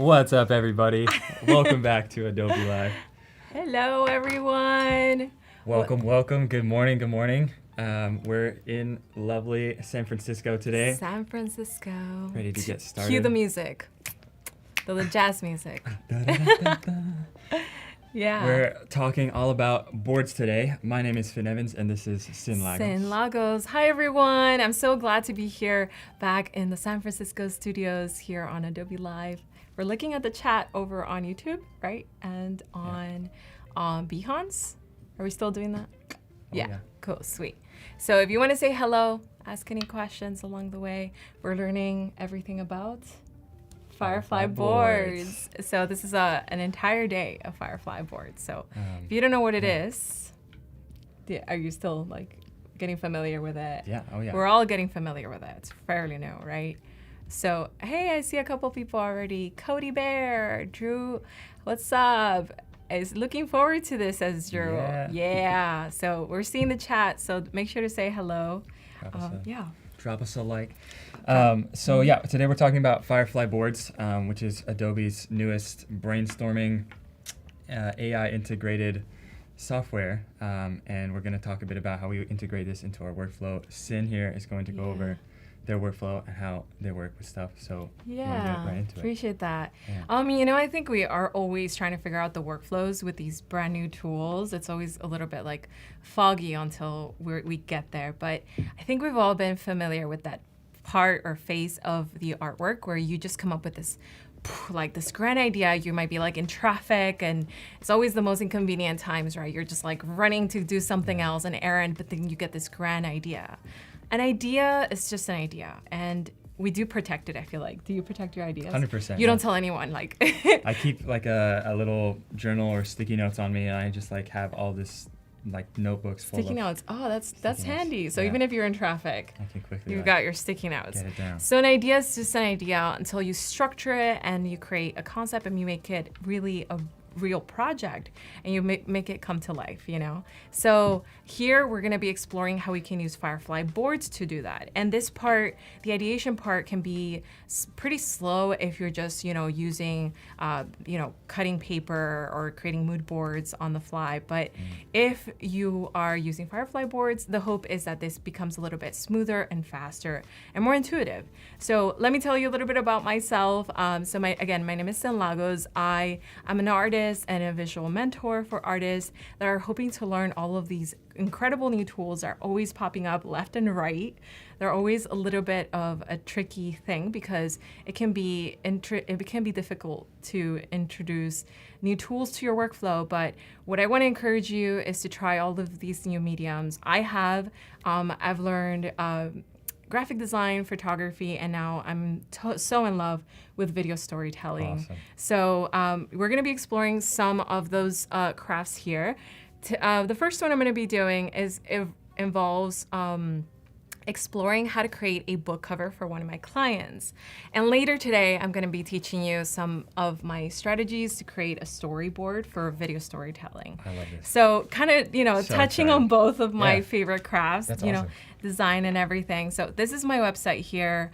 What's up, everybody? Welcome back to Adobe Live. Hello, everyone. Welcome. Good morning. We're in lovely San Francisco today. San Francisco. Ready to get started. Cue the music. The jazz music. Yeah. We're talking all about boards today. My name is Finn Evans, and this is Cyn Lagos. Cyn Lagos. Hi, everyone. I'm so glad to be here back in the San Francisco studios here on Adobe Live. We're looking at the chat over on YouTube, right? And on Behance. Are we still doing that? Yeah. Cool. Sweet. So if you want to say hello, ask any questions along the way. We're learning everything about Firefly Boards. So this is an entire day of Firefly Boards. So if you don't know what it is, are you still like getting familiar with it? Yeah. Oh yeah. We're all getting familiar with it. It's fairly new, right? So hey, I see a couple people already. Cody Bear, Drew, what's up? Is looking forward to this as your yeah. So we're seeing the chat. So make sure to say hello. Drop us a like. Today we're talking about Firefly Boards, which is Adobe's newest brainstorming AI integrated software. And we're going to talk a bit about how we integrate this into our workflow. Cyn here is going to go over their workflow and how they work with stuff. So we'll get right into appreciate that. Yeah. I think we are always trying to figure out the workflows with these brand new tools. It's always a little bit like foggy until we get there. But I think we've all been familiar with that part or phase of the artwork where you just come up with this grand idea. You might be like in traffic, and it's always the most inconvenient times, right? You're just like running to do something else, an errand, but then you get this grand idea. An idea is just an idea, and we do protect it, I feel like. Do you protect your ideas? 100%. You don't tell anyone, like. I keep like a little journal or sticky notes on me, and I just like have all this like notebooks full sticky notes. Oh, that's handy. So Yeah. even if you're in traffic, I can quickly you've got your sticky notes. Get it down. So an idea is just an idea until you structure it and you create a concept and you make it really a real project and you make it come to life, you know? So here we're gonna be exploring how we can use Firefly Boards to do that. And this part, the ideation part, can be pretty slow if you're just, using, cutting paper or creating mood boards on the fly. But if you are using Firefly Boards, the hope is that this becomes a little bit smoother and faster and more intuitive. So let me tell you a little bit about myself. My name is Cyn Lagos. I am an artist and a visual mentor for artists that are hoping to learn all of these incredible new tools that are always popping up left and right. They're always a little bit of a tricky thing because it can be difficult to introduce new tools to your workflow. But what I want to encourage you is to try all of these new mediums. I've learned graphic design, photography, and now I'm so in love with video storytelling. Awesome. So we're going to be exploring some of those crafts here. The first one I'm going to be doing involves exploring how to create a book cover for one of my clients. And later today, I'm going to be teaching you some of my strategies to create a storyboard for video storytelling. I love this. So kind of, So touching excited. on both of my favorite crafts, That's awesome. design and everything. So this is my website here.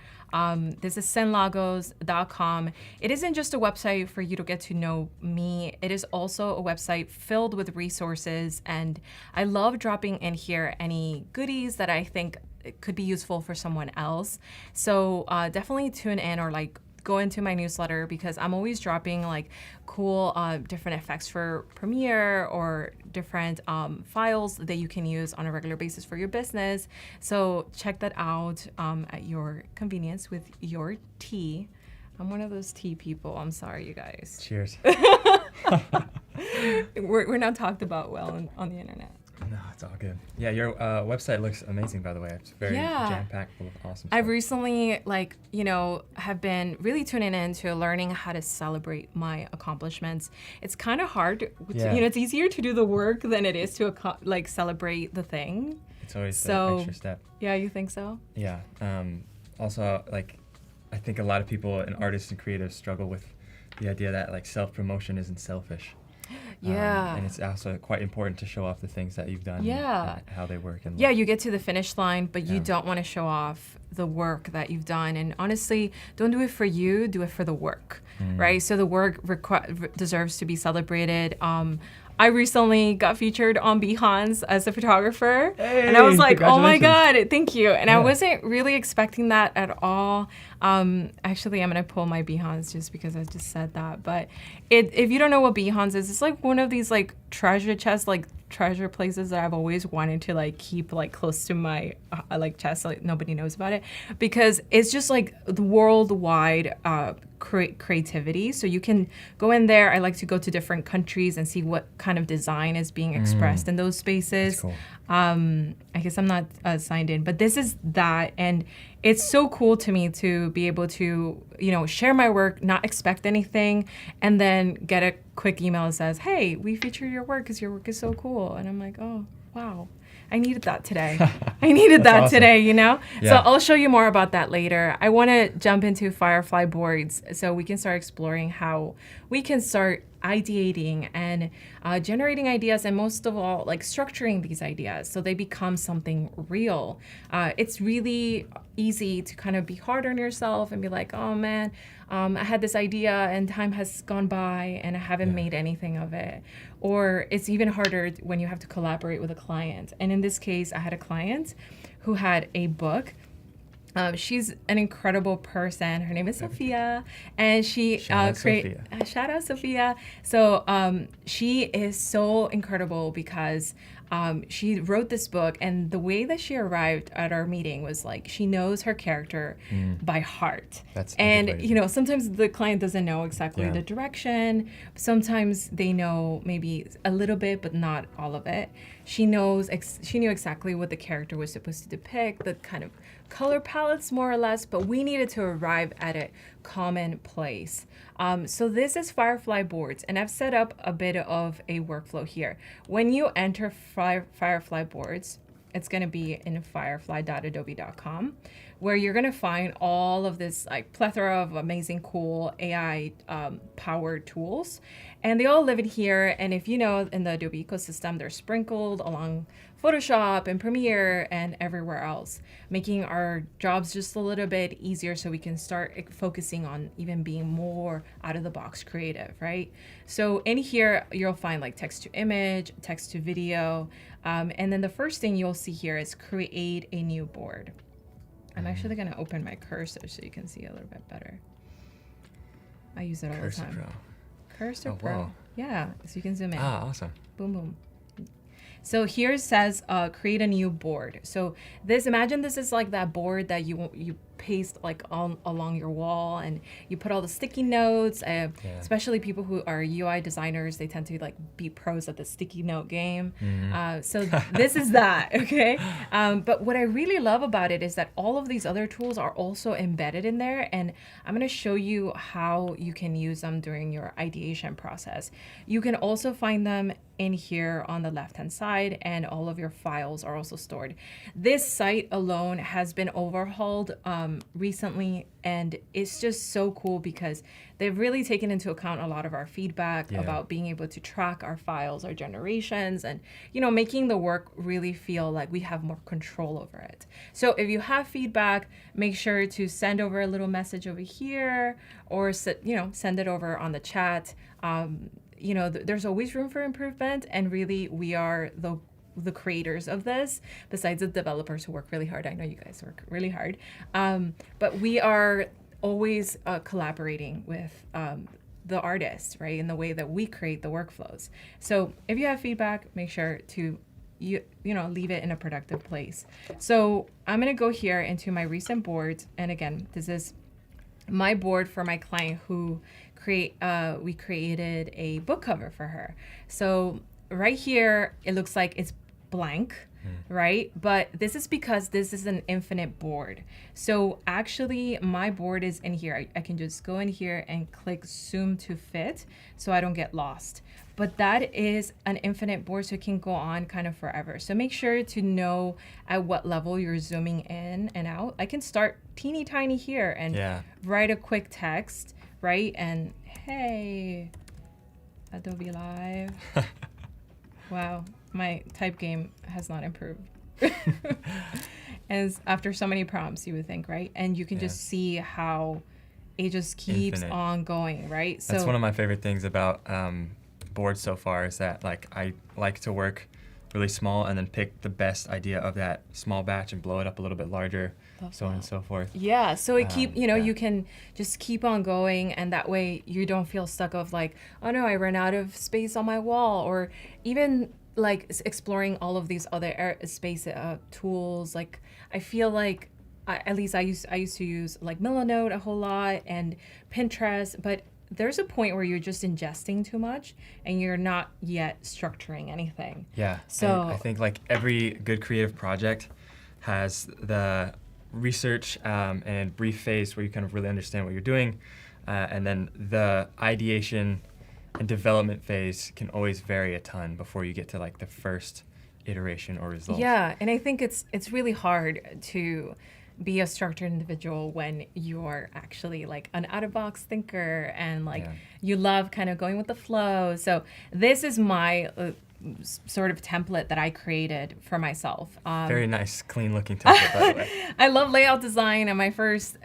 This is cynlagos.com. It isn't just a website for you to get to know me. It is also a website filled with resources, and I love dropping in here any goodies that I think could be useful for someone else. So definitely tune in or go into my newsletter because I'm always dropping cool different effects for Premiere or different files that you can use on a regular basis for your business. So check that out at your convenience with your tea. I'm one of those tea people. I'm sorry, you guys. Cheers. We're not talked about well on the internet. No, it's all good. Yeah, your website looks amazing, by the way. It's very jam-packed full of awesome stuff. I've recently, have been really tuning into learning how to celebrate my accomplishments. It's kind of hard. It's easier to do the work than it is to celebrate the thing. It's always the extra step. Yeah, you think so? Yeah. Also, I think a lot of people and artists and creatives struggle with the idea that self-promotion isn't selfish. Yeah. And it's also quite important to show off the things that you've done. Yeah. And how they work. And Yeah, you get to the finish line, but you Yeah. don't want to show off the work that you've done. And honestly, don't do it for you, do it for the work, right? So the work deserves to be celebrated. I recently got featured on Behance as a photographer. And I was Hey, like, oh my congratulations. God, thank you. And I Yeah. wasn't really expecting that at all. Actually, I'm going to pull my Behance just because I just said that. But if you don't know what Behance is, it's like one of these like treasure chests, like treasure places that I've always wanted to like keep like close to my like chest, so like nobody knows about it, because it's just like the worldwide creativity. So you can go in there. I like to go to different countries and see what kind of design is being expressed in those spaces. That's cool. I guess I'm not signed in, but this is that. And it's so cool to me to be able to, you know, share my work, not expect anything, and then get a quick email that says, hey, we feature your work because your work is so cool. And I'm like, oh, wow. I needed that today. I needed that awesome. today, you know? Yeah. So I'll show you more about that later. I want to jump into Firefly Boards so we can start exploring how we can start ideating and generating ideas, and most of all, like structuring these ideas so they become something real. It's really easy to kind of be hard on yourself and be like, oh man, I had this idea and time has gone by and I haven't made anything of it. Or it's even harder when you have to collaborate with a client. And in this case, I had a client who had a book. She's an incredible person. Her name is Sophia, and she shout out Sophia. So she is so incredible because she wrote this book, and the way that she arrived at our meeting was like she knows her character by heart. That's and you know, sometimes the client doesn't know exactly Yeah. the direction. Sometimes they know maybe a little bit, but not all of it. She knows. She knew exactly what the character was supposed to depict, the kind of color palettes more or less, but we needed to arrive at a common place. So this is Firefly Boards, and I've set up a bit of a workflow here. When you enter Firefly Boards, it's going to be in firefly.adobe.com, where you're going to find all of this like plethora of amazing, cool AI powered tools, and they all live in here. And if you know, in the Adobe ecosystem, they're sprinkled along Photoshop and Premiere and everywhere else, making our jobs just a little bit easier so we can start focusing on even being more out of the box creative, right? So in here, you'll find like text to image, text to video, and then the first thing you'll see here is create a new board. I'm actually gonna open my cursor so you can see a little bit better. I use it all Cursor the time. Pro. Cursor Oh, Pro. wow. Yeah, so you can zoom in. Ah, awesome. Boom, boom. So here it says create a new board. So imagine this is like that board that you paste like along your wall, and you put all the sticky notes. Especially people who are UI designers, they tend to like be pros at the sticky note game. So this is that, okay? But what I really love about it is that all of these other tools are also embedded in there, and I'm gonna show you how you can use them during your ideation process. You can also find them in here on the left-hand side, and all of your files are also stored. This site alone has been overhauled recently, and it's just so cool because they've really taken into account a lot of our feedback about being able to track our files, our generations, and you know, making the work really feel like we have more control over it. So if you have feedback, make sure to send over a little message over here, or send it over on the chat. You know, there's always room for improvement, and really we are the creators of this, besides the developers who work really hard. I know you guys work really hard, but we are always collaborating with the artists, right, in the way that we create the workflows. So if you have feedback, make sure to leave it in a productive place. So I'm gonna go here into my recent boards, and again, this is my board for my client who we created a book cover for her. So right here, it looks like it's blank, right? But this is because this is an infinite board. So actually my board is in here. I can just go in here and click zoom to fit so I don't get lost. But that is an infinite board, so it can go on kind of forever. So make sure to know at what level you're zooming in and out. I can start teeny tiny here and write a quick text, right? And hey, Adobe Live. Wow, my type game has not improved. As after so many prompts, you would think, right? And you can just see how it just keeps Infinite. on going, right? That's one of my favorite things about boards so far is that like I like to work really small and then pick the best idea of that small batch and blow it up a little bit larger, so on and so forth. Yeah, so it you yeah. can just keep on going, and that way you don't feel stuck of like, oh no, I ran out of space on my wall, or even like exploring all of these other space tools. Like I feel like at least I used to use like Milanote a whole lot and Pinterest, but there's a point where you're just ingesting too much and you're not yet structuring anything. Yeah. So I think like every good creative project has the research and brief phase where you kind of really understand what you're doing, and then the ideation and development phase can always vary a ton before you get to like the first iteration or result. yeah, and I think it's really hard to be a structured individual when you're actually like an out-of-box thinker and like you love kind of going with the flow. So this is my sort of template that I created for myself. Very nice, clean looking template, by the way. I love layout design, and my first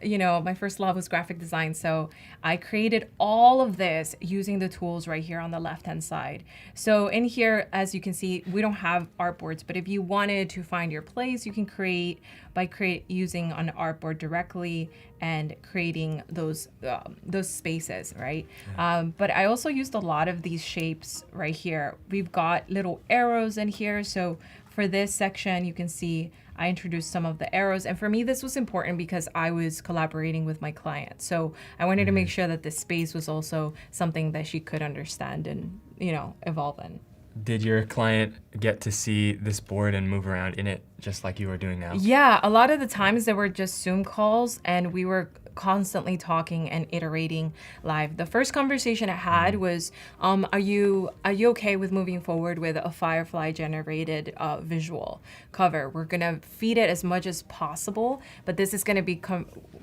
love was graphic design. So I created all of this using the tools right here on the left-hand side. So in here, as you can see, we don't have artboards, but if you wanted to find your place, you can create by using an artboard directly and creating those spaces, right? Yeah. But I also used a lot of these shapes right here. We've got little arrows in here. So for this section, you can see I introduced some of the arrows. And for me, this was important because I was collaborating with my client. So I wanted to make sure that this space was also something that she could understand and, evolve in. Did your client get to see this board and move around in it just like you were doing now? Yeah, a lot of the times there were just Zoom calls and we were constantly talking and iterating live. The first conversation I had was, are you okay with moving forward with a Firefly generated visual cover? We're gonna feed it as much as possible, but this is gonna be,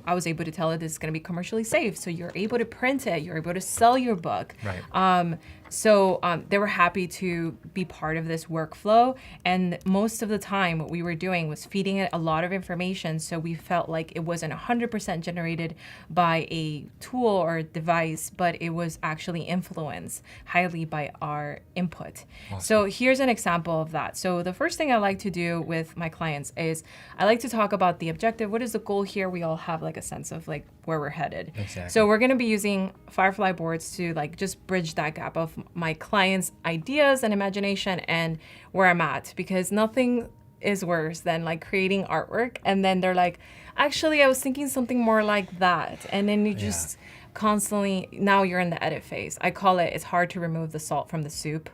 I was able to tell it this is gonna be commercially safe. So you're able to print it, you're able to sell your book. Right. So they were happy to be part of this workflow. And most of the time, what we were doing was feeding it a lot of information. So we felt like it wasn't 100% generated by a tool or device, but it was actually influenced highly by our input. Awesome. So here's an example of that. So the first thing I like to do with my clients is I like to talk about the objective. What is the goal here? We all have like a sense of like where we're headed. Exactly. So we're going to be using Firefly Boards to like just bridge that gap of my clients' ideas and imagination and where I'm at, because nothing is worse than like creating artwork and then they're like, actually, I was thinking something more like that. And then you just constantly, now you're in the edit phase. I call it, it's hard to remove the salt from the soup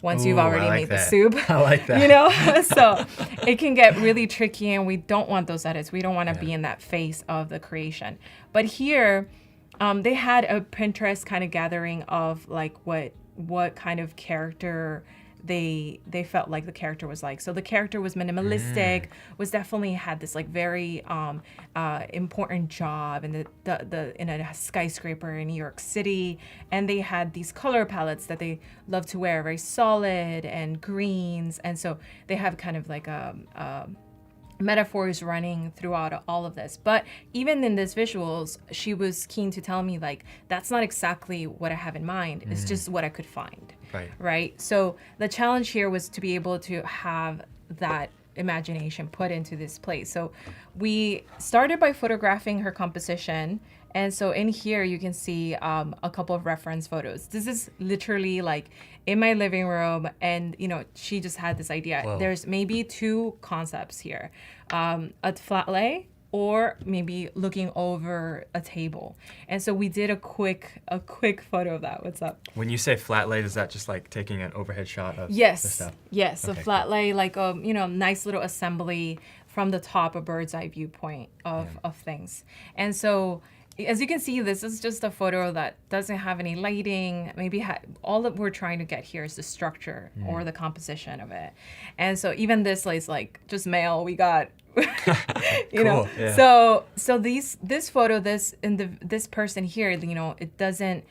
once you've already made the soup. I like that. So it can get really tricky and we don't want those edits. We don't want to be in that phase of the creation. But here, they had a Pinterest kind of gathering of like what kind of character they felt like the character was like. So the character was minimalistic, was definitely had this like very important job in in a skyscraper in New York City, and they had these color palettes that they love to wear, very solid and greens, and so they have kind of like metaphors running throughout all of this. But even in these visuals, she was keen to tell me like, that's not exactly what I have in mind. It's just what I could find. Right. So the challenge here was to be able to have that imagination put into this place. So we started by photographing her composition. And so in here, you can see a couple of reference photos. This is literally like in my living room. And, she just had this idea. Whoa. There's maybe two concepts here, a flat lay or maybe looking over a table. And so we did a quick photo of that. What's up? When you say flat lay, is that just like taking an overhead shot of the stuff? Yes. Okay, A flat lay, like a nice little assembly from the top, a bird's eye viewpoint of things. And so as you can see, this is just a photo that doesn't have any lighting. Maybe all that we're trying to get here is the structure or the composition of it. And so even this is like just mail we got. Cool. Yeah. So this photo, this person here, it doesn't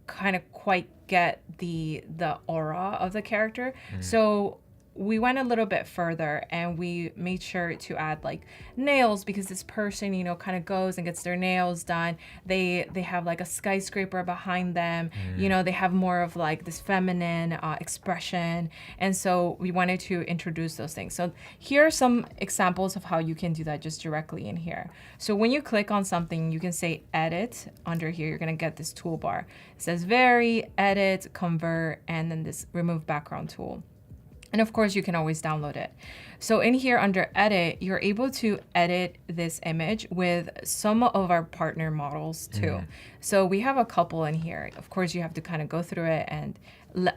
kind of quite get the aura of the character. So we went a little bit further and we made sure to add like nails, because this person, you know, kind of goes and gets their nails done. They have like a skyscraper behind them. You know, they have more of like this feminine expression. And so we wanted to introduce those things. So here are some examples of how you can do that just directly in here. So when you click on something, you can say edit under here. You're going to get this toolbar. It says vary, edit, convert, and then this remove background tool. And of course, you can always download it. So in here under edit, you're able to edit this image with some of our partner models too. So we have a couple in here. Of course, you have to kind of go through it and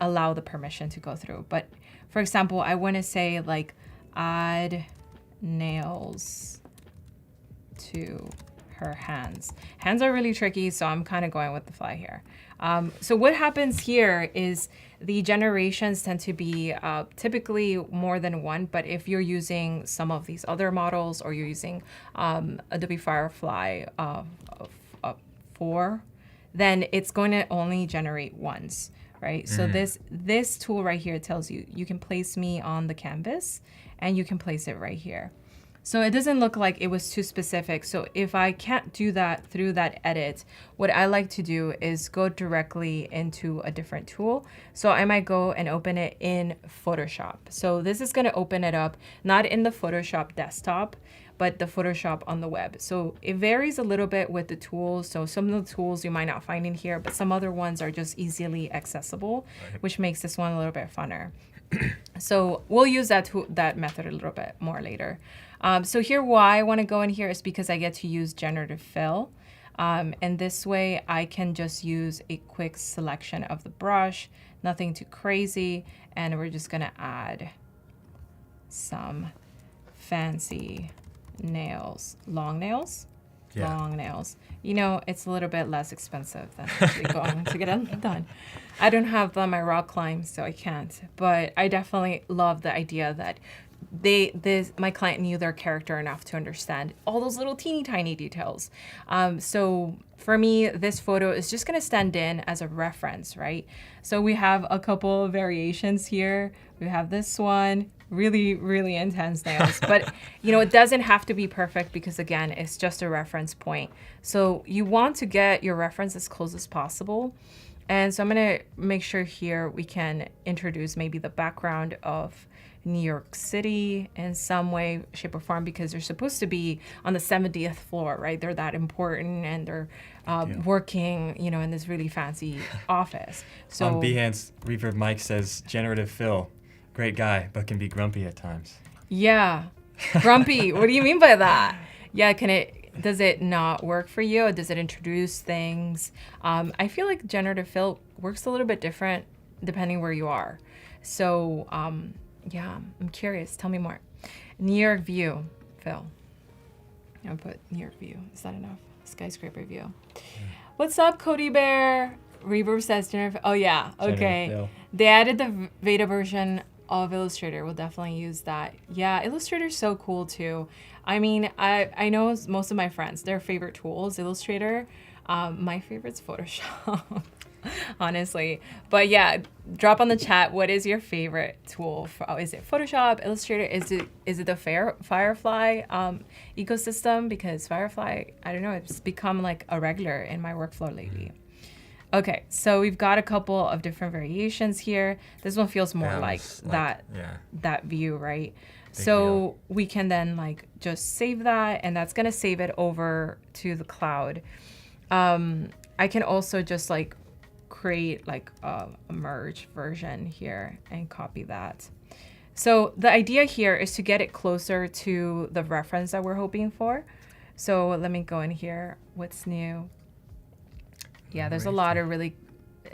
allow the permission to go through. But for example, I want to say like add nails to her hands. Hands are really tricky, so I'm kind of going with the fly here. So what happens here is the generations tend to be typically more than one, but if you're using some of these other models or you're using Adobe Firefly 4, then it's going to only generate once, right? So this tool right here tells you, you can place me on the canvas and you can place it right here. So it doesn't look like it was too specific. So if I can't do that through that edit, what I like to do is go directly into a different tool. So I might go and open it in Photoshop. So this is gonna open it up, not in the Photoshop desktop, but the Photoshop on the web. So it varies a little bit with the tools. So some of the tools you might not find in here, but some other ones are just easily accessible, which makes this one a little bit funner. So we'll use that method a little bit more later. So here, why I want to go in here is because I get to use generative fill. And this way I can just use a quick selection of the brush, nothing too crazy. And we're just going to add some fancy nails, long nails. Long nails. You know, it's a little bit less expensive than actually going to get them done. I don't have my rock climb, so I can't. But I definitely love the idea that my client knew their character enough to understand all those little teeny tiny details. So for me, this photo is just going to stand in as a reference, right? So we have a couple of variations here. We have this one. Really, really intense nails. But, you know, it doesn't have to be perfect because, again, it's just a reference point. So you want to get your reference as close as possible. And so I'm going to make sure here we can introduce maybe the background of New York City in some way, shape, or form, because they're supposed to be on the 70th floor, right? They're that important and they're working, you know, in this really fancy office. So on Behance, Reverb Mike says, generative fill. Great guy, but can be grumpy at times. Yeah, grumpy. What do you mean by that? Yeah, does it not work for you? Or does it introduce things? I feel like generative fill works a little bit different depending where you are. So yeah, I'm curious. Tell me more. New York view, Phil. I'll put New York view. Is that enough? Skyscraper view. What's up, Cody Bear? Reverb says generative. Oh yeah, okay. They added the beta version of Illustrator. We'll definitely use that. Yeah, Illustrator's so cool too. I mean, I know most of my friends, their favorite tool is Illustrator. My favorite's Photoshop, honestly. But yeah, drop on the chat, what is your favorite tool? Is it Photoshop, Illustrator? Is it the Firefly ecosystem? Because Firefly, I don't know, it's become like a regular in my workflow lately. Okay, so we've got a couple of different variations here. This one feels more like that view, right? So we can then like just save that, and that's gonna save it over to the cloud. I can also just like create like a merge version here and copy that. So the idea here is to get it closer to the reference that we're hoping for. So let me go in here. What's new? Yeah, there's a lot of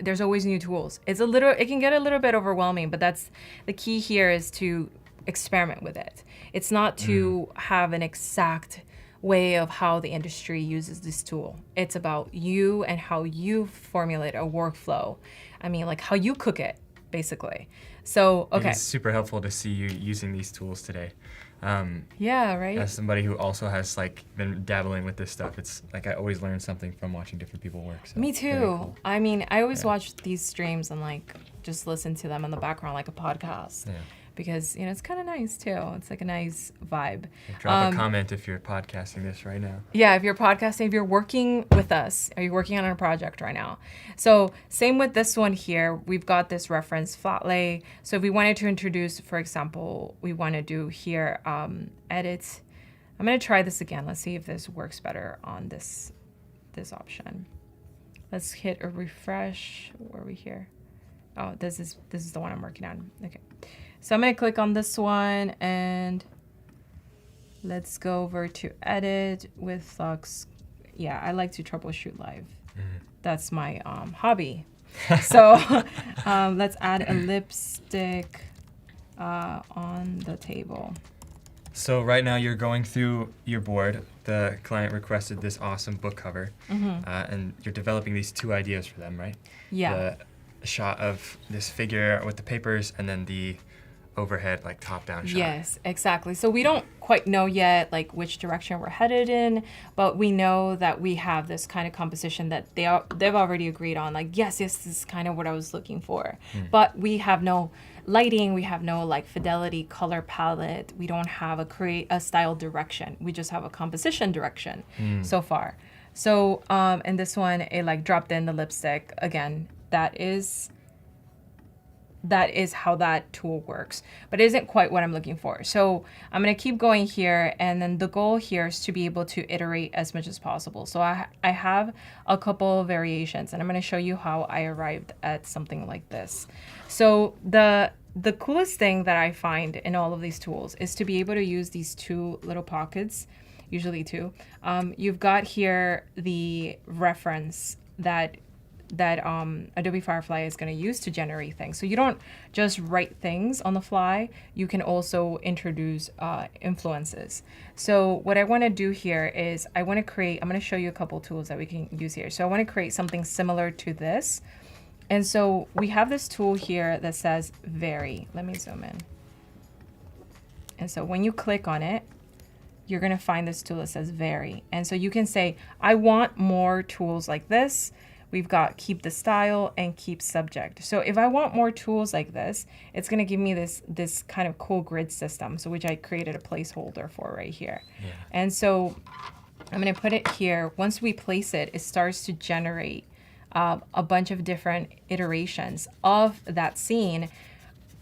there's always new tools. It can get a little bit overwhelming, but that's the key here, is to experiment with it. It's not to have an exact way of how the industry uses this tool. It's about you and how you formulate a workflow. I mean, like how you cook it, basically. So, okay. It's super helpful to see you using these tools today. Yeah, right? As somebody who also has like been dabbling with this stuff, it's like I always learn something from watching different people work. So Me it's very too. cool. I mean, I always watch these streams and like just listen to them in the background like a podcast. Yeah. Because, it's kind of nice too. It's like a nice vibe. Drop a comment if you're podcasting this right now. Yeah, if you're podcasting, if you're working with us, are you working on a project right now? So same with this one here. We've got this reference flat lay. So if we wanted to introduce, for example, we want to do here, edit. I'm going to try this again. Let's see if this works better on this option. Let's hit a refresh. Where are we here? Oh, this is the one I'm working on. Okay. So I'm going to click on this one and let's go over to edit with Flux. Yeah, I like to troubleshoot live. That's my hobby. So let's add a lipstick on the table. So right now you're going through your board. The client requested this awesome book cover, and you're developing these two ideas for them, right? Yeah. The shot of this figure with the papers, and then the overhead, like top-down shot. Yes, exactly. So we don't quite know yet, like which direction we're headed in, but we know that we have this kind of composition that they've already agreed on. Like, yes, this is kind of what I was looking for, but we have no lighting, we have no like fidelity, color palette. We don't have a style direction. We just have a composition direction so far. So in this one, it like dropped in the lipstick again. That is how that tool works, but it isn't quite what I'm looking for. So I'm going to keep going here, and then the goal here is to be able to iterate as much as possible. So I have a couple of variations, and I'm going to show you how I arrived at something like this. So the coolest thing that I find in all of these tools is to be able to use these two little pockets, usually two. You've got here the reference that Adobe Firefly is going to use to generate things. So you don't just write things on the fly. You can also introduce influences. So what I want to do here is I'm going to show you a couple tools that we can use here. So I want to create something similar to this. And so we have this tool here that says vary. Let me zoom in. And so when you click on it, you're going to find this tool that says vary. And so you can say, I want more tools like this. We've got keep the style and keep subject. So if I want more tools like this, it's going to give me this kind of cool grid system, so which I created a placeholder for right here. Yeah. And so I'm going to put it here. Once we place it, it starts to generate a bunch of different iterations of that scene,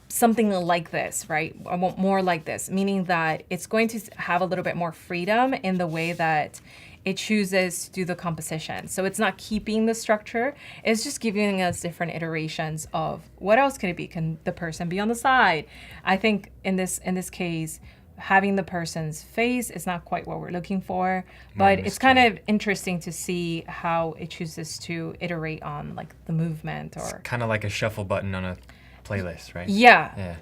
something like this, right? I want more like this, meaning that it's going to have a little bit more freedom in the way that it chooses to do the composition. So it's not keeping the structure, it's just giving us different iterations of what else could it be? Can the person be on the side? I think in this case, having the person's face is not quite what we're looking for, but it's kind of interesting to see how it chooses to iterate on like the movement, or it's kind of like a shuffle button on a playlist, right? Yeah.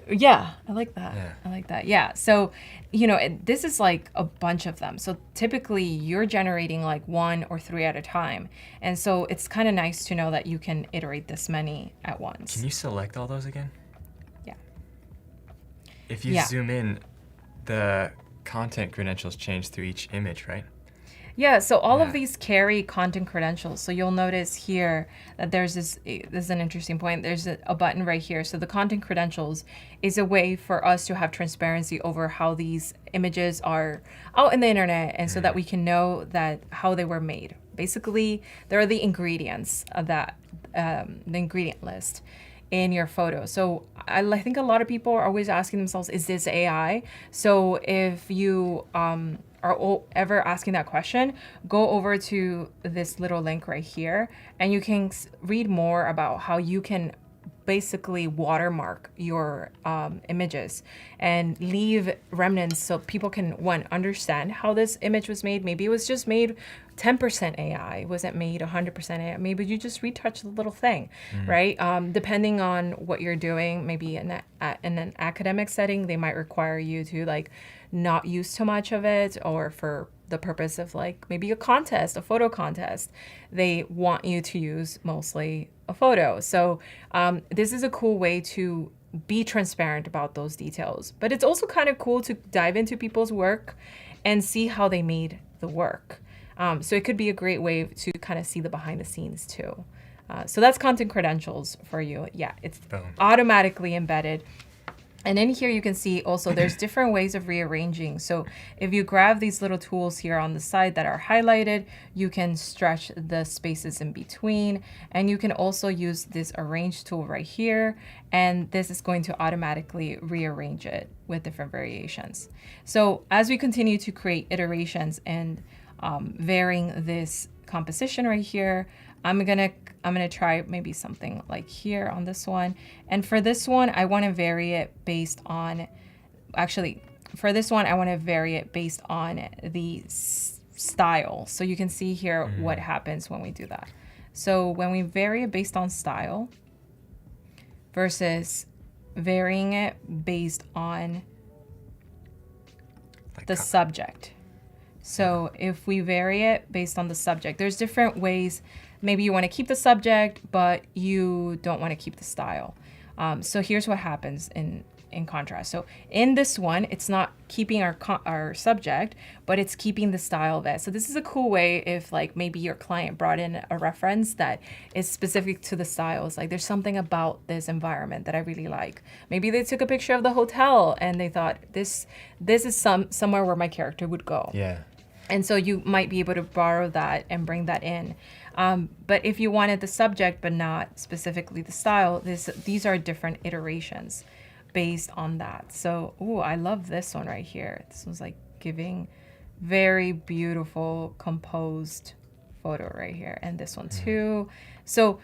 I like that. Yeah. I like that. Yeah. So, this is like a bunch of them. So typically you're generating like 1 or 3 at a time. And so it's kind of nice to know that you can iterate this many at once. Can you select all those again? Yeah. If you zoom in, the content credentials change through each image, right? Yeah, so all of these carry content credentials. So you'll notice here that this is an interesting point. There's a button right here. So the content credentials is a way for us to have transparency over how these images are out in the internet, and so that we can know that how they were made. Basically, there are the ingredients of that, the ingredient list in your photo. So I think a lot of people are always asking themselves, is this AI? So if you are ever asking that question, go over to this little link right here, and you can read more about how you can basically watermark your images and leave remnants so people can, one, understand how this image was made. Maybe it was just made 10% AI, it wasn't made 100% AI. Maybe you just retouch the little thing, right? Depending on what you're doing, maybe in an academic setting, they might require you to like not use too much of it, or for the purpose of like maybe a contest, a photo contest, they want you to use mostly a photo. So this is a cool way to be transparent about those details. But it's also kind of cool to dive into people's work and see how they made the work. So it could be a great way to kind of see the behind the scenes too. So that's content credentials for you. Yeah, it's automatically embedded. And in here you can see also there's different ways of rearranging. So if you grab these little tools here on the side that are highlighted, you can stretch the spaces in between. And you can also use this arrange tool right here. And this is going to automatically rearrange it with different variations. So as we continue to create iterations and varying this composition right here, I'm gonna try maybe something like here on this one. And for this one, I want to vary it based on, for this one, I want to vary it based on the style. So you can see here what happens when we do that. So when we vary it based on style versus varying it based on the subject. So if we vary it based on the subject, there's different ways. Maybe you want to keep the subject, but you don't want to keep the style. So here's what happens in contrast. So in this one, it's not keeping our subject, but it's keeping the style of it. So this is a cool way if like maybe your client brought in a reference that is specific to the styles. Like there's something about this environment that I really like. Maybe they took a picture of the hotel and they thought this is somewhere where my character would go. Yeah. And so you might be able to borrow that and bring that in. But if you wanted the subject but not specifically the style, these are different iterations based on that. So, I love this one right here. This one's like giving very beautiful composed photo right here. And this one too. So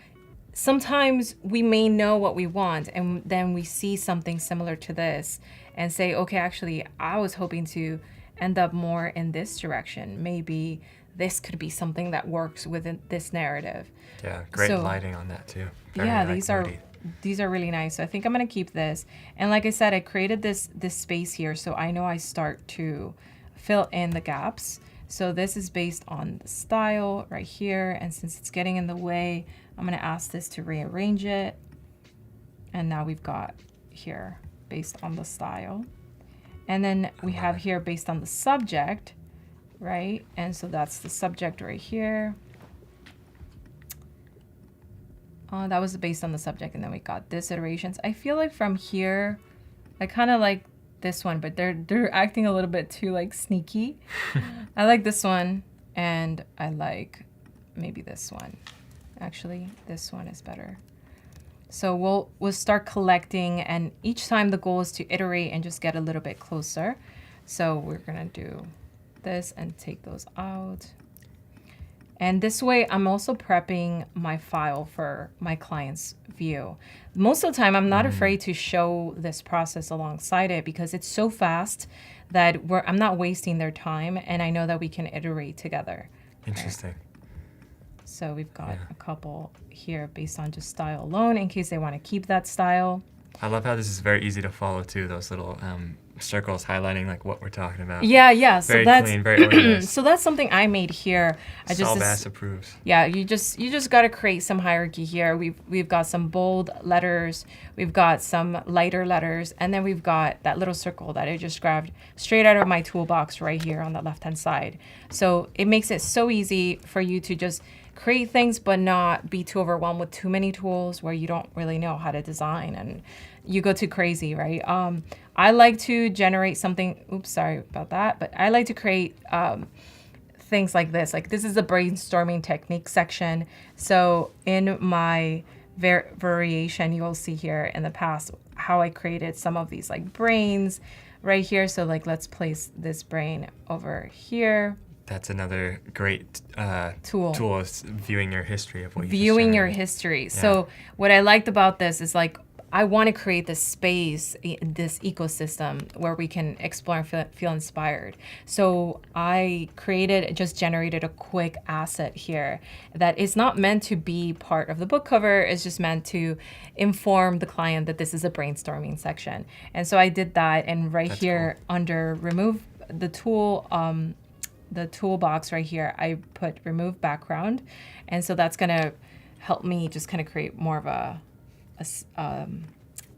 sometimes we may know what we want and then we see something similar to this and say, okay, actually, I was hoping to end up more in this direction. Maybe this could be something that works within this narrative. Yeah, great lighting on that too. Very these are really nice. So I think I'm gonna keep this. And like I said, I created this space here, so I know I start to fill in the gaps. So this is based on the style right here, and since it's getting in the way, I'm gonna ask this to rearrange it. And now we've got here based on the style. And then we have here based on the subject, right? And so that's the subject right here. That was based on the subject, and then we got this iterations. I feel like from here, I kind of like this one, but they're acting a little bit too like sneaky. I like this one, and I like maybe this one. Actually, this one is better. So we'll start collecting, and each time the goal is to iterate and just get a little bit closer. So we're gonna do this and take those out. And this way, I'm also prepping my file for my client's view. Most of the time, I'm not afraid to show this process alongside it because it's so fast that I'm not wasting their time, and I know that we can iterate together. Interesting. Right? So we've got a couple here based on just style alone in case they want to keep that style. I love how this is very easy to follow too, those little circles highlighting like what we're talking about. Yeah. So very that's clean, very organized. So that's something I made here. Saul Bass approves. Yeah, you just got to create some hierarchy here. We've got some bold letters, we've got some lighter letters, and then we've got that little circle that I just grabbed straight out of my toolbox right here on the left-hand side. So it makes it so easy for you to just create things but not be too overwhelmed with too many tools where you don't really know how to design and you go too crazy, right? I like to generate something, oops, sorry about that, but I like to create things like this. Like this is the brainstorming technique section. So in my variation, you'll see here in the past how I created some of these like brains right here. So like let's place this brain over here. That's another great tool is viewing your history of what you viewing your history. Yeah. So what I liked about this is like I want to create this space, this ecosystem where we can explore and feel inspired. So I just generated a quick asset here that is not meant to be part of the book cover. It's just meant to inform the client that this is a brainstorming section. And so I did that, and That's here cool. Under remove the tool, the toolbox right here, I put remove background. And so that's gonna help me just kind of create more of a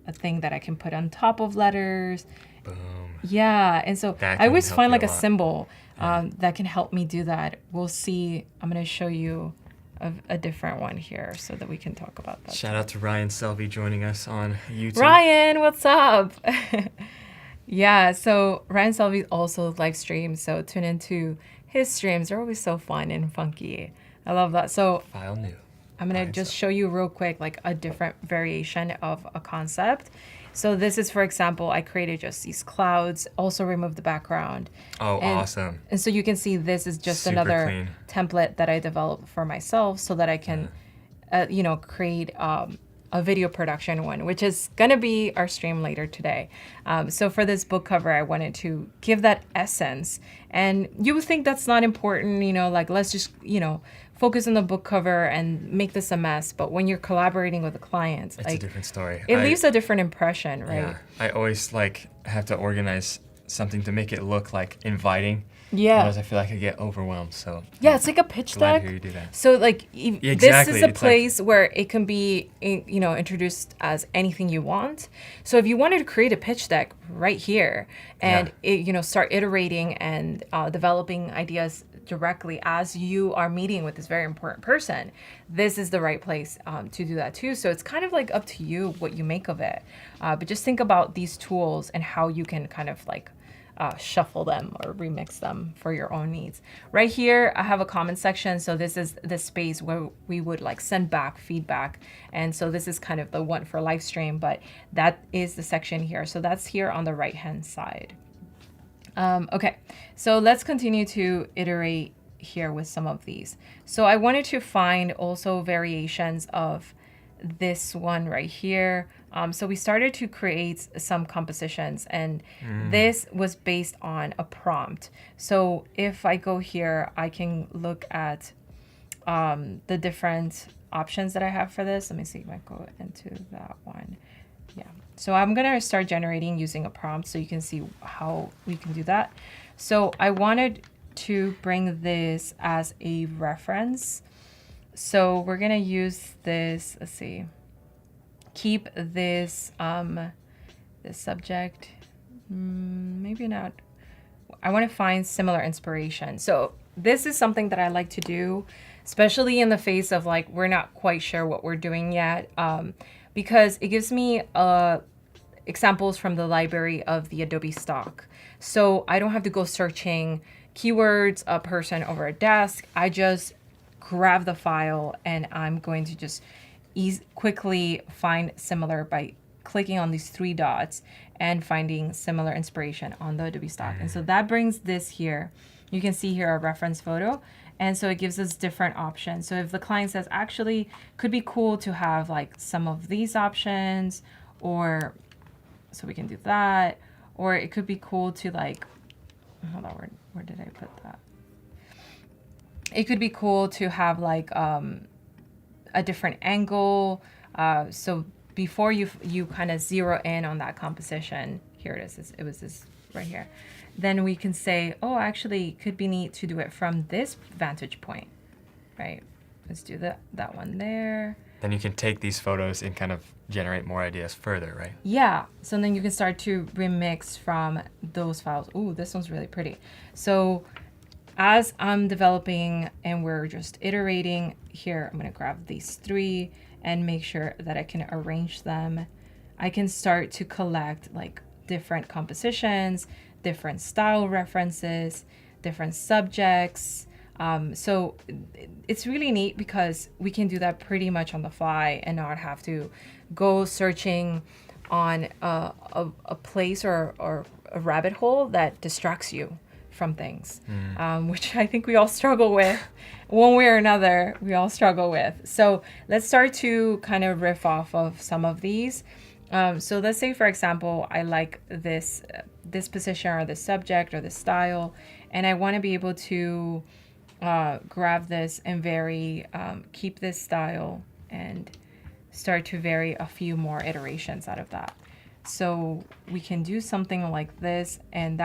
a thing that I can put on top of letters. Boom. Yeah, and so That I can always help find you like a a lot. symbol that can help me do that. We'll see. I'm going to show you a different one here so that we can talk about that. Shout out to Ryan Selvey joining us on YouTube. Ryan, what's up? Yeah, so Ryan Selvey also live streams, so tune into his streams. They're always so fun and funky. I love that. So File new. I'm going to just show you real quick like a different variation of a concept. So this is, for example, I created just these clouds, also removed the background. Oh, awesome. And so you can see this is just Super another clean. template that I developed for myself so that I can, create a video production one, which is going to be our stream later today. So for this book cover, I wanted to give that essence. And you would think that's not important, like let's just, focus on the book cover and make this a mess. But when you're collaborating with a client, It's a different story. it leaves a different impression, right? Yeah, I always have to organize something to make it look like inviting. Yeah. Otherwise, I feel like I get overwhelmed. So Yeah, it's like a pitch glad deck. to hear you do that. So this exactly. is a It's place where it can be, introduced as anything you want. So if you wanted to create a pitch deck right here and start iterating and developing ideas directly as you are meeting with this very important person, this is the right place to do that too. So it's kind of like up to you what you make of it. But just think about these tools and how you can kind of like shuffle them or remix them for your own needs. Right here, I have a comment section. So this is the space where we would like send back feedback. And so this is kind of the one for live stream, but that is the section here. So that's here on the right-hand side. Okay, so let's continue to iterate here with some of these. So I wanted to find also variations of this one right here. So we started to create some compositions, and this was based on a prompt. So if I go here, I can look at the different options that I have for this. Let me see if I go into that one. Yeah. So I'm going to start generating using a prompt so you can see how we can do that. So I wanted to bring this as a reference. So we're going to use this, let's see, keep this, this subject, maybe not. I want to find similar inspiration. So this is something that I like to do, especially in the face of like, we're not quite sure what we're doing yet. Because it gives me examples from the library of the Adobe stock. So I don't have to go searching keywords, a person over a desk. I just grab the file and I'm going to just quickly find similar by clicking on these three dots and finding similar inspiration on the Adobe stock. And so that brings this here. You can see here a reference photo. And so it gives us different options. So if the client says, actually, could be cool to have like some of these options, or so we can do that. Or it could be cool to like, hold on, where did I put that? It could be cool to have like a different angle. So before you kind of zero in on that composition, here it is, it was this right here. Then we can say, oh, actually, it could be neat to do it from this vantage point, right? Let's do that one there. Then you can take these photos and kind of generate more ideas further, right? Yeah, so then you can start to remix from those files. Ooh, this one's really pretty. So as I'm developing and we're just iterating here, I'm gonna grab these three and make sure that I can arrange them. I can start to collect like different compositions, different style references, different subjects. So it's really neat because we can do that pretty much on the fly and not have to go searching on a place or a rabbit hole that distracts you from things, which I think we all struggle with one way or another. We all struggle with. So let's start to kind of riff off of some of these. So let's say, for example, I like this position or this subject or this style, and I want to be able to grab this and keep this style and start to vary a few more iterations out of that. So we can do something like this, and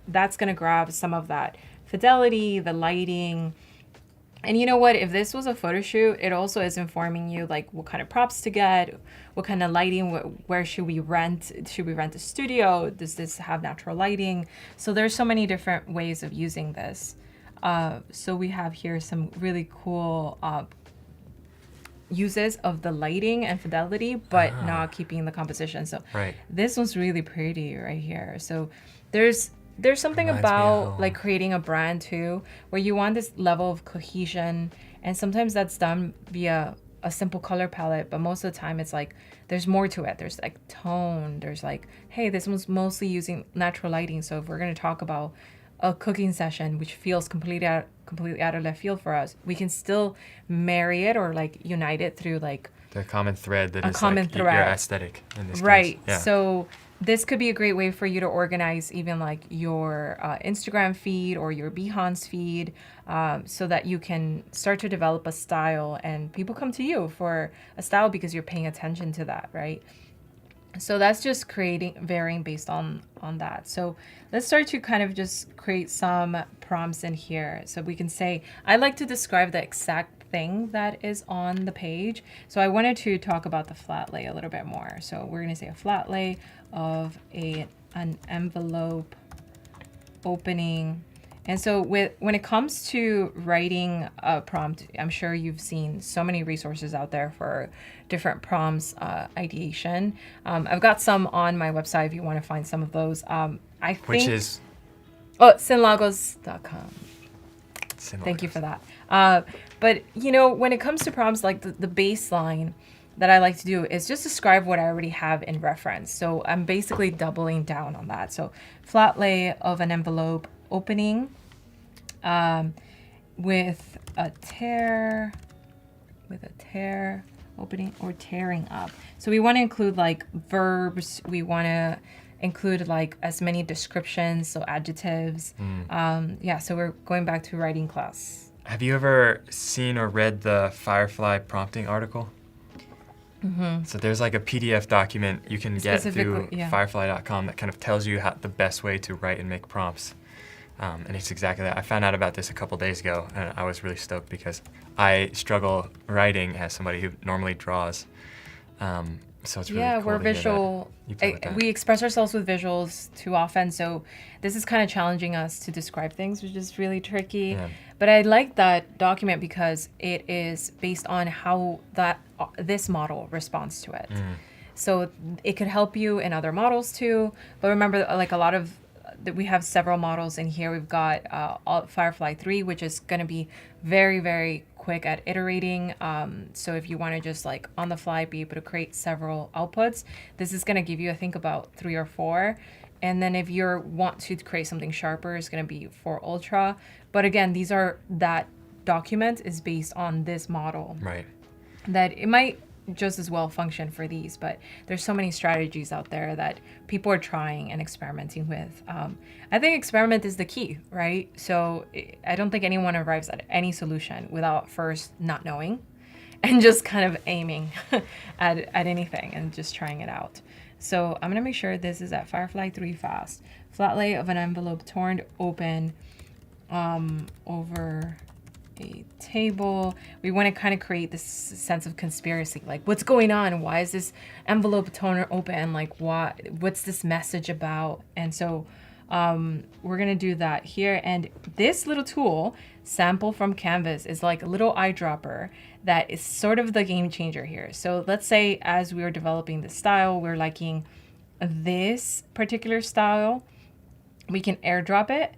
that's going to grab some of that fidelity, the lighting, And you know what? If this was a photo shoot, it also is informing you like what kind of props to get, what kind of lighting, where should we rent? Should we rent a studio? Does this have natural lighting? So there's so many different ways of using this. So we have here some really cool uses of the lighting and fidelity, but not keeping the composition. So this one's really pretty right here. So there's something Reminds me about of like creating a brand too, where you want this level of cohesion, and sometimes that's done via a simple color palette, but most of the time it's like there's more to it. There's like tone, there's like, hey, this one's mostly using natural lighting. So if we're going to talk about a cooking session which feels completely out of left field for us, we can still marry it or like unite it through like the common thread that a is common like thread. your aesthetic in this Right. case. Yeah. So this could be a great way for you to organize even like your Instagram feed or your Behance feed, so that you can start to develop a style and people come to you for a style because you're paying attention to that, right? So that's just varying based on that. So let's start to kind of just create some prompts in here. So we can say, I like to describe the exact thing that is on the page. So I wanted to talk about the flat lay a little bit more. So we're going to say a flat lay of an envelope opening. And so when it comes to writing a prompt, I'm sure you've seen so many resources out there for different prompts, ideation. I've got some on my website if you want to find some of those. I think, which is cynlagos.com. Thank you for that. But you know, when it comes to prompts, like the baseline that I like to do is just describe what I already have in reference. So I'm basically doubling down on that. So flat lay of an envelope opening with a tear opening or tearing up. So we want to include like verbs. We want to include like as many descriptions, so adjectives. Yeah, so we're going back to writing class. Have you ever seen or read the Firefly prompting article? So there's like a PDF document you can get through firefly.com that kind of tells you the best way to write and make prompts. And it's exactly that. I found out about this a couple days ago, and I was really stoked because I struggle writing as somebody who normally draws. So it's really cool we're to hear visual. that. We express ourselves with visuals too often, so this is kind of challenging us to describe things, which is really tricky. Yeah. But I like that document because it is based on how this model responds to it. So it could help you in other models too. But remember, like a lot of we have several models in here. We've got Firefly 3, which is going to be very, very quick at iterating. So if you want to just like on the fly be able to create several outputs, this is going to give you, I think, about 3 or 4. And then if you want to create something sharper, it's going to be 4 Ultra. But again, that document is based on this model. Right. That it might just as well function for these, but there's so many strategies out there that people are trying and experimenting with. I think experiment is the key, right? So I don't think anyone arrives at any solution without first not knowing and just kind of aiming at anything and just trying it out. So I'm gonna make sure this is at Firefly 3 fast. Flat lay of an envelope torn open over a table. We want to kind of create this sense of conspiracy, like what's going on? Why is this envelope torn open? Like what's this message about? And so we're gonna do that here. And this little tool, sample from Canvas, is like a little eyedropper that is sort of the game changer here. So let's say as we are developing the style, we're liking this particular style, we can airdrop it,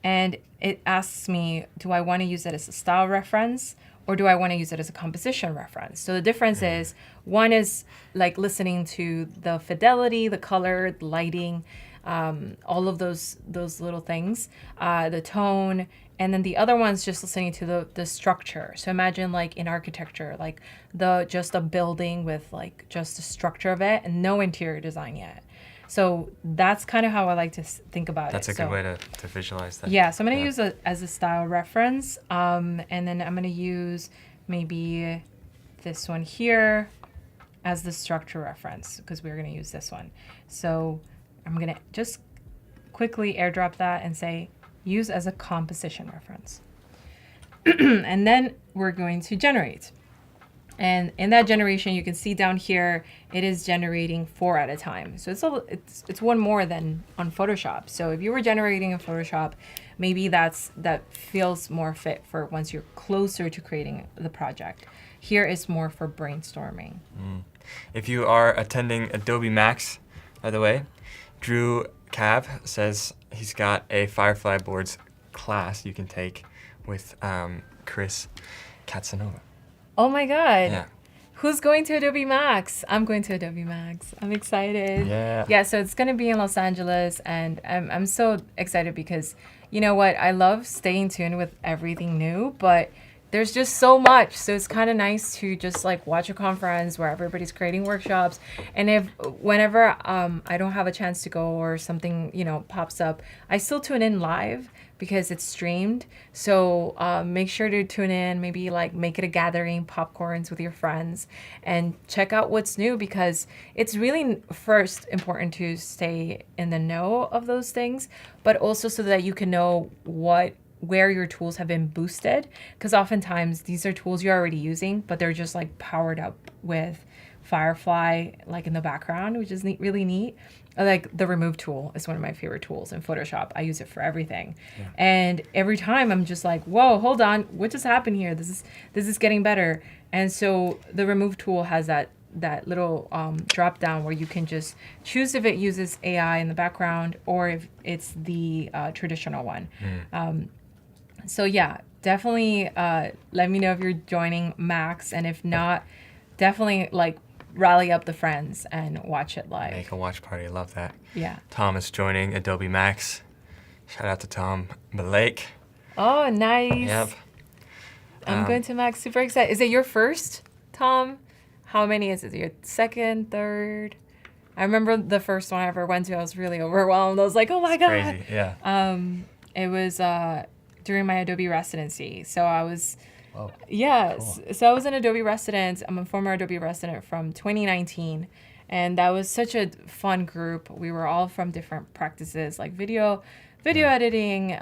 and it asks me, do I want to use it as a style reference or do I want to use it as a composition reference? So the difference is, one is like listening to the fidelity, the color, the lighting, all of those little things, the tone, and then the other one's just listening to the structure. So imagine like in architecture, like just a building with like just the structure of it and no interior design yet. So that's kind of how I like to think about That's it. That's a good way to visualize that. Yeah, so I'm going to use it as a style reference. And then I'm going to use maybe this one here as the structure reference because we're going to use this one. So I'm going to just quickly airdrop that and say use as a composition reference. And then we're going to generate. And in that generation, you can see down here, it is generating 4 at a time. So it's one more than on Photoshop. So if you were generating in Photoshop, maybe that feels more fit for once you're closer to creating the project. Here is more for brainstorming. If you are attending Adobe Max, by the way, Drew Cav says he's got a Firefly Boards class you can take with Chris Katsanova. Oh my God. Yeah. Who's going to Adobe Max? I'm going to Adobe Max. I'm excited. Yeah. So it's going to be in Los Angeles, and I'm so excited because, you know what? I love staying tuned with everything new, but there's just so much. So it's kind of nice to just like watch a conference where everybody's creating workshops. And whenever I don't have a chance to go or something, pops up, I still tune in live because it's streamed. So make sure to tune in, maybe like make it a gathering, popcorns with your friends, and check out what's new, because it's really first important to stay in the know of those things, but also so that you can know where your tools have been boosted, because oftentimes these are tools you're already using, but they're just like powered up with Firefly like in the background, which is really neat. Like the remove tool is one of my favorite tools in Photoshop. I use it for everything. Yeah. And every time I'm just like, whoa, hold on, what just happened here? This is getting better. And so the remove tool has that little drop down where you can just choose if it uses AI in the background or if it's the traditional one. So yeah, definitely let me know if you're joining Max, and if not, definitely like rally up the friends and watch it live. Make a watch party. Love that. Yeah. Tom is joining Adobe Max. Shout out to Tom Blake. Oh, nice. Yep. I'm going to Max. Super excited. Is it your first, Tom? How many is it? Your second, third? I remember the first one I ever went to, I was really overwhelmed. I was like, oh my God. Crazy. Yeah. It was during my Adobe residency. So I was... Whoa. Yes. Cool. So I was an Adobe resident. I'm a former Adobe resident from 2019. And that was such a fun group. We were all from different practices, like video editing,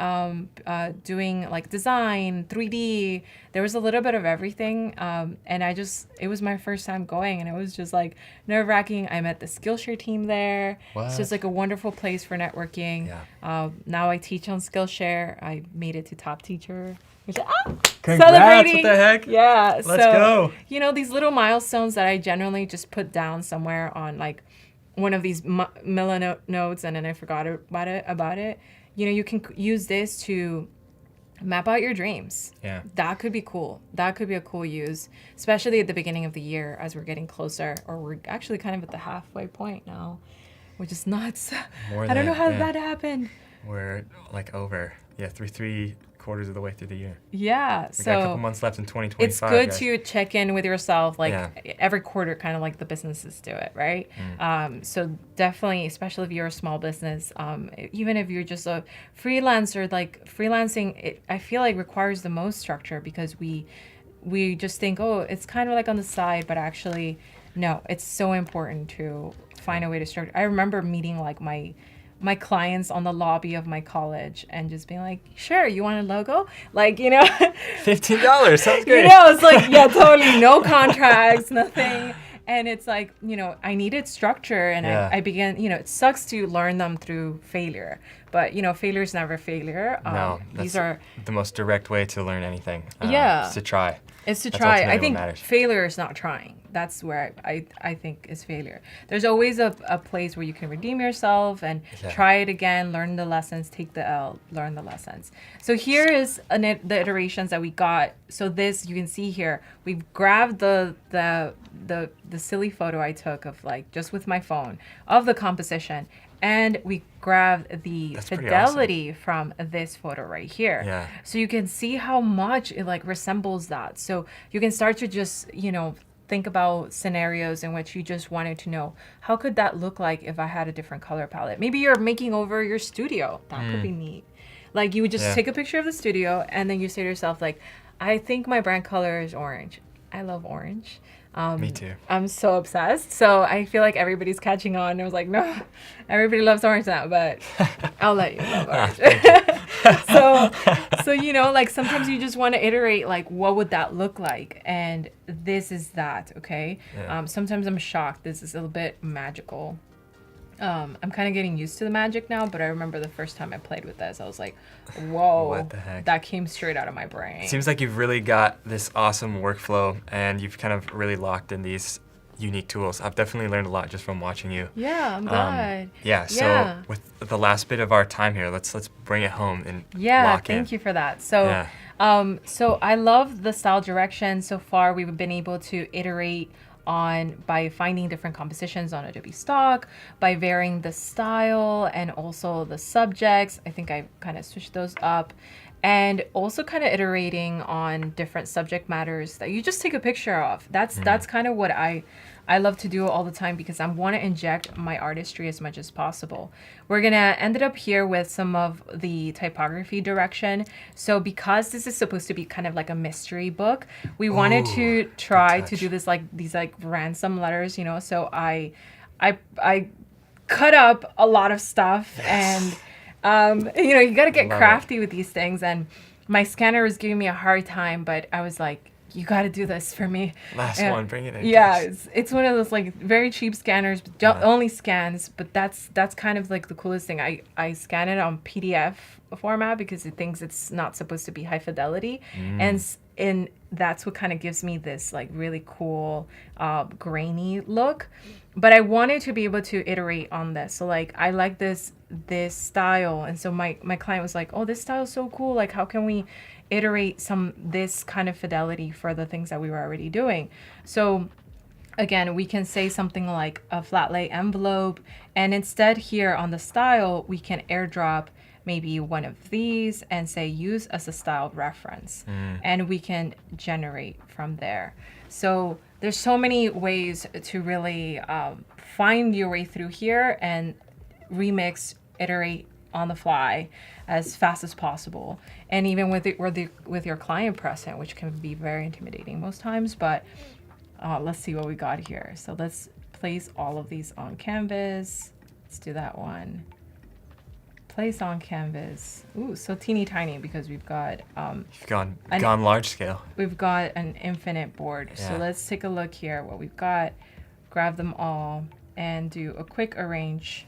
doing like design, 3D. There was a little bit of everything. And it was my first time going, and it was just like nerve-wracking. I met the Skillshare team there. What? So it's like a wonderful place for networking. Yeah. Now I teach on Skillshare. I made it to top teacher. Congrats, Celebrating. what the heck? Yeah. Let's go. These little milestones that I generally just put down somewhere on like one of these Mila notes, and then I forgot about it. You can use this to map out your dreams. Yeah. That could be cool. That could be a cool use, especially at the beginning of the year as we're getting closer, or we're actually kind of at the halfway point now, which is nuts. I don't know how that happened. We're like over. Yeah, three quarters of the way through the year. Yeah. We got a couple months left in 2025. It's good guys. to check in with yourself, like every quarter, kind of like the businesses do it, right? So definitely, especially if you're a small business, even if you're just a freelancer, like freelancing, I feel like requires the most structure, because we just think, oh, it's kind of like on the side, but actually, no, it's so important to find a way to structure. I remember meeting like my clients on the lobby of my college and just being like, sure, you want a logo? Like, $15, sounds great. It's like, yeah, totally, no contracts, nothing. And it's like, I needed structure, and I began, it sucks to learn them through failure, but failure is never failure. No, these are the most direct way to learn anything. Yeah. Is to try. It's to That's try. ultimately I what think matters. failure is not trying. That's where I think is failure. There's always a place where you can redeem yourself and try it again, learn the lessons, take the L, learn the lessons. So here is the iterations that we got. So this, you can see here, we've grabbed the silly photo I took of like just with my phone of the composition, and we grabbed the fidelity from this photo right here. Yeah. So you can see how much it like resembles that. So you can start to just, think about scenarios in which you just wanted to know, how could that look like if I had a different color palette? Maybe you're making over your studio. That could be neat. Like you would just take a picture of the studio, and then you say to yourself, like, I think my brand color is orange. I love orange. Me too. I'm so obsessed. So I feel like everybody's catching on. I was like, no, everybody loves orange now, but I'll let you love orange. So you know, like sometimes you just want to iterate, like what would that look like, and this is that. Okay. Yeah. Sometimes I'm shocked. This is a little bit magical. I'm kind of getting used to the magic now, but I remember the first time I played with this, I was like, whoa, What the heck? that came straight out of my brain. It seems like you've really got this awesome workflow, and you've kind of really locked in these unique tools. I've definitely learned a lot just from watching you. Yeah, I'm glad. Yeah, so with the last bit of our time here, let's bring it home and lock in. Thank you for that. So, so I love the style direction. So far, we've been able to iterate on by finding different compositions on Adobe Stock, by varying the style and also the subjects. I think I kind of switched those up. And also kind of iterating on different subject matters that you just take a picture of. That's kind of what I love to do all the time, because I want to inject my artistry as much as possible. We're going to end it up here with some of the typography direction. So because this is supposed to be kind of like a mystery book, we wanted to try to do this, like these like ransom letters, you know. So I cut up a lot of stuff. And you know, you got to get crafty with these things. And my scanner was giving me a hard time, but I was like, you got to do this for me. Last one, bring it in. Yeah, it's one of those like very cheap scanners, but only scans. But that's kind of like the coolest thing. I scan it on PDF format because it thinks it's not supposed to be high fidelity, and that's what kind of gives me this like really cool grainy look. But I wanted to be able to iterate on this. So like I like this style, and so my client was like, oh, this style is so cool. Like how can we iterate this kind of fidelity for the things that we were already doing? So again, we can say something like a flat lay envelope, and instead here on the style, we can airdrop maybe one of these and say use as a style reference, and we can generate from there. So there's so many ways to really find your way through here and remix, iterate on the fly as fast as possible, and even with your client present, which can be very intimidating most times. But let's see what we got here. So let's place all of these on canvas. Let's do that one. Place on canvas. Ooh, so teeny tiny because we've got you've gone large scale. We've got an infinite board. Yeah. So let's take a look here what we've got. Grab them all and do a quick arrange.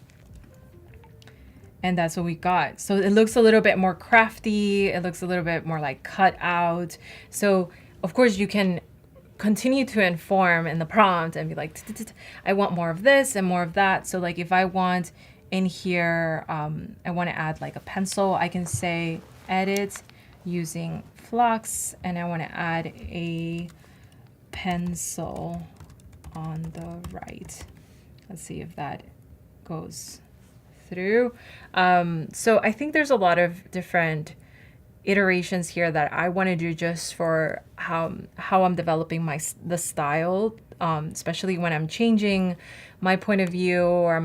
And that's what we got. So it looks a little bit more crafty. It looks a little bit more like cut out. So of course you can continue to inform in the prompt and be like, I want more of this and more of that. So like if I want in here, I want to add like a pencil, I can say edit using flux, and I want to add a pencil on the right. Let's see if that goes through. So I think there's a lot of different iterations here that I want to do just for how I'm developing the style, especially when I'm changing my point of view, or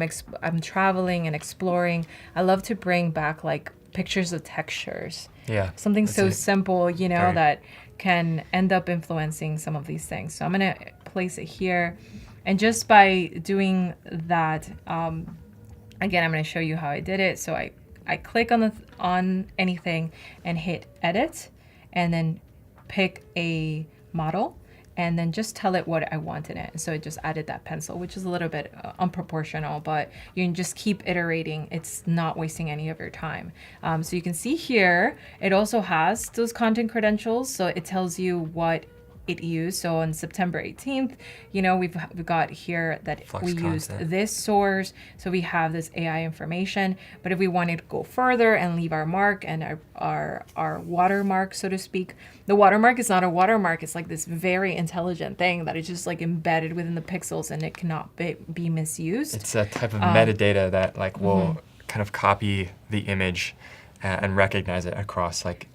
I'm traveling and exploring. I love to bring back like pictures of textures. Yeah. Something so simple, you know, that can end up influencing some of these things. So I'm gonna place it here, and just by doing that, again, I'm gonna show you how I did it. So I click on anything and hit edit, and then pick a model, and then just tell it what I want in it. So it just added that pencil, which is a little bit unproportional, but you can just keep iterating. It's not wasting any of your time. So you can see here, it also has those content credentials. So it tells you what it used. So on September 18th, you know, we've got here that we used this source. So we have this AI information, but if we wanted to go further and leave our mark and our watermark, so to speak, the watermark is not a watermark. It's like this very intelligent thing that is just like embedded within the pixels, and it cannot be misused. It's a type of metadata that like will kind of copy the image and recognize it across like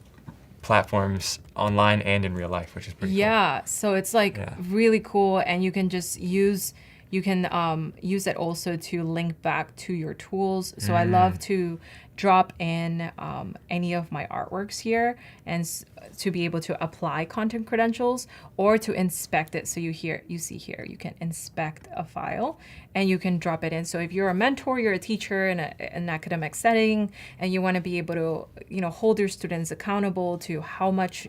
platforms online and in real life, which is pretty cool. So it's like really cool, and you can just use it also to link back to your tools. So I love to drop in any of my artworks here, and to be able to apply content credentials or to inspect it. So you see here, you can inspect a file, and you can drop it in. So if you're a mentor, you're a teacher in an academic setting, and you want to be able to, hold your students accountable to how much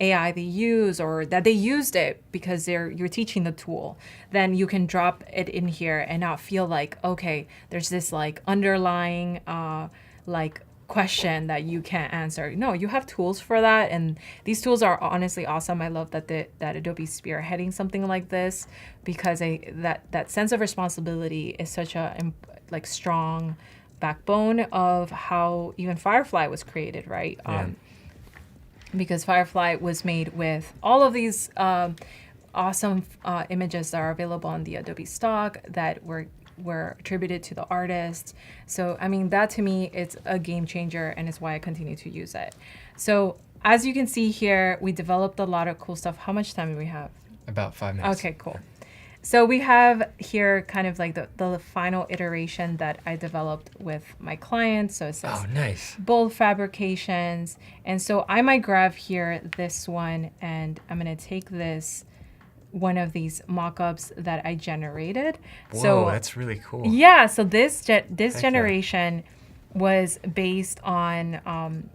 AI they use, or that they used it because you're teaching the tool, then you can drop it in here and not feel like, okay, there's this like underlying like question that you can't answer. No, you have tools for that, and these tools are honestly awesome. I love that that Adobe's spearheading something like this, because that sense of responsibility is such a like strong backbone of how even Firefly was created, right? Yeah. Because Firefly was made with all of these awesome images that are available on the Adobe stock that were attributed to the artist. So, I mean, that to me, it's a game changer, and it's why I continue to use it. So, as you can see here, we developed a lot of cool stuff. How much time do we have? About 5 minutes. Okay, cool. So we have here kind of like the final iteration that I developed with my clients. So it says nice. bold fabrications. And so I might grab here this one, and I'm going to take this, one of these mock-ups that I generated. Whoa, so that's really cool. Yeah, so this Heck generation was based on,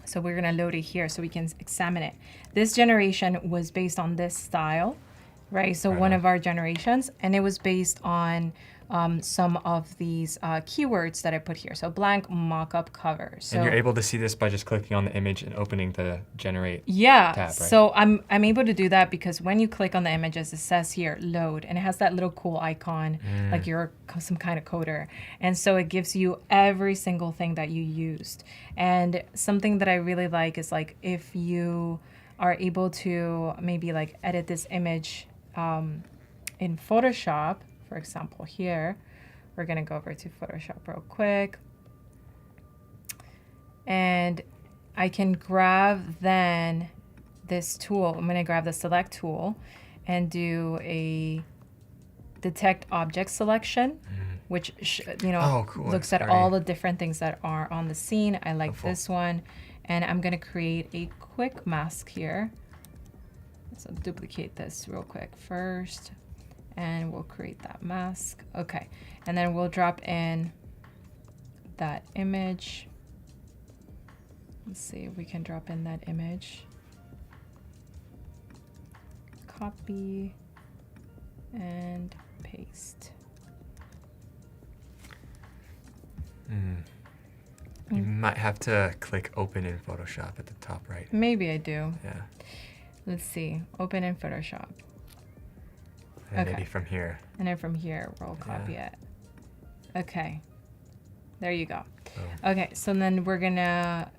so we're going to load it here so we can examine it. This generation was based on this style, right? So one of our generations, and it was based on some of these keywords that I put here. So blank mock-up cover. So And you're able to see this by just clicking on the image and opening the generate yeah, tab, right? so I'm able to do that because when you click on the images, it says here load, and it has that little cool icon like you're some kind of coder. And so it gives you every single thing that you used. And something that I really like is like if you are able to maybe like edit this image in Photoshop, for example, here, we're going to go over to Photoshop real quick. And I can grab then this tool. I'm going to grab the select tool and do a detect object selection, which cool. looks at all the different things that are on the scene. I like this one, and I'm going to create a quick mask here. So duplicate this real quick first, and we'll create that mask. Okay, and then we'll drop in that image. Let's see if we can drop in that image. Copy and paste. You might have to click open in Photoshop at the top right. Maybe I do. Yeah. Let's see. Open in Photoshop. And maybe from here. And then from here, we'll copy it. Okay. There you go. Oh. Okay, so then we're gonna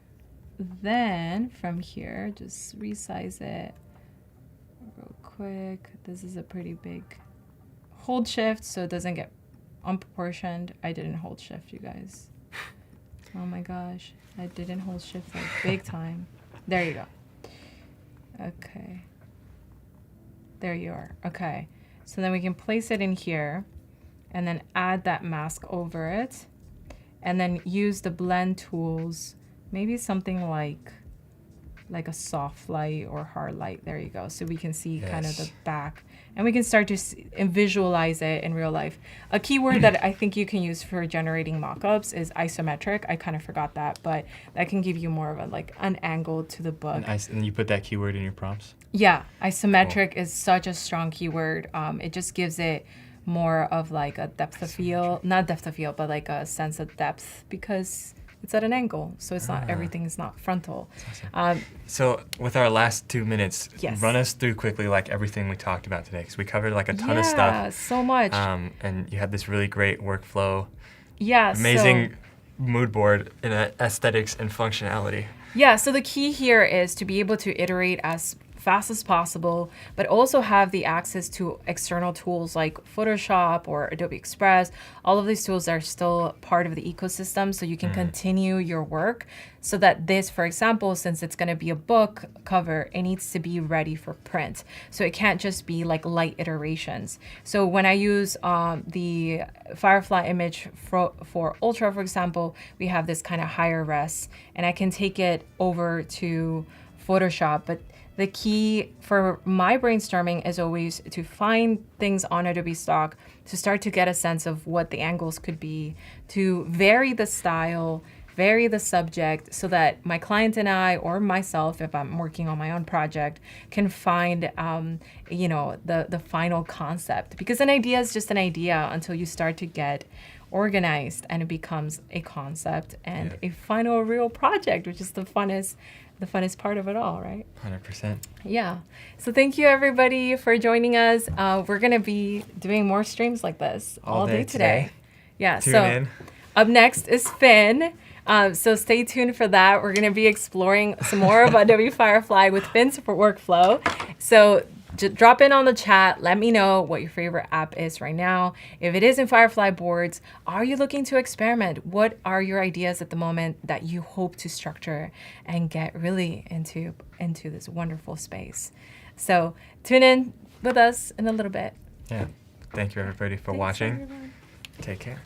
from here just resize it real quick. This is a pretty big. Hold shift so it doesn't get unproportioned. I didn't hold shift, you guys. Oh my gosh, I didn't hold shift like big time. There you go. Okay. There you are. Okay. So then we can place it in here and then add that mask over it, and then use the blend tools, maybe something like a soft light or hard light. There you go. So we can see kind of the back, and we can start to see and visualize it in real life. A keyword that I think you can use for generating mockups is isometric. I kind of forgot that, but that can give you more of an angle to the book. And you put that keyword in your prompts? Yeah, isometric is such a strong keyword. It just gives it more of like a depth of field, not depth of field, but like a sense of depth because it's at an angle. So it's not, everything is not frontal. Awesome. So with our last 2 minutes, Yes. run us through quickly like everything we talked about today, because we covered like a ton of stuff. Yeah, so much. And you had this really great workflow. Yeah, Amazing mood board in aesthetics and functionality. Yeah, so the key here is to be able to iterate as fast as possible, but also have the access to external tools like Photoshop or Adobe Express. All of these tools are still part of the ecosystem, so you can continue your work so that this, for example, since it's going to be a book cover, it needs to be ready for print. So it can't just be like light iterations. So when I use the Firefly image for Ultra, for example, we have this kind of higher res, and I can take it over to Photoshop, but The key for my brainstorming is always to find things on Adobe Stock, to start to get a sense of what the angles could be, to vary the style, vary the subject, so that my client and I, or myself, if I'm working on my own project, can find, the final concept. Because an idea is just an idea until you start to get organized and it becomes a concept and a final real project, which is the funnest part of it all, right? 100%. Yeah. So thank you everybody for joining us. We're gonna be doing more streams like this all day today. Yeah. Tune in. Up next is Finn. So stay tuned for that. We're gonna be exploring some more of Adobe Firefly with Finn's workflow. So drop in on the chat. Let me know what your favorite app is right now. If it is in Firefly Boards, are you looking to experiment? What are your ideas at the moment that you hope to structure and get really into this wonderful space? So tune in with us in a little bit. Yeah. Thank you everybody for watching. Everyone. Take care.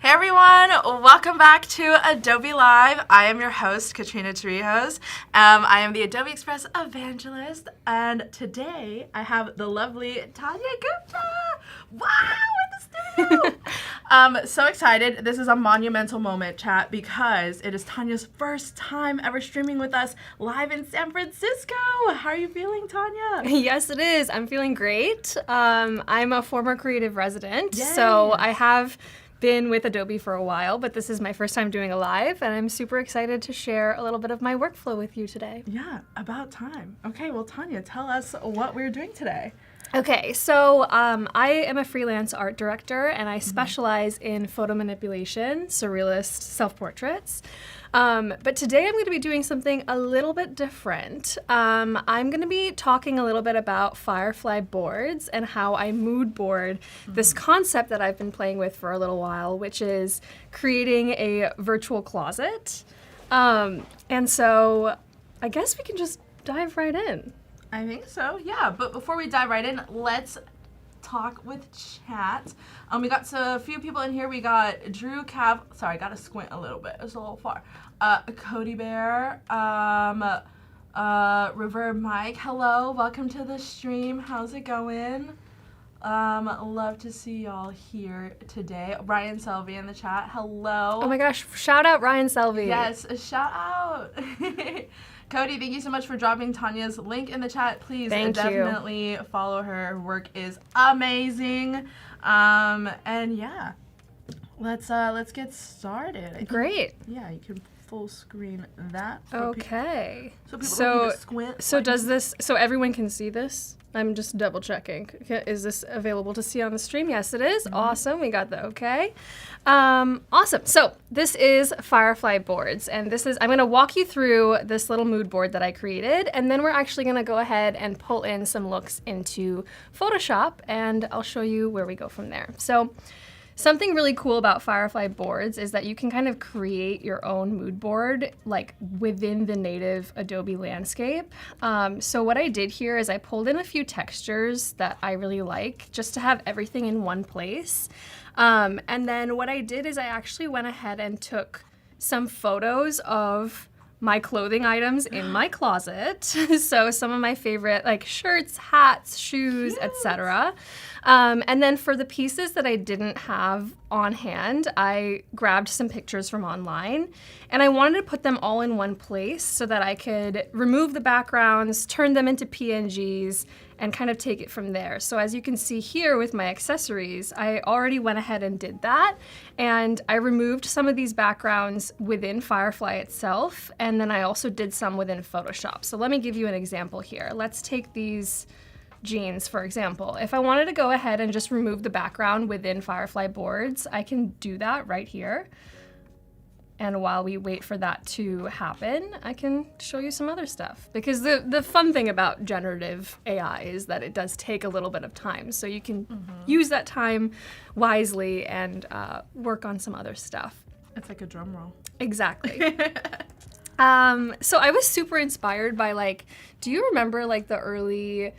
Hey everyone, welcome back to Adobe Live. I am your host, Katrina Torrijos. I am the Adobe Express evangelist, and today I have the lovely Tanya Gupta. Wow, in the studio. So excited. This is a monumental moment, chat, because it is Tanya's first time ever streaming with us live in San Francisco. How are you feeling, Tanya? Yes, it is. I'm feeling great. I'm a former creative resident, Yay. so I have been with Adobe for a while, but this is my first time doing a live, and I'm super excited to share a little bit of my workflow with you today. Yeah, about time. Okay, well, Tanya, tell us what we're doing today. Okay, so I am a freelance art director, and I specialize in photo manipulation, surrealist self-portraits. But today I'm going to be doing something a little bit different. I'm going to be talking a little bit about Firefly Boards and how I mood board this concept that I've been playing with for a little while, which is creating a virtual closet. And so I guess we can just dive right in. I think so, yeah. But before we dive right in, let's talk with chat. We got a few people in here. We got Drew Cav. Sorry, I got to squint a little bit. It's a little far. Cody Bear. Reverb Mike. Hello. Welcome to the stream. How's it going? Love to see y'all here today. Ryan Selvey in the chat. Hello. Oh my gosh, shout out Ryan Selvey. Yes, a shout out. Cody, thank you so much for dropping Tanya's link in the chat. Please definitely follow her. Her work is amazing. And yeah, let's get started. Great. Yeah, you can full screen that. Okay. So people don't need to squint. So does this? So everyone can see this? I'm just double checking. Is this available to see on the stream? Yes, it is. Awesome. We got the okay. Awesome. So this is Firefly Boards, and I'm going to walk you through this little mood board that I created, and then we're actually going to go ahead and pull in some looks into Photoshop, and I'll show you where we go from there. So something really cool about Firefly Boards is that you can kind of create your own mood board like within the native Adobe landscape. So what I did here is I pulled in a few textures that I really like just to have everything in one place. And then what I did is I actually went ahead and took some photos of my clothing items in my closet. So some of my favorite like shirts, hats, shoes, etc. And then for the pieces that I didn't have on hand, I grabbed some pictures from online, and I wanted to put them all in one place so that I could remove the backgrounds, turn them into PNGs, and kind of take it from there. So as you can see here with my accessories, I already went ahead and did that, and I removed some of these backgrounds within Firefly itself, and then I also did some within Photoshop. So let me give you an example here. Let's take these jeans, for example. If I wanted to go ahead and just remove the background within Firefly Boards, I can do that right here. And while we wait for that to happen, I can show you some other stuff. Because the fun thing about generative AI is that it does take a little bit of time. So you can use that time wisely and work on some other stuff. It's like a drum roll. Exactly. So I was super inspired by do you remember the early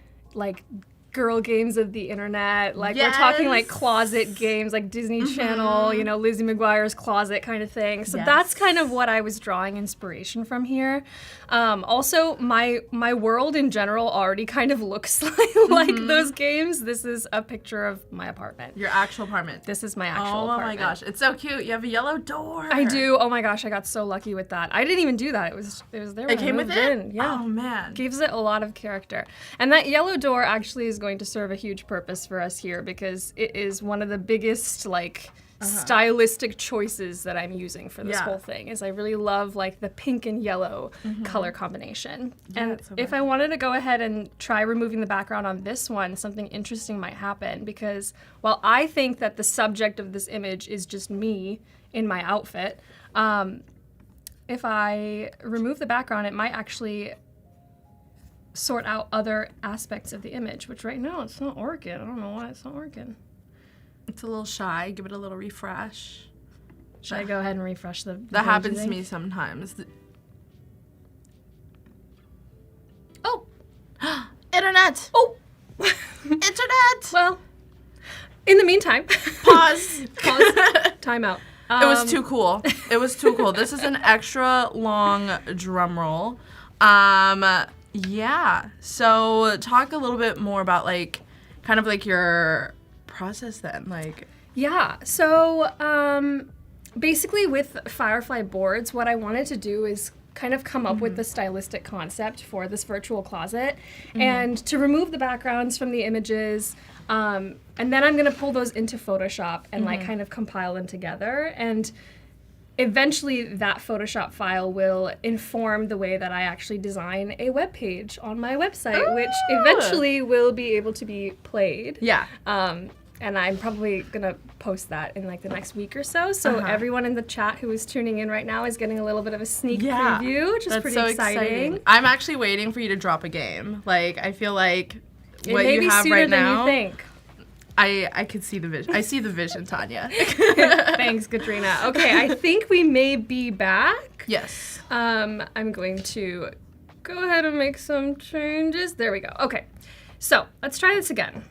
girl games of the internet? We're talking closet games, Disney Channel, Lizzie McGuire's Closet kind of thing. So that's kind of what I was drawing inspiration from here. Also, my world in general already kind of looks like those games. This is a picture of my apartment. Your actual apartment. This is my actual apartment. Oh my gosh, it's so cute. You have a yellow door. I do. Oh my gosh, I got so lucky with that. I didn't even do that. It was there when it came I moved with it? in. Yeah. Oh man. Gives it a lot of character. And that yellow door actually is going to serve a huge purpose for us here because it is one of the biggest stylistic choices that I'm using for this whole thing. Is I really love the pink and yellow color combination. Yeah, and so if I wanted to go ahead and try removing the background on this one, something interesting might happen because while I think that the subject of this image is just me in my outfit, if I remove the background, it might actually sort out other aspects of the image, which right now it's not working. I don't know why it's not working. It's a little shy. Give it a little refresh. Should I go ahead and refresh the That happens to me sometimes. Oh! Internet! Oh! Internet! Well, in the meantime... Pause. Pause. Time out. It was too cool. It was too cool. This is an extra long drum roll. Yeah. So talk a little bit more about like, kind of like your process then, like. Yeah. So basically with Firefly Boards, what I wanted to do is kind of come up with the stylistic concept for this virtual closet and to remove the backgrounds from the images. And then I'm going to pull those into Photoshop and like kind of compile them together. And eventually that Photoshop file will inform the way that I actually design a web page on my website, which eventually will be able to be played. Yeah. And I'm probably going to post that in like the next week or so. So everyone in the chat who is tuning in right now is getting a little bit of a sneak preview, which is pretty exciting. I'm actually waiting for you to drop a game. Like, I feel like It what may you be have sooner right than now. you think. I could see the vision. I see the vision, Tanya. Thanks, Katrina. Okay, I think we may be back. Yes. I'm going to go ahead and make some changes. There we go. Okay, so let's try this again.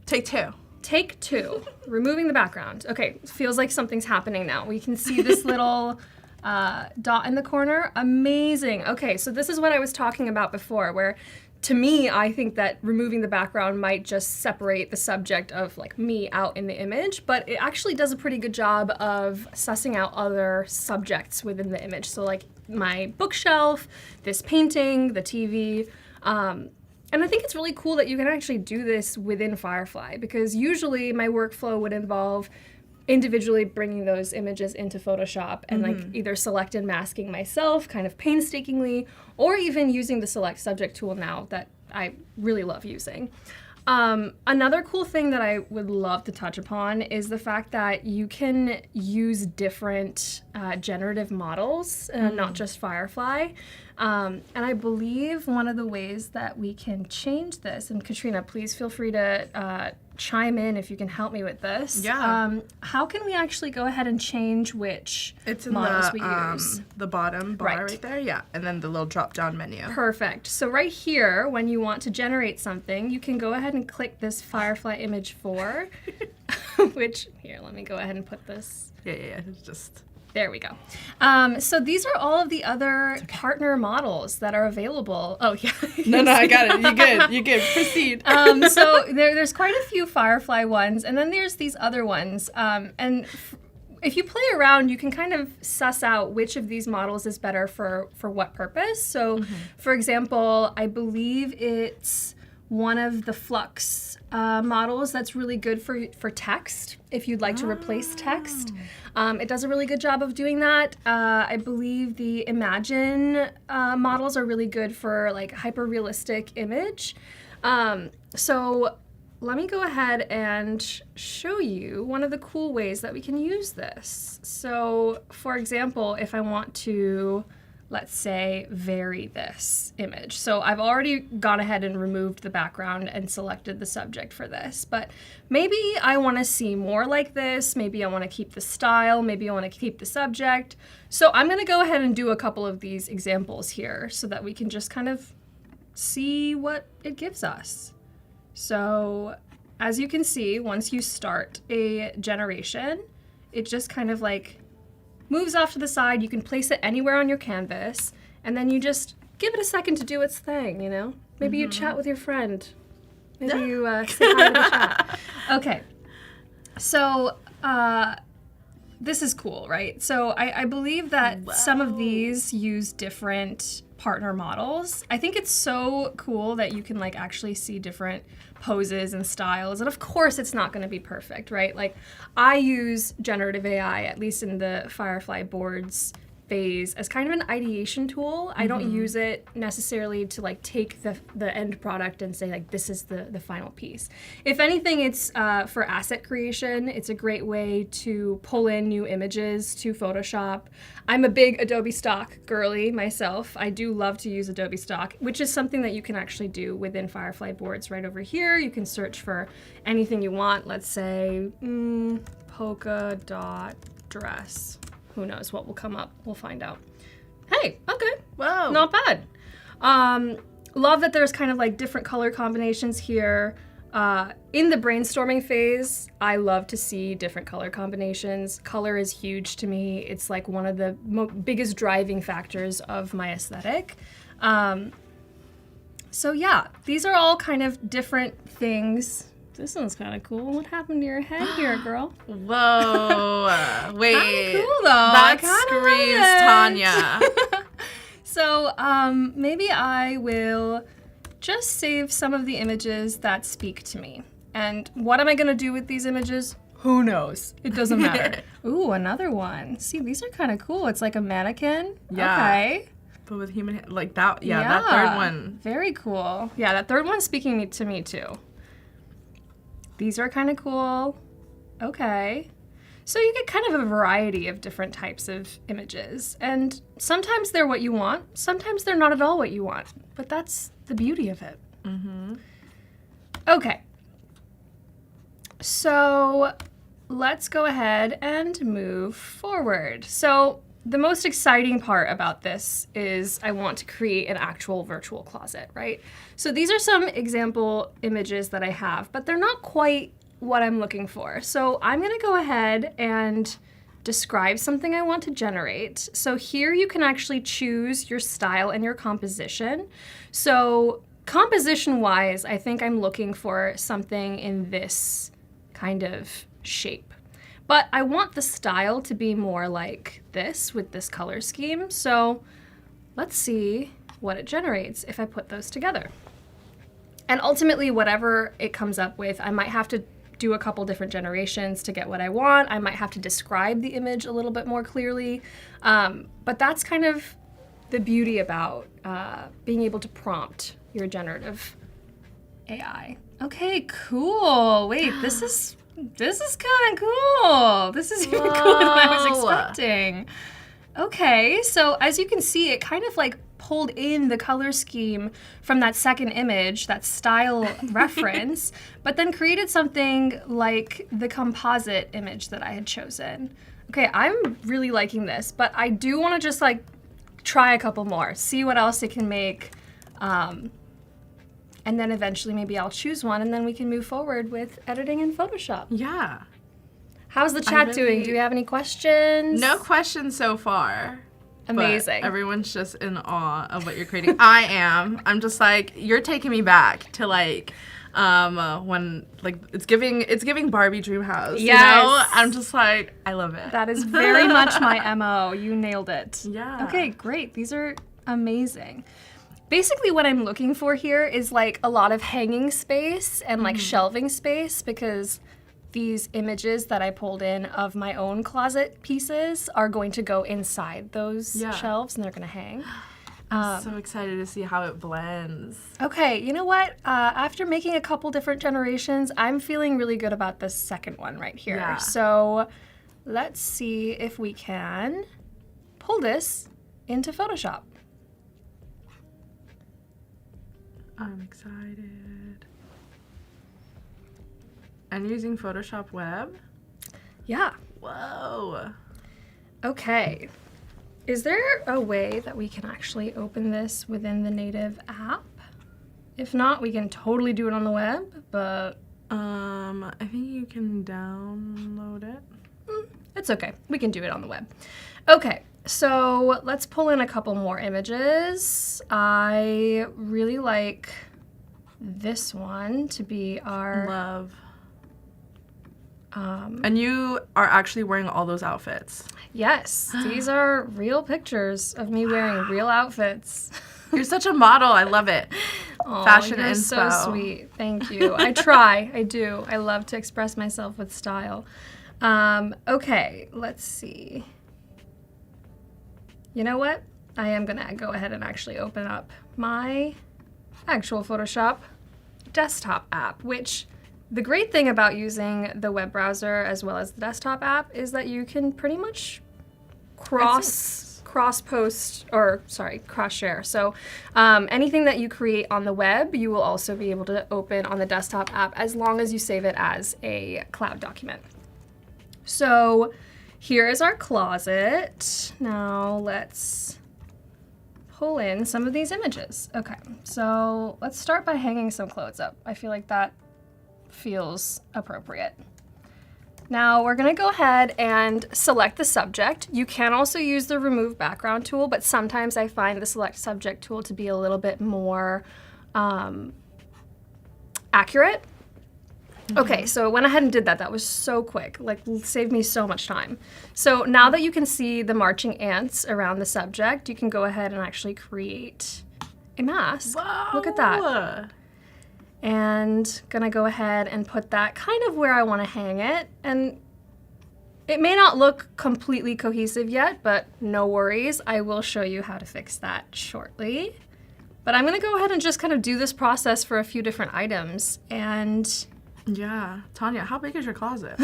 Take two. Take two, removing the background. Okay, feels like something's happening now. We can see this little dot in the corner. Amazing. Okay, so this is what I was talking about before, where to me, I think that removing the background might just separate the subject of like me out in the image, but it actually does a pretty good job of sussing out other subjects within the image. So like my bookshelf, this painting, the TV, and I think it's really cool that you can actually do this within Firefly, because usually my workflow would involve individually bringing those images into Photoshop and like either select and masking myself kind of painstakingly, or even using the select subject tool now that I really love using. Another cool thing that I would love to touch upon is the fact that you can use different generative models, not just Firefly. And I believe one of the ways that we can change this, and Katrina, please feel free to chime in if you can help me with this. Yeah. How can we actually go ahead and change which It's in models we use? the bottom bar Right. right there. Yeah. And then the little drop down menu. Perfect. So right here, when you want to generate something, you can go ahead and click this Firefly image 4, which, here, let me go ahead and put this. Yeah. It's just. There we go. So these are all of the other partner models that are available. Oh, yeah. No, I got it. You good. You good. Proceed. So there's quite a few Firefly ones, and then there's these other ones. If you play around, you can kind of suss out which of these models is better for what purpose. So, for example, I believe it's one of the Flux models that's really good for text, if you'd like to replace text. It does a really good job of doing that. I believe the Imagine models are really good for like hyper-realistic image. So let me go ahead and show you one of the cool ways that we can use this. So for example, if I want to, let's say, vary this image. So I've already gone ahead and removed the background and selected the subject for this, but maybe I want to see more like this. Maybe I want to keep the style. Maybe I want to keep the subject. So I'm going to go ahead and do a couple of these examples here so that we can just kind of see what it gives us. So as you can see, once you start a generation, it just kind of like moves off to the side. You can place it anywhere on your canvas, and then you just give it a second to do its thing, you know? Maybe you chat with your friend. Maybe you say hi in the chat. Okay. So this is cool, right? So I believe that some of these use different partner models. I think it's so cool that you can like actually see different poses and styles. And of course it's not going to be perfect, right? Like I use generative AI, at least in the Firefly Boards phase, as kind of an ideation tool. I don't use it necessarily to like take the end product and say like this is the final piece. If anything, it's for asset creation. It's a great way to pull in new images to Photoshop. I'm a big Adobe Stock girly myself. I do love to use Adobe Stock, which is something that you can actually do within Firefly Boards right over here. You can search for anything you want. Let's say polka dot dress. Who knows what will come up? We'll find out. Hey, okay. Whoa. Not bad. Love that there's kind of like different color combinations here. In the brainstorming phase, I love to see different color combinations. Color is huge to me. It's like one of the biggest driving factors of my aesthetic. So yeah, these are all kind of different things. This one's kind of cool. What happened to your head here, girl? Whoa. Wait. Kinda cool though. That I kinda screams love it. Tanya. So maybe I will just save some of the images that speak to me. And what am I gonna do with these images? Who knows? It doesn't matter. Ooh, another one. See, these are kind of cool. It's like a mannequin. Yeah. Okay. But with human, like that, that third one. Very cool. Yeah, that third one's speaking to me too. These are kind of cool. Okay. So you get kind of a variety of different types of images. And sometimes they're what you want. Sometimes they're not at all what you want. But that's the beauty of it. Mm-hmm. Okay. So let's go ahead and move forward. So the most exciting part about this is I want to create an actual virtual closet, right? So these are some example images that I have, but they're not quite what I'm looking for. So I'm gonna go ahead and describe something I want to generate. So here you can actually choose your style and your composition. So composition-wise, I think I'm looking for something in this kind of shape. But I want the style to be more like this with this color scheme. So let's see what it generates if I put those together. And ultimately, whatever it comes up with, I might have to do a couple different generations to get what I want. I might have to describe the image a little bit more clearly. But that's kind of the beauty about being able to prompt your generative AI. Okay, cool. Wait, this is kind of cool. This is even cooler than I was expecting. Okay, so as you can see, it kind of like pulled in the color scheme from that second image, that style reference, but then created something like the composite image that I had chosen. Okay, I'm really liking this, but I do want to just like try a couple more, see what else it can make. And then eventually maybe I'll choose one and then we can move forward with editing in Photoshop. Yeah. How's the chat doing? Do you have any questions? No questions so far. Amazing. But everyone's just in awe of what you're creating. I am. I'm just like, you're taking me back to like when like it's giving Barbie Dreamhouse. Yes. You know? I'm just like, I love it. That is very much my MO. You nailed it. Yeah. Okay, great. These are amazing. Basically what I'm looking for here is like a lot of hanging space and like shelving space, because these images that I pulled in of my own closet pieces are going to go inside those shelves and they're gonna hang. I'm so excited to see how it blends. Okay, you know what? After making a couple different generations, I'm feeling really good about this second one right here. Yeah. So let's see if we can pull this into Photoshop. I'm excited. And using Photoshop Web? Yeah. Whoa. Okay. Is there a way that we can actually open this within the native app? If not, we can totally do it on the web, but I think you can download it. it's okay. We can do it on the web. Okay, so let's pull in a couple more images. I really like this one to be our... Love. And you are actually wearing all those outfits. Yes, these are real pictures of me wearing real outfits. You're such a model. I love it. Aw, Fashion you're inspo. so sweet. Thank you. I try. I do. I love to express myself with style. Okay, let's see. You know what? I am going to go ahead and actually open up my actual Photoshop desktop app, which the great thing about using the web browser as well as the desktop app is that you can pretty much cross share. So anything that you create on the web, you will also be able to open on the desktop app as long as you save it as a cloud document. So here is our closet. Now let's pull in some of these images. Okay, so let's start by hanging some clothes up. I feel like that feels appropriate. Now we're gonna go ahead and select the subject. You can also use the remove background tool, but sometimes I find the select subject tool to be a little bit more accurate. Okay, so I went ahead and did that. That was so quick, like saved me so much time. So now that you can see the marching ants around the subject, you can go ahead and actually create a mask. Wow. Look at that. And gonna go ahead and put that kind of where I wanna hang it. And it may not look completely cohesive yet, but no worries. I will show you how to fix that shortly. But I'm gonna go ahead and just kind of do this process for a few different items. And Yeah. Tanya, how big is your closet?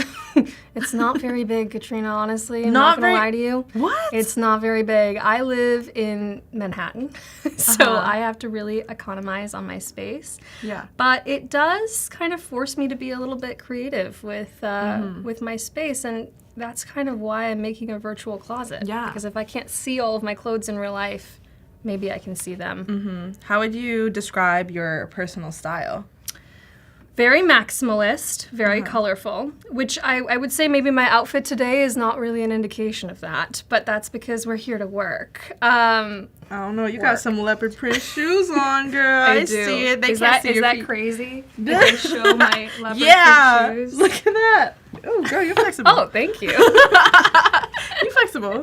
it's not very big, Katrina, honestly. I'm Not not gonna very- lie to you. What? It's not very big. I live in Manhattan, so Uh-huh. I have to really economize on my space. Yeah. But it does kind of force me to be a little bit creative with my space, and that's kind of why I'm making a virtual closet. Yeah. Because if I can't see all of my clothes in real life, maybe I can see them. How would you describe your personal style? Very maximalist, very colorful, which I would say maybe my outfit today is not really an indication of that, but that's because we're here to work. I don't know. You got some leopard print shoes on, girl. I do. see it. They Is can't that, see is your that feet. crazy? Did I show my leopard Yeah. print shoes? Look at that. Oh, girl, you're flexible. Oh, thank you. You're flexible.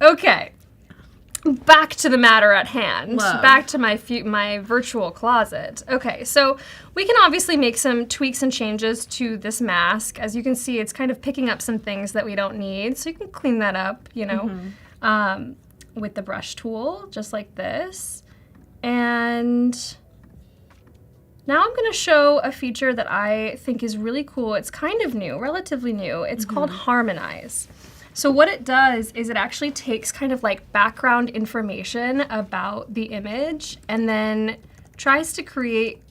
Okay. Back to the matter at hand. Love. Back to my virtual closet. Okay, so we can obviously make some tweaks and changes to this mask. As you can see, it's kind of picking up some things that we don't need. So you can clean that up, you know, with the brush tool, just like this. And now I'm going to show a feature that I think is really cool. It's kind of new, relatively new. It's called Harmonize. So what it does is it actually takes kind of like background information about the image and then tries to create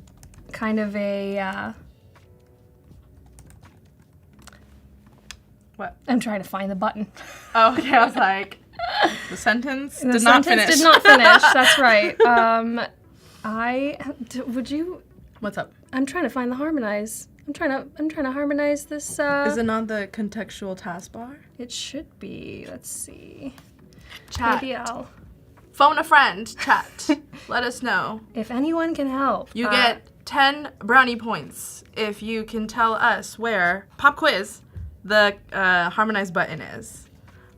kind of a, What? I'm trying to find the button. Oh, okay. I was like, the sentence The did not sentence finish. did not finish, that's right. What's up? I'm trying to find the harmonize. I'm trying to harmonize this, Is it on the contextual taskbar? it should be, let's see. Chat. Maybe I'll, Phone a friend. Chat. Let us know. if anyone can help. You get 10 brownie points if you can tell us where, pop quiz, the harmonize button is.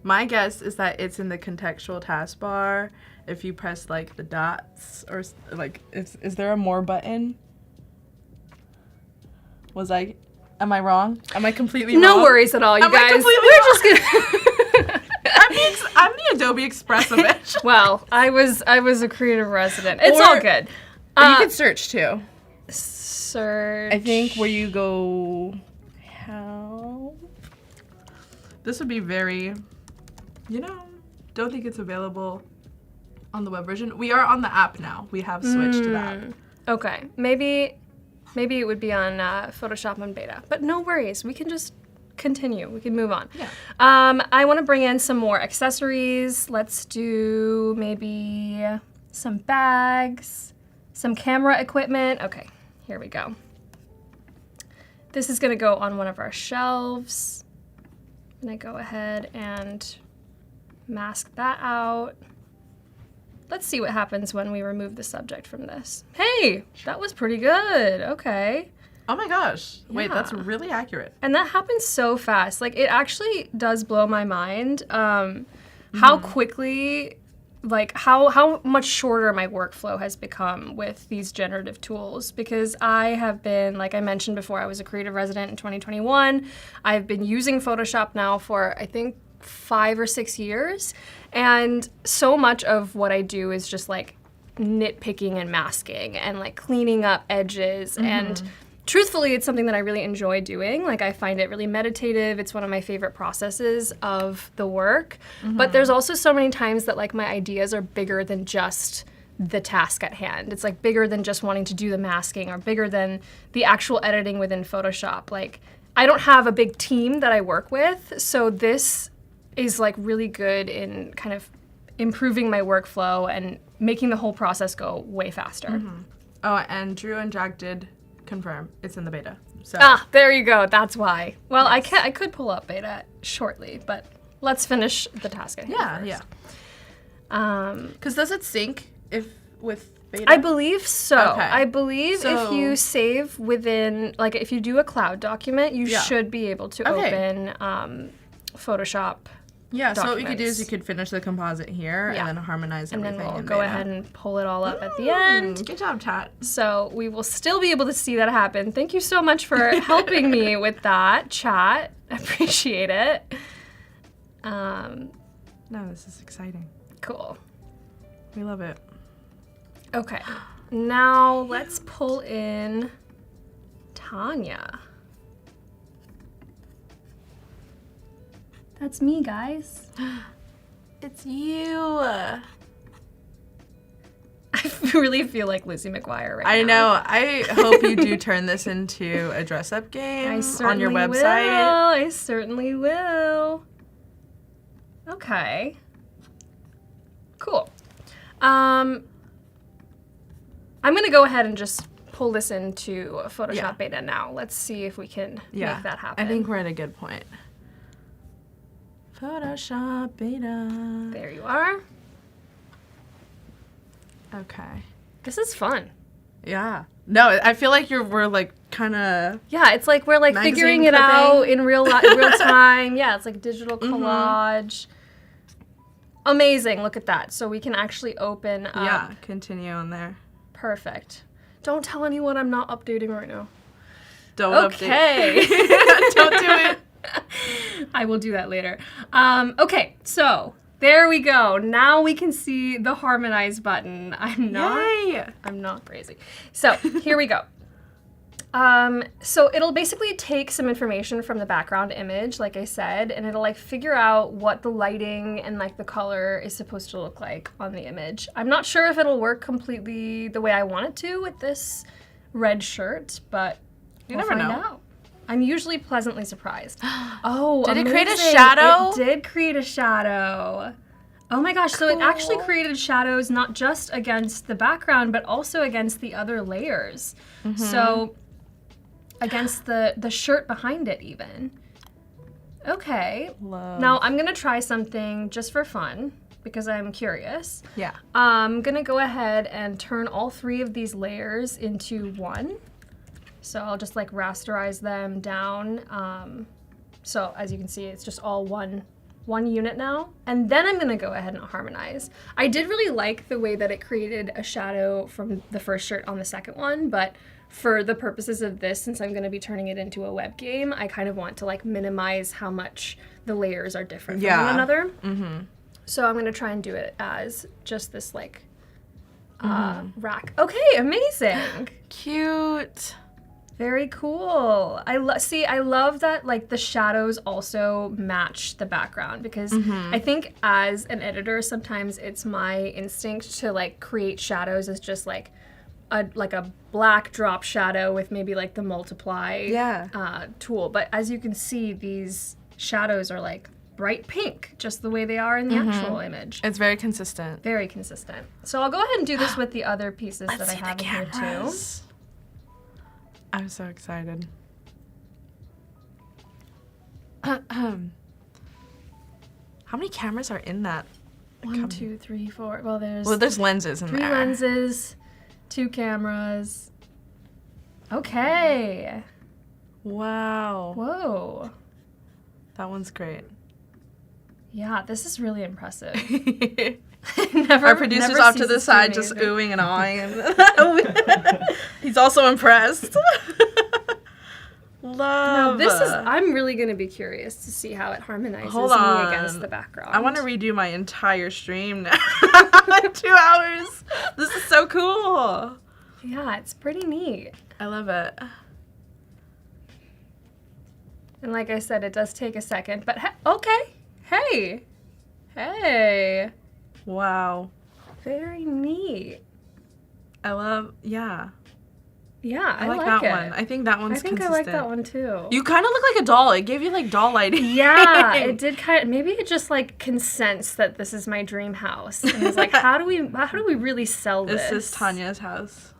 My guess is that it's in the contextual taskbar. If you press like the dots or like, is there a more button? Am I wrong? Am I completely wrong? No worries at all, you Am I guys. completely We're just gonna. I'm the Adobe Express of it. Well, I was a creative resident. It's Or- all good. You can search too. Search. I think where you go help. This would be very, don't think it's available on the web version. We are on the app now. We have switched to that. Okay, maybe it would be on Photoshop and beta, but no worries. We can just continue. We can move on. Yeah. I want to bring in some more accessories. Let's do maybe some bags, some camera equipment. Okay, here we go. This is going to go on one of our shelves. I'm going to go ahead and mask that out. Let's see what happens when we remove the subject from this. Hey, that was pretty good. Okay. Oh my gosh. Wait, that's Yeah. really accurate. And that happens so fast. Like, it actually does blow my mind how quickly, like, how much shorter my workflow has become with these generative tools. Because I have been, like I mentioned before, I was a creative resident in 2021. I've been using Photoshop now for, I think, 5 or 6 years. And so much of what I do is just, like, nitpicking and masking and, like, cleaning up edges and truthfully, it's something that I really enjoy doing. Like, I find it really meditative. It's one of my favorite processes of the work. But there's also so many times that, like, my ideas are bigger than just the task at hand. It's, like, bigger than just wanting to do the masking or bigger than the actual editing within Photoshop. Like, I don't have a big team that I work with, so this is, like, really good in kind of improving my workflow and making the whole process go way faster. Oh, and Drew and Jack did confirm, it's in the beta. So there you go. That's why. Well, I could pull up beta shortly, but let's finish the task at hand first. Because does it sync with beta? I believe so. Okay. I believe if you save within, like, if you do a cloud document, you should be able to open Photoshop. Yeah, so what we could do documents. is you could finish the composite here and then harmonize And everything. then we'll in go beta. ahead and pull it all up at the end. Good job, chat. So we will still be able to see that happen. Thank you so much for helping me with that, chat. Appreciate it. No, this is exciting. Cool. We love it. Okay. Now let's pull in Tanya. That's me, guys. It's you. I really feel like Lizzie McGuire right now. I know. I hope you do turn this into a dress-up game on your website. I certainly will. Okay. Cool. I'm going to go ahead and just pull this into Photoshop beta now. Let's see if we can make that happen. I think we're at a good point. Photoshop beta. There you are. Okay. This is fun. Yeah. No, I feel like we're like kind of. Yeah, it's like we're like Magazine figuring it clipping. out in real time. Yeah, it's like digital collage. Amazing. Look at that. So we can actually open up. Yeah, continue on there. Perfect. Don't tell anyone I'm not updating right now. Don't Okay. update. Don't do it. I will do that later. Okay, so there we go. Now we can see the harmonize button. I'm not crazy. So here we go. So it'll basically take some information from the background image, like I said, and it'll like figure out what the lighting and like the color is supposed to look like on the image. I'm not sure if it'll work completely the way I want it to with this red shirt, but You we'll never find know. out. I'm usually pleasantly surprised. Oh, Did it create a amazing. shadow? It did create a shadow. Oh my gosh, so it actually created shadows not just against the background, but also against the other layers. So against the shirt behind it even. Okay. Love. Now I'm gonna try something just for fun because I'm curious. Yeah. I'm gonna go ahead and turn all three of these layers into one. So I'll just like rasterize them down. So as you can see, it's just all one unit now. And then I'm gonna go ahead and harmonize. I did really like the way that it created a shadow from the first shirt on the second one, but for the purposes of this, since I'm gonna be turning it into a web game, I kind of want to like minimize how much the layers are different from one another. So I'm gonna try and do it as just this like rack. Okay, amazing. Cute. Very cool. I love that like the shadows also match the background because I think as an editor sometimes it's my instinct to like create shadows as just like a black drop shadow with maybe like the multiply tool. But as you can see, these shadows are like bright pink, just the way they are in the actual image. It's very consistent. Very consistent. So I'll go ahead and do this with the other pieces that I have in here too. I'm so excited. How many cameras are in that? 1, 2, 3, 4. Well, there's lenses in 3 there. lenses, 2 cameras. Okay. Wow. Whoa. That one's great. Yeah, this is really impressive. Our producer's off to the side just oohing and awing. And he's also impressed. Love. No, I'm really going to be curious to see how it harmonizes me against the background. I want to redo my entire stream now. 2 hours. This is so cool. Yeah, it's pretty neat. I love it. And like I said, it does take a second, but okay. Hey. Wow. Very neat. I love, yeah. Yeah, I like that one. I think that one's consistent. I like that one too. You kind of look like a doll. It gave you like doll lighting. Yeah, it did kind of, maybe it just like can sense that this is my dream house. And it's like, how do we really sell this? This is Tanya's house.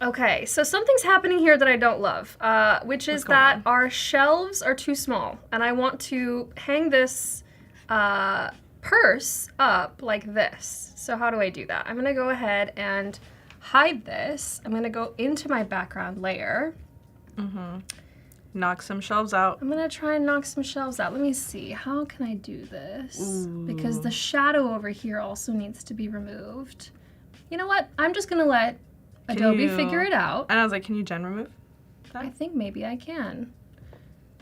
Okay, so something's happening here that I don't love, which is What's going that on? our shelves are too small, and I want to hang this purse up like this. So how do I do that? I'm going to go ahead and hide this. I'm going to go into my background layer. Knock some shelves out. I'm going to try and knock some shelves out. Let me see. How can I do this? Because the shadow over here also needs to be removed. You know what? I'm just going to let Adobe figure it out. And I was like, can you gen remove? I think maybe I can.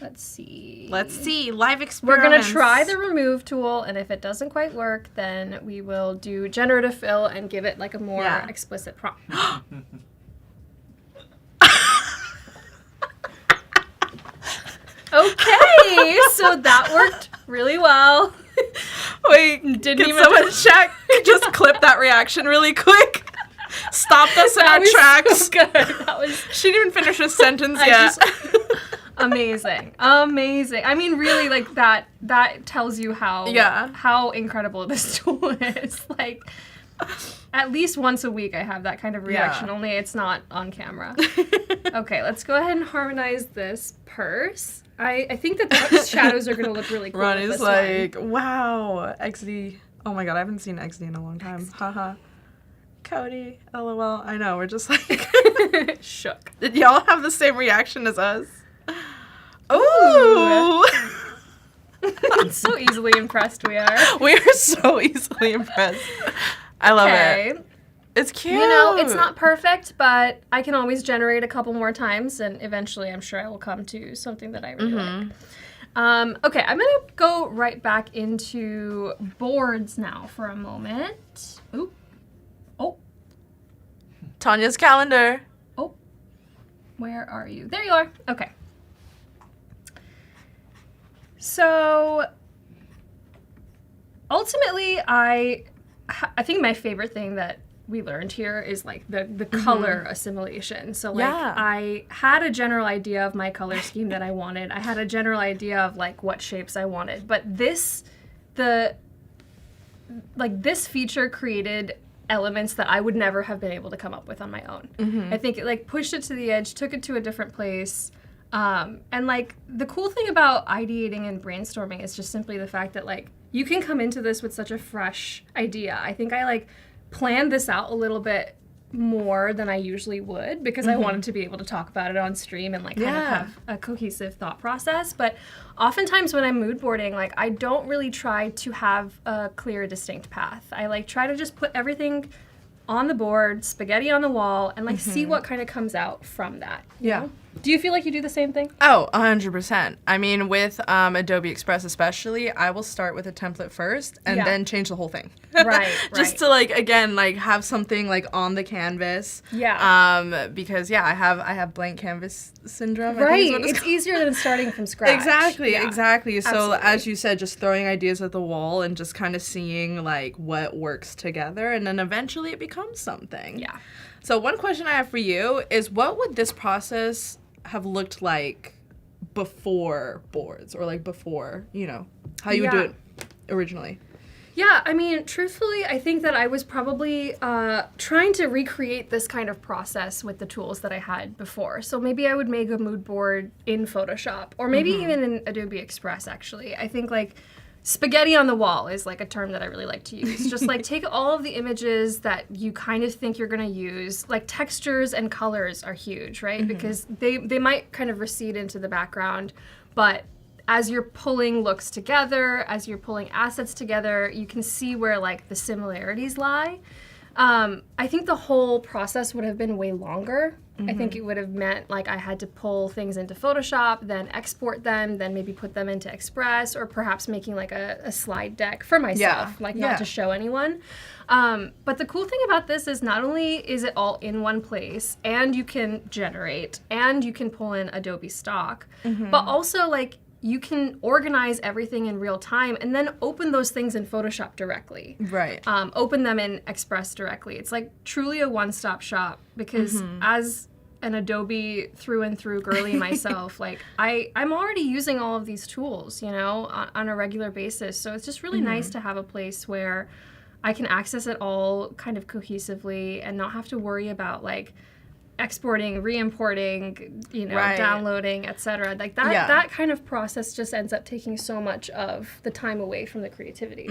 Let's see. Let's see. Live We're experiments. going to try the remove tool, and if it doesn't quite work, then we will do generative fill and give it like a more explicit prompt. Okay, so that worked really well. Wait, Didn't can even- someone check? Just clip that reaction really quick. Stopped us in That our was tracks. so good. That was She didn't even finish a sentence I yet. amazing. Amazing. I mean, really, like that tells you how incredible this tool is. Like, at least once a week I have that kind of reaction, only it's not on camera. Okay, let's go ahead and harmonize this purse. I think that the shadows are going to look really cool with Ronnie's this like, wow, XD. Oh my god, I haven't seen XD in a long time. Haha. Cody, LOL. I know, we're just like one. Shook. Did y'all have the same reaction as us? Ooh! So easily impressed we are. We are so easily impressed. I love it. It's cute. You know, it's not perfect, but I can always generate a couple more times, and eventually I'm sure I will come to something that I really like. Okay, I'm going to go right back into boards now for a moment. Oop. Oh, Tanya's calendar. oh. Where are you? There you are. Okay. So, ultimately, I think my favorite thing that we learned here is like the color assimilation. So like I had a general idea of my color scheme that I wanted. I had a general idea of like what shapes I wanted. But this feature created elements that I would never have been able to come up with on my own. I think it like pushed it to the edge, took it to a different place. And like the cool thing about ideating and brainstorming is just simply the fact that like you can come into this with such a fresh idea. I think I like planned this out a little bit more than I usually would because I wanted to be able to talk about it on stream and like kind of have a cohesive thought process. But oftentimes when I'm mood boarding, like I don't really try to have a clear, distinct path. I like try to just put everything on the board, spaghetti on the wall, and like see what kind of comes out from that. You know? Do you feel like you do the same thing? Oh, 100%. I mean, with Adobe Express especially, I will start with a template first and then change the whole thing. Right. Just to like, again, like have something like on the canvas. Yeah. Because I have blank canvas syndrome. Right. I think is what it's It's called. easier than starting from scratch. Exactly. Yeah. So Absolutely. as you said, just throwing ideas at the wall and just kind of seeing like what works together, and then eventually it becomes something. Yeah. So one question I have for you is, what would this process have looked like before boards, or like before, how you would do it originally? Yeah, I mean, truthfully, I think that I was probably trying to recreate this kind of process with the tools that I had before. So maybe I would make a mood board in Photoshop, or maybe even in Adobe Express, actually. I think, like, spaghetti on the wall is, like, a term that I really like to use. Just, like, take all of the images that you kind of think you're going to use. Like, textures and colors are huge, right? Because they might kind of recede into the background, but as you're pulling looks together, as you're pulling assets together, you can see where like the similarities lie. I think the whole process would have been way longer. I think it would have meant like I had to pull things into Photoshop, then export them, then maybe put them into Express, or perhaps making like a slide deck for myself, not to show anyone. But the cool thing about this is not only is it all in one place, and you can generate, and you can pull in Adobe stock, but also like you can organize everything in real time and then open those things in Photoshop directly. Right. Open them in Express directly. It's like truly a one-stop shop because as an Adobe through and through girly myself, like I'm already using all of these tools, on a regular basis. So it's just really nice to have a place where I can access it all kind of cohesively and not have to worry about like exporting, re-importing, Right. downloading, etc. Like that Yeah. that kind of process just ends up taking so much of the time away from the creativity.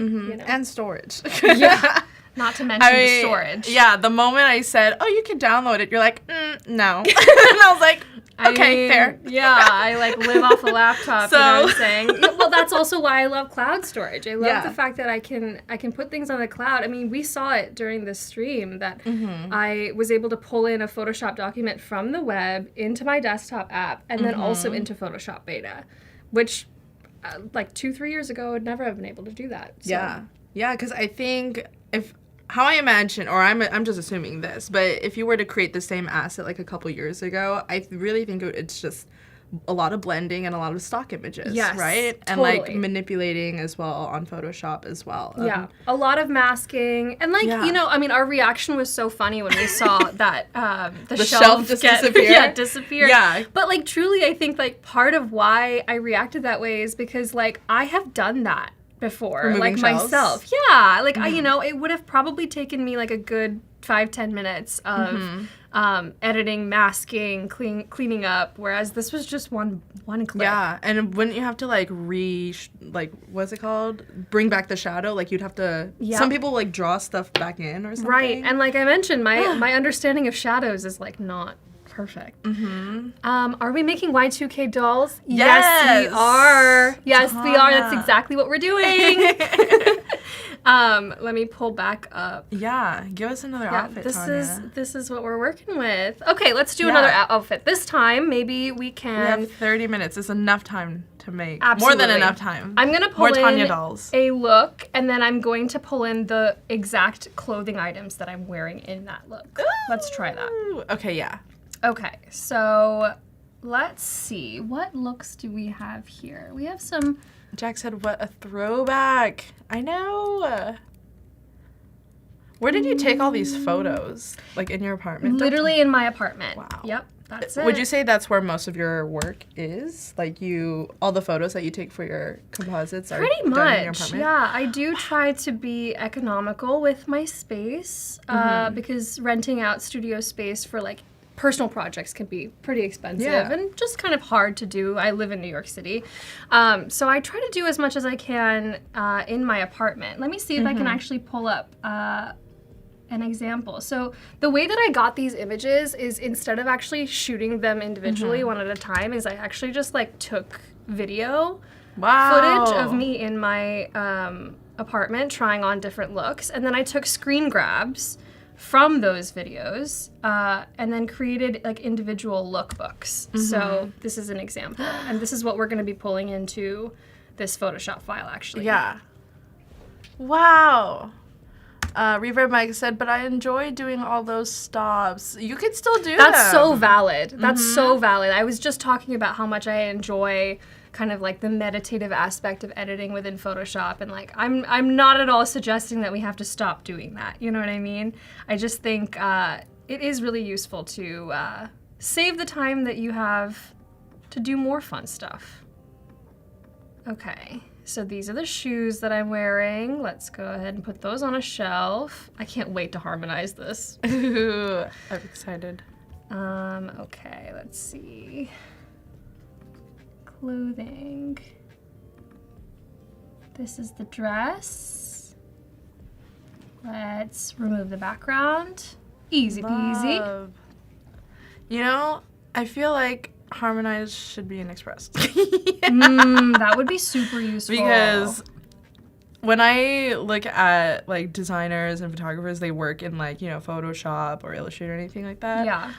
And storage. Yeah. Not to mention the storage. Yeah, the moment I said, "Oh, you can download it," you're like, "No," and I was like, "Okay, fair." Yeah, I like live off a laptop. You know So- what I'm saying? Yeah, well, that's also why I love cloud storage. I love Yeah. the fact that I can put things on the cloud. I mean, we saw it during this stream that I was able to pull in a Photoshop document from the web into my desktop app and then also into Photoshop Beta, which like 2-3 years ago I would never have been able to do that. So. Yeah, because I think how I imagine, or I'm just assuming this, but if you were to create the same asset like a couple years ago, I really think it's just a lot of blending and a lot of stock images, Yes, right? And like totally. manipulating as well on Photoshop as well. Yeah, a lot of masking, and like Yeah. I mean, our reaction was so funny when we saw that the shelf just disappear. Yeah, disappeared. Yeah. But like truly, I think like part of why I reacted that way is because like I have done that before, Removing like shelves? myself. Yeah, like I, it would have probably taken me like a good 5-10 minutes of editing, masking, cleaning up, whereas this was just one click. Yeah, and wouldn't you have to like what's it called? Bring back the shadow? Like you'd have to. Yep. Some people like draw stuff back in or something. Right, and like I mentioned, my understanding of shadows is like not perfect. Are we making Y2K dolls? Yes, we are. Yes, we are. That's exactly what we're doing. Let me pull back up. Yeah, give us another Yeah, outfit, this is what we're working with. Okay, let's do Yeah. another outfit. This time, maybe we We can. have 30 minutes. It's enough time to make. Absolutely. More than enough time. I'm gonna pull More Tanya in dolls. a look, and then I'm going to pull in the exact clothing items that I'm wearing in that look. Let's try that. Ooh, okay, yeah. Okay, so let's see. What looks do we have here? We have some. Jack said, "What a throwback!" I know. Where did you take all these photos? Like in your apartment? Literally in my apartment. Wow. Yep, that's it. Would you say that's where most of your work is? Like all the photos that you take for your composites are Pretty done in your much, apartment? yeah. I do try to be economical with my space because renting out studio space for like personal projects can be pretty expensive Yeah. and just kind of hard to do. I live in New York City. So I try to do as much as I can in my apartment. Let me see if I can actually pull up an example. So the way that I got these images is instead of actually shooting them individually one at a time is I actually just like took video Wow. footage of me in my apartment trying on different looks, and then I took screen grabs from those videos and then created like individual lookbooks. So this is an example, and this is what we're going to be pulling into this Photoshop file actually. Yeah. Wow. Reverb Mike said, "But I enjoy doing all those stops." You could still do that. That's so valid. That's so valid. I was just talking about how much I enjoy kind of like the meditative aspect of editing within Photoshop, and like I'm not at all suggesting that we have to stop doing that. You know what I mean? I just think it is really useful to save the time that you have to do more fun stuff. Okay. So these are the shoes that I'm wearing. Let's go ahead and put those on a shelf. I can't wait to harmonize this. Ooh, I'm excited. Okay, let's see. Clothing. This is the dress. Let's remove the background. Easy peasy. Love. You know, I feel like harmonized should be in Express. That would be super useful. Because when I look at like designers and photographers, they work in like, Photoshop or Illustrator or anything like that. Yeah.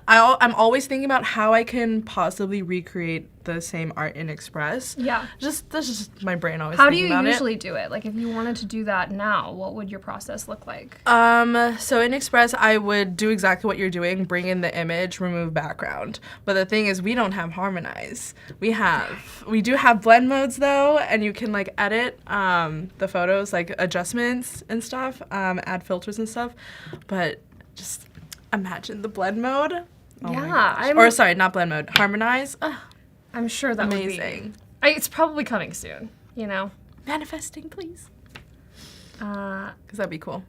I'm always thinking about how I can possibly recreate the same art in Express. Yeah. That's just my brain always How do thinking you about usually do it? Like if you wanted to do that now, what would your process look like? So in Express, I would do exactly what you're doing, bring in the image, remove background. But the thing is, we don't have harmonize. We do have blend modes though, and you can like edit the photos, like adjustments and stuff, add filters and stuff. But just imagine the blend mode. Oh my gosh. Or sorry, not blend mode, harmonize. I'm sure that Amazing. would be. It's probably coming soon, Manifesting, please. Because that'd be cool.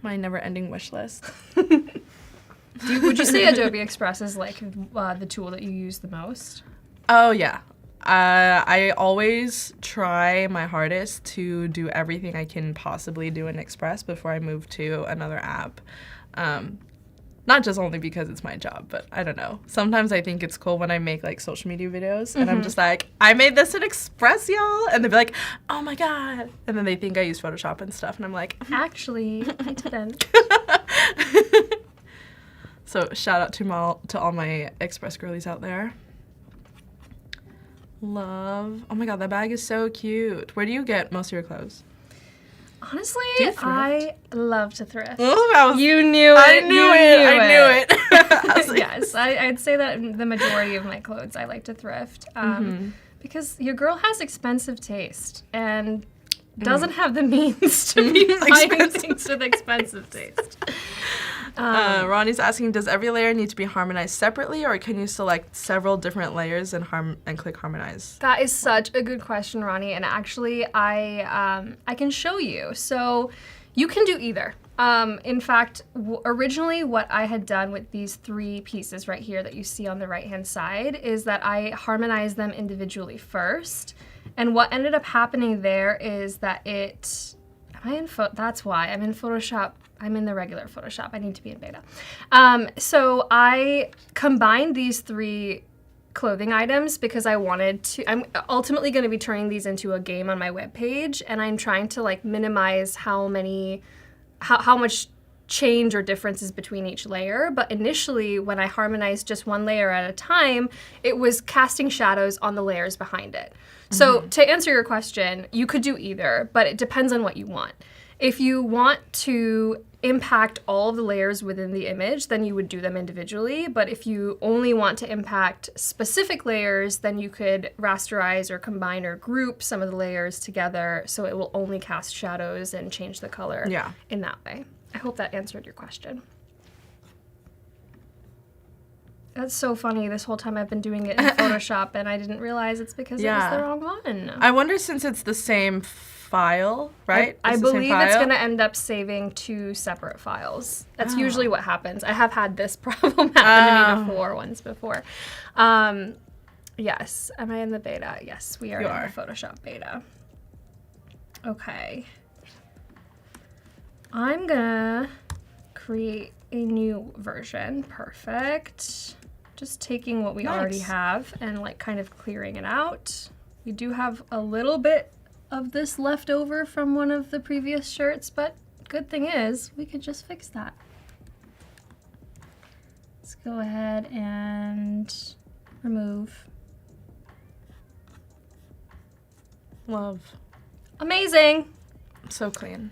my never-ending wish list. Would you say Adobe Express is like the tool that you use the most? Oh, yeah. I always try my hardest to do everything I can possibly do in Express before I move to another app. Not just only because it's my job, but I don't know. Sometimes I think it's cool when I make like social media videos and I'm just like, I made this in Express, y'all. And they'll be like, oh my God. And then they think I use Photoshop and stuff. And I'm like, Actually, I didn't. So shout out to all my Express girlies out there. Love. Oh my God, that bag is so cute. Where do you get most of your clothes? Honestly, Do you thrift? I love to thrift. Oh, You knew it. I knew it. I was like, Yes, I'd say that the majority of my clothes I like to thrift because your girl has expensive taste and doesn't have the means to be buying things with expensive taste. Ronnie's asking, does every layer need to be harmonized separately, or can you select several different layers and click harmonize? That is such a good question, Ronnie, and actually I can show you. So you can do either. In fact, originally what I had done with these 3 pieces right here that you see on the right-hand side is that I harmonized them individually first. And what ended up happening there is that that's why I'm in Photoshop. I'm in the regular Photoshop. I need to be in beta. So I combined these 3 clothing items because I wanted to. I'm ultimately going to be turning these into a game on my webpage, and I'm trying to like minimize how much change or differences between each layer. But initially, when I harmonized just one layer at a time, it was casting shadows on the layers behind it. So to answer your question, you could do either, but it depends on what you want. If you want to impact all of the layers within the image, then you would do them individually. But if you only want to impact specific layers, then you could rasterize or combine or group some of the layers together so it will only cast shadows and change the color in that way. I hope that answered your question. That's so funny. This whole time I've been doing it in Photoshop and I didn't realize it's because it was the wrong one. I wonder, since it's the same file, right? I believe it's going to end up saving 2 separate files. That's usually what happens. I have had this problem happen to me once before. Yes. Am I in the beta? Yes, we are in the Photoshop beta. Okay. I'm going to create a new version. Perfect. Just taking what we already have and like kind of clearing it out. We do have a little bit of this left over from one of the previous shirts, but good thing is we could just fix that. Let's go ahead and remove. Love. Amazing. So clean.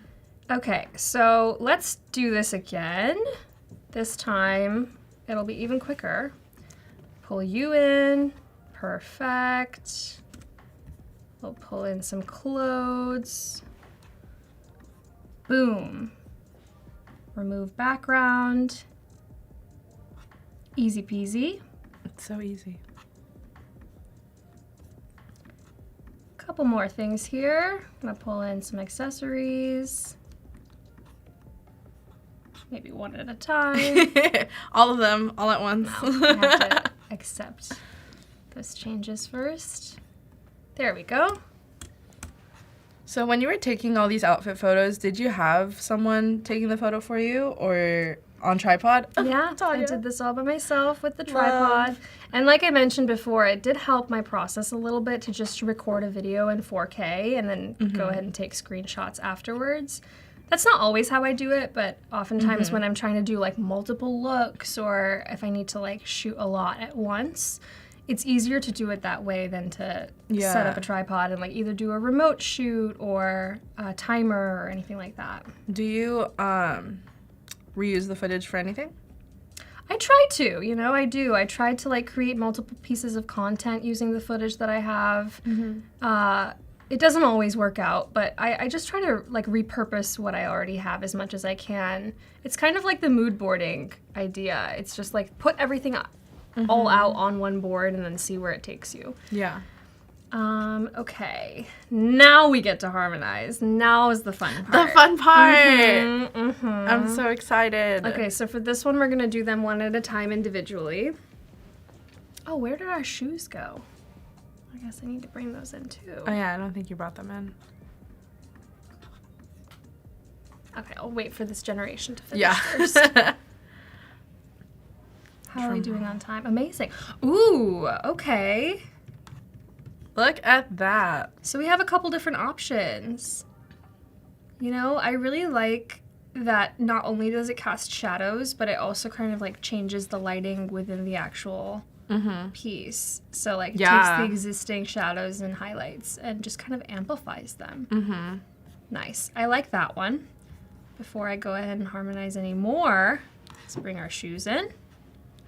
Okay, so let's do this again. This time it'll be even quicker. Pull you in. Perfect. We'll pull in some clothes. Boom. Remove background. Easy peasy. It's so easy. Couple more things here. I'm gonna pull in some accessories. Maybe one at a time. All of them, all at once. No, I have to accept those changes first. There we go. So when you were taking all these outfit photos, did you have someone taking the photo for you or on tripod? Yeah, Tanya. I did this all by myself with the tripod. And like I mentioned before, it did help my process a little bit to just record a video in 4K and then go ahead and take screenshots afterwards. That's not always how I do it, but oftentimes when I'm trying to do like multiple looks or if I need to like shoot a lot at once, it's easier to do it that way than to set up a tripod and like either do a remote shoot or a timer or anything like that. Do you reuse the footage for anything? I try to, I do. I try to like create multiple pieces of content using the footage that I have. It doesn't always work out, but I just try to like repurpose what I already have as much as I can. It's kind of like the mood boarding idea. It's just like put everything all out on one board and then see where it takes you. Yeah. Okay. Now we get to harmonize. Now is the fun part. The fun part. Mm-hmm. I'm so excited. Okay, so for this one, we're gonna do them one at a time individually. Oh, where did our shoes go? I guess I need to bring those in too. Oh yeah, I don't think you brought them in. Okay, I'll wait for this generation to finish Yeah. first. How are we doing on time? Amazing. Ooh, okay. Look at that. So we have a couple different options. You know, I really like that not only does it cast shadows, but it also kind of like changes the lighting within the actual piece. So like takes the existing shadows and highlights and just kind of amplifies them. Nice. I like that one. Before I go ahead and harmonize any more, let's bring our shoes in.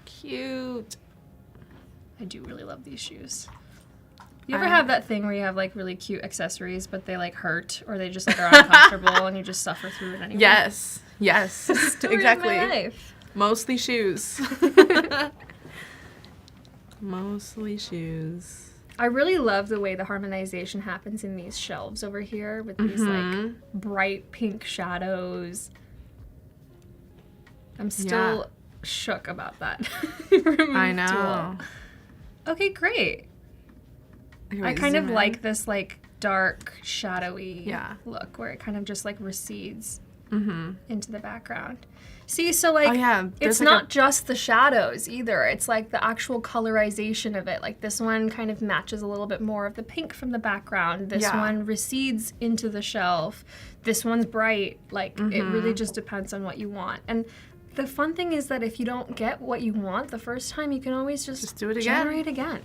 Cute. I do really love these shoes. You ever have that thing where you have like really cute accessories, but they like hurt or they just like are uncomfortable and you just suffer through it anyway? Yes. Story Exactly. of my life. Mostly shoes. Mostly shoes. I really love the way the harmonization happens in these shelves over here with these like bright pink shadows. I'm still shook about that. I know. Tool. Okay, great. Okay, I wait, kind of zoom in. like this like dark, shadowy look where it kind of just like recedes into the background. See, so like it's like not just the shadows either. It's like the actual colorization of it. Like this one kind of matches a little bit more of the pink from the background. This one recedes into the shelf. This one's bright. Like it really just depends on what you want. And the fun thing is that if you don't get what you want the first time, you can always just do it again. generate again.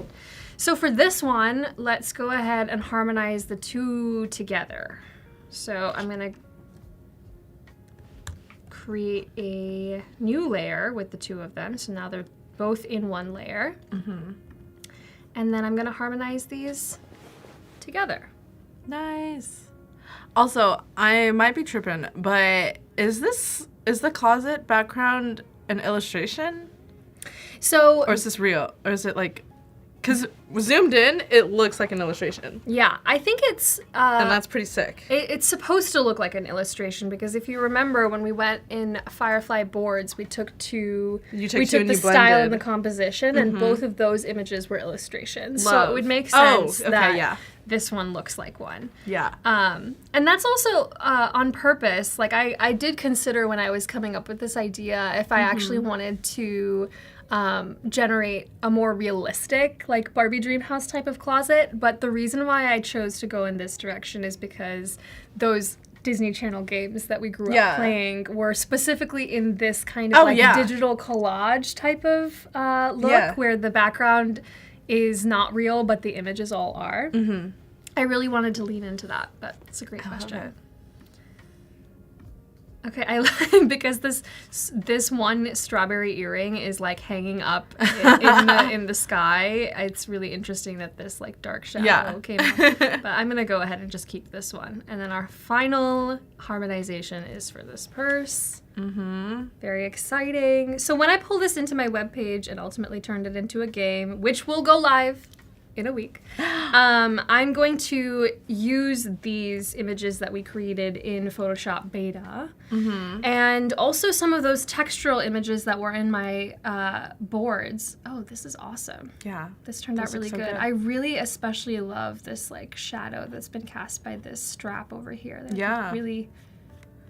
So for this one, let's go ahead and harmonize the two together. So I'm going to create a new layer with the two of them. So now they're both in one layer. And then I'm going to harmonize these together. Nice. Also, I might be tripping, but is the closet background an illustration? So Or is this real? Or is it like, because zoomed in, it looks like an illustration. yeah, I think it's And that's pretty sick. it's supposed to look like an illustration because if you remember when we went in Firefly Boards, we took You took we two took and the you style blended. and the composition, and both of those images were illustrations. So Love. it would make Oh, sense okay, that yeah. this one looks like one. Yeah. And that's also on purpose. Like I did consider when I was coming up with this idea if I actually wanted to generate a more realistic, like Barbie dream house type of closet. But the reason why I chose to go in this direction is because those Disney Channel games that we grew up playing were specifically in this kind of digital collage type of look where the background is not real, but the images all are. I really wanted to lean into that, but it's a great question. Okay, I like because this one strawberry earring is like hanging up in the sky. It's really interesting that this like dark shadow came up. But I'm gonna go ahead and just keep this one. And then our final harmonization is for this purse. Very exciting. So when I pull this into my webpage and ultimately turned it into a game, which will go live in a week, I'm going to use these images that we created in Photoshop Beta, and also some of those textural images that were in my boards. Oh, this is awesome. Yeah. This turned out really so good. good. I really especially love this like shadow that's been cast by this strap over here. That's really,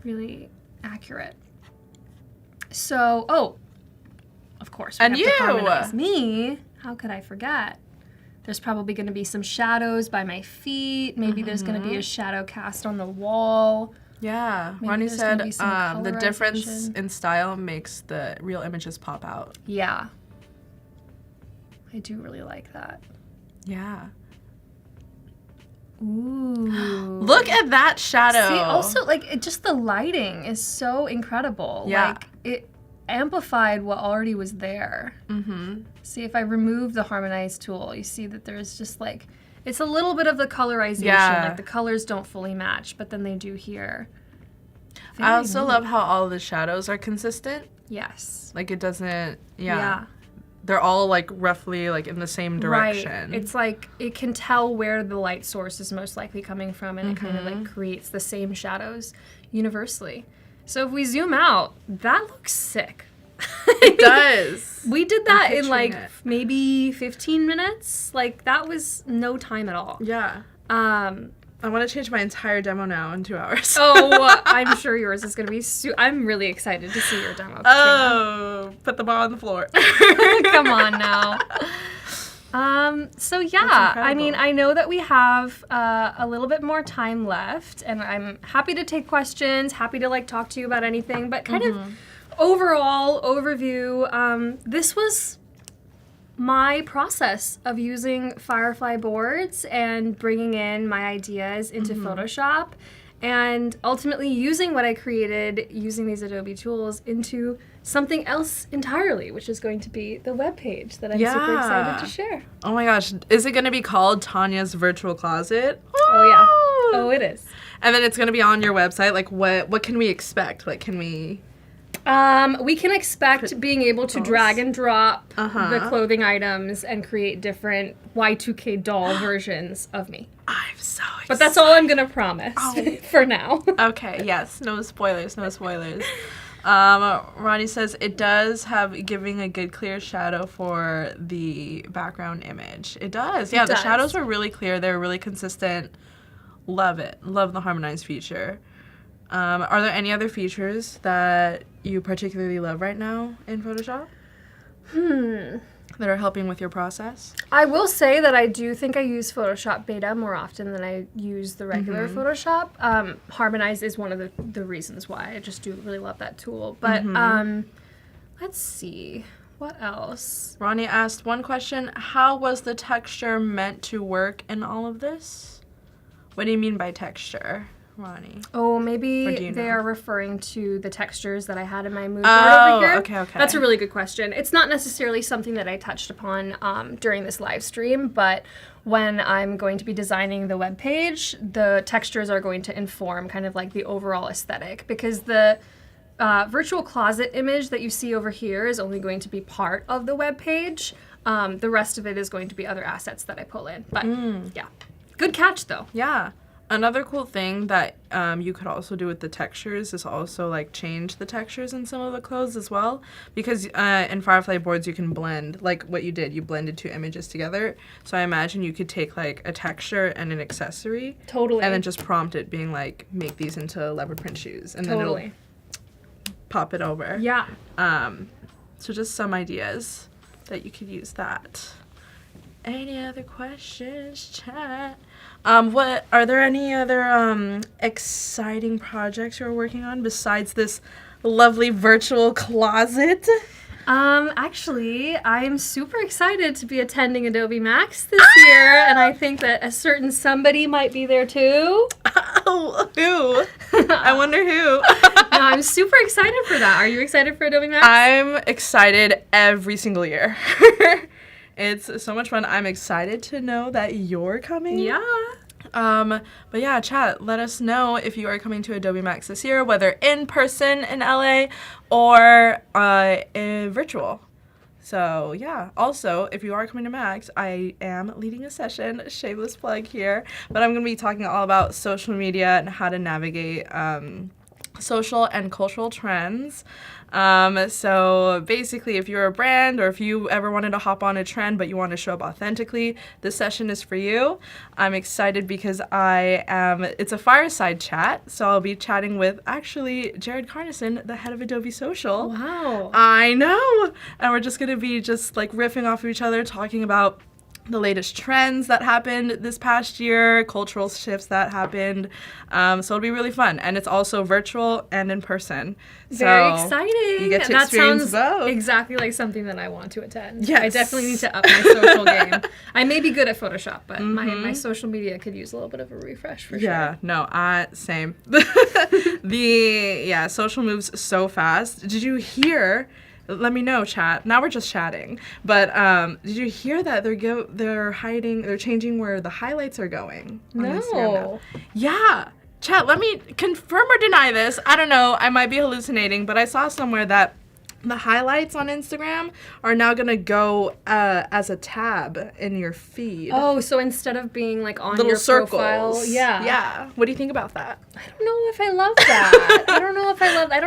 really accurate. So, of course, we And have you! to harmonize me. How could I forget? There's probably going to be some shadows by my feet. Maybe there's going to be a shadow cast on the wall. Yeah. Maybe Ronnie there's gonna said be some the difference colorization. in style makes the real images pop out. Yeah. I do really like that. Yeah. Ooh. Look at that shadow. See, also, like, just the lighting is so incredible. Yeah. Like, it amplified what already was there. See, if I remove the harmonize tool, you see that there's just, like, it's a little bit of the colorization. Yeah. Like, the colors don't fully match, but then they do here. I also love how all the shadows are consistent. Yes. Like it doesn't, Yeah. they're all like roughly like in the same direction. Right. It's like it can tell where the light source is most likely coming from, and it kind of like creates the same shadows universally. So if we zoom out, that looks sick. It does. We did that in picturing like it. maybe 15 minutes. Like that was no time at all. Yeah. I want to change my entire demo now in 2 hours. Oh, I'm sure yours is going to be I'm really excited to see your demo. Oh, put the ball on the floor. Come on now. So yeah, I mean, I know that we have a little bit more time left, and I'm happy to take questions, happy to like talk to you about anything, but kind of overall overview, this was my process of using Firefly Boards and bringing in my ideas into Photoshop, and ultimately using what I created using these Adobe tools into something else entirely, which is going to be the webpage that I'm super excited to share. Oh my gosh, is it going to be called Tanya's Virtual Closet? Oh yeah. Oh, it is. And then it's going to be on your website. Like, what can we expect? Like, can we... We can expect being able to drag and drop the clothing items and create different Y2K doll versions of me. I'm so excited. But that's all I'm going to promise for now. Okay, yes. No spoilers, no spoilers. Ronnie says it does have giving a good clear shadow for the background image. It does. Yeah, the shadows were really clear. They're really consistent. Love it. Love the harmonized feature. Are there any other features that you particularly love right now in Photoshop? That are helping with your process? I will say that I do think I use Photoshop Beta more often than I use the regular Photoshop. Harmonize is one of the reasons why. I just do really love that tool. But let's see. What else? Ronnie asked one question. How was the texture meant to work in all of this? What do you mean by texture, Ronnie? Oh, maybe they are referring to the textures that I had in my mood board Oh, over here. okay. That's a really good question. It's not necessarily something that I touched upon during this live stream, but when I'm going to be designing the web page, the textures are going to inform kind of like the overall aesthetic, because the virtual closet image that you see over here is only going to be part of the web page. The rest of it is going to be other assets that I pull in. But yeah, good catch though. Yeah. Another cool thing that you could also do with the textures is also like change the textures in some of the clothes as well, because in Firefly Boards you can blend, like what you did, you blended two images together. So I imagine you could take like a texture and an accessory, Totally. and then just prompt it being like, make these into leopard print shoes, and then it'll pop it over. Yeah. So just some ideas that you could use that. Any other questions, chat? What are there any other exciting projects you're working on besides this lovely virtual closet? Actually, I'm super excited to be attending Adobe Max this year, and I think that a certain somebody might be there too. Oh, who? I wonder who. No, I'm super excited for that. Are you excited for Adobe Max? I'm excited every single year. It's so much fun. I'm excited to know that you're coming. Yeah. But yeah, chat, let us know if you are coming to Adobe Max this year, whether in person in LA or virtual. So yeah, also, if you are coming to Max, I am leading a session, shameless plug here, but I'm going to be talking all about social media and how to navigate social and cultural trends. So basically, if you're a brand or if you ever wanted to hop on a trend but you want to show up authentically, this session is for you. I'm excited because it's a fireside chat, so I'll be chatting with actually Jared Carnison, the head of Adobe Social. Wow. I know! And we're just going to be just like riffing off of each other, talking about the latest trends that happened this past year, cultural shifts that happened. So it'll be really fun. And it's also virtual and in person. Very exciting. You get to that experience sounds both. Exactly like something that I want to attend. Yes. I definitely need to up my social game. I may be good at Photoshop, but my social media could use a little bit of a refresh for sure. Yeah, no, same. Social moves so fast. Did you hear... Let me know, chat. Now we're just chatting. But did you hear that they're changing where the highlights are going on Instagram now? Yeah. Chat, let me confirm or deny this. I don't know. I might be hallucinating, but I saw somewhere that The highlights on Instagram are now going to go as a tab in your feed. Oh, so instead of being like on Little your circles. profile, yeah. Yeah. What do you think about that? I don't know if I love that. I don't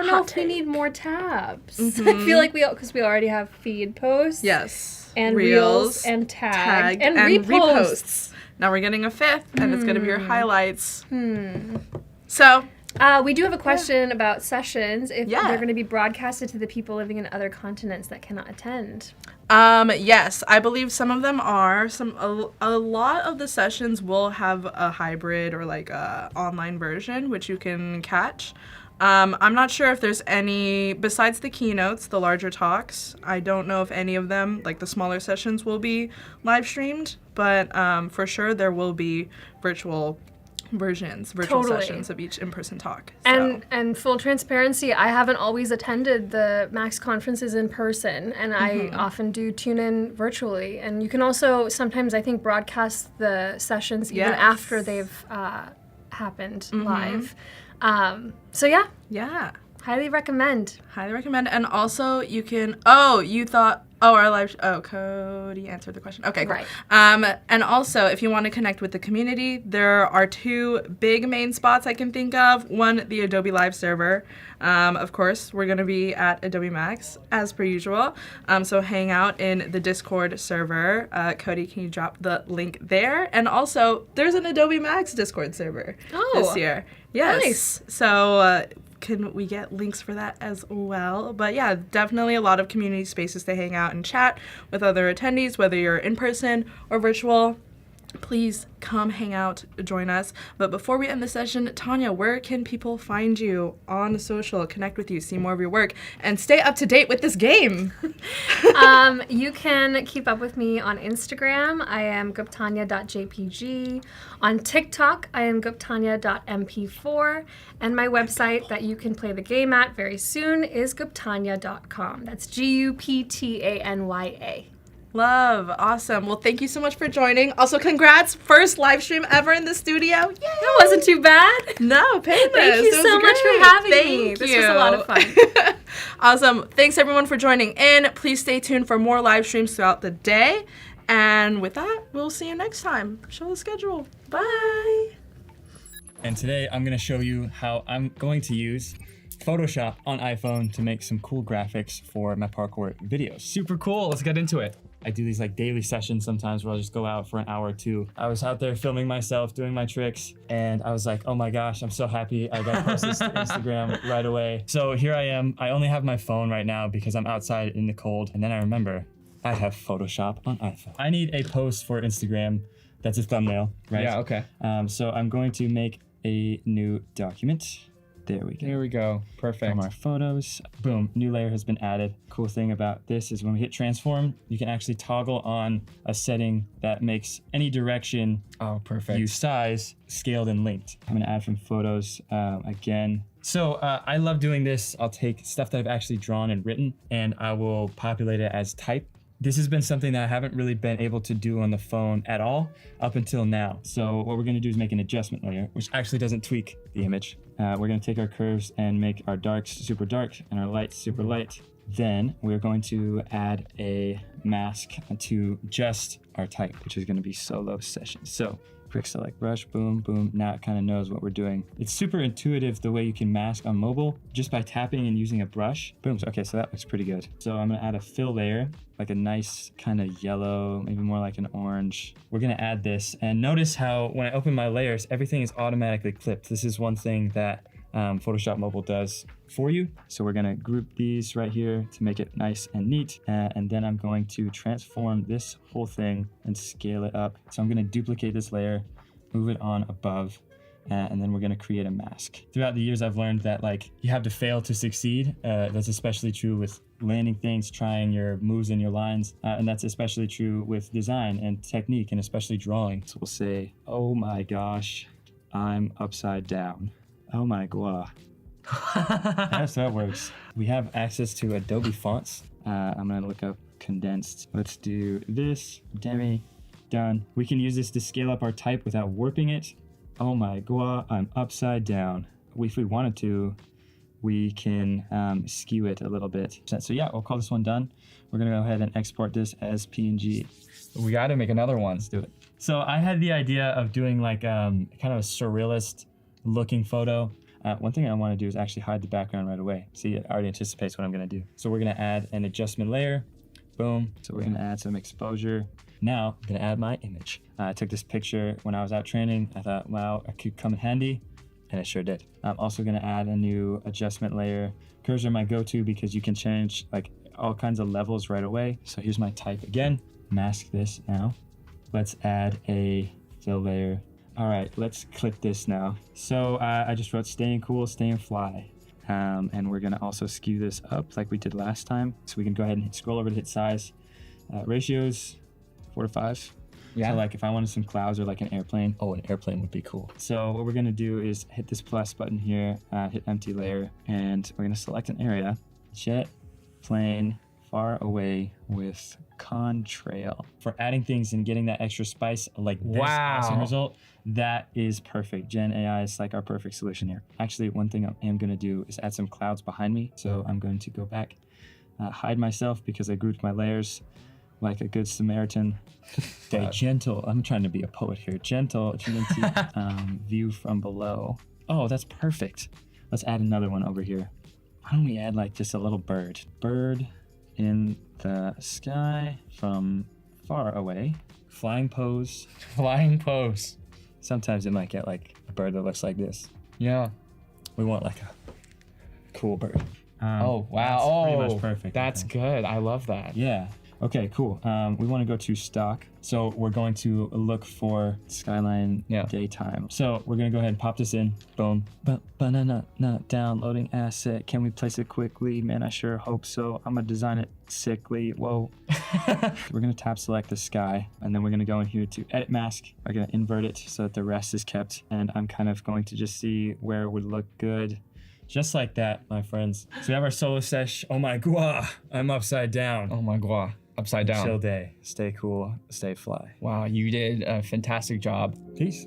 know Hot if we take. need more tabs. I feel like because we already have feed posts. Yes. And reels and tag and reposts. Now we're getting a fifth, and it's going to be your highlights. So, we do have a question about sessions, if Yeah. they're going to be broadcasted to the people living in other continents that cannot attend. yes, I believe some of them are. A lot of the sessions will have a hybrid or like a online version, which you can catch. I'm not sure if there's any, besides the keynotes, the larger talks, I don't know if any of them, like the smaller sessions, will be live streamed, but for sure there will be virtual Totally. sessions of each in-person talk. And full transparency, I haven't always attended the Max conferences in person, and I often do tune in virtually. And you can also sometimes, I think, broadcast the sessions even after they've happened live. So Yeah. highly recommend. Highly recommend. And also you can, Cody answered the question. Okay, cool. Right. And also if you want to connect with the community, there are two big main spots I can think of. One, the Adobe Live server. Of course, we're going to be at Adobe Max as per usual. So hang out in the Discord server. Cody, can you drop the link there? And also, there's an Adobe Max Discord server this year. Yes. Nice. So can we get links for that as well? But yeah, definitely a lot of community spaces to hang out and chat with other attendees, whether you're in person or virtual. Please come hang out, join us. But before we end the session, Tanya, where can people find you on social, connect with you, see more of your work, and stay up to date with this game? You can keep up with me on Instagram. I am guptanya.jpg. On TikTok, I am guptanya.mp4. And my website that you can play the game at very soon is guptanya.com. That's Guptanya. Love. Awesome. Well, thank you so much for joining. Also, congrats. First live stream ever in the studio. Yay! That wasn't too bad. No, painless. Thank you It was so much great. for having Thank me. you. This was a lot of fun. Awesome. Thanks, everyone, for joining in. Please stay tuned for more live streams throughout the day. And with that, we'll see you next time. Show the schedule. Bye. And today I'm going to show you how I'm going to use Photoshop on iPhone to make some cool graphics for my parkour videos. Super cool. Let's get into it. I do these like daily sessions sometimes where I'll just go out for an hour or two. I was out there filming myself, doing my tricks, and I was like, oh my gosh, I'm so happy I got posted to Instagram right away. So here I am. I only have my phone right now because I'm outside in the cold. And then I remember I have Photoshop on iPhone. I need a post for Instagram that's a thumbnail, right? Yeah, okay. So I'm going to make a new document. There we go. There we go. Perfect. From our photos. Boom, new layer has been added. Cool thing about this is when we hit transform, you can actually toggle on a setting that makes any direction Oh, perfect. use size scaled and linked. I'm gonna add from photos again. So I love doing this. I'll take stuff that I've actually drawn and written and I will populate it as type. This has been something that I haven't really been able to do on the phone at all up until now. So what we're gonna do is make an adjustment layer, which actually doesn't tweak the image. We're gonna take our curves and make our darks super dark and our lights super light. Then we're going to add a mask to just our type, which is gonna be solo session. So quick select brush, boom, boom. Now it kind of knows what we're doing. It's super intuitive the way you can mask on mobile just by tapping and using a brush. Boom, okay, so that looks pretty good. So I'm gonna add a fill layer, like a nice kind of yellow, maybe more like an orange. We're gonna add this and notice how when I open my layers, everything is automatically clipped. This is one thing that Photoshop Mobile does for you. So we're gonna group these right here to make it nice and neat. And then I'm going to transform this whole thing and scale it up. So I'm gonna duplicate this layer, move it on above, and then we're gonna create a mask. Throughout the years, I've learned that like you have to fail to succeed. That's especially true with landing things, trying your moves and your lines. And that's especially true with design and technique and especially drawing. So we'll say, oh my gosh, I'm upside down. Oh my god. That's how it works. We have access to Adobe fonts. I'm gonna look up condensed. Let's do this, demi, done. We can use this to scale up our type without warping it. Oh my god, I'm upside down. If we wanted to, we can skew it a little bit. So yeah, we'll call this one done. We're gonna go ahead and export this as PNG. We got to make another one. Let's do it. So I had the idea of doing like kind of a surrealist looking photo. One thing I want to do is actually hide the background right away. See, it already anticipates what I'm gonna do. So we're gonna add an adjustment layer. Boom. So we're gonna add some exposure. Now I'm gonna add my image. I took this picture when I was out training. I thought, wow, it could come in handy, and it sure did. I'm also gonna add a new adjustment layer. Curves are my go-to because you can change like all kinds of levels right away. So here's my type again. Mask this now. Let's add a fill layer. All right, let's clip this now. So I just wrote staying cool, staying fly. And we're gonna also skew this up like we did last time. So we can go ahead and scroll over to hit size. Ratios, 4:5. Yeah. So like if I wanted some clouds or like an airplane. Oh, an airplane would be cool. So what we're gonna do is hit this plus button here, hit empty layer, and we're gonna select an area. Jet, plane, far away with contrail. For adding things and getting that extra spice like this awesome Wow. result, that is perfect. Gen AI is like our perfect solution here. Actually, one thing I am gonna do is add some clouds behind me. So I'm going to go back, hide myself because I grouped my layers like a good Samaritan. Stay gentle. I'm trying to be a poet here. Gentle, G-N-T, view from below. Oh, that's perfect. Let's add another one over here. Why don't we add like just a little bird? Bird in the sky from far away. Flying pose. Flying pose. Sometimes it might get like a bird that looks like this. Yeah. We want like a cool bird. Oh, wow. That's pretty Oh, much perfect. I that's think. good. I love that. Yeah. Okay, cool. We want to go to stock. So we're going to look for skyline daytime. So we're going to go ahead and pop this in. Boom. Banana downloading asset. Can we place it quickly? Man, I sure hope so. I'm going to design it sickly. Whoa. We're going to tap select the sky, and then we're going to go in here to edit mask. We're going to invert it so that the rest is kept. And I'm kind of going to just see where it would look good. Just like that, my friends. So we have our solo sesh. Oh my god, I'm upside down. Oh my god. Upside down. Chill day. Stay cool. Stay fly. Wow, you did a fantastic job. Peace.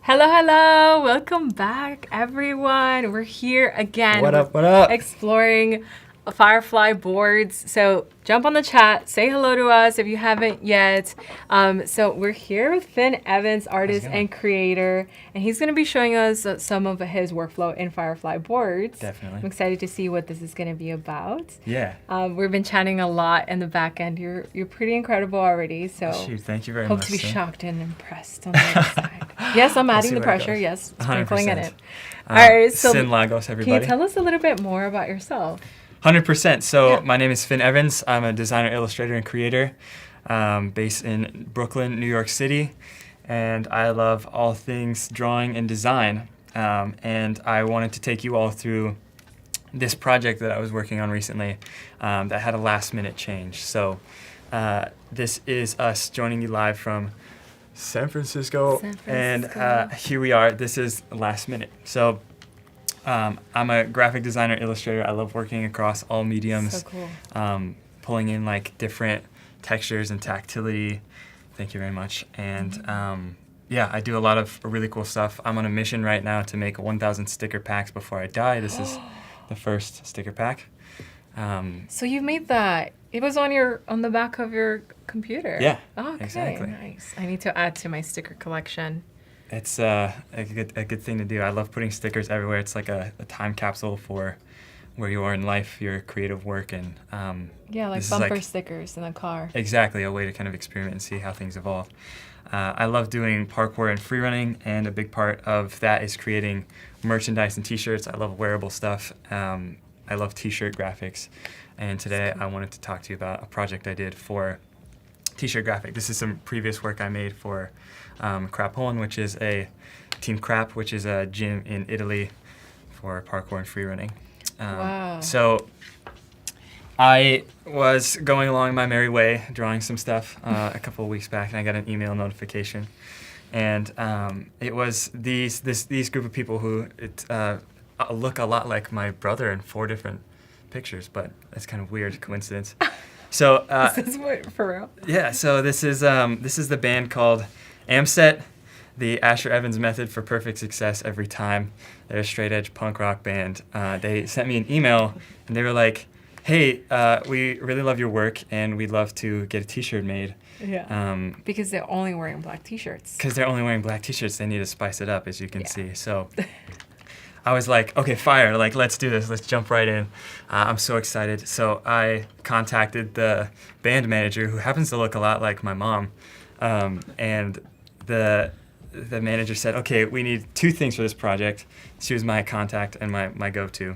Hello, hello. Welcome back, everyone. We're here again. What up? Exploring Firefly Boards. So jump on the chat, say hello to us if you haven't yet. So we're here with Finn Evans, artist and creator, and he's going to be showing us some of his workflow in Firefly Boards. Definitely. I'm excited to see what this is going to be about. Yeah. We've been chatting a lot in the back end. You're pretty incredible already. So Shoot, thank you very hope much. to be sir. shocked and impressed on the other side. Yes, I'm adding see the where it pressure. goes. Yes, sprinkling in 100%. it. All right, so Cyn Lagos, can everybody. you tell us a little bit more about yourself? 100%. So Yeah. my name is Finn Evans. I'm a designer, illustrator, and creator based in Brooklyn, New York City. And I love all things drawing and design. And I wanted to take you all through this project that I was working on recently that had a last minute change. So this is us joining you live from San Francisco. San And Francisco. here we are. This is last minute. So I'm a graphic designer, illustrator. I love working across all mediums. So cool. Pulling in like different textures and tactility. Thank you very much. And yeah, I do a lot of really cool stuff. I'm on a mission right now to make 1,000 sticker packs before I die. This is the first sticker pack. So you made that. It was on the back of your computer. Yeah, Okay, exactly. nice. I need to add to my sticker collection. It's a good thing to do. I love putting stickers everywhere. It's like a time capsule for where you are in life, your creative work, and Yeah, like this is bumper stickers in a car. exactly a way to kind of experiment and see how things evolve. I love doing parkour and free running, and a big part of that is creating merchandise and t-shirts. I love wearable stuff. I love t-shirt graphics, and today I wanted to talk to you about a project I did for t-shirt graphic. This is some previous work I made for Crapone, which is Team Crap, which is a gym in Italy for parkour and free running. Wow. So I was going along my merry way, drawing some stuff a couple of weeks back, and I got an email notification, and it was these group of people who look a lot like my brother in 4 different pictures, but that's kind of weird coincidence. So Is this what, for real? yeah, so this is the band called Amset, the Asher Evans Method for Perfect Success Every Time. They're a straight edge punk rock band. They sent me an email and they were like, "Hey, we really love your work and we'd love to get a T-shirt made." Yeah. Because they're only wearing black T-shirts. Because they're only wearing black T-shirts, they need to spice it up, as you can see. So I was like, okay, fire, like, let's do this. Let's jump right in. I'm so excited. So I contacted the band manager, who happens to look a lot like my mom. And the manager said, okay, we need 2 things for this project. She was my contact and my go-to.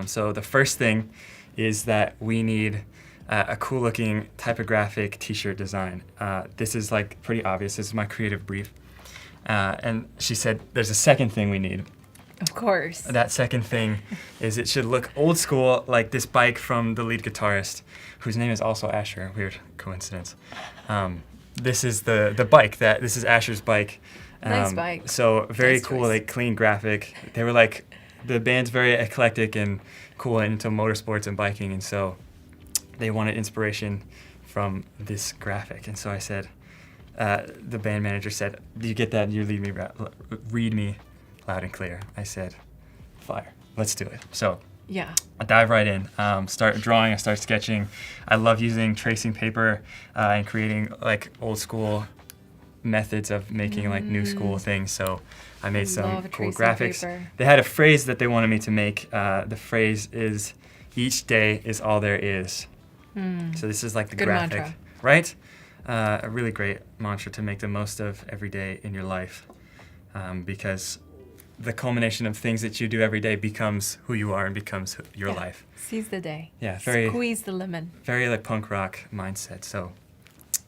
So the first thing is that we need a cool-looking typographic T-shirt design. This is like pretty obvious. This is my creative brief. And she said, there's a second thing we need. Of course. That second thing is it should look old school, like this bike from the lead guitarist, whose name is also Asher. Weird coincidence. This is the bike. This is Asher's bike. Nice bike. So very Nice cool, choice. like clean graphic. They were like, the band's very eclectic and cool into motorsports and biking, and so they wanted inspiration from this graphic. And so I said, the band manager said, "Do you get that? You read me loud and clear." I said, "Fire, let's do it." So Yeah. I dive right in, start drawing, I start sketching. I love using tracing paper and creating like old school methods of making like new school things. So I made some Love cool tracing graphics. paper. They had a phrase that they wanted me to make. The phrase is, "Each day is all there is." So this is like the Good graphic, mantra. right? A really great mantra to make the most of every day in your life, because the culmination of things that you do every day becomes who you are and becomes your Yeah. life. Seize the day. Yeah, very Squeeze the lemon. very like punk rock mindset. So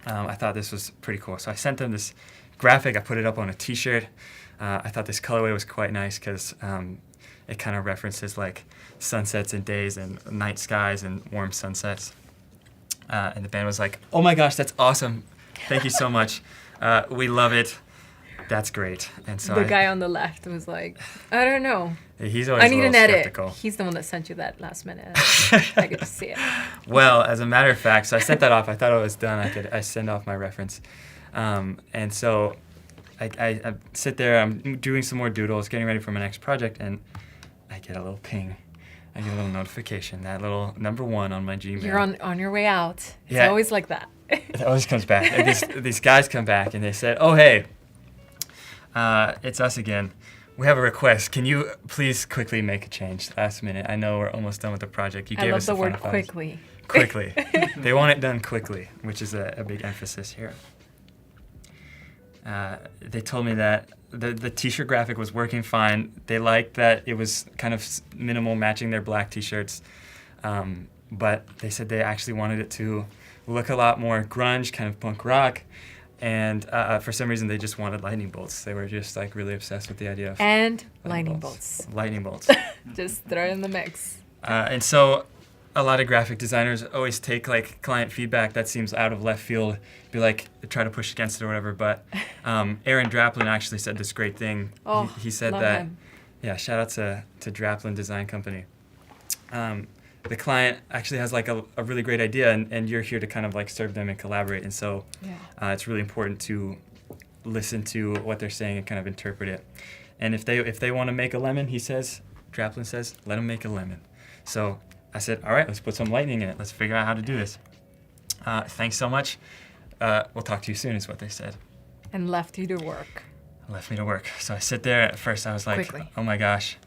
I thought this was pretty cool. So I sent them this graphic. I put it up on a T-shirt. I thought this colorway was quite nice because it kind of references like sunsets and days and night skies and warm sunsets. And the band was like, "Oh my gosh, that's awesome! Thank you so much. We love it. That's great." And so The guy on the left was like, I don't know. he's always I a need little an edit. skeptical. He's the one that sent you that last minute. I could just see it. Well, as a matter of fact, so I sent that off. I thought it was done. I send off my reference. And so I sit there, I'm doing some more doodles, getting ready for my next project, and I get a little ping. I get a little notification, that little number 1 on my Gmail. You're on your way out. It's Yeah. always like that. It always comes back. And these guys come back, and they said, "Oh, hey, it's us again. We have a request. Can you please quickly make a change last minute? I know we're almost done with the project. You I gave love us the word final files." quickly. Quickly. They want it done quickly, which is a big emphasis here. They told me that the T-shirt graphic was working fine. They liked that it was kind of minimal, matching their black T-shirts. But they said they actually wanted it to look a lot more grunge, kind of punk rock. And for some reason, they just wanted lightning bolts. They were just like really obsessed with the idea of And lightning bolts. Lightning bolts. Just throw it in the mix. And so a lot of graphic designers always take like client feedback that seems out of left field, be like, try to push against it or whatever. But Aaron Draplin actually said this great thing. Oh, he said love that him. Yeah, shout out to Draplin Design Company. The client actually has like a really great idea, and you're here to kind of like serve them and collaborate. And so it's really important to listen to what they're saying and kind of interpret it. And if they want to make a lemon, Draplin says, let them make a lemon. So I said, all right, let's put some lightning in it. Let's figure out how to do this. Thanks so much. We'll talk to you soon is what they said. And left you to work. Left me to work. So I sit there. At first I was like, Quickly. oh my gosh,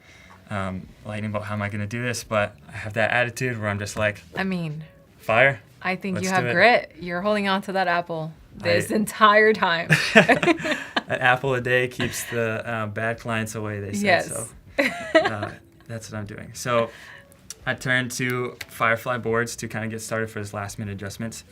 lightning bolt, how am I going to do this? But I have that attitude where I'm just like, I mean, fire. I think Let's you have do it. grit. You're holding on to that apple this entire time. An apple a day keeps the bad clients away, they say. Yes. So that's what I'm doing. So I turned to Firefly Boards to kind of get started for his last minute adjustments.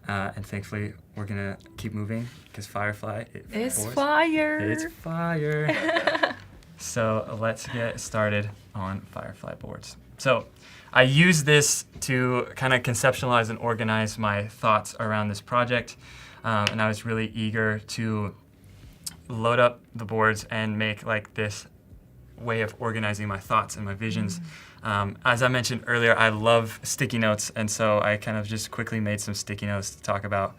And thankfully, we're going to keep moving because Firefly It's boards, fire. It's fire. So let's get started on Firefly Boards. So I use this to kind of conceptualize and organize my thoughts around this project. And I was really eager to load up the boards and make like this way of organizing my thoughts and my visions. As I mentioned earlier, I love sticky notes, and so I kind of just quickly made some sticky notes to talk about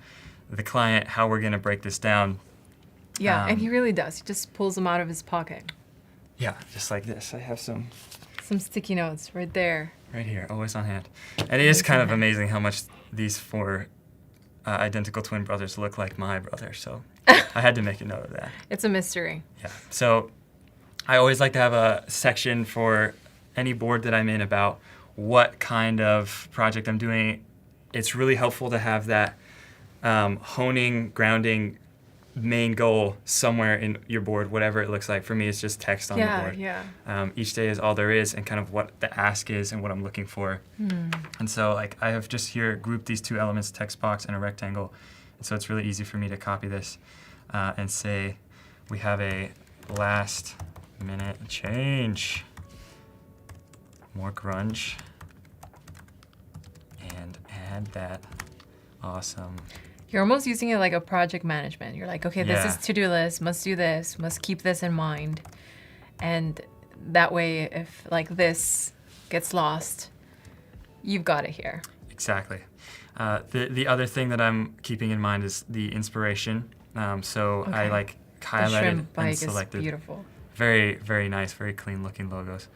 the client, how we're going to break this down. Yeah, and he really does. He just pulls them out of his pocket. Yeah, just like this. I have some sticky notes right there. right here, always on hand. And it is kind of amazing how much these four identical twin brothers look like my brother, so I had to make a note of that. It's a mystery. Yeah. So I always like to have a section for any board that I'm in about what kind of project I'm doing. It's really helpful to have that honing, grounding main goal somewhere in your board, whatever it looks like. For me, it's just text on the board. Yeah. Each day is all there is, and kind of what the ask is and what I'm looking for. And so like I have just here grouped these two elements, text box and a rectangle. And so it's really easy for me to copy this and say we have a last minute change. More grunge. And add that awesome. You're almost using it like a project management. You're like, okay, this Yeah. is to-do list, must do this, must keep this in mind. And that way, if like this gets lost, you've got it here. Exactly. The other thing that I'm keeping in mind is the inspiration. So I Okay. like The highlighted shrimp bike and is selected. beautiful. Very, very nice, very clean looking logos.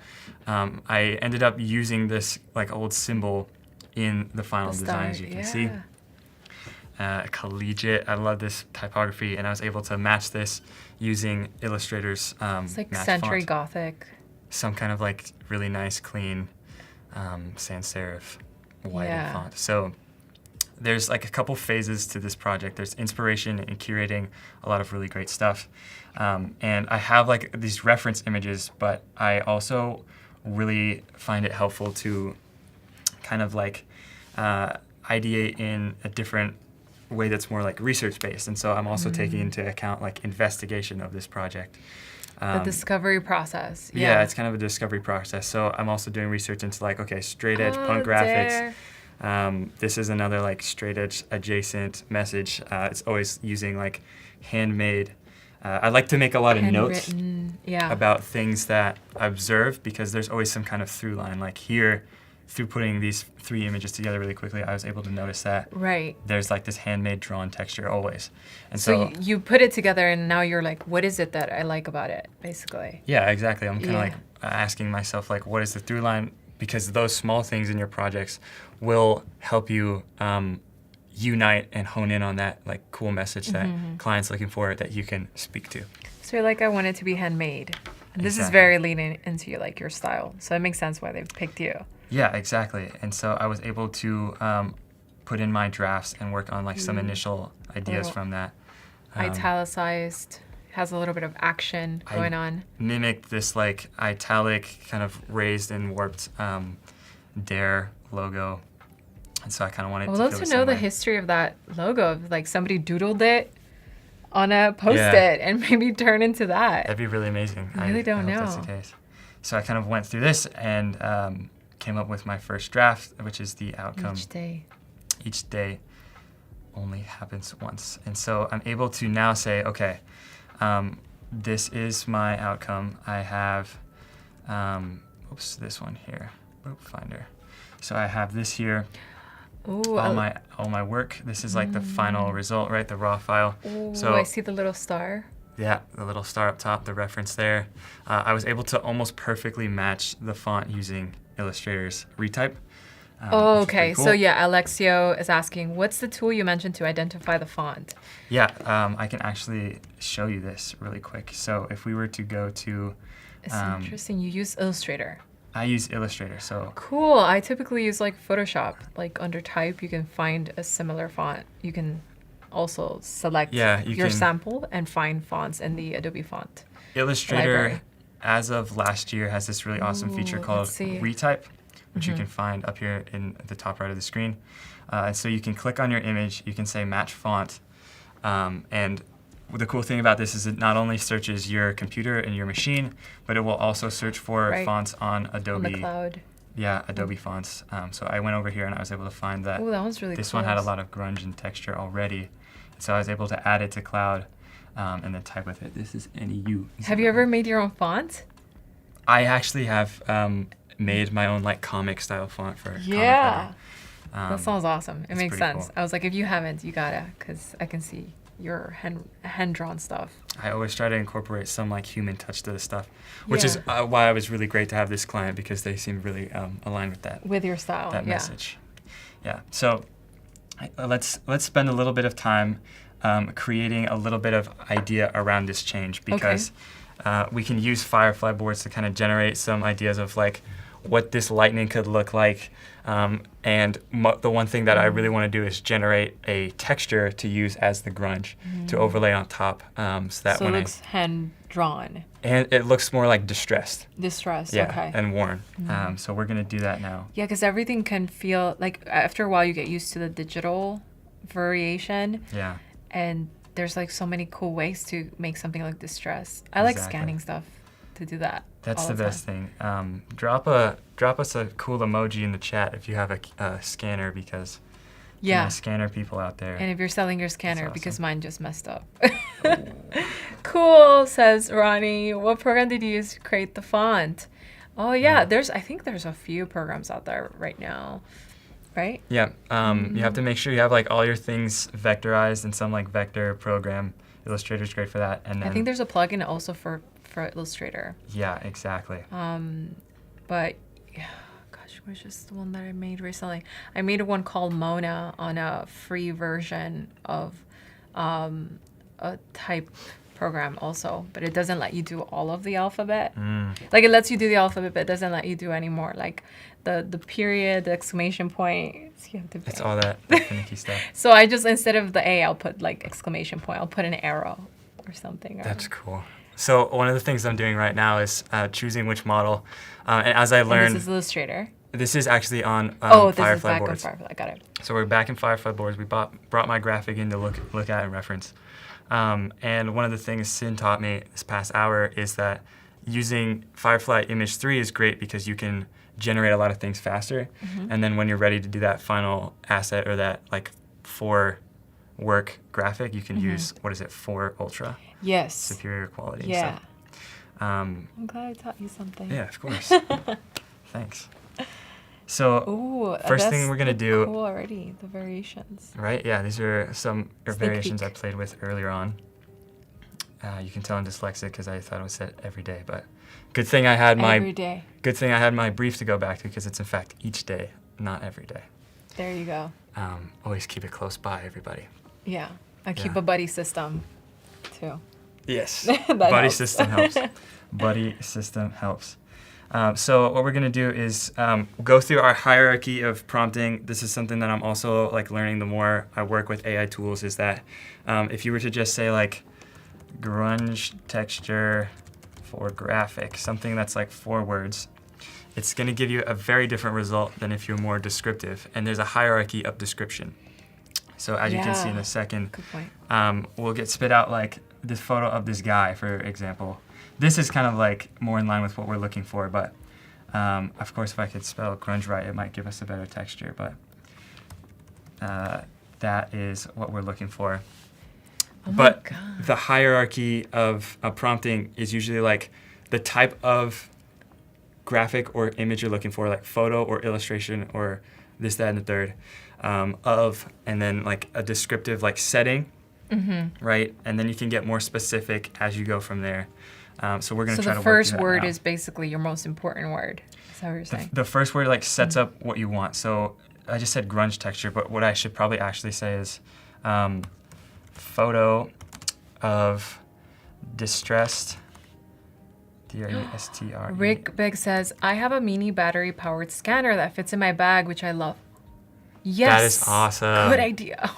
I ended up using this like old symbol in the final design, as you can see. Collegiate, I love this typography, and I was able to match this using Illustrator's It's like match Century font. Gothic. Some kind of like really nice, clean sans serif white Yeah. font. So there's like a couple phases to this project. There's inspiration and curating a lot of really great stuff. And I have like these reference images, but I also really find it helpful to kind of like ideate in a different way that's more like research-based. And so I'm also taking into account like investigation of this project. The discovery process. Yeah, it's kind of a discovery process. So I'm also doing research into like, okay, straight edge punk graphics. This is another like straight edge adjacent message. It's always using like handmade. I like to make a lot of notes Handwritten, yeah. about things that I observe because there's always some kind of through line. Like here, through putting these three images together really quickly, I was able to notice that Right. there's like this handmade drawn texture always. And So you put it together, and now you're like, what is it that I like about it, basically? yeah, exactly. I'm kind of Yeah. like asking myself, like, what is the through line? Because those small things in your projects will help you unite and hone in on that like cool message that clients looking for that you can speak to. So you're like, I want it to be handmade. And this is Exactly. very leaning into like your style. So it makes sense why they picked you. Yeah, exactly. And so I was able to put in my drafts and work on like some initial ideas Oh. from that. Italicized, has a little bit of action going on. Mimicked this like italic kind of raised and warped Dare logo. And so I kind of wanted I would to love feel to the know same the way. history of that logo. If, like somebody doodled it on a Post-it and maybe turn into that. That'd be really amazing. I really don't hope that's know. the case. So I kind of went through this and came up with my first draft, which is the outcome. Each day. Each day only happens once. And so I'm able to now say, okay, this is my outcome. I have Oops, this one here. Finder. So I have this here. Ooh, all my work. This is like the final result, right? The raw file. Ooh, So I see the little star. yeah, the little star up top, the reference there. I was able to almost perfectly match the font using Illustrator's retype. Oh, which is pretty okay. cool. So yeah, Alexio is asking, what's the tool you mentioned to identify the font? Yeah, I can actually show you this really quick. So if we were to go to, It's interesting. You use Illustrator. I use Illustrator. So Cool. I typically use like Photoshop. Like under type, you can find a similar font. You can also select Yeah, you your can- sample and find fonts in the Adobe font. Illustrator, Library. as of last year, has this really awesome feature Ooh, called let's see. retype, which you can find up here in the top right of the screen. And so you can click on your image, you can say match font, and the cool thing about this is it not only searches your computer and your machine, but it will also search for Right. fonts on On Adobe. the cloud. Yeah, Adobe fonts. So I went over here and I was able to find that Oh, that one's really this close. one had a lot of grunge and texture already. So I was able to add it to cloud and then type with it. This is NEU. Have you ever made your own font? I actually have made my own like comic style font for comic Yeah. writing. That sounds awesome. It it's makes pretty sense. cool. I was like, if you haven't, you gotta, because I can see your hand-drawn stuff. I always try to incorporate some like human touch to the stuff, which is Yeah. why it was really great to have this client because they seem really aligned with that With your style, that yeah. message. Yeah. So let's spend a little bit of time creating a little bit of idea around this change because we can use Firefly Boards to kind of generate some ideas of like what this lightning could look like. And the one thing that I really want to do is generate a texture to use as the grunge to overlay on top, so that So when it looks hand-drawn. and it looks more like distressed, Distressed, yeah, okay. and worn. So we're gonna do that now. Yeah, because everything can feel, like after a while you get used to the digital variation, Yeah, and there's like so many cool ways to make something like distress. I like Exactly. scanning stuff to do that. that's all the time. best thing. Drop us a cool emoji in the chat if you have a scanner because for Yeah. my scanner people out there. And if you're selling your scanner, awesome. because mine just messed up. Cool, says Ronnie. What program did you use to create the font? Oh yeah, I think there's a few programs out there right now, right? Yeah, you have to make sure you have like all your things vectorized in some like vector program. Illustrator's great for that. And then I think there's a plugin also for Illustrator. yeah, exactly. But yeah, gosh, which is the one that I made recently? I made one called Mona on a free version of a type program also, but it doesn't let you do all of the alphabet. Like it lets you do the alphabet, but it doesn't let you do any more. Like the period, the exclamation point. You have to It's all that finicky stuff. So I just, instead of the A, I'll put like exclamation point. I'll put an arrow or something. That's cool. So one of the things I'm doing right now is choosing which model. And as I And learned, this is Illustrator. this is actually on This is Firefly back on Boards. Firefly. I got it. So we're back in Firefly Boards. We brought my graphic in to look at and reference. And one of the things Cyn taught me this past hour is that using Firefly Image 3 is great because you can generate a lot of things faster. And then when you're ready to do that final asset or that like 4 work graphic, you can use, 4 Ultra, Yes. superior quality Yeah. and stuff. I'm glad I taught you something. Yeah, of course. Thanks. So Ooh, first that's thing we're gonna do, cool already, the variations. right? Yeah, these are some Sneak variations I peek. played with earlier on. You can tell I'm dyslexic because I thought it was said every day, but good thing I had Every day. my brief to go back to because it's in fact each day, not every day. There you go. Always keep it close by, everybody. Yeah. I keep Yeah. a buddy system too. Yes, That buddy helps. system helps. Buddy system helps. So what we're gonna do is go through our hierarchy of prompting. This is something that I'm also like learning the more I work with AI tools. Is that if you were to just say like grunge texture for graphic, something that's like 4 words, it's gonna give you a very different result than if you're more descriptive. And there's a hierarchy of description. So as you can see in Yeah. a second, Good point. we'll get spit out like this photo of this guy, for example. This is kind of like more in line with what we're looking for, but of course if I could spell grunge right, it might give us a better texture, but that is what we're looking for. Oh my But God. the hierarchy of prompting is usually like the type of graphic or image you're looking for, like photo or illustration or this, that, and the third, and then like a descriptive like setting, right? And then you can get more specific as you go from there. So we're going to So try to the work first through that word now. is basically your most important word. Is that what you're saying? The first word like sets up what you want. So I just said grunge texture, but what I should probably actually say is photo of distressed, D-R-E-S-T-R-E. Rick Big says, I have a mini battery powered scanner that fits in my bag, which I love. Yes. That is awesome. Good idea.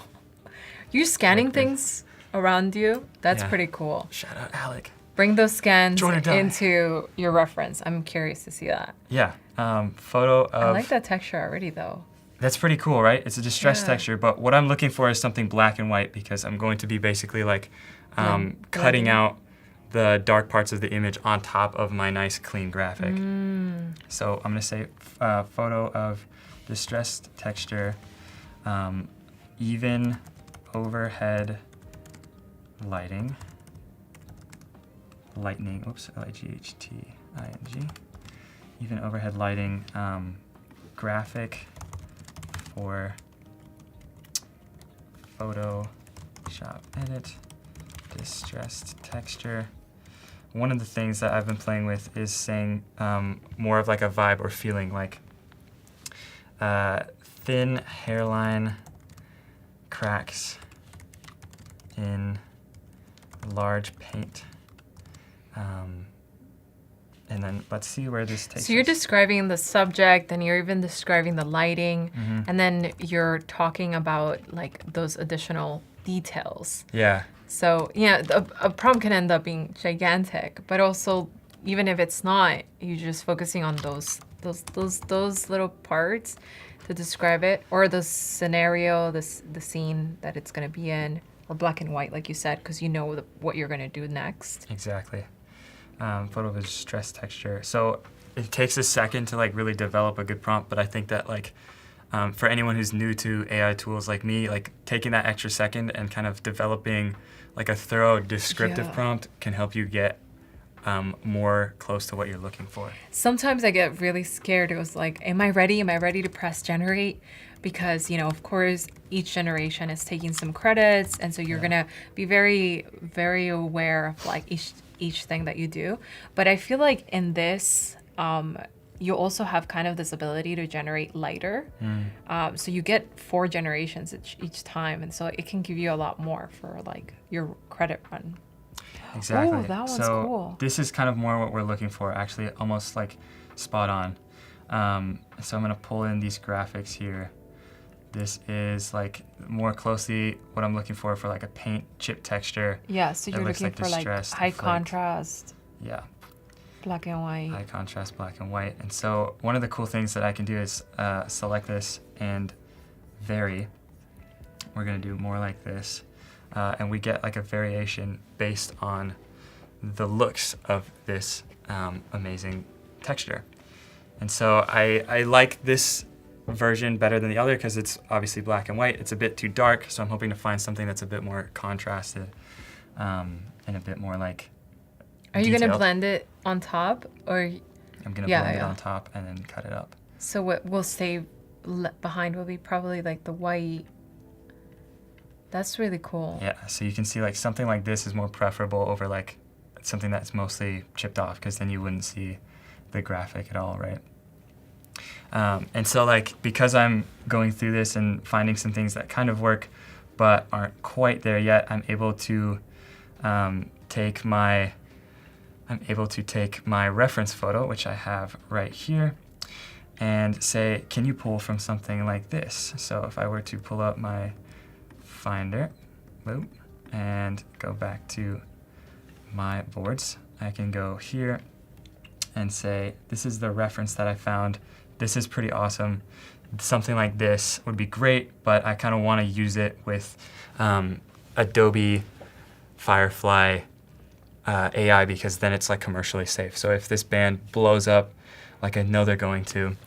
You're scanning things around you. That's Yeah. pretty cool. Shout out Alec. Bring those scans Join or die. into your reference. I'm curious to see that. Yeah. Photo of. I like that texture already, though. That's pretty cool, right? It's a distressed Yeah. texture, but what I'm looking for is something black and white because I'm going to be basically like cutting blending. out the dark parts of the image on top of my nice clean graphic. So I'm gonna say photo of distressed texture, even overhead lightning, oops, L-I-G-H-T-I-N-G, even overhead lighting, graphic for Photoshop edit, distressed texture. One of the things that I've been playing with is saying more of like a vibe or feeling, like thin hairline cracks in large paint. And then let's see where this takes So you're us. describing the subject, and you're even describing the lighting, Mm-hmm. and then you're talking about like those additional details. Yeah. So yeah, a prompt can end up being gigantic, but also even if it's not, you're just focusing on those little parts to describe it, or the scenario, the scene that it's gonna be in, or black and white, like you said, because you know what you're gonna do next. Exactly. Photo of a distressed texture. So it takes a second to like really develop a good prompt, but I think that like for anyone who's new to AI tools like me, like taking that extra second and kind of developing like a thorough descriptive Yeah. prompt can help you get more close to what you're looking for. Sometimes I get really scared. It was like, am I ready? Am I ready to press generate? Because, you know, of course, each generation is taking some credits. And so you're going to be very, very aware of like each thing that you do. But I feel like in this, you also have kind of this ability to generate lighter. So you get 4 generations each time. And so it can give you a lot more for like your credit run. Exactly. Ooh, that one's so cool. This is kind of more what we're looking for, actually, almost like spot on. So I'm going to pull in these graphics here. This is like more closely what I'm looking for like a paint chip texture. Yeah, so that you're looks looking for like distressed, high flaked. contrast, Yeah. black and white. High contrast, black and white. And so one of the cool things that I can do is select this and vary. We're going to do more like this. And we get like a variation based on the looks of this amazing texture. And so I like this version better than the other because it's obviously black and white. It's a bit too dark, so I'm hoping to find something that's a bit more contrasted and a bit more like Are you gonna detailed. blend it on top, or I'm gonna Yeah, blend it yeah. on top and then cut it up. so what will stay behind will be probably like the white. That's really cool. Yeah, so you can see like something like this is more preferable over like something that's mostly chipped off because then you wouldn't see the graphic at all, right? And so like because I'm going through this and finding some things that kind of work but aren't quite there yet, I'm able to take my reference photo, which I have right here, and say, can you pull from something like this? So if I were to pull up my Finder, boop, and go back to my boards, I can go here and say, this is the reference that I found. This is pretty awesome. Something like this would be great, but I kind of want to use it with Adobe Firefly AI because then it's like commercially safe. So if this band blows up, like I know they're going to,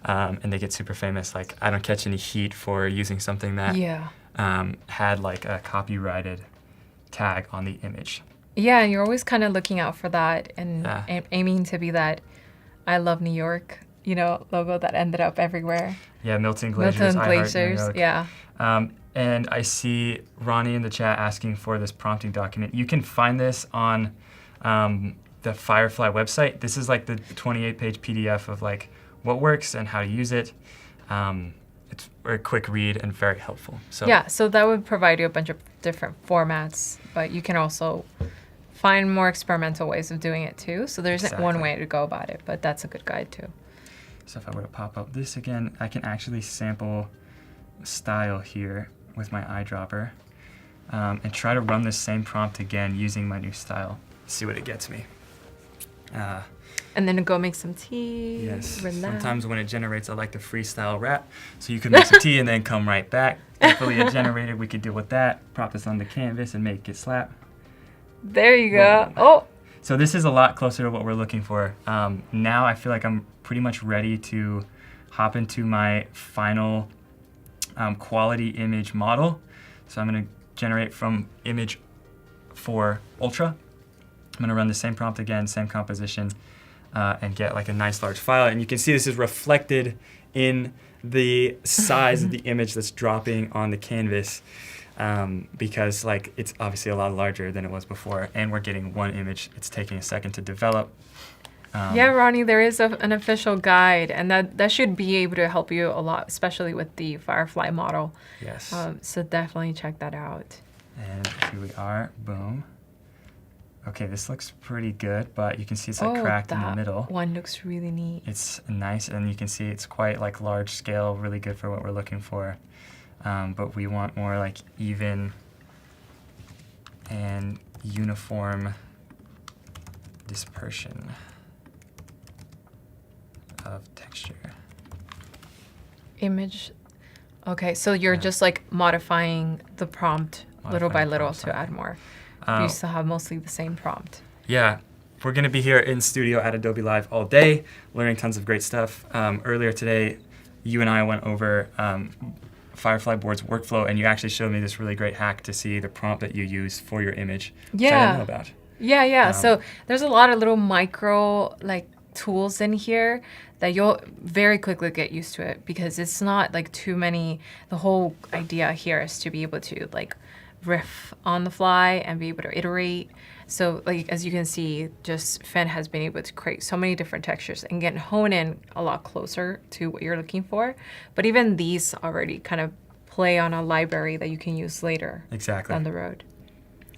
and they get super famous, like I don't catch any heat for using something that Yeah. had like a copyrighted tag on the image. Yeah, and you're always kind of looking out for that and Yeah. aiming to be that I Love New York, logo that ended up everywhere. Yeah, Milton Glazier's Milton I Heart New Glaciers, York. yeah. And I see Ronnie in the chat asking for this prompting document. You can find this on the Firefly website. This is like the 28-page PDF of like what works and how to use it. It's a very quick read and very helpful. So Yeah, so that would provide you a bunch of different formats, but you can also find more experimental ways of doing it too. So there's one Exactly. way to go about it, but that's a good guide too. So if I were to pop up this again, I can actually sample style here with my eyedropper and try to run the same prompt again using my new style. See what it gets me. And then go make some tea. Yes. relax. Sometimes when it generates, I like to freestyle rap. So you can make some tea and then come right back. Hopefully it generated, we could deal with that. Prop this on the canvas and make it slap. There you go. Boom. Oh, So this is a lot closer to what we're looking for. Now I feel like I'm pretty much ready to hop into my final quality image model. So I'm going to generate from image 4 Ultra. I'm going to run the same prompt again, same composition, and get like a nice large file. And you can see this is reflected in the size of the image that's dropping on the canvas. Because like it's obviously a lot larger than it was before, and we're getting one image. It's taking a second to develop. yeah, Ronnie, there is an official guide, and that should be able to help you a lot, especially with the Firefly model. Yes. So definitely check that out. And here we are. Boom. Okay, this looks pretty good, but you can see it's like cracked in the that middle. one looks really neat. It's nice, and you can see it's quite like large scale, really good for what we're looking for. But we want more like even and uniform dispersion of texture. Image. Okay, so you're just like modifying the prompt little by Modifying the little prompt to slightly. add more. You still have mostly the same prompt. Yeah, we're going to be here in studio at Adobe Live all day, learning tons of great stuff. Earlier today, you and I went over Firefly Boards workflow, and you actually showed me this really great hack to see the prompt that you use for your image, which I didn't know about. Yeah. So there's a lot of little micro like tools in here that you'll very quickly get used to it, because it's not like too many. The whole idea here is to be able to like riff on the fly and be able to iterate. So like as you can see, just Finn has been able to create so many different textures and get honed in a lot closer to what you're looking for. But even these already kind of play on a library that you can use later Exactly. down the road.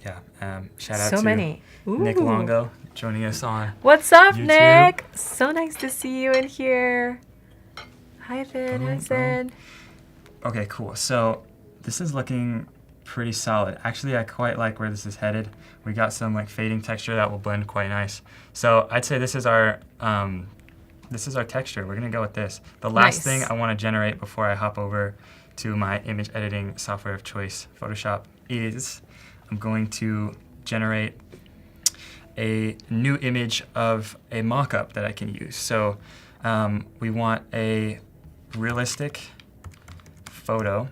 Yeah. Shout out So to many. Nick Ooh. Longo joining us on. What's up, YouTube. Nick? So nice to see you in here. Hi, Finn. Boom, Hi, boom. Sid. Okay, cool. So this is looking pretty solid. Actually, I quite like where this is headed. We got some like fading texture that will blend quite nice. So I'd say this is our texture. We're gonna go with this. The last Nice. thing I want to generate before I hop over to my image editing software of choice, Photoshop, is I'm going to generate a new image of a mockup that I can use. So we want a realistic photo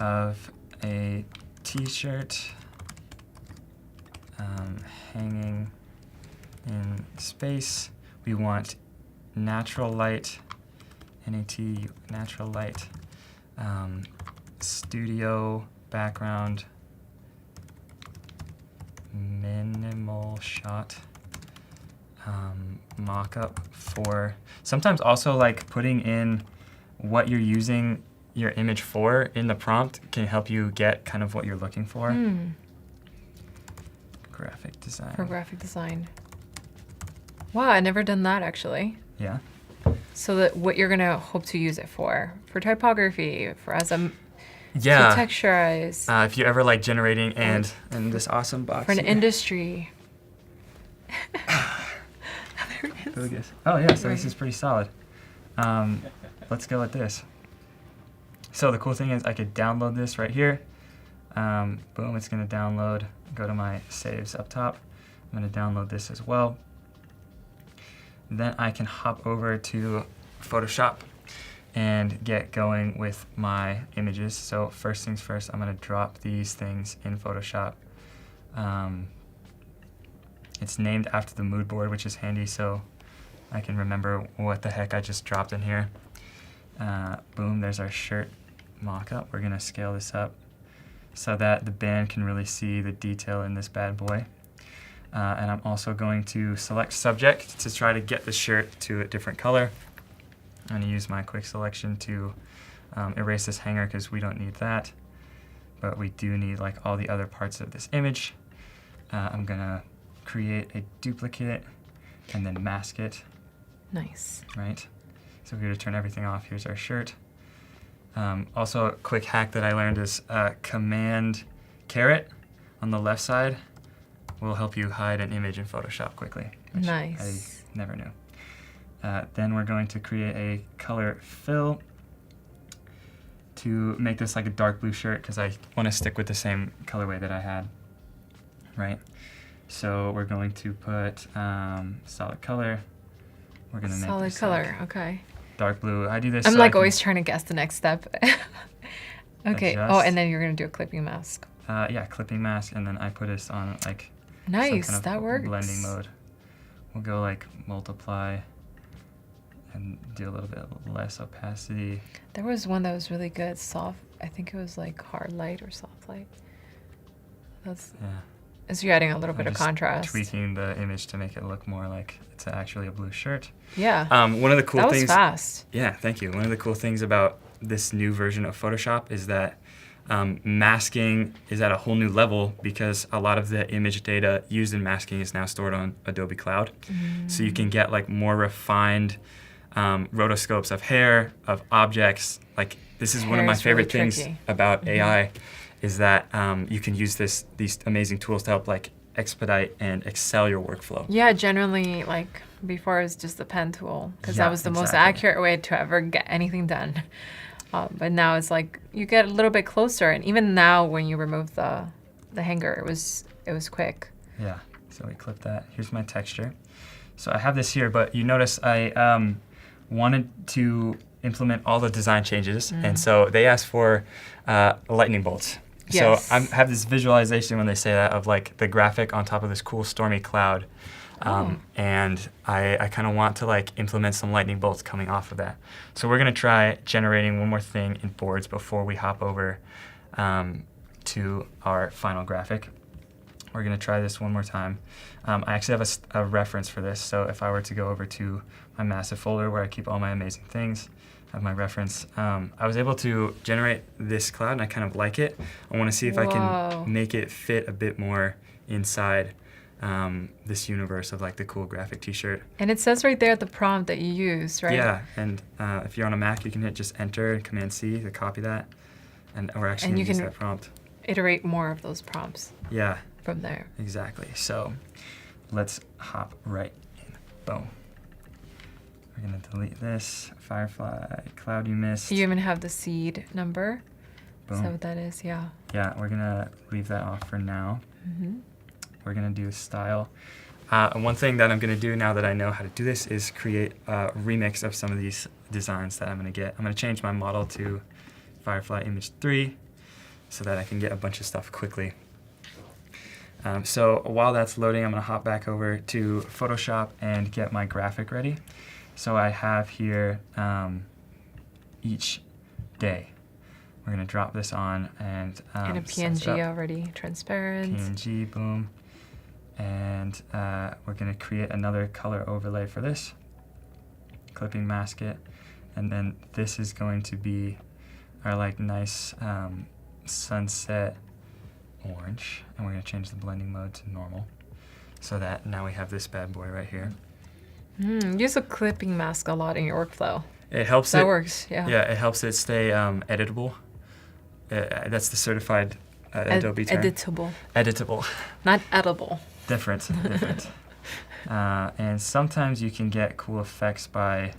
of a t-shirt hanging in space. We want natural light, NAT, natural light, studio background, minimal shot, mockup for, sometimes also like putting in what you're using your image for in the prompt can help you get kind of what you're looking for. Graphic design. For graphic design. Wow, I never done that actually. Yeah. So that what you're gonna hope to use it for typography, for as a Yeah. to texturize, If you ever like generating and this awesome box. for an here. industry. Focus. Oh yeah, so this is pretty solid. Let's go with this. So the cool thing is I could download this right here. Boom, it's gonna download. Go to my saves up top. I'm gonna download this as well. Then I can hop over to Photoshop and get going with my images. So first things first, I'm gonna drop these things in Photoshop. It's named after the mood board, which is handy so I can remember what the heck I just dropped in here. Boom, there's our shirt mock-up. We're gonna scale this up so that the band can really see the detail in this bad boy. And I'm also going to select subject to try to get the shirt to a different color. I'm gonna use my quick selection to erase this hanger because we don't need that, but we do need like all the other parts of this image. I'm gonna create a duplicate and then mask it. Nice. Right? So we're gonna turn everything off. Here's our shirt. Also, a quick hack that I learned is Command caret on the left side will help you hide an image in Photoshop quickly, which Nice. I never knew. Then we're going to create a color fill to make this like a dark blue shirt because I want to stick with the same colorway that I had, right? So we're going to put solid color. We're going to make Solid this color. like Okay. dark blue. I do this. I'm so I like can- always trying to guess the next step. Okay. Oh, Adjust. and then you're gonna do a clipping mask. Yeah, clipping mask, and then I put this on like Nice. some kind That of works. blending mode. We'll go like multiply and do a little bit less opacity. There was one that was really good. Soft. I think it was like hard light or soft light. That's. Yeah. As you're adding a little I'm bit of just contrast. tweaking the image to make it look more like it's actually a blue shirt. Yeah. One of the cool that was things. fast. Yeah, thank you. One of the cool things about this new version of Photoshop is that masking is at a whole new level because a lot of the image data used in masking is now stored on Adobe Cloud. So you can get like more refined rotoscopes of hair, of objects. Like this is one of Hair my is really favorite things tricky. about AI is that you can use these amazing tools to help like expedite and excel your workflow. Yeah, generally, like before it was just the pen tool because Yeah, that was the most exactly. accurate way to ever get anything done. But now it's like you get a little bit closer, and even now when you remove the hanger, it was quick. Yeah, so we clip that. Here's my texture. So I have this here, but you notice I wanted to implement all the design changes, and so they asked for lightning bolts. Yes. So I have this visualization when they say that of like the graphic on top of this cool stormy cloud. And I kind of want to like implement some lightning bolts coming off of that. So we're going to try generating one more thing in boards before we hop over to our final graphic. We're going to try this one more time. I actually have a reference for this. So if I were to go over to my massive folder where I keep all my amazing things, I have my reference. I was able to generate this cloud and I kind of like it. I want to see if I Whoa. can make it fit a bit more inside this universe of like the cool graphic t-shirt. And it says right there the prompt that you use, right? Yeah, and if you're on a Mac, you can hit just enter and Command-C to copy that. And we're actually And going you to use can- that prompt. Iterate more of those prompts Yeah, from there. exactly. So let's hop right in. Boom. We're going to delete this. Firefly, cloud you missed. You even have the seed number. Is that Boom. what that is? Yeah. Yeah, we're going to leave that off for now. Mm-hmm. We're going to do style. One thing that I'm going to do now that I know how to do this is create a remix of some of these designs that I'm going to get. I'm going to change my model to Firefly Image 3 so that I can get a bunch of stuff quickly. So while that's loading, I'm going to hop back over to Photoshop and get my graphic ready. So I have here each day. We're going to drop this on and In a size it PNG up. already, transparent. PNG, boom. And we're going to create another color overlay for this. Clipping mask it. And then this is going to be our like nice sunset orange. And we're going to change the blending mode to normal. So that now we have this bad boy right here. Use a clipping mask a lot in your workflow. It helps That it, works, yeah. Yeah, it helps it stay editable. That's the certified Adobe term. Editable, Editable. not edible. Different. And sometimes you can get cool effects by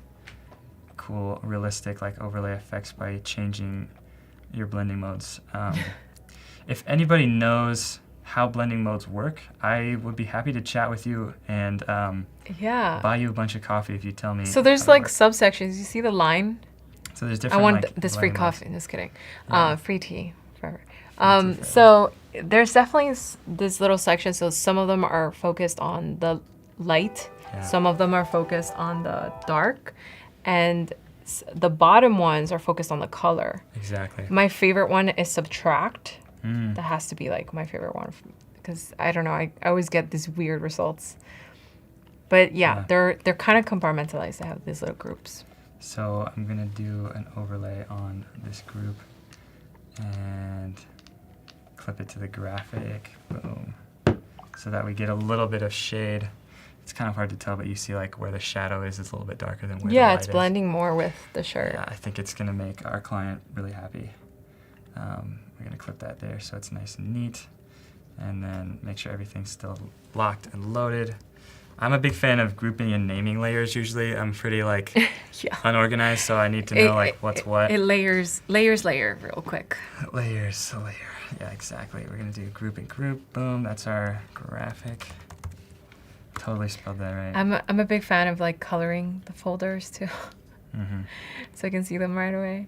cool realistic like overlay effects by changing your blending modes. If anybody knows how blending modes work, I would be happy to chat with you and Yeah. buy you a bunch of coffee if you tell me. So there's how to like work. subsections. You see the line? So there's I different. want like, this free blending modes. coffee. Just kidding. Yeah. Free tea forever. So there's definitely this little section. So some of them are focused on the light, Yeah. some of them are focused on the dark, and the bottom ones are focused on the color. Exactly. My favorite one is subtract. Mm. That has to be like my favorite one because I don't know, I always get these weird results. But yeah, they're kind of compartmentalized. I have these little groups. So I'm gonna do an overlay on this group and clip it to the graphic. Boom. So that we get a little bit of shade. It's kind of hard to tell, but you see like where the shadow is a little bit darker than where the Yeah, light it's is. blending more with the shirt. Yeah, I think it's gonna make our client really happy. We're gonna clip that there so it's nice and neat, and then make sure everything's still locked and loaded. I'm a big fan of grouping and naming layers usually. I'm pretty like Yeah. unorganized, so I need to know like what's what. It layers real quick. Layers, a layer. Yeah, exactly. We're gonna do group and group. Boom, that's our graphic. Totally spelled that right. I'm a big fan of like coloring the folders too, Mm-hmm. so I can see them right away.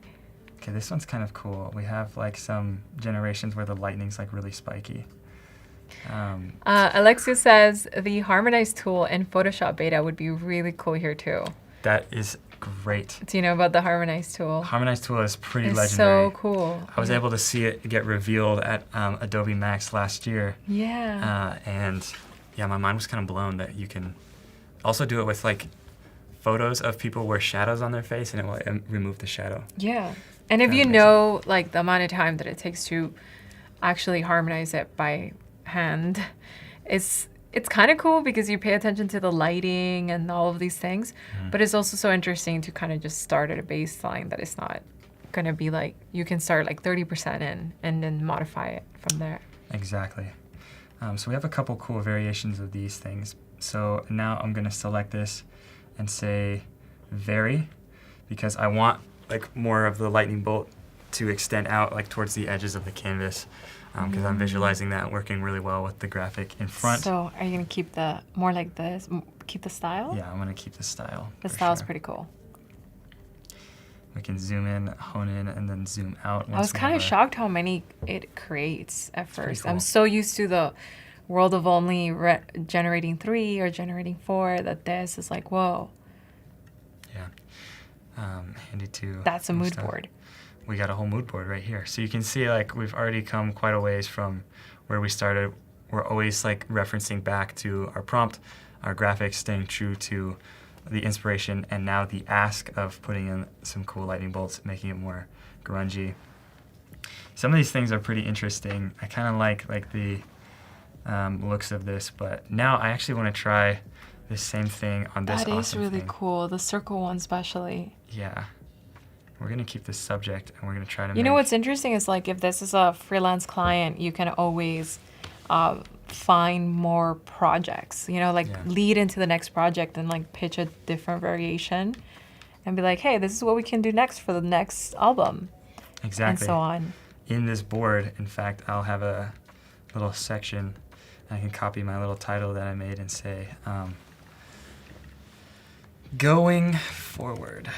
Okay, this one's kind of cool. We have like some generations where the lightning's like really spiky. Alexia says the harmonize tool in Photoshop beta would be really cool here too. That is great. Do you know about the harmonize tool? Harmonize tool is pretty It's legendary. so cool. I was able to see it get revealed at Adobe Max last year. Yeah. And yeah, my mind was kind of blown that you can also do it with like photos of people where shadows on their face and it will remove the shadow. Yeah. And if Kinda you amazing. know like the amount of time that it takes to actually harmonize it by hand, it's kind of cool because you pay attention to the lighting and all of these things, but it's also so interesting to kind of just start at a baseline that it's not going to be like, you can start like 30% in and then modify it from there. Exactly. So we have a couple cool variations of these things. So now I'm going to select this and say vary because I want like more of the lightning bolt to extend out like towards the edges of the canvas because I'm visualizing that working really well with the graphic in front. So are you going to keep the more like this, keep the style? Yeah, I'm going to keep the style. The for style's sure. pretty cool. We can zoom in, hone in, and then zoom out. I was kind of shocked how many it creates at pretty first. cool. I'm so used to the world of only generating 3 or generating 4 that this is like, whoa, Yeah. Handy too. that's a mood board. We got a whole mood board right here. So you can see like we've already come quite a ways from where we started. We're always like referencing back to our prompt, our graphics, staying true to the inspiration, and now the ask of putting in some cool lightning bolts, making it more grungy. Some of these things are pretty interesting. I kind of like the looks of this, but now I actually want to try the same thing on this That is awesome really thing. cool. The circle one especially. Yeah. We're going to keep this subject and we're going to try to You know make- what's interesting is like if this is a freelance client, you can always find more projects, you know, like Yeah. lead into the next project and like pitch a different variation and be like, hey, this is what we can do next for the next album. Exactly. And so on. In this board, in fact, I'll have a little section. I can copy my little title that I made and say, going forward.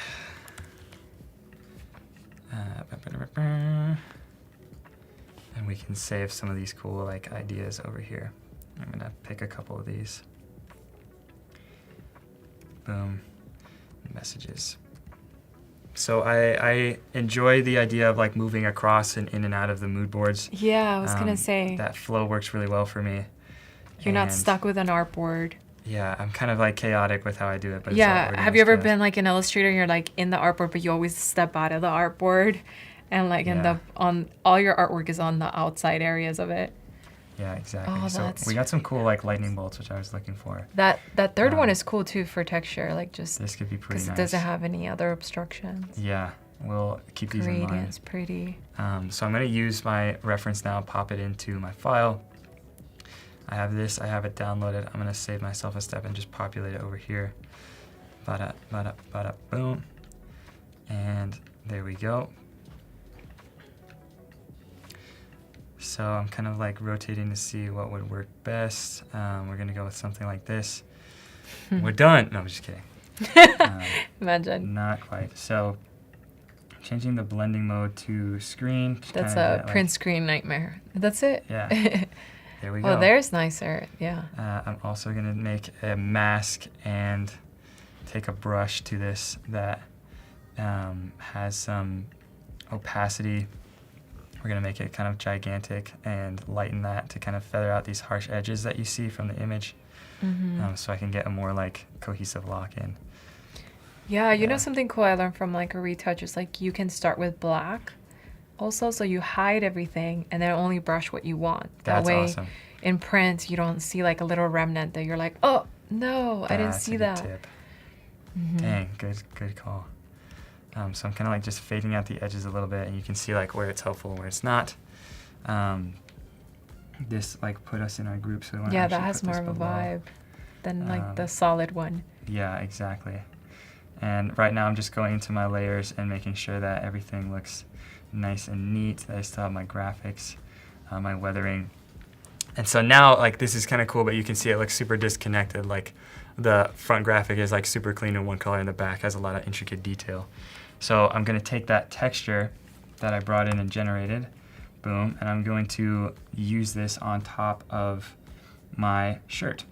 And we can save some of these cool like ideas over here. I'm gonna pick a couple of these. Boom. Messages. So I enjoy the idea of like moving across and in and out of the mood boards. Yeah, I was gonna say That flow works really well for me. you're not And stuck with an artboard. Yeah, I'm kind of like chaotic with how I do it, but it's all Yeah, organized have you ever chaos. been like an illustrator and you're like in the artboard, but you always step out of the artboard, and like end Yeah. up on all your artwork is on the outside areas of it. Yeah, exactly. Oh, so that's we got some cool like lightning bolts, which I was looking for. That third one Um, is cool too for texture, like just This could be pretty because nice. it doesn't have any other obstructions. Yeah, we'll keep these in mind. Gradient's pretty. So I'm going to use my reference now, pop it into my file. I have this, I have it downloaded. I'm going to save myself a step and just populate it over here. Bada, bada, bada, boom. And there we go. So I'm kind of like rotating to see what would work best. We're going to go with something like this. We're done. No, I'm just kidding. Imagine. Not quite. So changing the blending mode to screen. to That's kinda a get, print screen nightmare. That's it. Yeah. There we go. Oh, there's nicer. Yeah. I'm also going to make a mask and take a brush to this that has some opacity. We're going to make it kind of gigantic and lighten that to kind of feather out these harsh edges that you see from the image, so I can get a more like cohesive look in. Yeah, you know Yeah. something cool I learned from like a retouch is like you can start with black also, so you hide everything and then only brush what you want. That That's way awesome. in print you don't see like a little remnant that you're like, oh no, I didn't That's see a good that. tip. Dang, good call. So I'm kind of like just fading out the edges a little bit, and you can see like where it's helpful and where it's not. This like put us in our group, so we want to Yeah, actually that has put this more of a below. vibe than like the Um, solid one. Yeah, exactly. And right now I'm just going into my layers and making sure that everything looks nice and neat, that I still have my graphics, my weathering. And so now, like, this is kind of cool, but you can see it looks super disconnected. Like, the front graphic is like super clean in one color, and the back has a lot of intricate detail. So I'm going to take that texture that I brought in and generated, boom, and I'm going to use this on top of my shirt.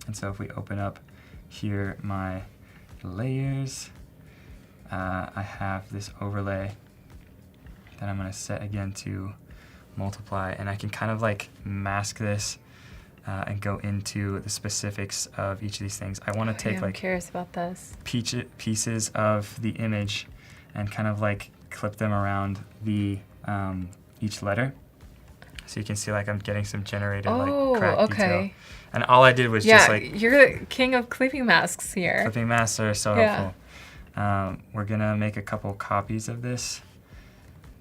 And so if we open up here my layers, I have this overlay that I'm going to set again to multiply, and I can kind of like mask this and go into the specifics of each of these things. I want to take I'm like curious about this. pieces of the image and kind of like clip them around the each letter, so you can see like I'm getting some generated like crack detail. Okay. And all I did was Yeah, just like you're the king of clipping masks here. clipping masks are so Yeah. helpful. We're gonna make a couple copies of this,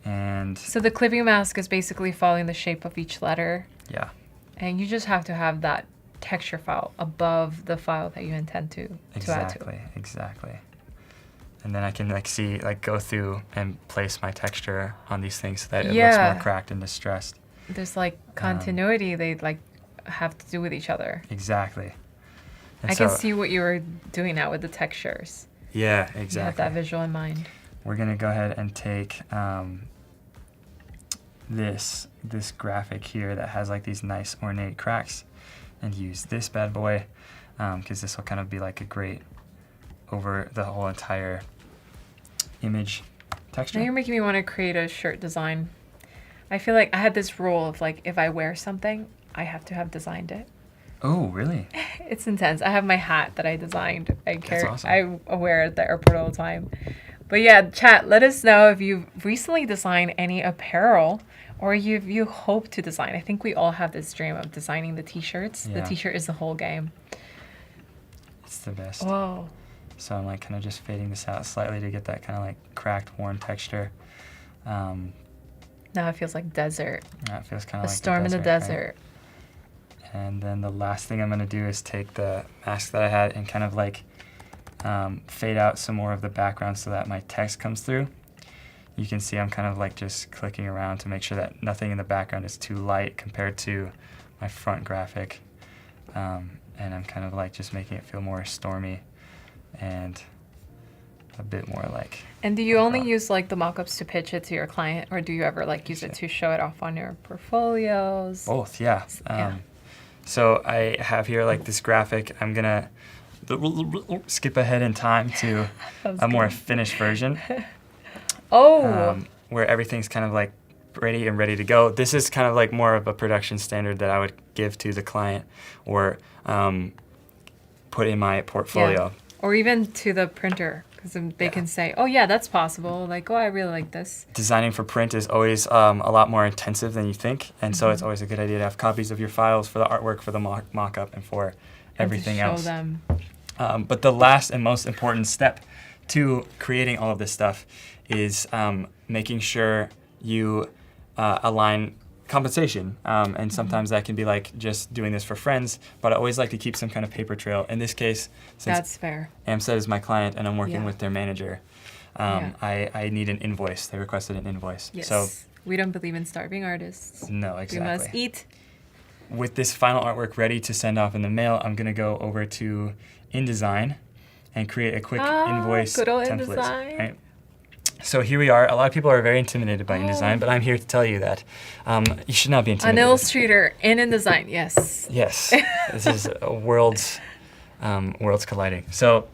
and So the clipping mask is basically following the shape of each letter, yeah, and you just have to have that texture file above the file that you intend to add to. exactly. And then I can like see like go through and place my texture on these things so that it looks Yeah. more cracked and distressed. There's like continuity they like have to do with each other. Exactly. And I can so- see what you were doing now with the textures. Yeah, You have exactly. that visual in mind. We're gonna go ahead and take this graphic here that has like these nice ornate cracks, and use this bad boy, because this will kind of be like a great over the whole entire image texture. Now you're making me want to create a shirt design. I feel like I had this rule of like if I wear something, I have to have designed it. Oh, really? It's intense. I have my hat that I designed. awesome. I wear it at the airport all the time. But yeah, chat, let us know if you've recently designed any apparel or you hope to design. I think we all have this dream of designing the t-shirts. Yeah. The t-shirt is the whole game. It's the best. Whoa. So I'm like kind of just fading this out slightly to get that kind of like cracked, worn texture. Now it feels like desert. That feels kind A of like storm in the right? desert. And then the last thing I'm going to do is take the mask that I had and kind of like fade out some more of the background so that my text comes through. You can see I'm kind of like just clicking around to make sure that nothing in the background is too light compared to my front graphic. And I'm kind of like just making it feel more stormy and a bit more like... And do you only hot. use like the mockups to pitch it to your client, or do you ever like use it to show it off on your portfolios? Both, yeah. Yeah. So I have here like this graphic. I'm gonna skip ahead in time to Sounds a more good. finished version, Oh, where everything's kind of like ready to go. This is kind of like more of a production standard that I would give to the client or put in my portfolio. or even to the printer, because they can say, oh yeah, that's possible. Like, oh, I really like this. Designing for print is always a lot more intensive than you think, and so it's always a good idea to have copies of your files for the artwork, for the mock-up, and for everything and to else. show them. But the last and most important step to creating all of this stuff is making sure you align compensation. And sometimes that can be like just doing this for friends, but I always like to keep some kind of paper trail. In this case, since That's fair. Amstead is my client and I'm working Yeah. with their manager, Yeah. I need an invoice. They requested an invoice. Yes. So, we don't believe in starving artists. no, We exactly. must eat. With this final artwork ready to send off in the mail, I'm going to go over to InDesign and create a quick invoice good old template. InDesign. Right? So here we are. A lot of people are very intimidated by InDesign, but I'm here to tell you that you should not be An intimidated. Illustrator and InDesign, yes. Yes, this is worlds colliding. So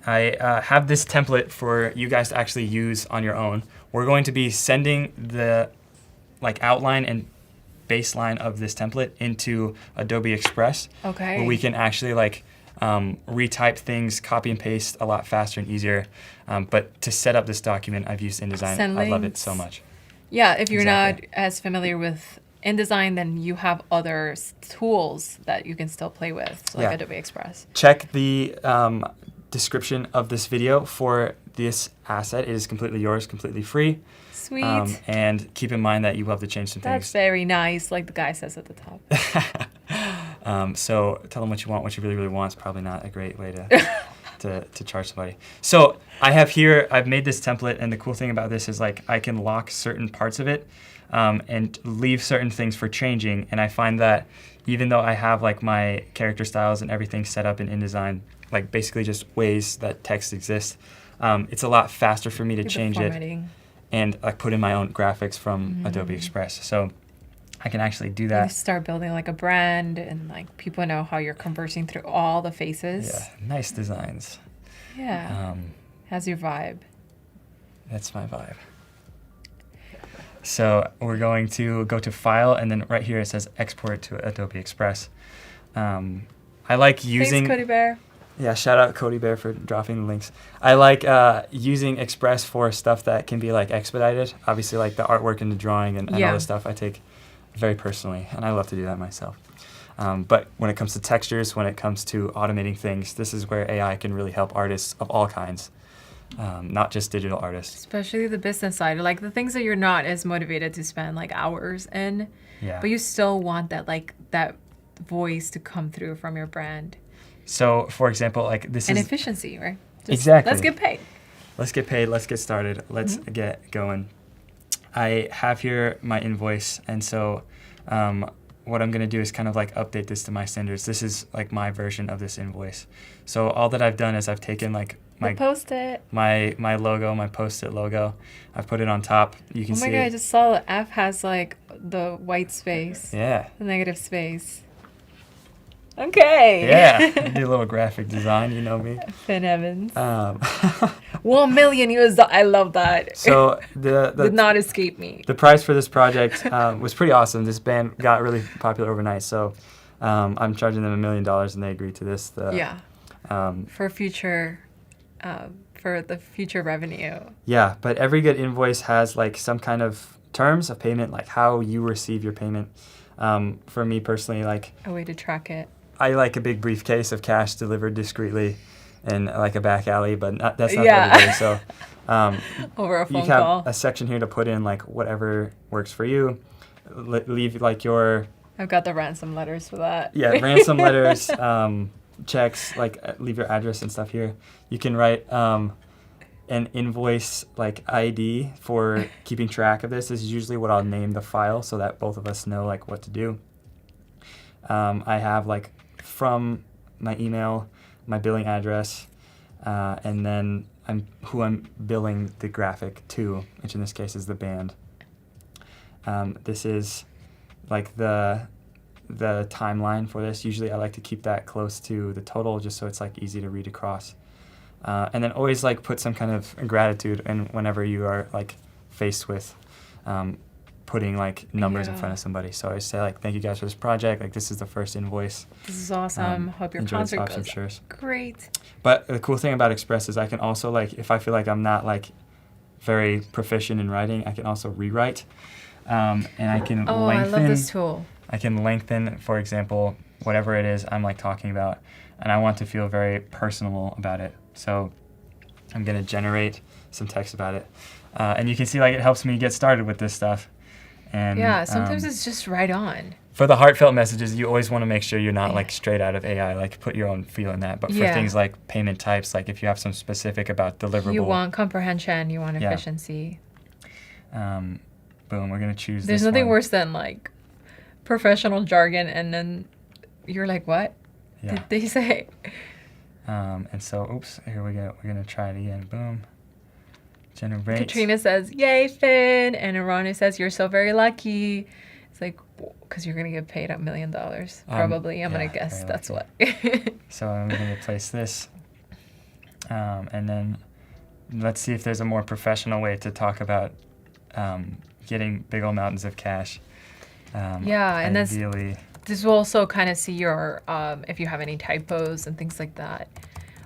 I have this template for you guys to actually use on your own. We're going to be sending the outline and baseline of this template into Adobe Express, Okay. where we can actually retype things, copy and paste a lot faster and easier. But to set up this document, I've used InDesign. Send I love it links. so much. Yeah, if you're Exactly. not as familiar with InDesign, then you have other tools that you can still play with, so like Yeah. Adobe Express. Check the description of this video for this asset. It is completely yours, completely free. Sweet. And keep in mind that you will have to change some That's things. very nice, like the guy says at the top. So tell them what you want. What you really, really want is probably not a great way to charge somebody. So I've made this template, and the cool thing about this is I can lock certain parts of it and leave certain things for changing. And I find that even though I have my character styles and everything set up in InDesign, basically just ways that text exists, it's a lot faster for me to With the change it formatting. and put in my own graphics from Adobe Express. So I can actually do You that. start building a brand, and people know how you're conversing through all the faces. Yeah, nice designs. Yeah. Has your vibe. That's my vibe. So we're going to go to File, and then right here it says Export to Adobe Express. I like using... Thanks, Cody Bear. Yeah, shout out Cody Bear for dropping the links. I like using Express for stuff that can be expedited. Obviously, the artwork and the drawing and Yeah. all this stuff I take very personally, and I love to do that myself. But when it comes to textures, when it comes to automating things, this is where AI can really help artists of all kinds, not just digital artists. Especially the business side, the things that you're not as motivated to spend hours in, Yeah. but you still want that that voice to come through from your brand. So, for example, this And is... efficiency, right? Exactly. Let's get paid. Let's get paid. Let's get started. Let's get going. I have here my invoice, and so what I'm going to do is kind of update this to my standards. This is my version of this invoice. So all that I've done is I've taken The Post-it. my logo, my Post-it logo. I've put it on top. You can Oh see my God, I it. just saw the F has the white space, Yeah. the negative space. Okay. Yeah. Do a little graphic design, you know me. Finn Evans. 1 $1 million US. I love that. So the Did not escape me. The price for this project was pretty awesome. This band got really popular overnight, so I'm charging them $1 million, and they agreed to this. Yeah. Um, For the future revenue. yeah, but every good invoice has some kind of terms of payment, how you receive your payment. For me personally, A way to track it. I like a big briefcase of cash delivered discreetly in a back alley, but that's not Yeah. for everybody. So Over a you phone have call. a section here to put in whatever works for you. Leave your I've got the ransom letters for that. Yeah, ransom letters, checks, leave your address and stuff here. You can write an invoice ID for keeping track of this. This is usually what I'll name the file so that both of us know what to do. I have from my email, my billing address, and then who I'm billing the graphic to, which in this case is the band. This is the timeline for this. Usually I like to keep that close to the total just so it's easy to read across. And then always put some kind of gratitude in whenever you are faced with putting numbers in Yeah. front of somebody. So I say thank you guys for this project. This is the first invoice. This is awesome. Hope your Enjoy this concert awesome goes shares. great. But the cool thing about Express is I can also if I feel I'm not very proficient in writing, I can also rewrite. And I can Oh, lengthen. I love this tool. I can lengthen, for example, whatever it is I'm talking about, and I want to feel very personal about it. So I'm going to generate some text about it. And you can see it helps me get started with this stuff. And Yeah, sometimes it's just right on. for the heartfelt messages, you always want to make sure you're not Yeah. straight out of AI, put your own feel in that. But for Yeah. things like payment types, if you have some specific about deliverable. You want comprehension, you want Yeah. efficiency. Boom, we're going to choose There's this nothing one. worse than professional jargon and then you're what Yeah. did they say? And so, oops, here we go. We're going to try it again. Boom. Generate. Katrina says, "Yay, Finn," and Ronnie says, "You're so very lucky." It's like, because you're gonna get paid $1 million, probably. I'm yeah, gonna guess very that's lucky. what. So I'm going to replace this. And then let's see if there's a more professional way to talk about getting big old mountains of cash. Yeah, and ideally, this will also kind of see your if you have any typos and things like that.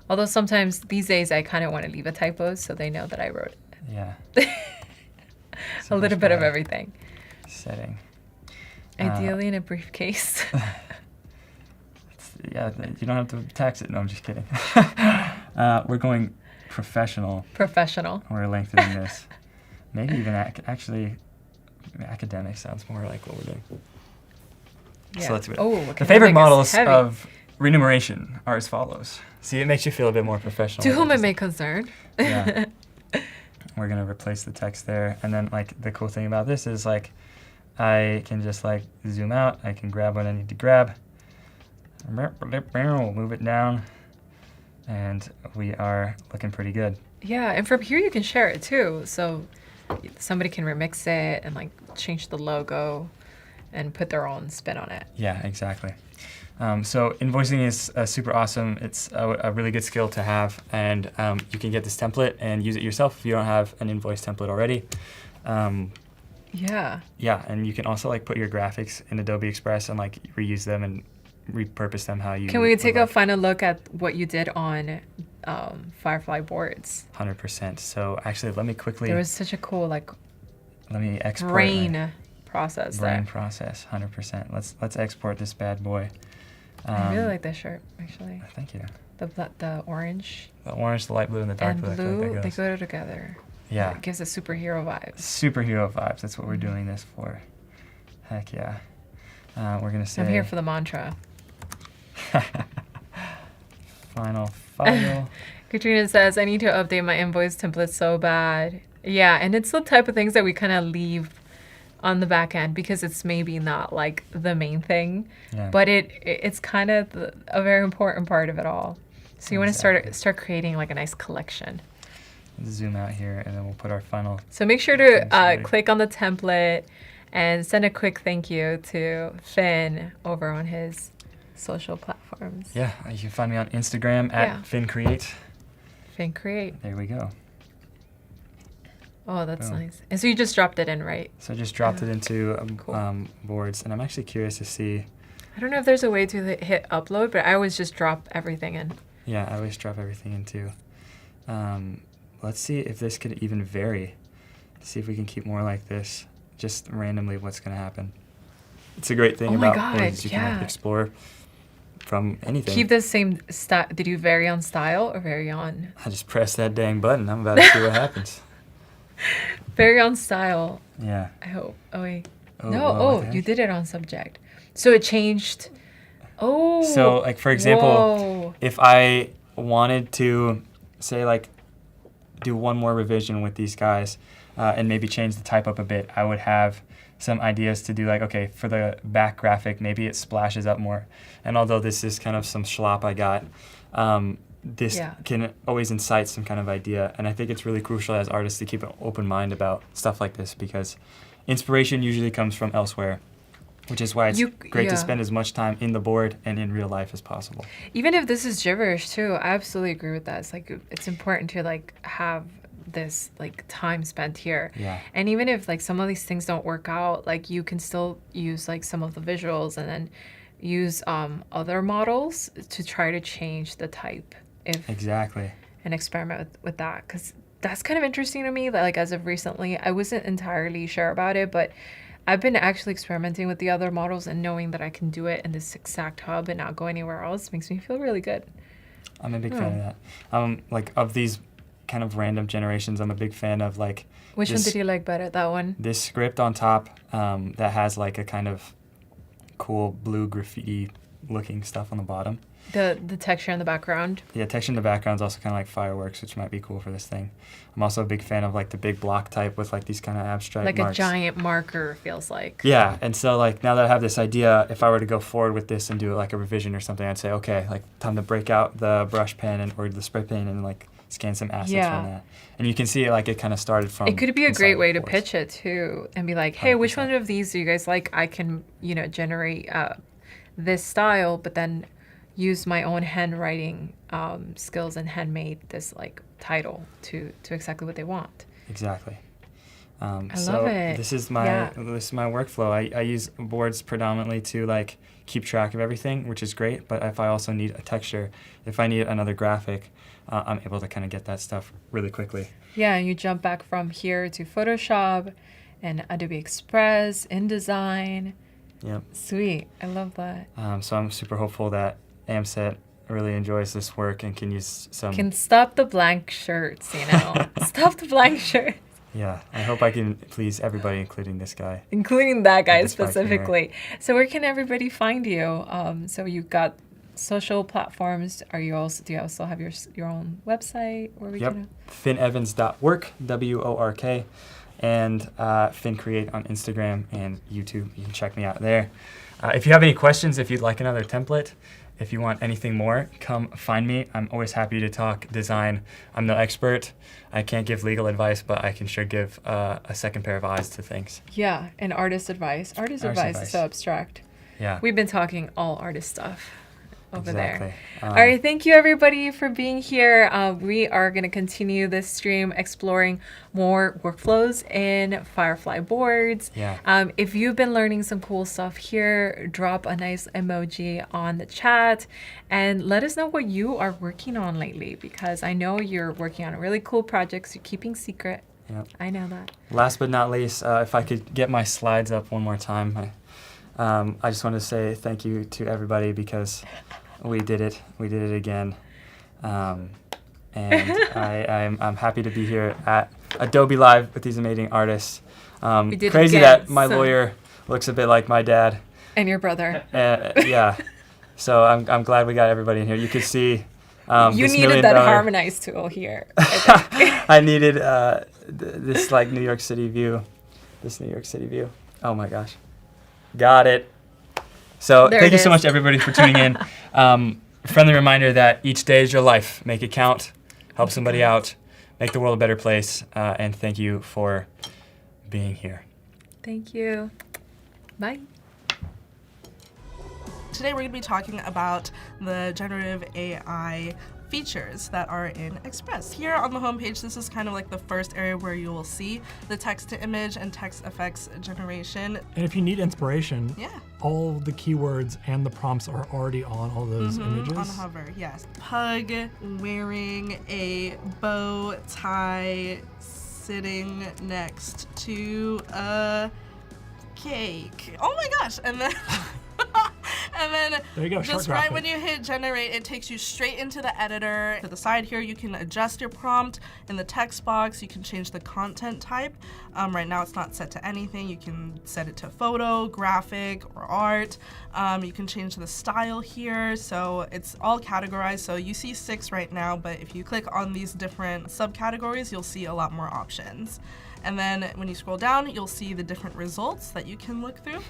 Although sometimes these days I kind of want to leave a typos so they know that I wrote it. yeah. A little bit of by everything. Setting. Ideally in a briefcase. Yeah, you don't have to tax it. No, I'm just kidding. We're going professional. Professional. We're lengthening this. Maybe even actually, academic sounds more like what we're doing. Yeah. So let's do it. Oh, The academic favorite is models heavy. of remuneration are as follows. See, it makes you feel a bit more professional. To whom it may concern. Yeah. We're going to replace the text there. And then, like, the cool thing about this is, like, I can just, like, zoom out. I can grab what I need to grab. Move it down. And we are looking pretty good. Yeah, and from here you can share it too. So somebody can remix it and like change the logo and put their own spin on it. Yeah, exactly. So invoicing is super awesome. It's a really good skill to have, and you can get this template and use it yourself if you don't have an invoice template already. Yeah. Yeah, and you can also like put your graphics in Adobe Express and like reuse them and repurpose them how you. Can we would take like. a final look at what you did on Firefly Boards? 100%. So actually, let me quickly. There was such a cool like Let me export. brain process Brain there. process. 100%. Let's export this bad boy. I really like this shirt actually. Thank you. The orange The orange, the light blue, and the dark and blue. I feel like blue, that they goes. go together. Yeah. It gives a superhero vibes. Superhero vibes. That's what we're doing this for. Heck yeah. We're gonna say. I'm here for the mantra. Final file. Katrina says, I need to update my invoice template so bad. Yeah, and it's the type of things that we kind of leave on the back end because it's maybe not like the main thing, Yeah. but it's kind of a very important part of it all. So you want Exactly. to start creating like a nice collection. Zoom out here, and then we'll put our final. So make sure to Absolutely. click on the template and send a quick thank you to Finn over on his social platforms. Yeah, you can find me on Instagram Yeah. at FinCreate. Finn Create. There we go. Oh, that's Boom. nice. And so you just dropped it in, right? So I just dropped it into Cool. boards, and I'm actually curious to see. I don't know if there's a way to hit upload, but I always just drop everything in. Yeah, I always drop everything into. Let's see if this could even vary. See if we can keep more like this. Just randomly, what's gonna happen? It's a great thing Oh my about God, boards. You can like yeah. explore from anything. Keep the same style. Did you vary on style or vary on? I just press that dang button. I'm about to see what happens. Vary on style, Yeah. I hope. Oh, wait. Oh, No, whoa, what oh, the you heck? did it on subject. So it changed. Oh. So, like, for example, Whoa. if I wanted to, say, like, do one more revision with these guys and maybe change the type up a bit, I would have some ideas to do, like, okay, for the back graphic, maybe it splashes up more. And although this is kind of some schlop I got, this Yeah. can always incite some kind of idea. And I think it's really crucial as artists to keep an open mind about stuff like this because inspiration usually comes from elsewhere, which is why it's great to yeah. spend as much time in the board and in real life as possible. Even if this is gibberish too, I absolutely agree with that. It's like it's important to like have this like time spent here. Yeah. And even if like some of these things don't work out, like you can still use like some of the visuals and then use other models to try to change the type if Exactly. and experiment with that because that's kind of interesting to me. That like as of recently, I wasn't entirely sure about it, but I've been actually experimenting with the other models and knowing that I can do it in this exact hub and not go anywhere else makes me feel really good. I'm a big fan of that. Like of these kind of random generations, I'm a big fan of like Which one this- did you like better? That one? this script on top that has like a kind of cool blue graffiti looking stuff on the bottom. The texture in the background. Yeah, texture in the background is also kind of like fireworks, which might be cool for this thing. I'm also a big fan of like the big block type with like these kind of abstract Like marks. a giant marker feels like. Yeah, and so like now that I have this idea, if I were to go forward with this and do like a revision or something, I'd say, okay, like time to break out the brush pen or the spray pen and like scan some assets Yeah. from that. And you can see like it kind of started from. It could be a inside great the way to course. pitch it too, and be like, "Hey, which 100%. one of these do you guys like? I can, generate this style, but then use my own handwriting skills and handmade this like title to exactly what they want." Exactly. I so love it. This is my Yeah. workflow. I use boards predominantly to like keep track of everything, which is great. But if I also need a texture, if I need another graphic, I'm able to kind of get that stuff really quickly. Yeah, and you jump back from here to Photoshop and Adobe Express, InDesign. Yep. Sweet. I love that. So I'm super hopeful that AMSET really enjoys this work and can use some. Can stop the blank shirts, Stop the blank shirts. Yeah, I hope I can please everybody, including this guy. Including that guy This bike, specifically. So where can everybody find you? So you've got social platforms. Do you also have your own website? Where we Yep. can? finevans.work, WORK, and FinCreate on Instagram and YouTube. You can check me out there. If you have any questions, if you'd like another template, if you want anything more, come find me. I'm always happy to talk design. I'm no expert. I can't give legal advice, but I can sure give a second pair of eyes to things. Yeah, and artist advice. Artist advice is so abstract. Yeah. We've been talking all artist stuff over Exactly. there. All right, thank you everybody for being here. We are going to continue this stream exploring more workflows in Firefly Boards. Yeah. If you've been learning some cool stuff here, drop a nice emoji on the chat and let us know what you are working on lately, because I know you're working on really cool projects you're keeping secret. Yep. I know that. Last but not least, if I could get my slides up one more time, I just want to say thank you to everybody because we did it. We did it again. And I'm happy to be here at Adobe Live with these amazing artists. We did it Crazy again, that my so- lawyer looks a bit like my dad. And your brother. Yeah. So I'm glad we got everybody in here. You could see You this needed $1 that million harmonize tool here. I think. I needed this like New York City view. This New York City view. Oh my gosh. Got it. So There thank it you so is. much everybody for tuning in. Friendly reminder that each day is your life. Make it count. Help somebody out. Make the world a better place. And thank you for being here. Thank you. Bye. Today we're going to be talking about the generative AI features that are in Express. Here on the homepage, this is kind of like the first area where you will see the text-to-image and text effects generation. And if you need inspiration, Yeah. all the keywords and the prompts are already on all those images. On hover, yes. Pug wearing a bow tie sitting next to a cake. Oh my gosh! And then and then There you go, short just right graphic. when you hit generate, it takes you straight into the editor. To the side here, you can adjust your prompt. In the text box, you can change the content type. Right now it's not set to anything. You can set it to photo, graphic, or art. You can change the style here, so it's all categorized. So you see 6 right now, but if you click on these different subcategories, you'll see a lot more options. And then when you scroll down, you'll see the different results that you can look through.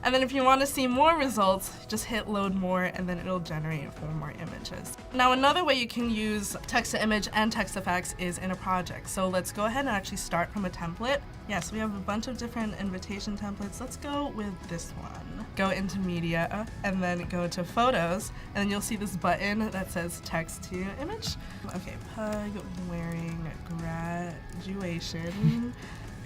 And then if you want to see more results, just hit load more and then it'll generate 4 more images. Now another way you can use text to image and text effects is in a project. So let's go ahead and actually start from a template. Yes, we have a bunch of different invitation templates. Let's go with this one. Go into media and then go to photos and then you'll see this button that says text to image. Okay, pug wearing graduation.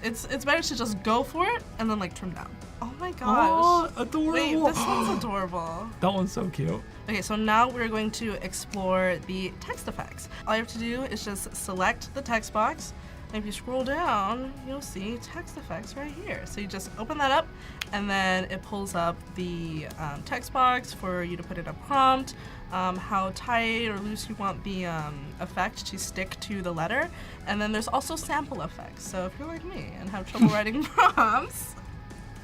It's better to just go for it and then like trim down. Oh my gosh. Oh, adorable. Wait, this one's adorable. That one's so cute. Okay, so now we're going to explore the text effects. All you have to do is just select the text box. And if you scroll down, you'll see text effects right here. So you just open that up and then it pulls up the text box for you to put in a prompt, how tight or loose you want the effect to stick to the letter. And then there's also sample effects. So if you're like me and have trouble writing prompts,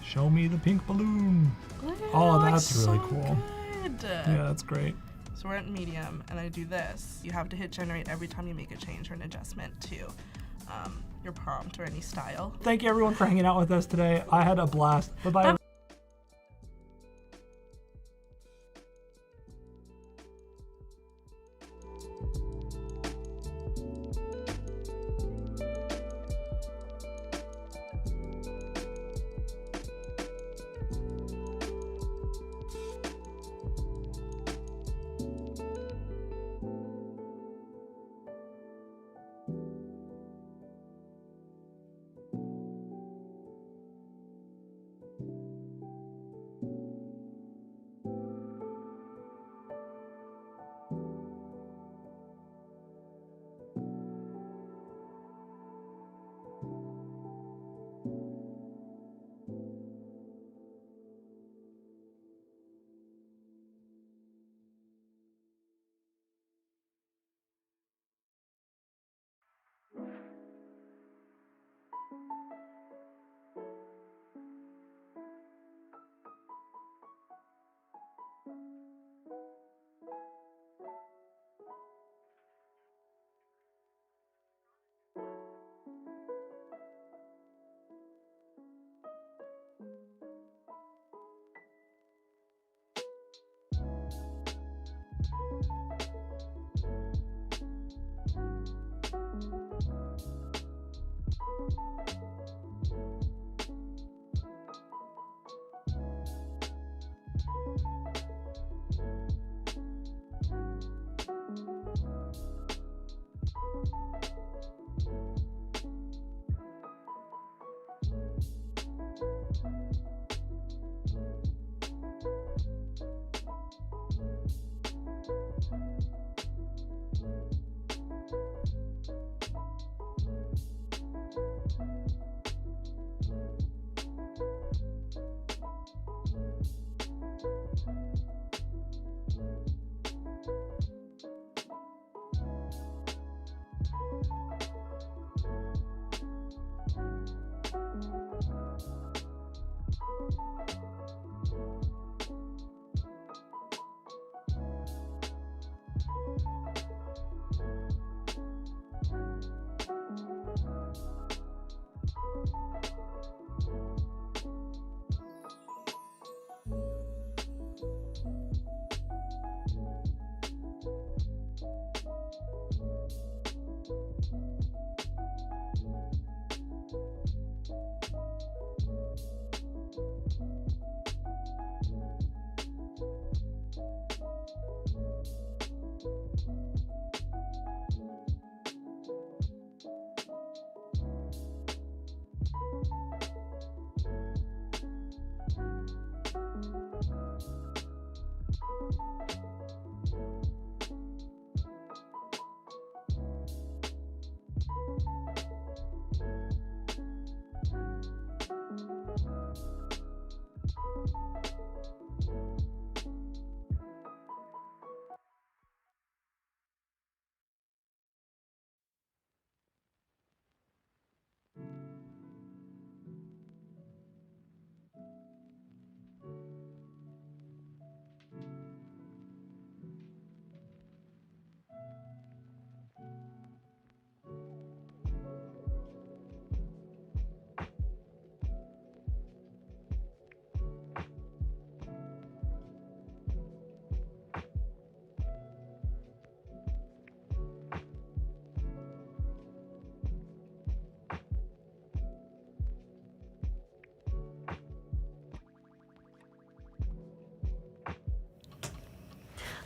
Show me the pink balloon. Oh, that's really cool. Good. Yeah, that's great. So we're at medium, and I do this. You have to hit generate every time you make a change or an adjustment to your prompt or any style. Thank you everyone for hanging out with us today. I had a blast. Bye-bye.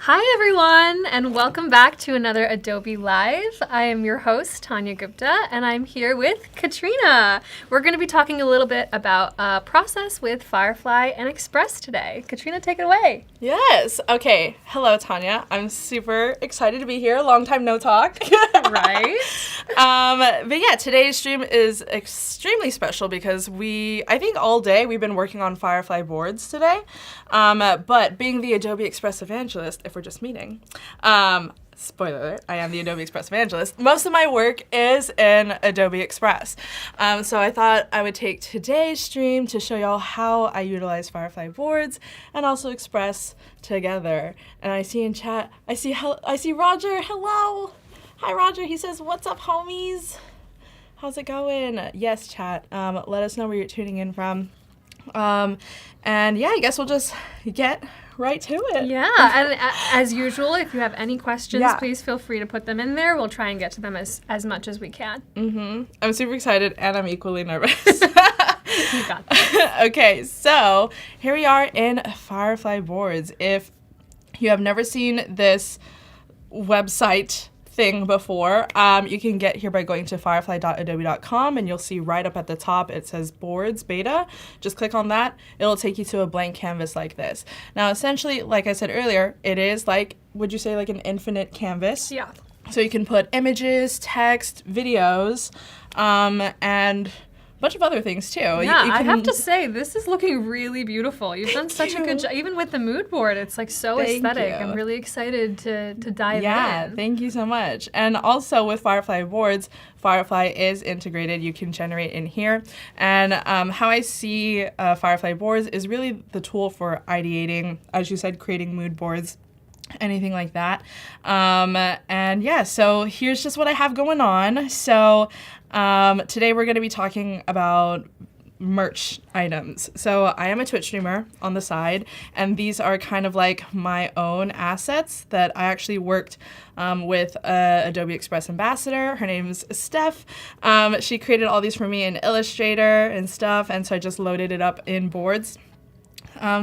Hi, everyone, and welcome back to another Adobe Live. I am your host, Tanya Gupta, and I'm here with Katrina. We're going to be talking a little bit about process with Firefly and Express today. Katrina, take it away. Yes. Okay. Hello, Tanya. I'm super excited to be here. Long time no talk. Right? But yeah, today's stream is extremely special because I think all day we've been working on Firefly Boards today. But being the Adobe Express evangelist, if we're just meeting, spoiler alert, I am the Adobe Express evangelist. Most of my work is in Adobe Express. So I thought I would take today's stream to show y'all how I utilize Firefly Boards and also Express together. And I see in chat, I see Roger. Hello. Hi, Roger. He says, "What's up, homies? How's it going?" Yes, chat. Let us know where you're tuning in from. And yeah, I guess we'll just get right to it. Yeah, and as usual, if you have any questions, Yeah. please feel free to put them in there. We'll try and get to them as much as we can. I'm super excited and I'm equally nervous. You got this. Okay, so here we are in Firefly Boards. If you have never seen this website thing before, you can get here by going to firefly.adobe.com, and you'll see right up at the top it says Boards Beta. Just click on that. It'll take you to a blank canvas like this. Now, essentially, like I said earlier, it is like, would you say like an infinite canvas? Yeah. So you can put images, text, videos, and a bunch of other things too. Yeah, You I can- have to say, this is looking really beautiful. You've done such a good job. Even with the mood board, it's like so Thank aesthetic. you. I'm really excited to dive Yeah, in. thank you so much. And also with Firefly Boards, Firefly is integrated. You can generate in here. And how I see Firefly Boards is really the tool for ideating, as you said, creating mood boards, anything like that. And yeah, so here's just what I have going on. So today we're going to be talking about merch items. So I am a Twitch streamer on the side, and these are kind of like my own assets that I actually worked with Adobe Express ambassador. Her name's Sept. She created all these for me in Illustrator and stuff, and so I just loaded it up in Boards.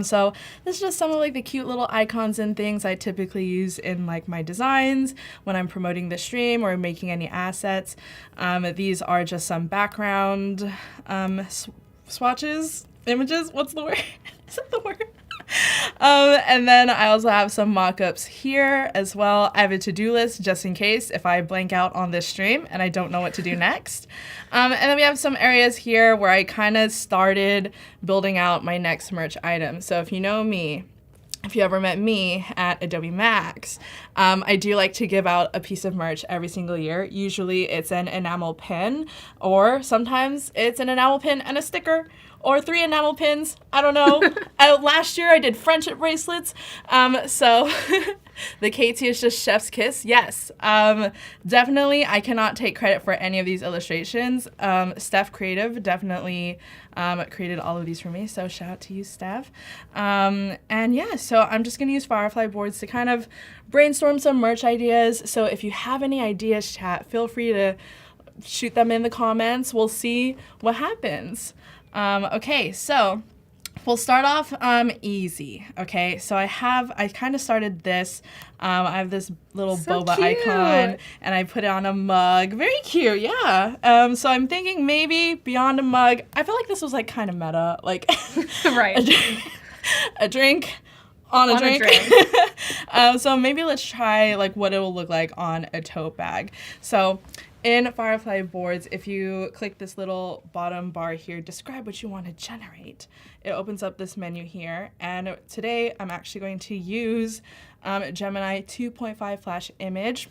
So this is just some of like the cute little icons and things I typically use in like my designs when I'm promoting the stream or making any assets. These are just some background swatches, images. What's the word? Is that the word? And then I also have some mock-ups here as well. I have a to-do list just in case if I blank out on this stream and I don't know what to do next. And then we have some areas here where I kind of started building out my next merch item. So if you know me, if you ever met me at Adobe Max, I do like to give out a piece of merch every single year. Usually it's an enamel pin, or sometimes it's an enamel pin and a sticker, or 3 enamel pins. I don't know. Last year I did friendship bracelets. So the KT is just chef's kiss. Yes. Definitely I cannot take credit for any of these illustrations. Steph Creative definitely created all of these for me. So shout out to you, Steph. And yeah, so I'm just going to use Firefly Boards to kind of brainstorm some merch ideas. So if you have any ideas, chat, feel free to shoot them in the comments. We'll see what happens. Okay, so we'll start off easy. Okay, so I kind of started this. I have this little So boba cute. icon, and I put it on a mug. Very cute, yeah. So I'm thinking maybe beyond a mug. I feel like this was like kind of meta, like Right. a drink on a drink. So maybe let's try like what it will look like on a tote bag. So in Firefly Boards, if you click this little bottom bar here, describe what you want to generate, it opens up this menu here. And today I'm actually going to use Gemini 2.5 Flash Image,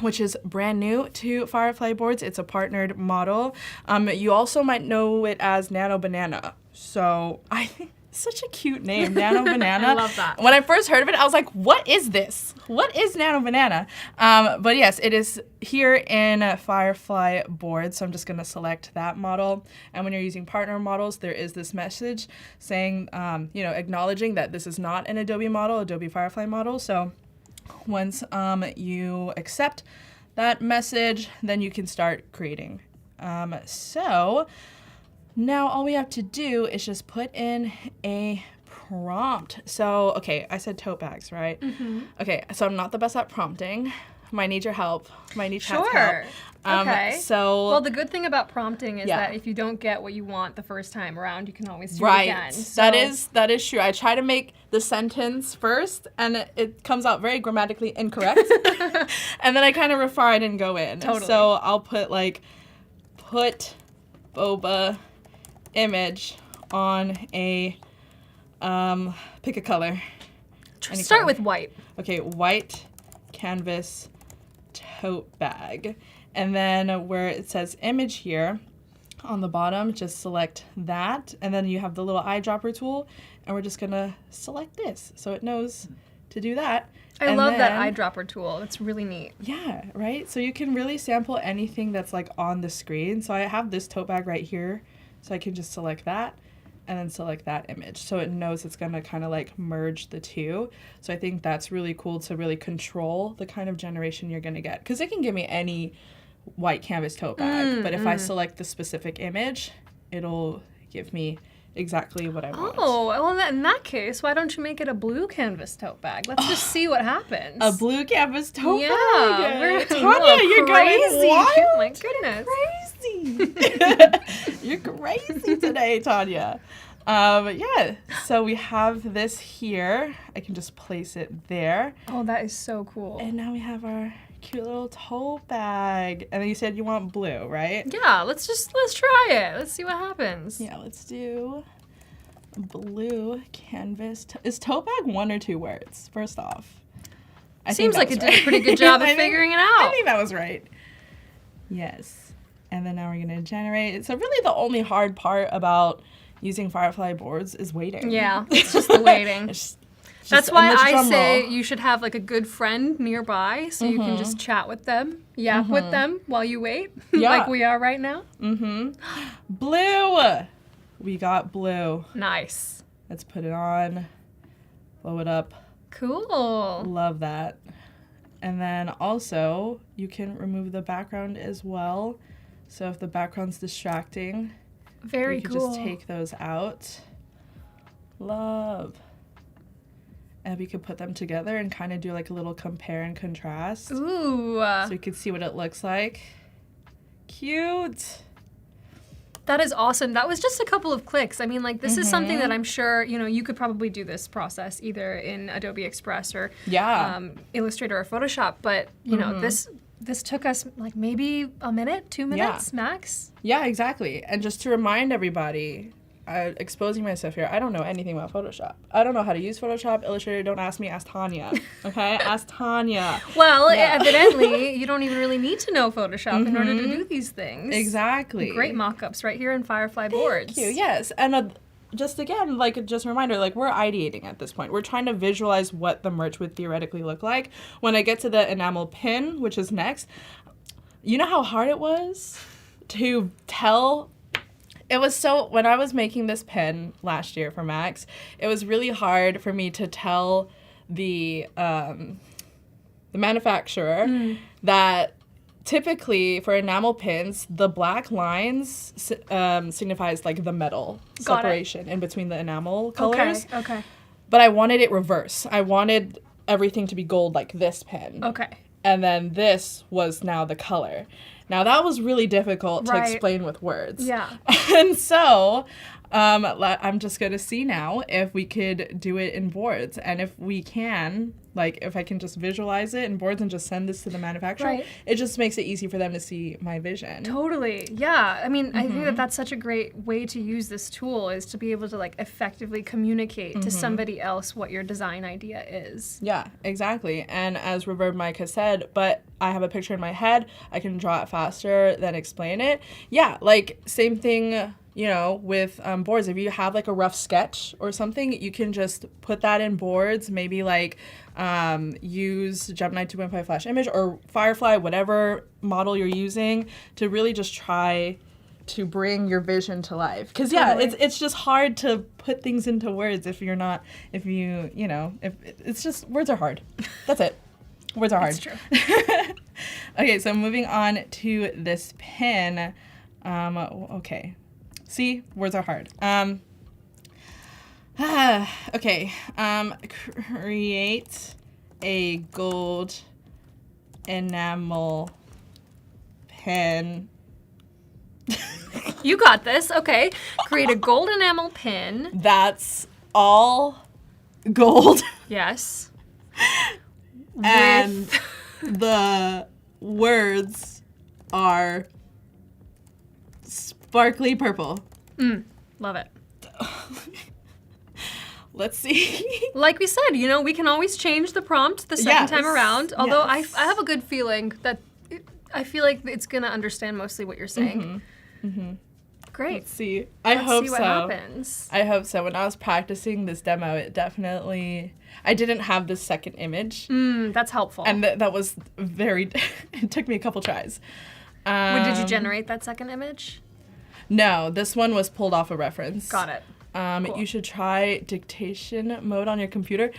which is brand new to Firefly Boards. It's a partnered model. You also might know it as Nano Banana. So I think such a cute name, Nano Banana. I love that. When I first heard of it, I was like, what is this? What is Nano Banana? But yes, it is here in Firefly Boards. So I'm just going to select that model. And when you're using partner models, there is this message saying, acknowledging that this is not an Adobe model, Adobe Firefly model. So once you accept that message, then you can start creating. So now all we have to do is just put in a prompt. So, okay, I said tote bags, right? Okay, so I'm not the best at prompting. Might need your help. Might need Chat's help. Okay. So, Well, the good thing about prompting is Yeah. that if you don't get what you want the first time around, you can always do it right, again. that is true. I try to make the sentence first, and it comes out very grammatically incorrect, and then I kind of refine and go in. Totally. So I'll put put boba image on a pick a color. Any Start color. with white. Okay, white canvas tote bag. And then where it says image here on the bottom, just select that. And then you have the little eyedropper tool. And we're just going to select this so it knows to do that. I And love that then- eyedropper tool. It's really neat. Yeah, right? So you can really sample anything that's like on the screen. So I have this tote bag right here. So I can just select that and then select that image. So it knows it's going to kind of like merge the two. So I think that's really cool to really control the kind of generation you're going to get. Because it can give me any white canvas tote bag. But if I select the specific image, it'll give me exactly what I want. Oh, well, in that case, why don't you make it a blue canvas tote bag? Let's just see what happens. A blue canvas tote Yeah, bag. we're Tanya, you're crazy. going wild. Oh my goodness. Crazy. You're crazy today, Tanya. Yeah, so we have this here. I can just place it there. Oh, that is so cool. And now we have our cute little tote bag. And then you said you want blue, right? Yeah, let's try it. Let's see what happens. Yeah, let's do blue canvas. Is tote bag 1 or 2 words, first off? I think Seems that like was it did a right. pretty good job of I think- figuring it I out. think that was right. Yes. And then now we're going to generate. So really the only hard part about using Firefly boards is waiting. Yeah, it's just the waiting. It's just- That's and why this I drum say roll. you should have like a good friend nearby so you can just chat with them, yap with them while you wait, Yeah. like we are right now. Blue. We got blue. Nice. Let's put it on. Blow it up. Cool. Love that. And then also you can remove the background as well. So if the background's distracting, Very you can cool. just take those out. Love. And we could put them together and kind of do like a little compare and contrast. Ooh, So you can see what it looks like. Cute. that is awesome. That was just a couple of clicks. I mean, like, this is something that I'm sure, you could probably do this process either in Adobe Express or Yeah. Illustrator or Photoshop. But, this took us like maybe a minute, 2 minutes max. Yeah, exactly. And just to remind everybody, exposing myself here, I don't know anything about Photoshop. I don't know how to use Photoshop, Illustrator. Don't ask me, ask Tanya. Okay? Ask Tanya. Well, Yeah. evidently, you don't even really need to know Photoshop in order to do these things. Exactly. Great mockups right here in Firefly Boards. Thank you. Yes. And just again, just a reminder, we're ideating at this point. We're trying to visualize what the merch would theoretically look like. When I get to the enamel pin, which is next, you know how hard it was to tell. It was when I was making this pen last year for Max, it was really hard for me to tell the manufacturer that typically for enamel pins, the black lines signifies like the metal Got it. separation in between the enamel colors. Okay. But I wanted it reverse. I wanted everything to be gold like this pen. Okay. And then this was now the color. Now that was really difficult to Right. explain with words. Yeah. And so I'm just going to see now if we could do it in boards. And if we can, if I can just visualize it in boards and just send this to the manufacturer, Right. it just makes it easy for them to see my vision. Totally. Yeah. I mean, I think that that's such a great way to use this tool is to be able to effectively communicate to somebody else what your design idea is. Yeah, exactly. And as Reverb Mike has said, but I have a picture in my head, I can draw it faster than explain it. Yeah, same thing, with boards. If you have a rough sketch or something, you can just put that in boards, maybe use Gemini 2.5 Flash Image or Firefly, whatever model you're using, to really just try to bring your vision to life. Because it's just hard to put things into words if it's just, words are hard. That's it. Words are hard. That's true. Okay, so moving on to this pen. Okay. See, words are hard. Okay. Create a gold enamel pen. You got this. Okay. Create a gold enamel pin. That's all gold. Yes. And the words are sparkly purple. Love it. Let's see. Like we said, we can always change the prompt the second time Yes, around. Although yes. I have a good feeling that I feel like it's gonna understand mostly what you're saying. Great. Let's see. Let's hope see what so. happens. I hope so. When I was practicing this demo, it definitely... I didn't have the second image. That's helpful. And that was very... It took me a couple tries. Did you generate that second image? No, this one was pulled off a reference. Got it. Cool. You should try dictation mode on your computer.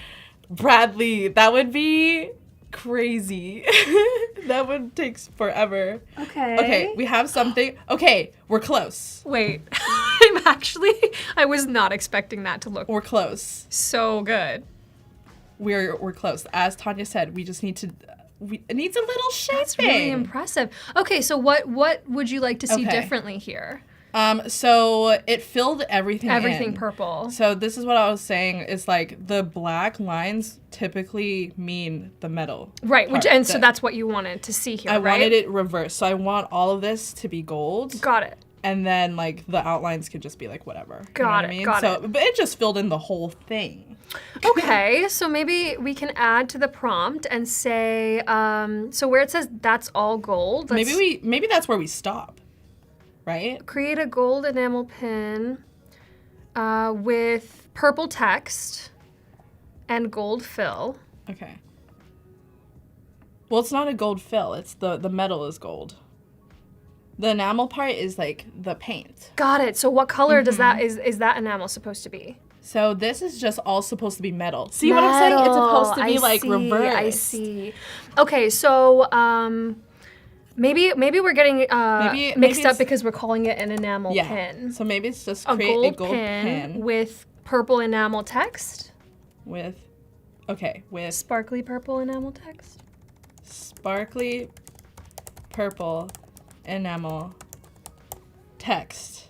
Bradley, that would be crazy. That would take forever. Okay, we have something. Okay, we're close. Wait. I was not expecting that to look We're close. so good. We're close. As Tanya said, we just need to... it needs a little shaping. That's really impressive. Okay, so what would you like to see Okay. differently here? So it filled everything Everything in. purple. So this is what I was saying is like the black lines typically mean the metal. Right, part. so that's what you wanted to see here, I right? wanted it reversed. So I want all of this to be gold. Got it. And then like the outlines could just be like whatever. You know Got what it, I mean? got so, it. But it just filled in the whole thing. Okay, so maybe we can add to the prompt and say, so where it says that's all gold, let's Maybe that's where we stop. Right? create a gold enamel pin with purple text and gold fill. Okay. Well, it's not a gold fill. It's the metal is gold. The enamel part is like the paint. Got it. So what color does that is that enamel supposed to be? So this is just all supposed to be metal. See what I'm saying? It's supposed to be reversed. I see. Okay, so maybe we're getting Maybe mixed up it's- because we're calling it an enamel Yeah. pin. So maybe it's just A create gold, a gold pin with purple enamel text. with Sparkly purple enamel text. sparkly purple enamel text.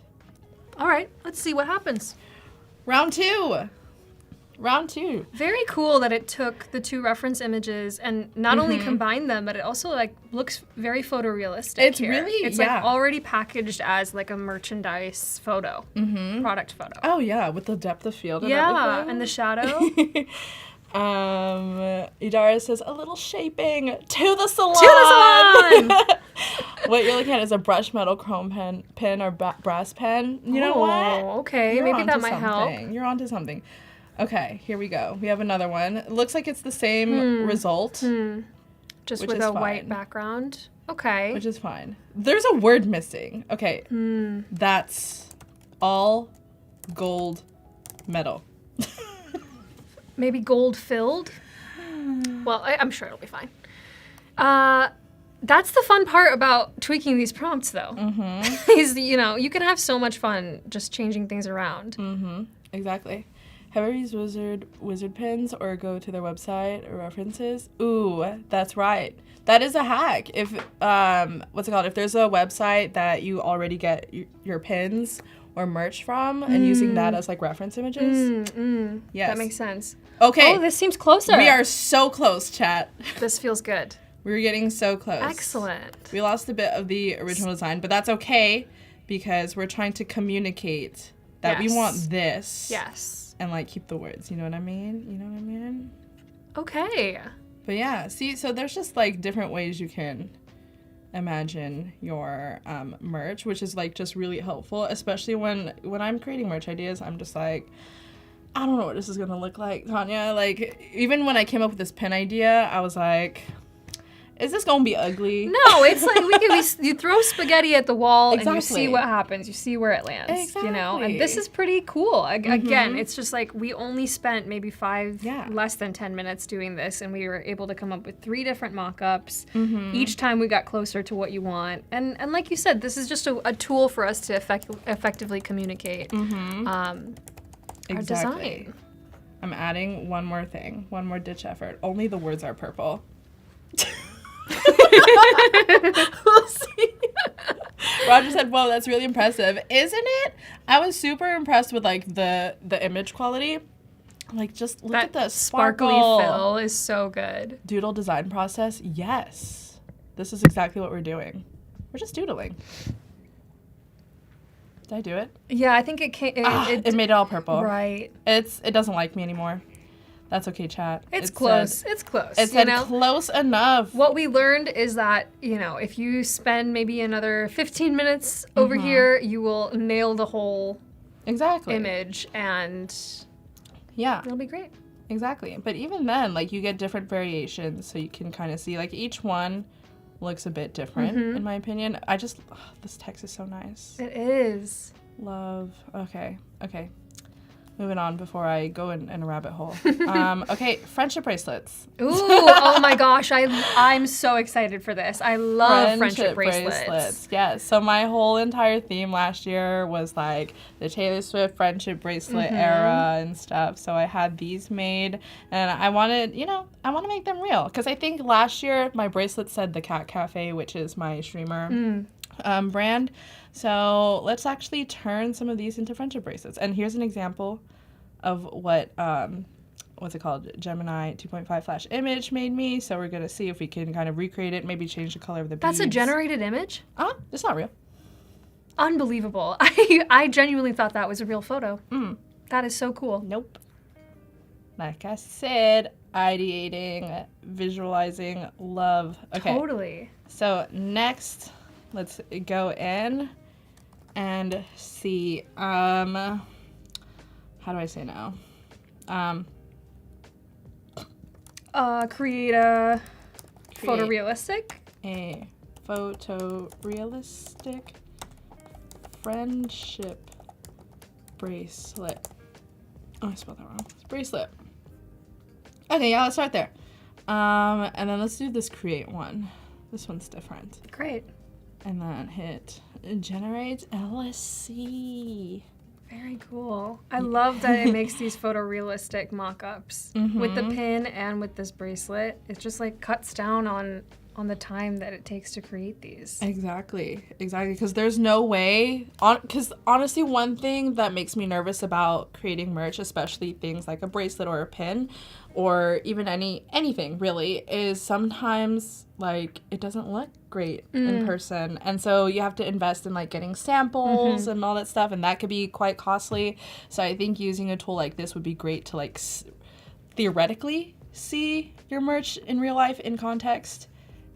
All right, let's see what happens. Round two. Very cool that it took the two reference images and not only combined them, but it also like looks very photorealistic. It's here. really- it's yeah. like already packaged as like a merchandise photo, product photo. Oh yeah, with the depth of field and Yeah, everything. and the shadow. Idara says a little shaping to the salon. What you're looking at is a brush metal chrome pen or brass pen. You know what? Okay, You're maybe that onto might help. something. You're onto something. Okay, here we go. We have another one. It looks like it's the same result, Just which with is a white fine. background. Okay. which is fine. There's a word missing. Okay, that's all gold metal. Maybe gold filled. Well, I'm sure it'll be fine. That's the fun part about tweaking these prompts, though. Is you can have so much fun just changing things around. Exactly. Have you used wizard pins or go to their website or references? Ooh, that's right. That is a hack. If what's it called? If there's a website that you already get your pins or merch from, and using that as like reference images. Yes. That makes sense. Okay. Oh, this seems closer. We are so close, chat. This feels good. We're getting so close. Excellent. We lost a bit of the original design, but that's okay because we're trying to communicate that we Yes. want this. Yes. And like keep the words. You know what I mean? Okay. But yeah, see, so there's just like different ways you can imagine your merch, which is like just really helpful, especially when I'm creating merch ideas. I'm just like, I don't know what this is gonna look like, Tanya. Like, even when I came up with this pen idea, I was like, is this gonna be ugly? No, it's like you throw spaghetti at the wall and you Exactly. see what happens. You see where it lands. And Exactly. this is pretty cool. Again, it's just like we only spent maybe less than 10 minutes doing this, and we were able to come up with 3 different mock-ups. Each time we got closer to what you want. And like you said, this is just a tool for us to effectively communicate. our design. I'm adding one more thing, one more ditch effort. Only the words are purple. We'll see. Roger said, "Whoa, that's really impressive, isn't it?" I was super impressed with like the image quality. Like, just look at the sparkly sparkle. fill is so good. Doodle design process. Yes, this is exactly what we're doing. We're just doodling. Did I do it? Yeah, I think it came. It made it all purple. Right. It doesn't like me anymore. That's okay, chat. It's It close. said- It's close. It said close enough. What we learned is that, if you spend maybe another 15 minutes over here, you will nail the whole Exactly. image, and Yeah, it'll be great. exactly. But even then, like, you get different variations, so you can kind of see, like, each one looks a bit different, in my opinion. This text is so nice. It is. Love. Okay. Moving on before I go in a rabbit hole. Okay, friendship bracelets. Ooh, oh my gosh, I'm so excited for this. I love friendship bracelets. Yes. So my whole entire theme last year was like the Taylor Swift friendship bracelet era and stuff. So I had these made, and I wanted to make them real, because I think last year my bracelet said the Cat Cafe, which is my streamer brand. So let's actually turn some of these into friendship bracelets. And here's an example of what what's it called? Gemini 2.5 Flash image made me. So we're gonna see if we can kind of recreate it, maybe change the color of the beads. That's a generated image? It's not real. Unbelievable. I genuinely thought that was a real photo. That is so cool. Nope. Like I said, ideating, visualizing, love. Okay. Totally. So next, let's go in and see. How do I say now? Create a photorealistic. A photorealistic friendship bracelet. Oh, I spelled that wrong. It's bracelet. Okay, yeah, let's start there. And then let's do this create one. This one's different. Great. And then hit generate LSC. Very cool. I love that it makes these photorealistic mock-ups with the pin and with this bracelet. It just like cuts down on the time that it takes to create these. Exactly. Because there's no way. Because honestly, one thing that makes me nervous about creating merch, especially things like a bracelet or a pin, or even anything really, is sometimes like it doesn't look great in person, and so you have to invest in like getting samples and all that stuff, and that could be quite costly. So I think using a tool like this would be great to like theoretically see your merch in real life in context,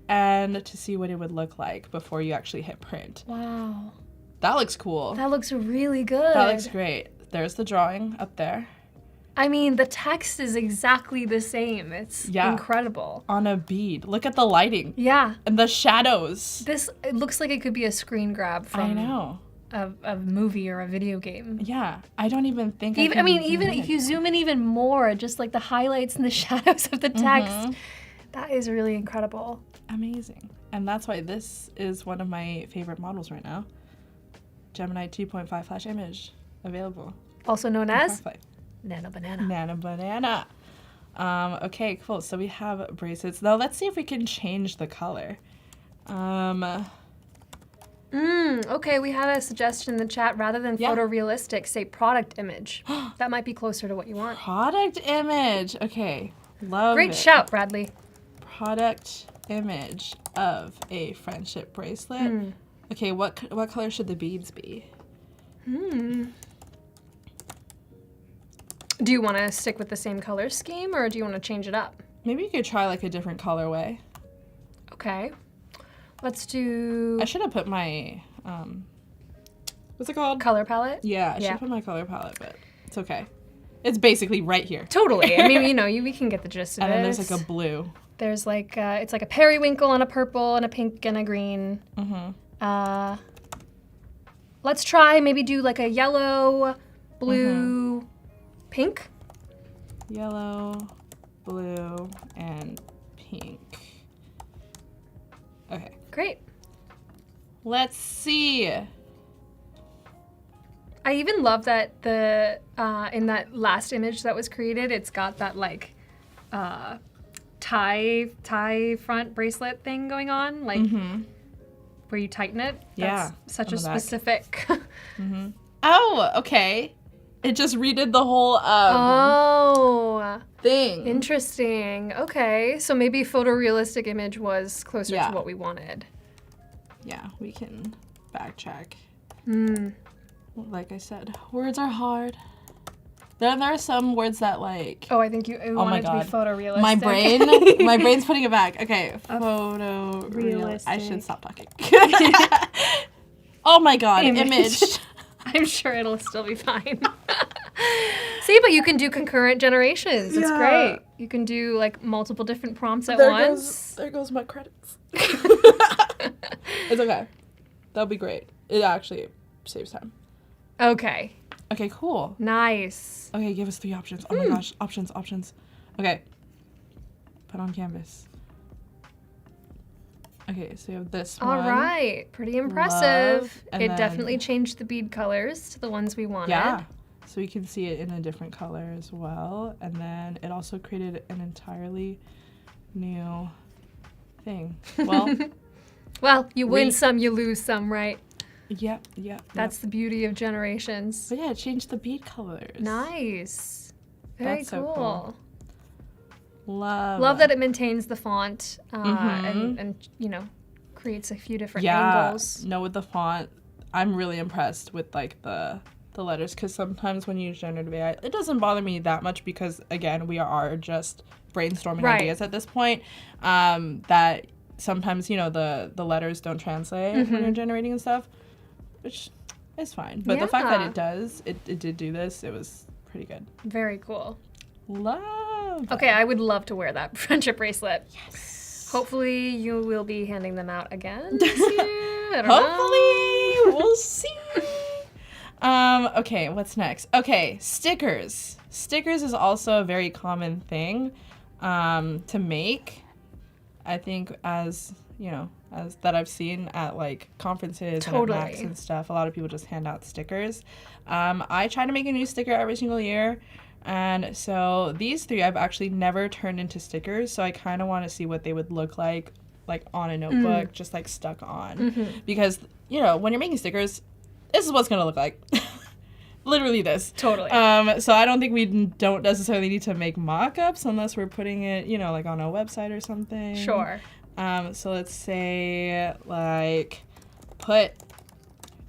and to see what it would look like before you actually hit print. Wow. That looks cool. That looks really good. That looks great. There's the drawing up there. I mean, the text is exactly the same. It's incredible. On a bead. Look at the lighting. Yeah. And the shadows. It looks like it could be a screen grab from I know. a movie or a video game. Yeah. I don't even think Even if you zoom in even more, just like the highlights and the shadows of the text, that is really incredible. Amazing. And that's why this is one of my favorite models right now. Gemini 2.5 Flash image available. Also known as Firefly. Nano Banana. Nano Banana. Okay, cool. So we have bracelets. Now let's see if we can change the color. Okay, we had a suggestion in the chat. Rather than photorealistic, say product image. That might be closer to what you want. Product image. Okay. Love Great it. shout, Bradley. Product image of a friendship bracelet. Okay, what color should the beads be? Do you want to stick with the same color scheme, or do you want to change it up? Maybe you could try like a different colorway. Okay. Let's do I should have put my what's it called? color palette. Yeah, I should have put my color palette, but it's okay. It's basically right here. Totally. I mean, we can get the gist of it. And then there's like a blue. There's like it's like a periwinkle and a purple and a pink and a green. Let's try maybe do like a yellow, blue, pink. Yellow, blue, and pink. Okay. Great. Let's see. I even love that the in that last image that was created, it's got that like tie front bracelet thing going on, like where you tighten it. Yeah, That's such on a the back. specific. Oh, okay. It just redid the whole thing. Interesting. Okay, so maybe photorealistic image was closer Yeah. to what we wanted. Yeah, we can backtrack. Hmm. Like I said, words are hard. There are some words that like Oh, I think you my wanted to be God. photorealistic. my brain's putting it back. Okay, I should stop talking. Oh my God, image. I'm sure it'll still be fine. See, but you can do concurrent generations. It's Yeah. great. You can do like multiple different prompts at once. There goes my credits. It's okay. That'll be great. It actually saves time. Okay. Okay, cool. Nice. Okay, give us 3 options. Oh my gosh, options. Okay. Put on canvas. Okay, so you have this All one. right. Pretty impressive. and It then- definitely changed the bead colors to the ones we wanted. Yeah. So you can see it in a different color as well. And then it also created an entirely new thing. Well, Well, you win some, you lose some, right? yep. That's the beauty of generations. But yeah, it changed the bead colors. Nice. Very That's so cool. cool. Love that it maintains the font and you know, creates a few different angles. No, with the font, I'm really impressed with like the letters, because sometimes when you use generative AI, it doesn't bother me that much because again, we are just brainstorming Right. ideas at this point. That sometimes, you know, the letters don't translate when you're generating and stuff, which is fine. But the fact that Yeah. it does, it did do this, it was pretty good. Very cool. Love. Okay, I would love to wear that friendship bracelet. Yes. Hopefully you will be handing them out again this year. I don't know. Hopefully, we'll see. Okay, what's next? Okay, stickers. Stickers is also a very common thing to make. I think as that I've seen at like conferences and at Macs and stuff, a lot of people just hand out stickers. I try to make a new sticker every single year. And so these 3 I've actually never turned into stickers, so I kind of want to see what they would look like on a notebook, just like stuck on. Because, you know, when you're making stickers, this is what's going to look like. Literally this. Totally. So I don't think we don't necessarily need to make mock-ups unless we're putting it, you know, like on a website or something. Sure. So let's say, like, put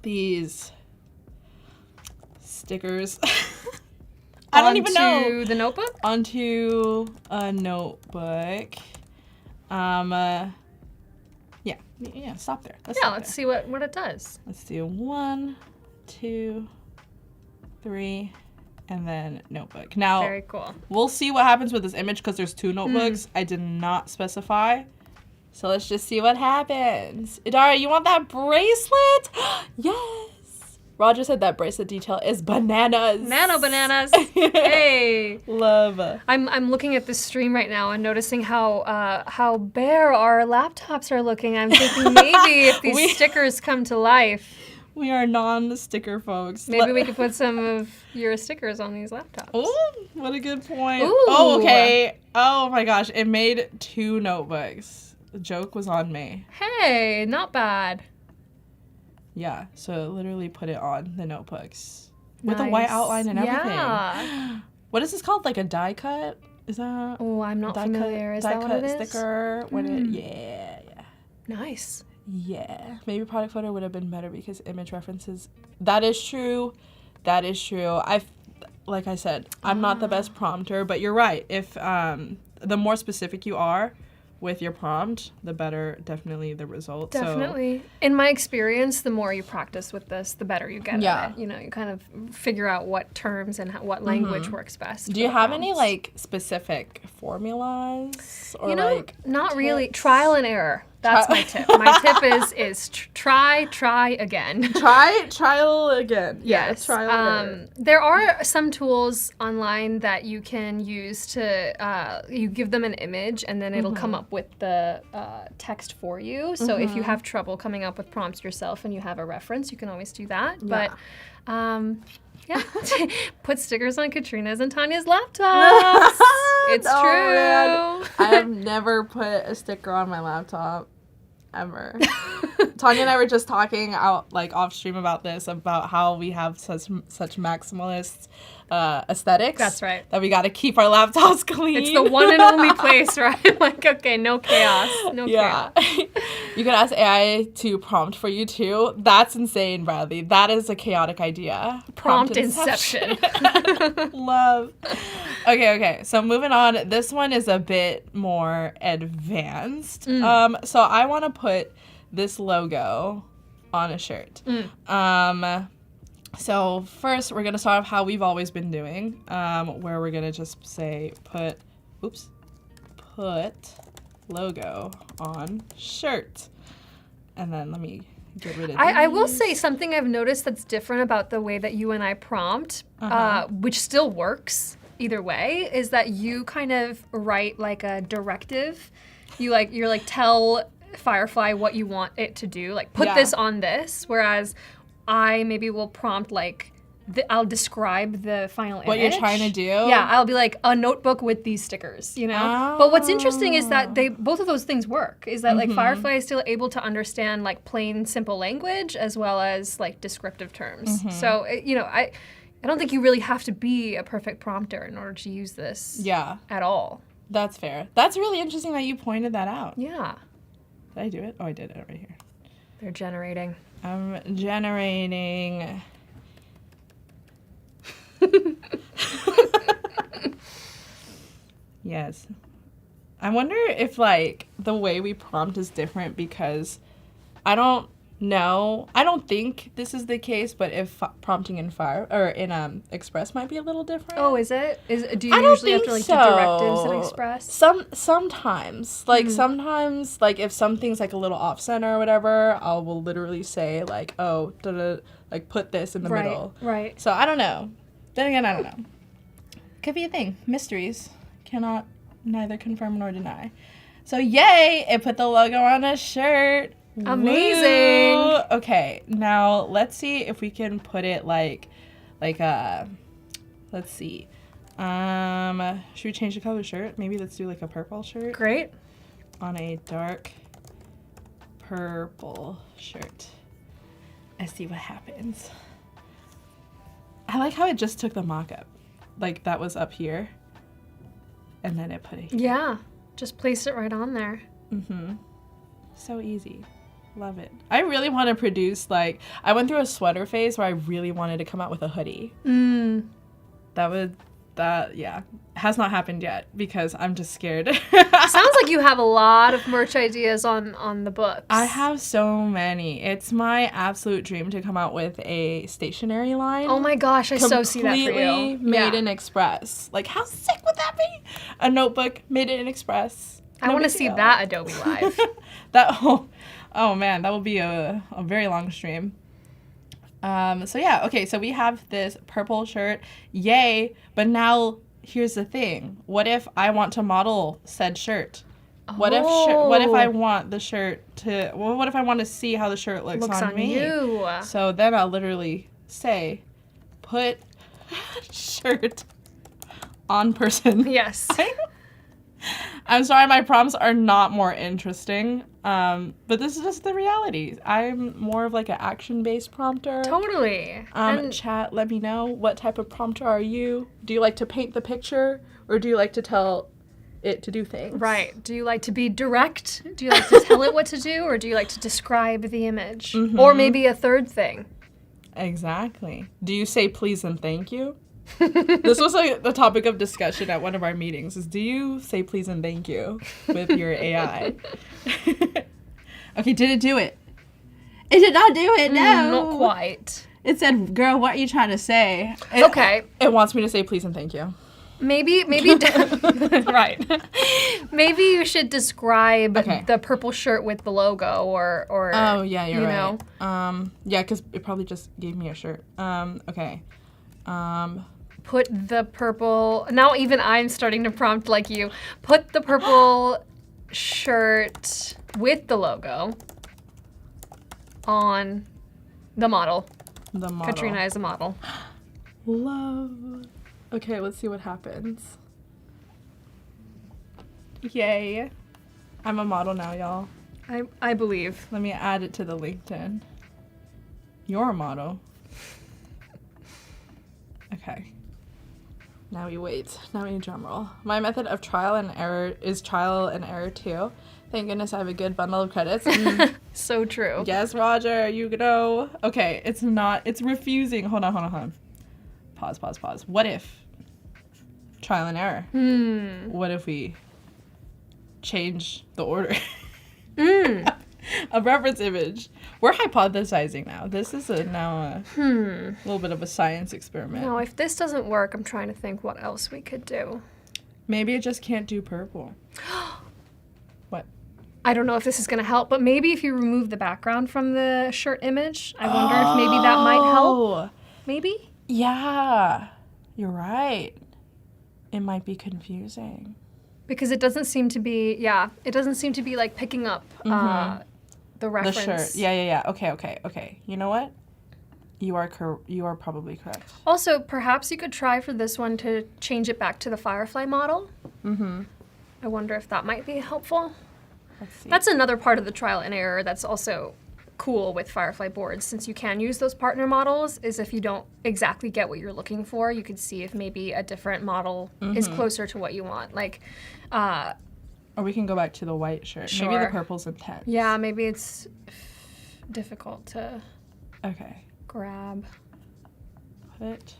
these stickers... I don't even know. Onto the notebook? Onto a notebook. Yeah, stop there. Let's see what it does. Let's do 1, 2, 3, and then notebook. Now, Very cool. we'll see what happens with this image because there's 2 notebooks. I did not specify. So let's just see what happens. Idara, you want that bracelet? Yes. Roger said that bracelet detail is bananas. Nano bananas. Hey. Love. I'm looking at this stream right now and noticing how bare our laptops are looking. I'm thinking maybe if these stickers come to life, We are non-sticker folks. maybe we could put some of your stickers on these laptops. Oh, what a good point. Ooh. Oh, okay. Oh my gosh, it made 2 notebooks. The joke was on me. Hey, not bad. Yeah, so literally put it on the notebooks. With a white Nice. outline and everything. Yeah. What is this called? Like a die cut? Is that Oh, I'm not die familiar. cut, Is die that what cut it is? sticker? When it yeah. Nice. Yeah. Maybe product photo would have been better because image references. That is true. Like I said, I'm not the best prompter, but you're right. If the more specific you are with your prompt, the better definitely the result. Definitely. In my experience, the more you practice with this, the better you get at it. You know, you kind of figure out what terms and what language works best. Do you have any like specific formulas or You know, like not really. tips? Trial and error. That's my tip. My tip is try again. Trial again. Yes. Yeah, trial again. There are some tools online that you can use to, you give them an image and then it'll come up with the text for you. So if you have trouble coming up with prompts yourself and you have a reference, you can always do that. Yeah. But, yeah, put stickers on Katrina's and Tanya's laptops. It's Oh, true. man. I have never put a sticker on my laptop. Ever. Tanya and I were just talking out like off stream about this, about how we have such maximalist aesthetics. That's right. That we got to keep our laptops clean. It's the one and only place, right? Like, okay, no chaos. No Yeah. chaos. You can ask AI to prompt for you too. That's insane, Bradley. That is a chaotic idea. Prompt inception. Love. Okay. So moving on. This one is a bit more advanced. So I want to put this logo on a shirt. So first we're gonna start off how we've always been doing, where we're gonna just say put logo on shirt, and then let me get rid of I will these. say something I've noticed that's different about the way that you and I prompt, which still works either way, is that you kind of write like a directive. You're like tell Firefly what you want it to do, like put this on this, whereas I maybe will prompt like I'll describe the final image. What you're trying to do? Yeah, I'll be like a notebook with these stickers, you know? But what's interesting is that both of those things work, is that like Firefly is still able to understand like plain, simple language as well as like descriptive terms. So, I don't think you really have to be a perfect prompter in order to use this at all. That's fair. That's really interesting that you pointed that out. Yeah. Did I do it? Oh, I did it right here. They're generating. I'm generating. Yes. I wonder if like the way we prompt is different because I don't know. I don't think this is the case, but if prompting in Express might be a little different. Oh, is it? Do you I don't usually have think to like so. do directives in Express? Sometimes like if something's like a little off center or whatever, I will literally say like, oh, like put this in the middle. Right. So I don't know. Then again, I don't know. Could be a thing. Mysteries cannot neither confirm nor deny. So yay! It put the logo on a shirt. Amazing. Woo! Okay, now let's see if we can put it let's see. Should we change the color of the shirt? Maybe let's do like a purple shirt. Great. On a dark purple shirt. Let's see what happens. I like how it just took the mock-up. Like that was up here. And then it put it here. Yeah. Just place it right on there. So easy. Love it. I really want to produce I went through a sweater phase where I really wanted to come out with a hoodie. Has not happened yet because I'm just scared. Sounds like you have a lot of merch ideas on the books. I have so many. It's my absolute dream to come out with a stationery line. Oh my gosh, I so see that for Completely you. made in Express. Like, how sick would that be? A notebook made in Express. I want to see that Adobe Live. Oh man, that will be a very long stream. So we have this purple shirt. Yay. But now here's the thing. What if I want to model said shirt? What if I want the shirt to what if I want to see how the shirt looks on me? You. So then I'll literally say put shirt on person. Yes. I'm sorry, my prompts are not more interesting, but this is just the reality. I'm more of like an action-based prompter. Totally. Chat, let me know, what type of prompter are you? Do you like to paint the picture, or do you like to tell it to do things? Right. Do you like to be direct? Do you like to tell it what to do, or do you like to describe the image? Or maybe a third thing. Exactly. Do you say please and thank you? This was the topic of discussion at one of our meetings, is do you say please and thank you with your AI? Okay, did it do it? It did not do it, no. Not quite. It said, girl, what are you trying to say? Okay. It wants me to say please and thank you. Maybe right. Maybe you should describe Okay. the purple shirt with the logo or Oh, yeah, you're you right. know. Yeah, because it probably just gave me a shirt. Okay. Put the purple. Now even I'm starting to prompt like you. Put the purple shirt with the logo on the model. The model. Katrina is a model. Love. Okay, let's see what happens. Yay. I'm a model now, y'all. I believe. Let me add it to the LinkedIn. You're a model. Okay. Now we wait. Now we need drum roll. My method of trial and error is trial and error too. Thank goodness I have a good bundle of credits. So true. Yes, Roger, you know. Okay, it's refusing. Hold on. Pause. What if? Trial and error. What if we change the order? A reference image. We're hypothesizing now. This is now a little bit of a science experiment. Now, if this doesn't work, I'm trying to think what else we could do. Maybe it just can't do purple. What? I don't know if this is going to help, but maybe if you remove the background from the shirt image, I wonder if maybe that might help. Oh, Maybe? yeah. You're right. It might be confusing. Because it doesn't seem to be, like picking up the reference. The shirt. Yeah. Okay. You know what? You are probably correct. Also, perhaps you could try for this one to change it back to the Firefly model. I wonder if that might be helpful. Let's see. That's another part of the trial and error that's also cool with Firefly Boards, since you can use those partner models, is if you don't exactly get what you're looking for, you could see if maybe a different model is closer to what you want. Like, Or we can go back to the white shirt. Maybe Sure. the purple's intense. yeah, maybe it's difficult to Okay. grab. Put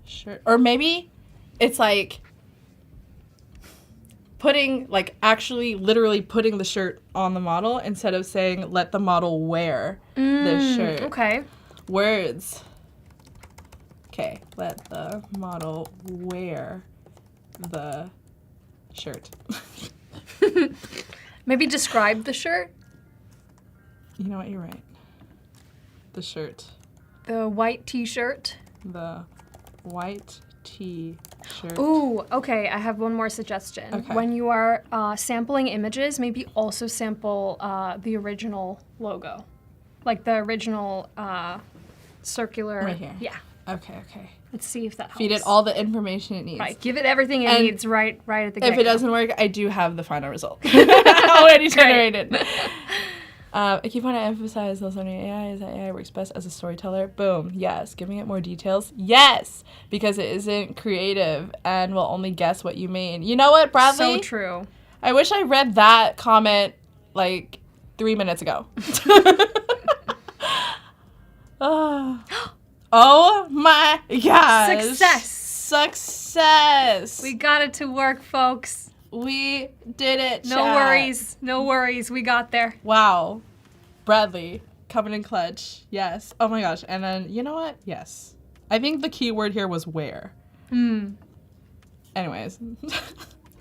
shirt. Or maybe it's like actually literally putting the shirt on the model instead of saying let the model wear this shirt. Okay. Words. Okay, let the model wear the shirt. Maybe describe the shirt. You know what, you're right. The shirt. The white t-shirt. The white t-shirt. Ooh, okay, I have one more suggestion. Okay. When you are sampling images, maybe also sample the original logo. Like the original circular. Right here. Yeah. Okay. Let's see if that helps. Feed it all the information it needs. Right, give it everything it And needs right at the get-go. If it doesn't work, I do have the final result already generated. I keep wanting to emphasize those learning AI is that AI works best as a storyteller. Boom. Yes. Giving it more details. Yes. Because it isn't creative and will only guess what you mean. You know what, Bradley? So true. I wish I read that comment like 3 minutes ago. Oh my gosh. Success. We got it to work, folks. We did it. No chat. worries. We got there. Wow. Bradley, coming in clutch. Yes. Oh my gosh. And then, you know what? Yes. I think the key word here was where. Anyways.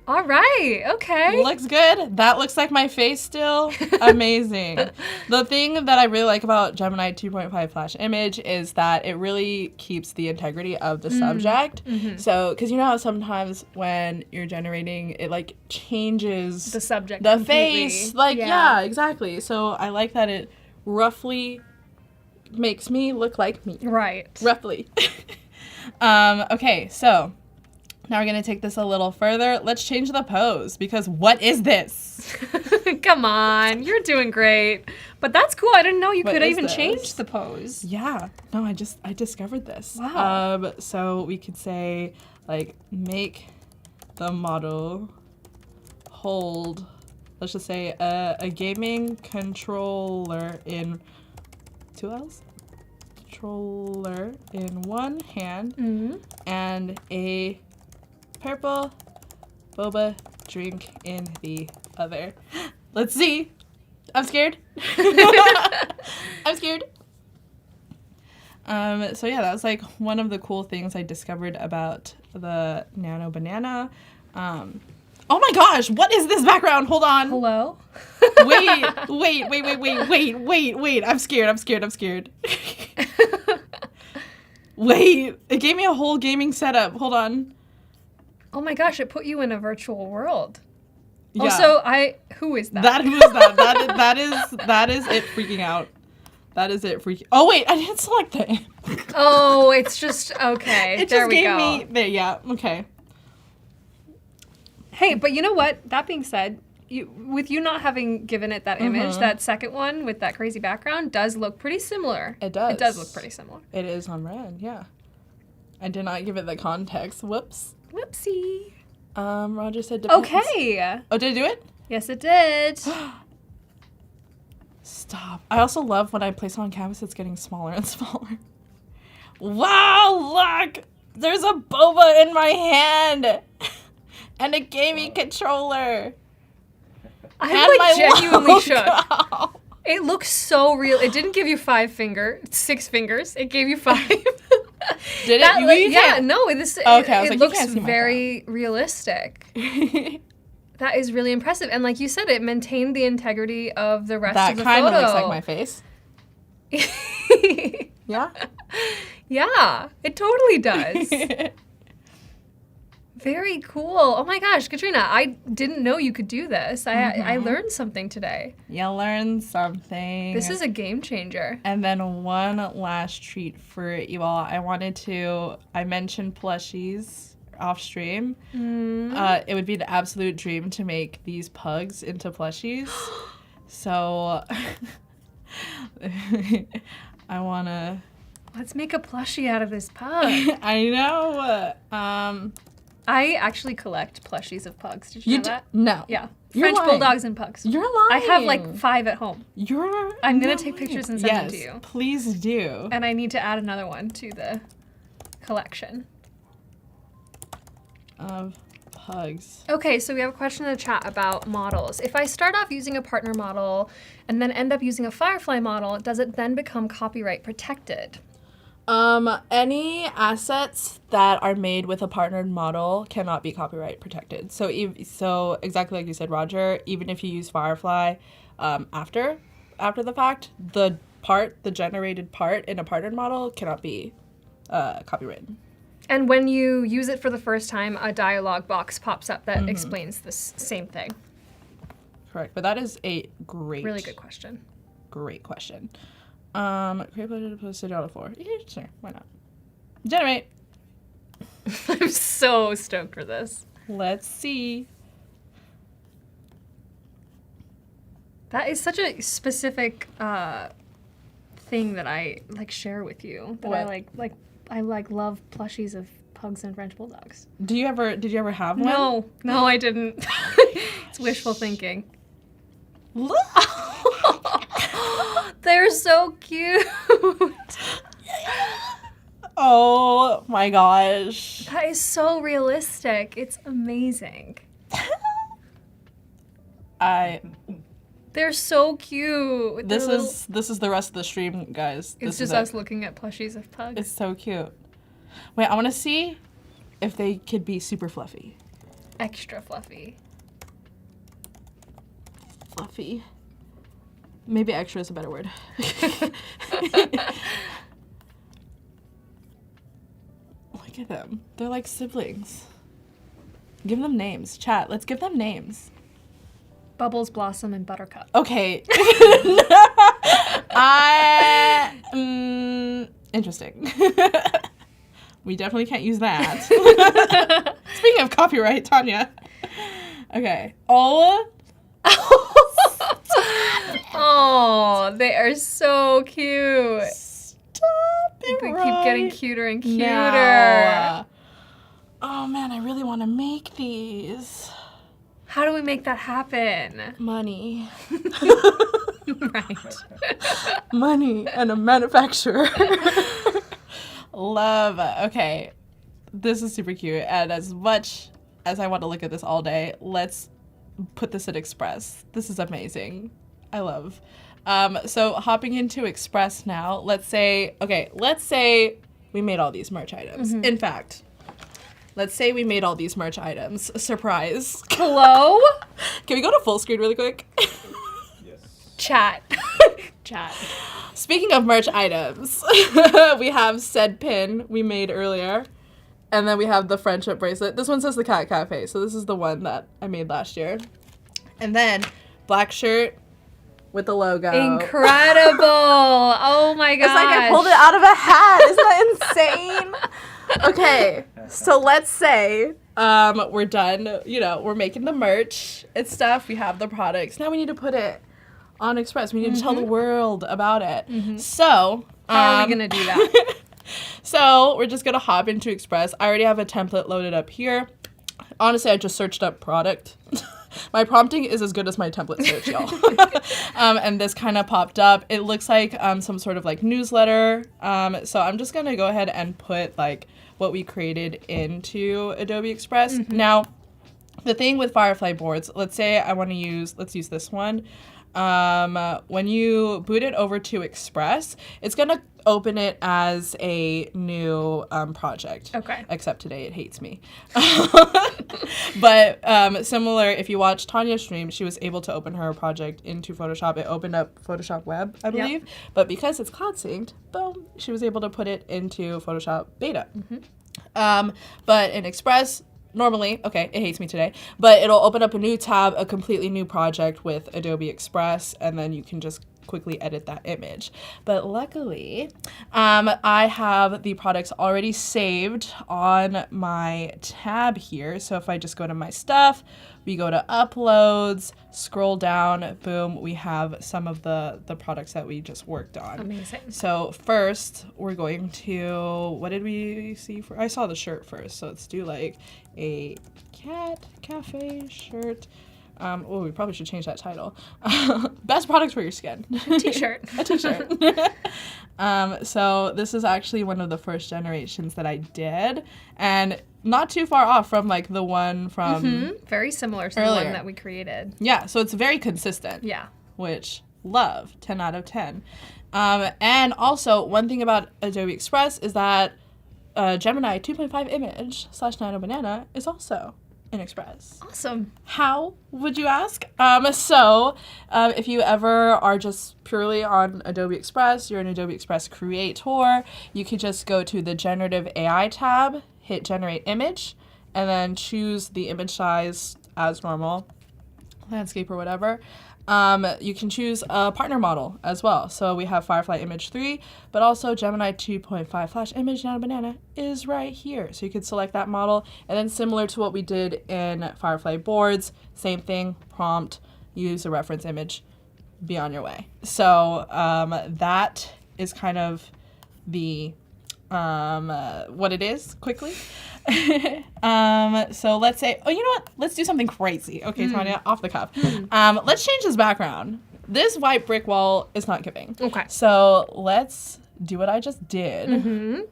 All right. Okay. Looks good. That looks like my face still. Amazing. The thing that I really like about Gemini 2.5 Flash Image is that it really keeps the integrity of the subject. So, because you know how sometimes when you're generating, it like changes The subject. the completely. face. Like, yeah, exactly. So I like that it roughly makes me look like me. Right. Roughly. Okay, so now we're going to take this a little further. Let's change the pose, because what is this? Come on. You're doing great. But that's cool. I didn't know you What could is even this? change the pose. Yeah. No, I discovered this. Wow. So we could say, like, make the model hold, let's just say, a gaming controller in 2 L's? Controller in one hand and a purple boba drink in the other. Let's see. I'm scared. I'm scared. So yeah, that was like one of the cool things I discovered about the Nano Banana. Oh my gosh, what is this background? Hold on. Hello? Wait. I'm scared. Wait, it gave me a whole gaming setup. Hold on. Oh my gosh, it put you in a virtual world. Yeah. Also, who is that? Who is that? That is it freaking out. That is it freaking. Oh wait, I didn't select the. Oh, it's just okay. It there just we gave go. me there. Yeah. Okay. Hey, but you know what? That being said, with you not having given it that image, that second one with that crazy background does look pretty similar. It does. It does look pretty similar. It is on red. Yeah. I did not give it the context. Whoops. Whoopsie. Roger said depends. Okay. Oh, did it do it? Yes, it did. Stop. I also love when I place it on canvas, it's getting smaller and smaller. Wow, look! There's a boba in my hand! And a gaming controller! I'm And my like genuinely shook. logo. It looks so real. It didn't give you 6 fingers. It gave you 5. Did it? That, You yeah, can't- no, this Okay, I was it like, you looks can't see my very realistic. That is really impressive. And like you said, it maintained the integrity of the rest That of the kind photo. of looks like my face. Yeah? Yeah, it totally does. Very cool. Oh my gosh, Katrina, I didn't know you could do this. I learned something today. You learned something. This is a game changer. And then one last treat for you all. I mentioned plushies off stream. It would be an absolute dream to make these pugs into plushies. So I want to... Let's make a plushie out of this pug. I know. I actually collect plushies of pugs. Did you know that? No. Yeah. You're French lying. bulldogs and pugs. You're lying. I have like 5 at home. I'm going to take lying. pictures and send them to Yes, you. please do. And I need to add another one to the collection. Of pugs. Okay, so we have a question in the chat about models. If I start off using a partner model and then end up using a Firefly model, does it then become copyright protected? Any assets that are made with a partnered model cannot be copyright protected. So exactly like you said, Roger, even if you use Firefly after the fact, the generated part in a partnered model cannot be copyrighted. And when you use it for the first time, a dialog box pops up that explains this same thing. Correct, but that is a Really good question. Great question. Create pleasure to post it on the floor. Yeah, sure, why not? Generate. I'm so stoked for this. Let's see. That is such a specific thing that I like share with you. That What? I love plushies of pugs and French bulldogs. Did you ever have one? No, I didn't. It's wishful thinking. Look. They're so cute. Oh my gosh. That is so realistic. It's amazing. They're so cute. This is the rest of the stream, guys. It's just us looking at plushies of pugs. It's so cute. Wait, I want to see if they could be super fluffy. Extra fluffy. Fluffy. Maybe extra is a better word. Look at them. They're like siblings. Give them names. Chat, let's give them names. Bubbles, Blossom, and Buttercup. Okay. Interesting. We definitely can't use that. Speaking of copyright, Tanya. Okay. Oh, they are so cute. Stop it They right keep getting cuter and cuter. now. Oh man, I really want to make these. How do we make that happen? Money. Right. Money and a manufacturer. Love. Okay. This is super cute. And as much as I want to look at this all day, let's put this in Express. This is amazing. I love. So hopping into Express now, let's say we made all these merch items. In fact, let's say we made all these merch items. Surprise. Hello? Can we go to full screen really quick? Chat. Chat. Speaking of merch items, we have said pin we made earlier. And then we have the friendship bracelet. This one says the Cat Cafe, so this is the one that I made last year. And then black shirt with the logo. Incredible. Oh my gosh. It's like I pulled it out of a hat. Isn't that insane? Okay, so let's say we're done. You know, we're making the merch and stuff. We have the products. Now we need to put it on Express. We need to tell the world about it. So How are we going to do that? So we're just gonna hop into Express. I already have a template loaded up here. Honestly, I just searched up product. My prompting is as good as my template search, y'all. And this kind of popped up. It looks like some sort of like newsletter. So I'm just gonna go ahead and put like what we created into Adobe Express. Now, the thing with Firefly Boards, let's say I want to let's use this one. When you boot it over to Express, it's going to open it as a new project. Okay. Except today it hates me. But similar, if you watch Tanya's stream, she was able to open her project into Photoshop. It opened up Photoshop Web, I believe. Yep. But because it's cloud synced, boom, she was able to put it into Photoshop Beta. But in Express, normally, okay, it hates me today, but it'll open up a new tab, a completely new project with Adobe Express, and then you can just quickly edit that image. But luckily, I have the products already saved on my tab here. So if I just go to my stuff, we go to uploads, scroll down, boom, we have some of the products that we just worked on. Amazing. So first, we're going to, what did we see? I saw the shirt first, so let's do like a cat cafe shirt. We probably should change that title. Best products for your skin. T-shirt. A t-shirt. So this is actually one of the first generations that I did, and not too far off from like the one from very similar to earlier. the one that we created. Yeah, so it's very consistent. Yeah. Which, love, 10 out of 10. And also, one thing about Adobe Express is that Gemini 2.5 image / Nano Banana is also in Express. Awesome. How, would you ask? If you ever are just purely on Adobe Express, you're an Adobe Express creator, you could just go to the Generative AI tab, hit Generate Image, and then choose the image size as normal, landscape or whatever. You can choose a partner model as well. So we have Firefly Image 3, but also Gemini 2.5 Flash Image Nano Banana is right here. So you could select that model, and then similar to what we did in Firefly Boards, same thing, prompt, use a reference image, be on your way. So that is kind of the what it is quickly. So let's say, you know what? Let's do something crazy. Okay, Tanya, off the cuff. Let's change this background. This white brick wall is not giving. Okay. So let's do what I just did. And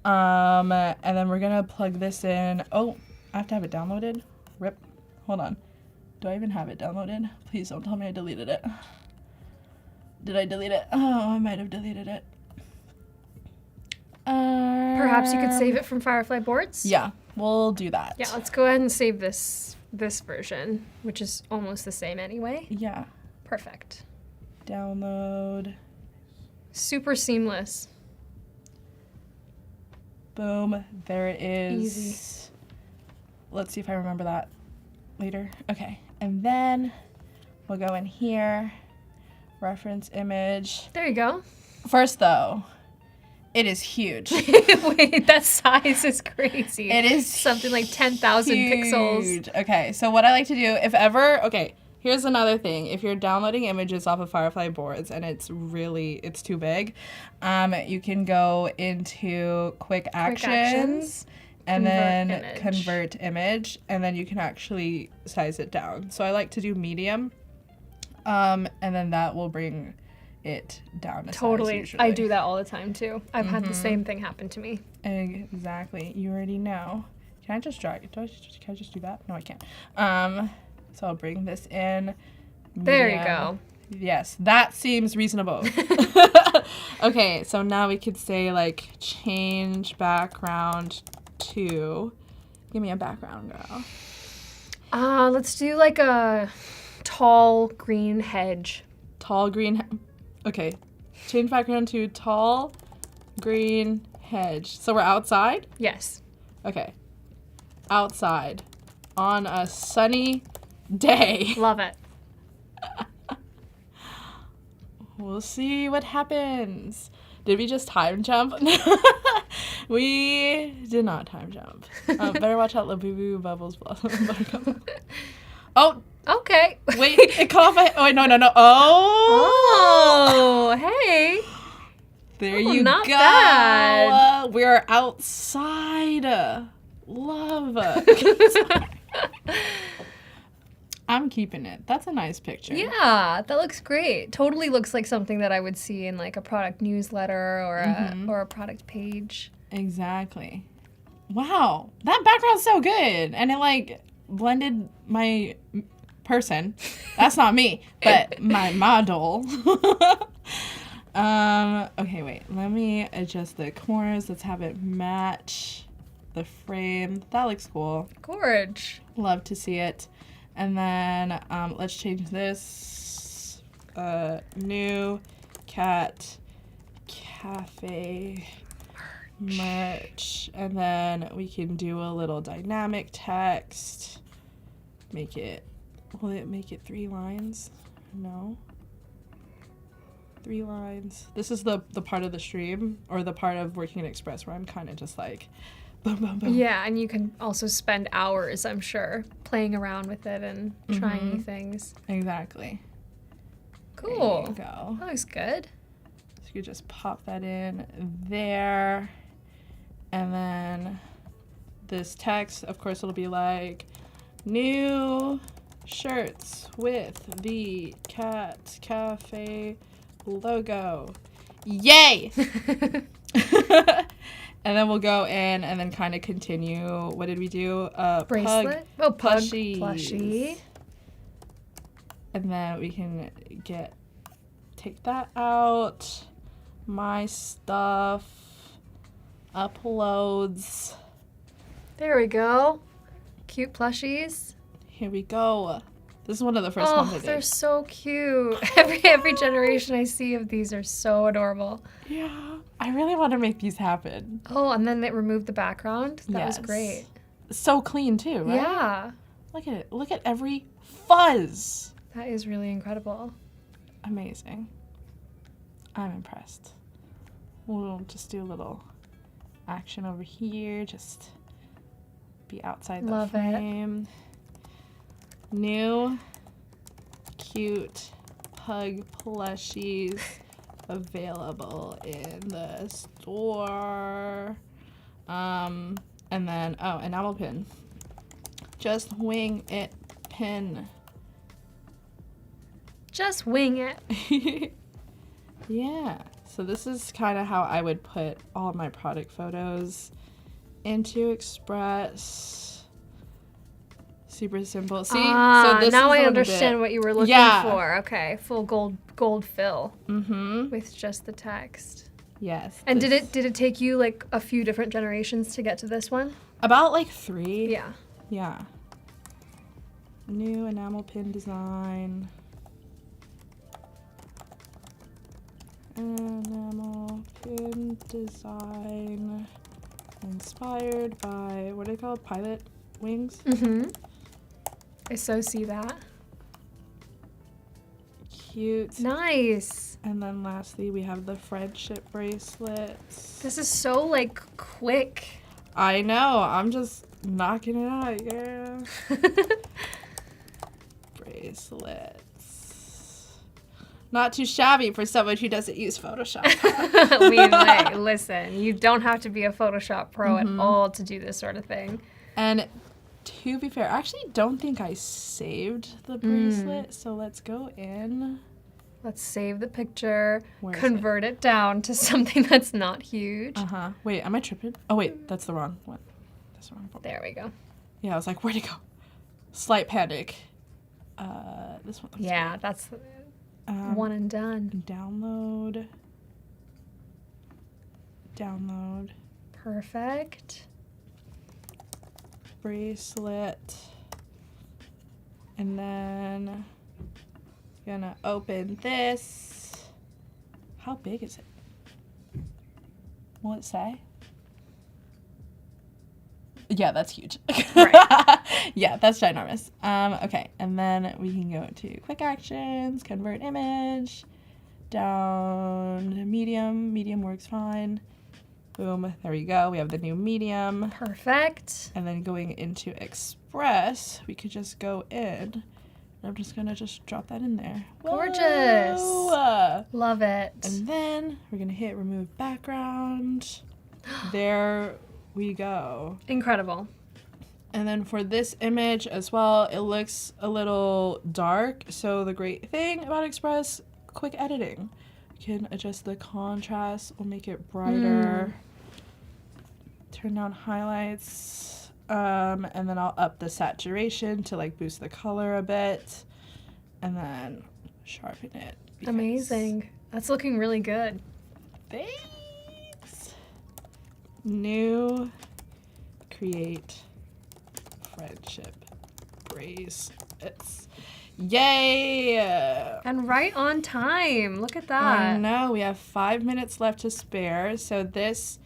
then we're gonna plug this in. Oh, I have to have it downloaded. Rip. Hold on. Do I even have it downloaded? Please don't tell me I deleted it. Did I delete it? Oh, I might have deleted it. Perhaps you could save it from Firefly Boards? Yeah, we'll do that. Yeah, let's go ahead and save this version, which is almost the same anyway. Yeah. Perfect. Download. Super seamless. Boom. There it is. Easy. Let's see if I remember that later. Okay. And then we'll go in here. Reference image. There you go. First, though, it is huge. Wait, that size is crazy. It is something like 10,000 pixels. Okay, so what I like to do, if ever, okay, here's another thing. If you're downloading images off of Firefly Boards and it's too big, you can go into quick actions and then convert image, and then you can actually size it down. So I like to do medium, and then that will bring it down a size usually. I do that all the time too. I've had the same thing happen to me. Exactly. You already know. Can I just drag it? Can I just do that? No, I can't. So I'll bring this in. There you go. Yes, that seems reasonable. Okay, so now we could say like change background to. Give me a background, girl. Let's do like a tall green hedge. Tall green. Okay, change background to tall green hedge. So we're outside? Yes. Okay. Outside on a sunny day. Love it. We'll see what happens. Did we just time jump? We did not time jump. Better watch out, Labubu Bubbles. Oh, Okay. wait, it cut off my... Oh, wait, no. Oh! Oh, hey. There Oh, you not go. bad. We're outside. Love. I'm keeping it. That's a nice picture. Yeah, that looks great. Totally looks like something that I would see in like a product newsletter or a product page. Exactly. Wow, that background's so good, and it like blended my person. That's not me, but my model. Okay, wait. Let me adjust the corners. Let's have it match the frame. That looks cool. Gorge. Love to see it. And then let's change this. New cat cafe merch. And then we can do a little dynamic text. Make it, will it make it 3 lines? No. 3 lines. This is the part of the stream, or the part of working in Express where I'm kind of just like, boom, boom, boom. Yeah, and you can also spend hours, I'm sure, playing around with it and trying new things. Exactly. Cool. There you go. That looks good. So you just pop that in there. And then this text, of course, it'll be like, new shirts with the Cat Cafe logo. Yay! And then we'll go in and then kind of continue. What did we do? Bracelet? Pug Pug plushies. plushie. And then we can take that out. My stuff. Uploads. There we go. Cute plushies. Here we go. This is one of the first ones I Oh, did. they're so cute. Every generation I see of these are so adorable. Yeah. I really want to make these happen. Oh, and then they removed the background. That was Yes. great. So clean too, right? Yeah. Look at it. Look at every fuzz. That is really incredible. Amazing. I'm impressed. We'll just do a little action over here. Just be outside the Love it. frame. New cute pug plushies available in the store. And then, oh, enamel pin. Just wing it pin. Just wing it. Yeah. So this is kind of how I would put all my product photos into Express. Super simple. See? Ah, so this now is I a understand bit, what you were looking Yeah. for. Okay, full gold fill Mm-hmm. with just the text. Yes. And this- did it take you like a few different generations to get to this one? About like 3. Yeah. Yeah. New enamel pin design. Enamel pin design. Inspired by, what are they called? Pilot wings? Mm-hmm. I so see that. Cute. Nice. And then lastly, we have the friendship bracelets. This is so like quick. I know. I'm just knocking it out, yeah. Bracelets. Not too shabby for someone who doesn't use Photoshop. I mean, like, listen, you don't have to be a Photoshop pro at all to do this sort of thing. And to be fair, I actually don't think I saved the bracelet. So let's go in. Let's save the picture, Where is convert it down to something that's not huge. Uh-huh. Wait, am I tripping? Oh, wait, that's the wrong one. That's the wrong one. There we go. Yeah, I was like, where'd it go? Slight panic. This one looks Yeah, One and done. Download. Perfect. Bracelet. And then gonna open this. How big is it? Will it say? Yeah, that's huge. Right. Yeah, that's ginormous. Okay, and then we can go to quick actions, convert image, down to medium. Medium works fine. Boom, there we go. We have the new medium. Perfect. And then going into Express, we could just go in. I'm just gonna drop that in there. Gorgeous. Whoa. Love it. And then we're gonna hit remove background. There we go. Incredible. And then for this image as well, it looks a little dark. So the great thing about Express, quick editing. You can adjust the contrast, we'll make it brighter. Turn down highlights. And then I'll up the saturation to like boost the color a bit. And then sharpen it. because- Amazing. That's looking really good. Thanks. New create friendship bracelets. Yay! And right on time. Look at I that. know, we have 5 minutes left to spare, so this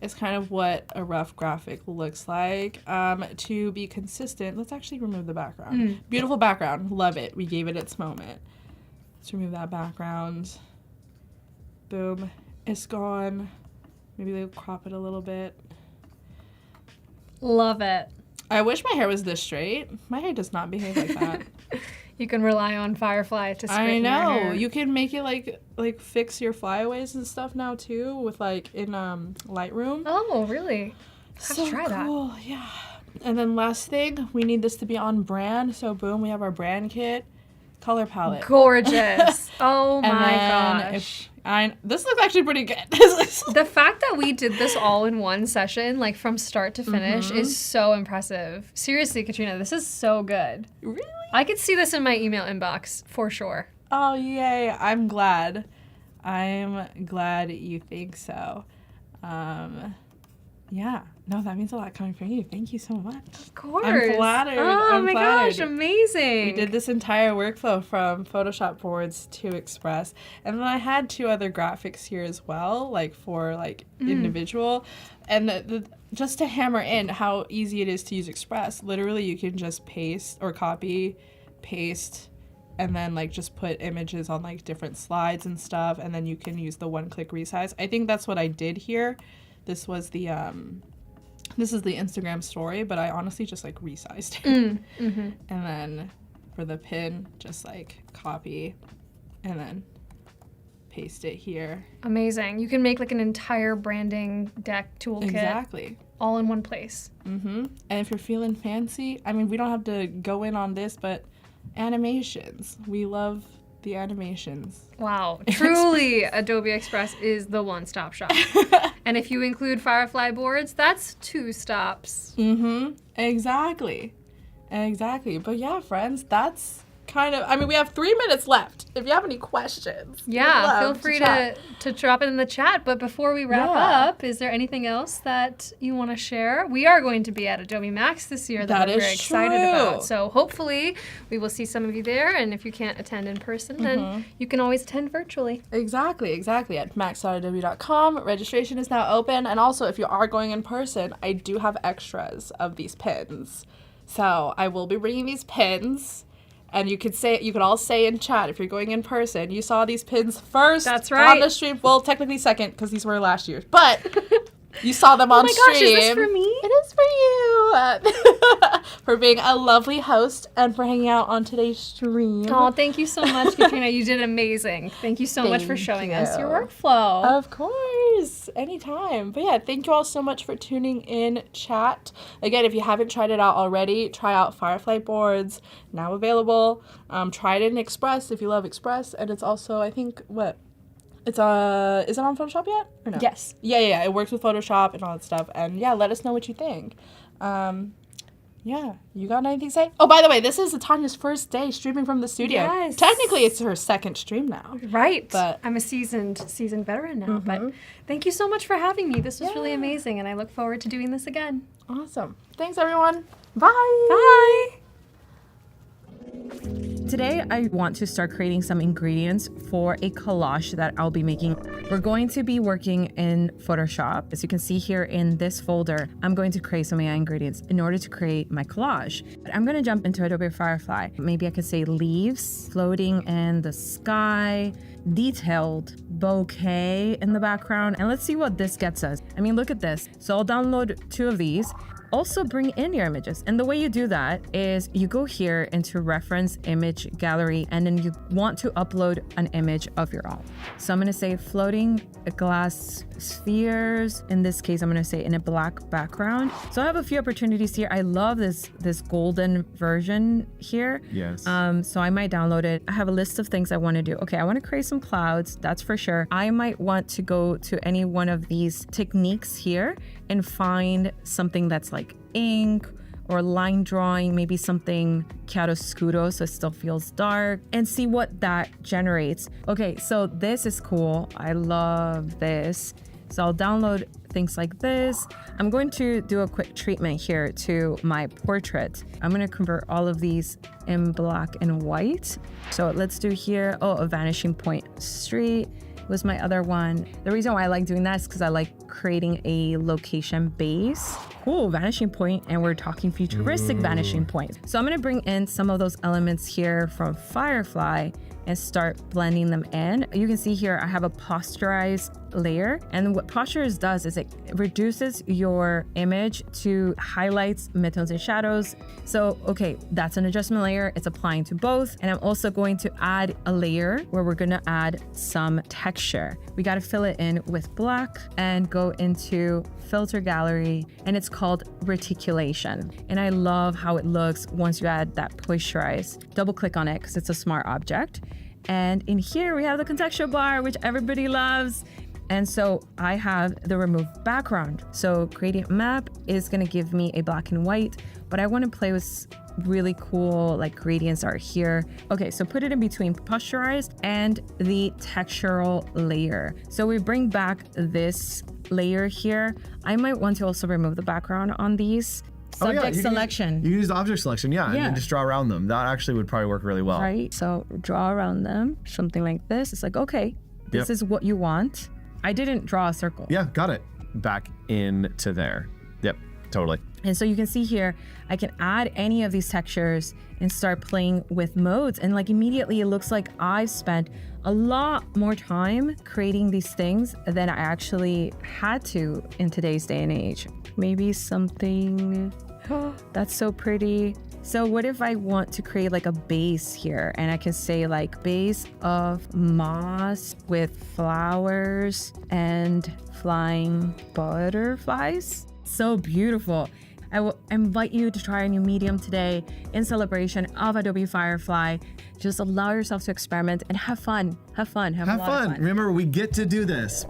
is kind of what a rough graphic looks like. To be consistent, let's actually remove the background. Beautiful background, love it. We gave it its moment. Let's remove that background. Boom, it's gone. Maybe they'll crop it a little bit. Love it. I wish my hair was this straight. My hair does not behave like that. You can rely on Firefly to straighten I your know. hair. You can make it like fix your flyaways and stuff now too with like in Lightroom. Oh, really? Have to try that. Cool. Yeah. And then last thing, we need this to be on brand. So boom, we have our brand kit, color palette. Gorgeous. Oh And my then gosh. this looks actually pretty good. This looks- The fact that we did this all in one session, like from start to finish, is so impressive. Seriously, Katrina, this is so good. Really? I could see this in my email inbox for sure. Oh yay! I'm glad. I'm glad you think so. Yeah. No, that means a lot coming from you. Thank you so much. Of course. I'm flattered. Oh I'm my flattered. gosh, amazing. We did this entire workflow from Photoshop boards to Express. And then I had 2 other graphics here as well, like for like individual. And just to hammer in how easy it is to use Express, literally you can just paste or copy, paste, and then like just put images on like different slides and stuff. And then you can use the one-click resize. I think that's what I did here. This was the this is the Instagram story, but I honestly just like resized it. And then for the pin, just like copy and then paste it here. Amazing. You can make like an entire branding deck toolkit Exactly. all in one place. And if you're feeling fancy, I mean, we don't have to go in on this, but animations. We love the animations. Wow. Truly, Adobe Express is the one-stop shop. And if you include Firefly Boards, that's 2 stops. Exactly. But yeah, friends, that's kind of, I mean, we have 3 minutes left. If you have any questions, we'd Yeah, love feel free chat. to drop it in the chat. But before we wrap Yeah. up, is there anything else that you want to share? We are going to be at Adobe Max this year that That we're is very excited true. about. So hopefully we will see some of you there. And if you can't attend in person, then you can always attend virtually. Exactly. At max.adobe.com. Registration is now open. And also, if you are going in person, I do have extras of these pins. So I will be bringing these pins. And you could all say in chat, if you're going in person, you saw these pins first That's on right. the stream. Well, technically second, because these were last year. But you saw them on Oh my stream. gosh, is this for me? It is for you. For being a lovely host and for hanging out on today's stream. Oh, thank you so much, Katrina. You did amazing. Thank you so much for Thank showing us your you. workflow. Of course, anytime. But yeah, thank you all so much for tuning in, chat. Again, if you haven't tried it out already, try out Firefly Boards, now available. Try it in Express if you love Express, and it's also, I think, is it on Photoshop yet or no? Yes. Yeah. It works with Photoshop and all that stuff. And yeah, let us know what you think. Yeah, you got anything to say? Oh, by the way, this is Tanya's first day streaming from the studio. Yes. Technically, it's her second stream now. Right. But- I'm a seasoned veteran now. But thank you so much for having me. This was really Yeah. amazing, and I look forward to doing this again. Awesome. Thanks, everyone. Bye. Bye. Today, I want to start creating some ingredients for a collage that I'll be making. We're going to be working in Photoshop. As you can see here in this folder, I'm going to create some AI ingredients in order to create my collage. But I'm going to jump into Adobe Firefly. Maybe I could say leaves floating in the sky, detailed bouquet in the background. And let's see what this gets us. I mean, look at this. So I'll download 2 of these. Also bring in your images. And the way you do that is you go here into reference image gallery, and then you want to upload an image of your own. So I'm gonna say floating glass spheres. In this case, I'm gonna say in a black background. So I have a few opportunities here. I love this golden version here. Yes. So I might download it. I have a list of things I wanna do. Okay, I wanna create some clouds, that's for sure. I might want to go to any one of these techniques here and find something that's like ink or line drawing, maybe something chiaroscuro so it still feels dark, and see what that generates. Okay, so this is cool. I love this. So I'll download things like this. I'm going to do a quick treatment here to my portrait. I'm gonna convert all of these in black and white. So let's do here, a vanishing point street was my other one. The reason why I like doing that is because I like creating a location base. Cool, vanishing point, and we're talking futuristic vanishing point. So I'm gonna bring in some of those elements here from Firefly and start blending them in. You can see here I have a posterized layer, and what posterize does is it reduces your image to highlights, midtones, and shadows. So okay, that's an adjustment layer. It's applying to both, and I'm also going to add a layer where we're gonna add some texture. We gotta fill it in with black and go into filter gallery, and it's called reticulation. And I love how it looks once you add that posterize. Double click on it because it's a smart object. And in here we have the contextual bar, which everybody loves. And so I have the remove background. So gradient map is gonna give me a black and white, but I wanna play with really cool like gradients are here. Okay, so put it in between posterized and the textural layer. So we bring back this layer here. I might want to also remove the background on these. Subject selection. You can use object selection, and Yeah. then just draw around them. That actually would probably work really well. Right, so draw around them, something like this. It's like, okay, this Yep. is what you want. I didn't draw a circle. Yeah, got it. Back into there. Yep, totally. And so you can see here, I can add any of these textures and start playing with modes. And like immediately it looks like I've spent a lot more time creating these things than I actually had to in today's day and age. Maybe something, that's so pretty. So what if I want to create like a base here, and I can say like base of moss with flowers and flying butterflies? So beautiful. I will invite you to try a new medium today in celebration of Adobe Firefly. Just allow yourself to experiment and have fun. Have fun. Have a lot of fun. Remember, we get to do this.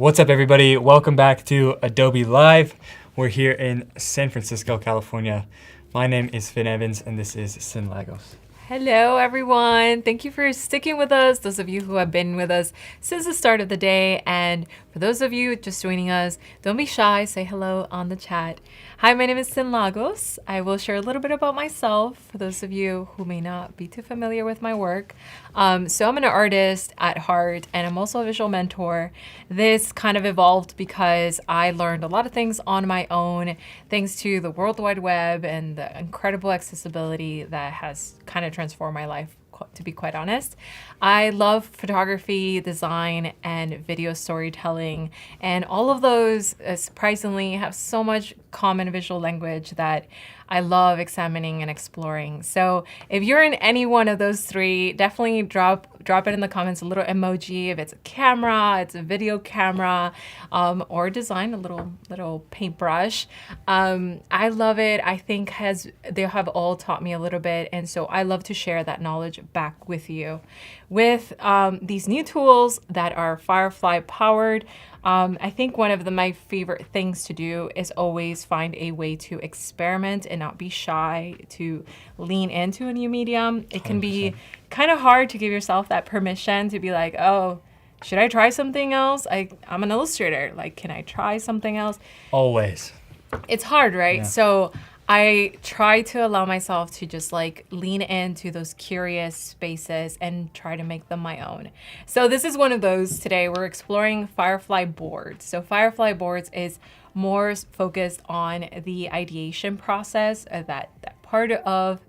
What's up, everybody? Welcome back to Adobe Live. We're here in San Francisco, California. My name is Finn Evans, and this is Cyn Lagos. Hello, everyone. Thank you for sticking with us, those of you who have been with us since the start of the day. And for those of you just joining us, don't be shy. Say hello on the chat. Hi, my name is Cyn Lagos. I will share a little bit about myself for those of you who may not be too familiar with my work. So I'm an artist at heart, and I'm also a visual mentor. This kind of evolved because I learned a lot of things on my own, thanks to the World Wide Web and the incredible accessibility that has kind of transformed my life, to be quite honest. I love photography, design, and video storytelling, and all of those surprisingly have so much common visual language that I love examining and exploring. So if you're in any one of those three, definitely drop it in the comments, a little emoji if it's a camera, it's a video camera, or design, a little paintbrush. I love it. I think they have all taught me a little bit, and so I love to share that knowledge back with you. With these new tools that are Firefly powered, I think one of my favorite things to do is always find a way to experiment and not be shy to lean into a new medium. It can 100%. Be kind of hard to give yourself that permission to be like, oh, should I try something else? I'm an illustrator. Like, can I try something else? Always. It's hard, right? Yeah. So I try to allow myself to just like lean into those curious spaces and try to make them my own. So this is one of those today. We're exploring Firefly Boards. So Firefly Boards is more focused on the ideation process, that part of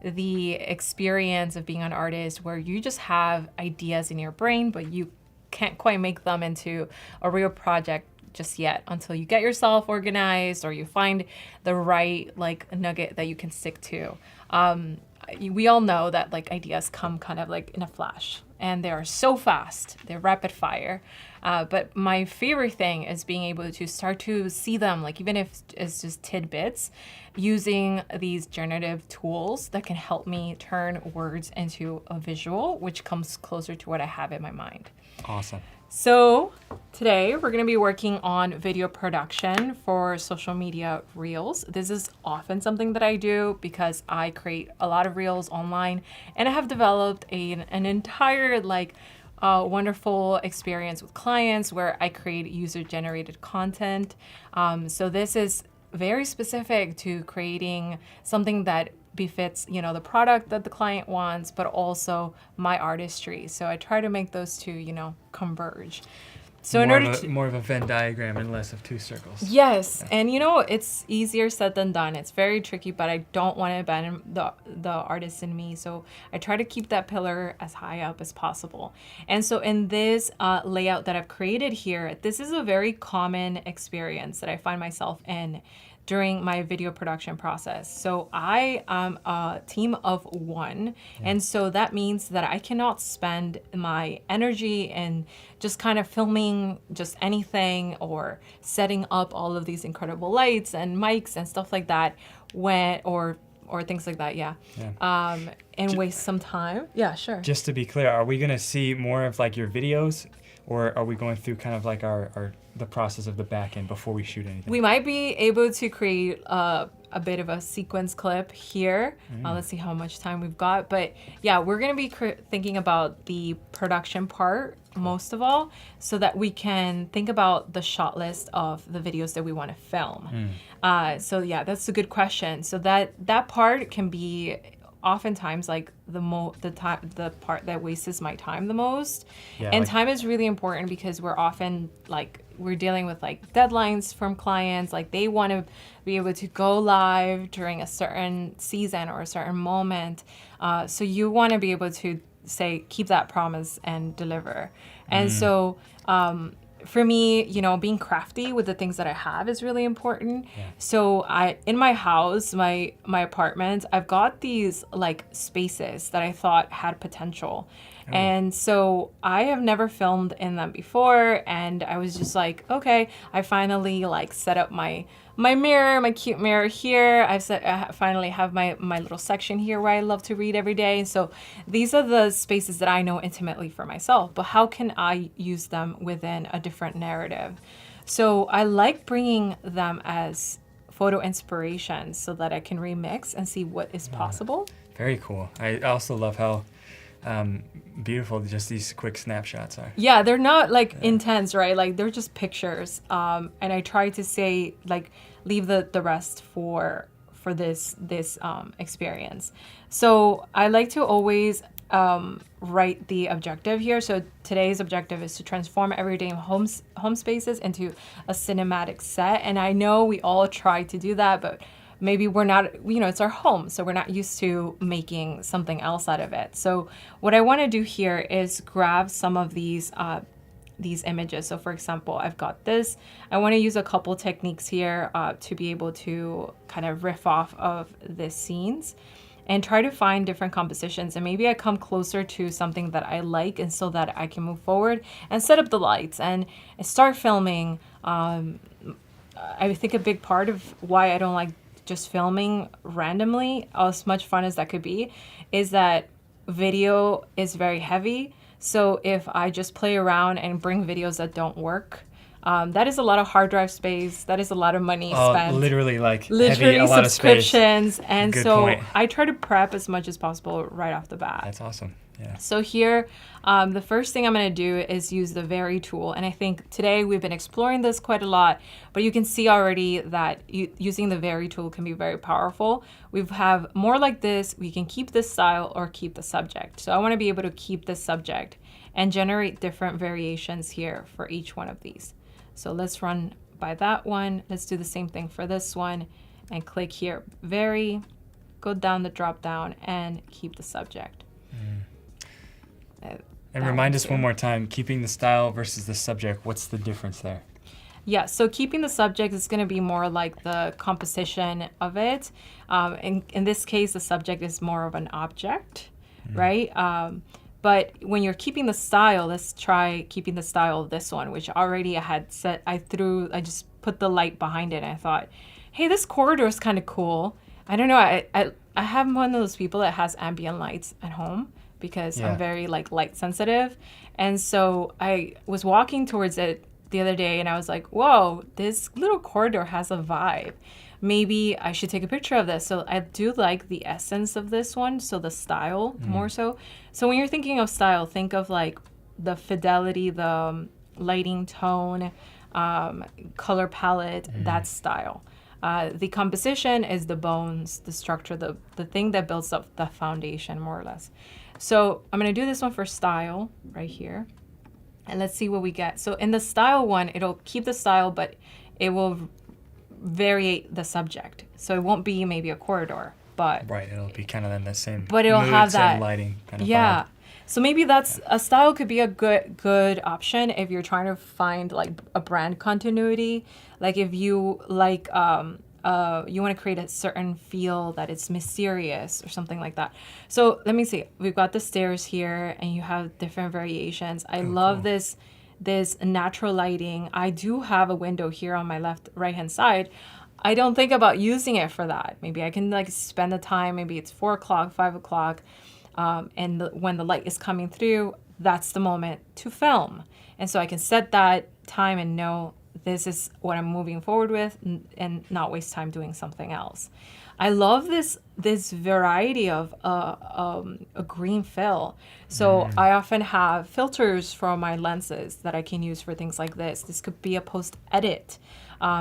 the experience of being an artist where you just have ideas in your brain, but you can't quite make them into a real project just yet until you get yourself organized or you find the right like nugget that you can stick to. We all know that like ideas come kind of like in a flash, and they are so fast, they're rapid fire. But my favorite thing is being able to start to see them, like even if it's just tidbits, using these generative tools that can help me turn words into a visual, which comes closer to what I have in my mind. Awesome. So today we're going to be working on video production for social media reels. This is often something that I do because I create a lot of reels online, and I have developed an entire wonderful experience with clients where I create user-generated content. So this is very specific to creating something that befits, the product that the client wants, but also my artistry. So I try to make those two, converge. So more of a Venn diagram and less of two circles. Yes, yeah. And it's easier said than done. It's very tricky, but I don't want to abandon the artist in me. So I try to keep that pillar as high up as possible. And so in this layout that I've created here, this is a very common experience that I find myself in during my video production process. So I am a team of one. Yeah. And so that means that I cannot spend my energy in just kind of filming just anything or setting up all of these incredible lights and mics and stuff like that or things like that, and waste some time. Yeah, sure. Just to be clear, are we gonna see more of like your videos, or are we going through kind of like the process of the back end before we shoot anything? We might be able to create a bit of a sequence clip here. Let's see how much time we've got. But yeah, we're going to be thinking about the production part most of all, so that we can think about the shot list of the videos that we want to film. So yeah, that's a good question. So that part can be oftentimes like the part that wastes my time the most. Yeah, and time is really important because we're often we're dealing with deadlines from clients. They want to be able to go live during a certain season or a certain moment. So you want to be able to keep that promise and deliver. And so for me, being crafty with the things that I have is really important. Yeah. So in my house, my apartment, I've got these spaces that I thought had potential. Oh. And so I have never filmed in them before, and I was just okay, I finally set up my my mirror, my cute mirror here. I finally have my little section here where I love to read every day. So these are the spaces that I know intimately for myself, but how can I use them within a different narrative? So I like bringing them as photo inspirations so that I can remix and see what is possible. Very cool. I also love how beautiful just these quick snapshots are. Yeah, they're not like intense, right? Like they're just pictures. And I try to say like leave the rest for this experience. So I like to always write the objective here. So today's objective is to transform everyday home spaces into a cinematic set. And I know we all try to do that, but maybe we're not, it's our home, so we're not used to making something else out of it. So what I want to do here is grab some of these images. So for example, I've got this. I want to use a couple techniques here to be able to kind of riff off of the scenes and try to find different compositions. And maybe I come closer to something that I like, and so that I can move forward and set up the lights and start filming. I think a big part of why I don't like just filming randomly, as much fun as that could be, is that video is very heavy. So if I just play around and bring videos that don't work, that is a lot of hard drive space. That is a lot of money spent. Literally Literally heavy, a lot of space. subscriptions. And Good so point. I try to prep as much as possible right off the bat. That's awesome. Yeah. So here, the first thing I'm going to do is use the Vary tool. And I think today we've been exploring this quite a lot, but you can see already that using the Vary tool can be very powerful. We have more like this. We can keep this style or keep the subject. So I want to be able to keep this subject and generate different variations here for each one of these. So let's run by that one. Let's do the same thing for this one and click here, Vary, go down the drop down and keep the subject. And remind us one more time, keeping the style versus the subject, what's the difference there? Yeah, so keeping the subject is going to be more like the composition of it. In this case, the subject is more of an object, right? But when you're keeping the style, let's try keeping the style of this one, which already I had set. I just put the light behind it, and I thought, hey, this corridor is kind of cool. I don't know, I have one of those people that has ambient lights at home, because I'm very light sensitive. And so I was walking towards it the other day and I was like, whoa, this little corridor has a vibe. Maybe I should take a picture of this. So I do like the essence of this one. So the style more so. So when you're thinking of style, think of like the fidelity, the lighting tone, color palette, that's style. The composition is the bones, the structure, the thing that builds up the foundation more or less. So I'm going to do this one for style right here. And let's see what we get. So in the style one, it'll keep the style, but it will variate the subject. So it won't be maybe a corridor, but... Right, it'll be kind of in the same but it'll have moods that and lighting kind of yeah. vibe. So maybe that's a style could be a good option if you're trying to find like a brand continuity. Like if you like you want to create a certain feel that it's mysterious or something like that. So let me see. We've got the stairs here and you have different variations. I love cool. this natural lighting. I do have a window here on my right hand side. I don't think about using it for that. Maybe I can like spend the time, maybe it's 4 o'clock, 5 o'clock, and when the light is coming through, that's the moment to film. And so I can set that time and know this is what I'm moving forward with and not waste time doing something else. I love this variety of a green fill. So I often have filters for my lenses that I can use for things like this. This could be a post edit.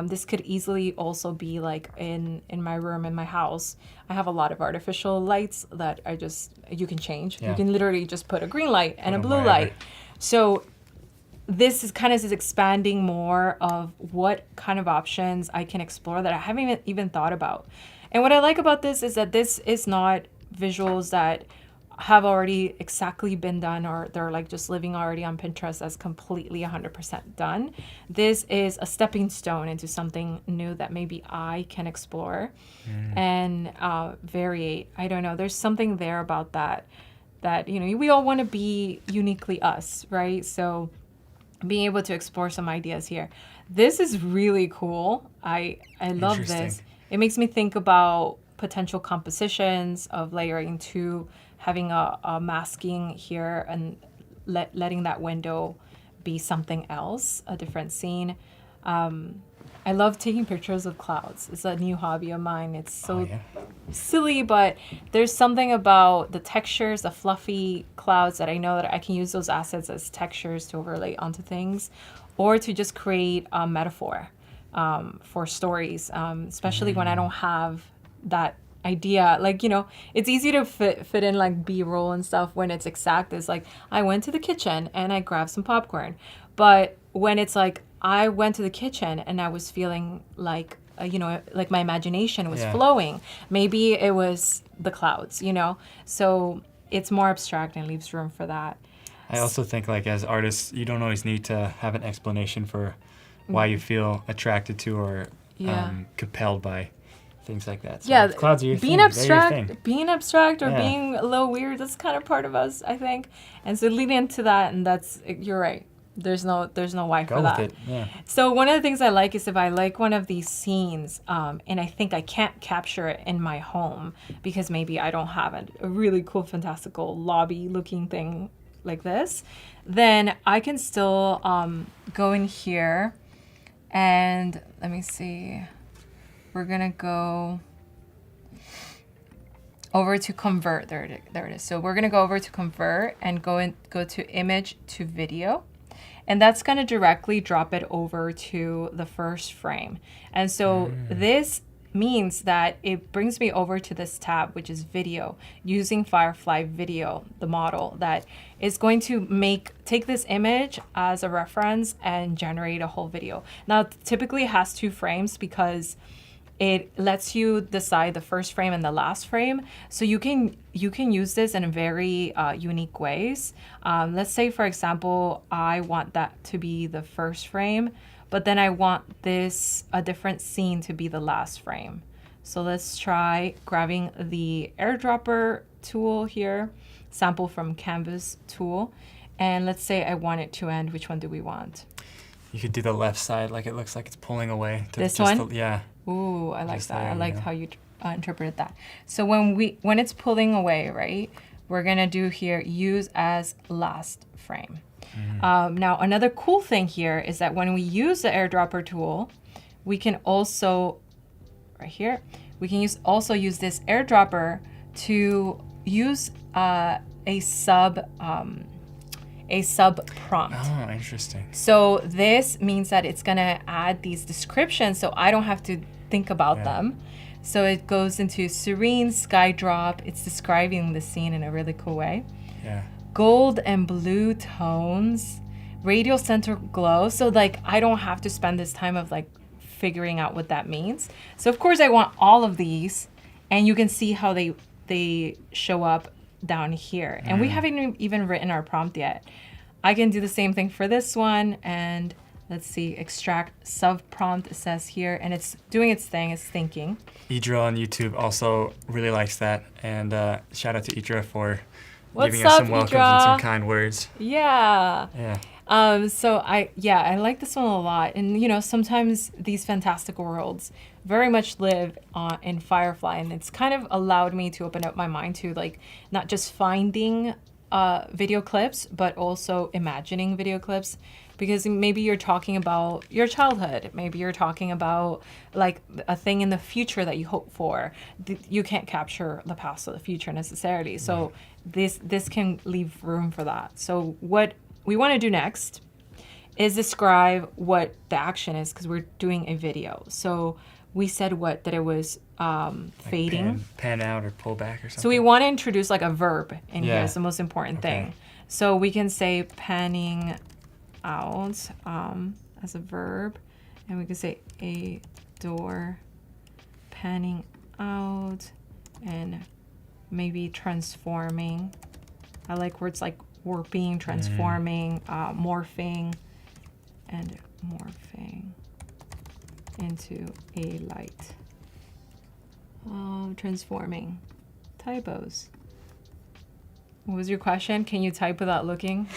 This could easily also be like in my room in my house. I have a lot of artificial lights that you can change. Yeah. You can literally just put a green light and a them blue wherever. light. So this is kind of expanding more of what kind of options I can explore that I haven't even thought about. And what I like about this is that this is not visuals that have already exactly been done or they're like just living already on Pinterest as completely 100% done. This is a stepping stone into something new that maybe I can explore and variate. I don't know. There's something there about that we all want to be uniquely us, right? So being able to explore some ideas here. This is really cool. I love this. Interesting. It makes me think about potential compositions of layering to having a masking here and letting that window be something else, a different scene. I love taking pictures of clouds. It's a new hobby of mine. It's so silly, but there's something about the textures, the fluffy clouds that I know that I can use those assets as textures to overlay onto things, or to just create a metaphor for stories, especially when I don't have that idea. Like, you know, it's easy to fit in like B-roll and stuff when it's exact. It's like, I went to the kitchen and I grabbed some popcorn. But when it's like, I went to the kitchen and I was feeling like, you know, like my imagination was flowing. Maybe it was the clouds, you know? So it's more abstract and leaves room for that. I also think, like, as artists, you don't always need to have an explanation for why you feel attracted to or compelled by things like that. So if clouds are your being thing, they're your thing. being abstract or being a little weird, that's kind of part of us, I think. And so leading into that, and that's, you're right. There's no why Go for that. with it. Yeah. So one of the things I like is if I like one of these scenes, and I think I can't capture it in my home because maybe I don't have a really cool, fantastical lobby-looking thing like this, then I can still go in here and let me see. We're gonna go over to convert. There it is. So we're gonna go over to convert and go to image to video. And that's going to directly drop it over to the first frame. And so this means that it brings me over to this tab, which is video, using Firefly Video, the model that is going to take this image as a reference and generate a whole video. Now, typically it has 2 frames because it lets you decide the first frame and the last frame. So you can use this in very unique ways. Let's say, for example, I want that to be the first frame, but then I want a different scene to be the last frame. So let's try grabbing the airdropper tool here, sample from canvas tool. And let's say I want it to end. Which one do we want? You could do the left side, like it looks like it's pulling away. This one? Yeah. Ooh, I like Just that. there, I like you know. how you interpreted that. So when it's pulling away, right, we're gonna do here, use as last frame. Now, another cool thing here is that when we use the airdropper tool, we can also, right here, we can also use this airdropper to use a sub prompt. Oh, interesting. So this means that it's gonna add these descriptions so I don't have to think about them. So it goes into serene sky drop. It's describing the scene in a really cool way. Yeah. Gold and blue tones, radial center glow. So like I don't have to spend this time of like figuring out what that means. So of course I want all of these, and you can see how they show up down here. And we haven't even written our prompt yet. I can do the same thing for this one, and let's see, extract sub prompt, it says here, and it's doing its thing, it's thinking. Idra on YouTube also really likes that, and shout out to Idra for What's giving us up, some welcomes Idra? and some kind words. Yeah. Yeah. So I like this one a lot. And you know, sometimes these fantastic worlds very much live in Firefly, and it's kind of allowed me to open up my mind to like not just finding video clips, but also imagining video clips. Because maybe you're talking about your childhood. Maybe you're talking about like a thing in the future that you hope for. You can't capture the past or the future necessarily. So this can leave room for that. So what we want to do next is describe what the action is, because we're doing a video. So we said that it was fading. Like pan out or pull back or something. So we want to introduce like a verb in here. It's the most important thing. So we can say panning out as a verb, and we can say a door panning out, and maybe transforming. I like words like warping, transforming, morphing, and morphing into a light. Transforming. Typos. What was your question? Can you type without looking?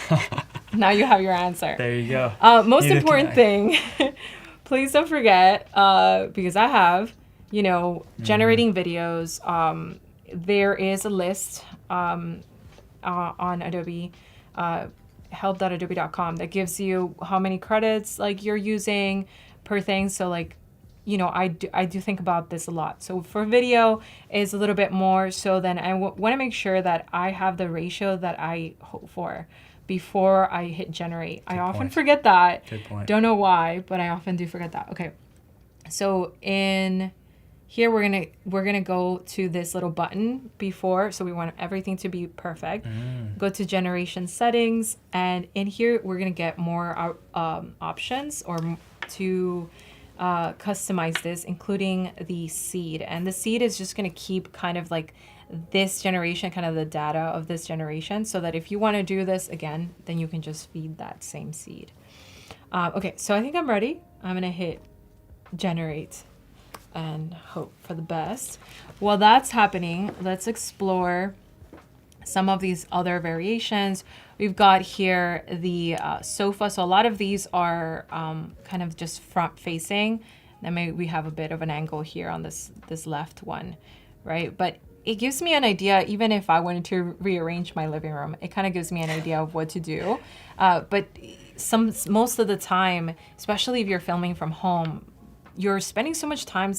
Now you have your answer. There you go. Most Neither important can thing, please don't forget, because I have, generating videos. There is a list on Adobe, help.adobe.com, that gives you how many credits like you're using per thing. So like, I do think about this a lot. So for video is a little bit more. So then I want to make sure that I have the ratio that I hope for before I hit generate. I often forget that. Good point. Don't know why, but I often do forget that. Okay. So in here we're gonna go to this little button before. So we want everything to be perfect. Go to generation settings, and in here we're gonna get more options or to customize this, including the seed. And the seed is just gonna keep kind of like this generation, kind of the data of this generation, so that if you want to do this again, then you can just feed that same seed. Okay, so I think I'm ready. I'm gonna hit generate and hope for the best. While that's happening, let's explore some of these other variations. We've got here the sofa. So a lot of these are kind of just front facing. Then maybe we have a bit of an angle here on this left one, right? But it gives me an idea, even if I wanted to rearrange my living room, it kind of gives me an idea of what to do. But most of the time, especially if you're filming from home, you're spending so much time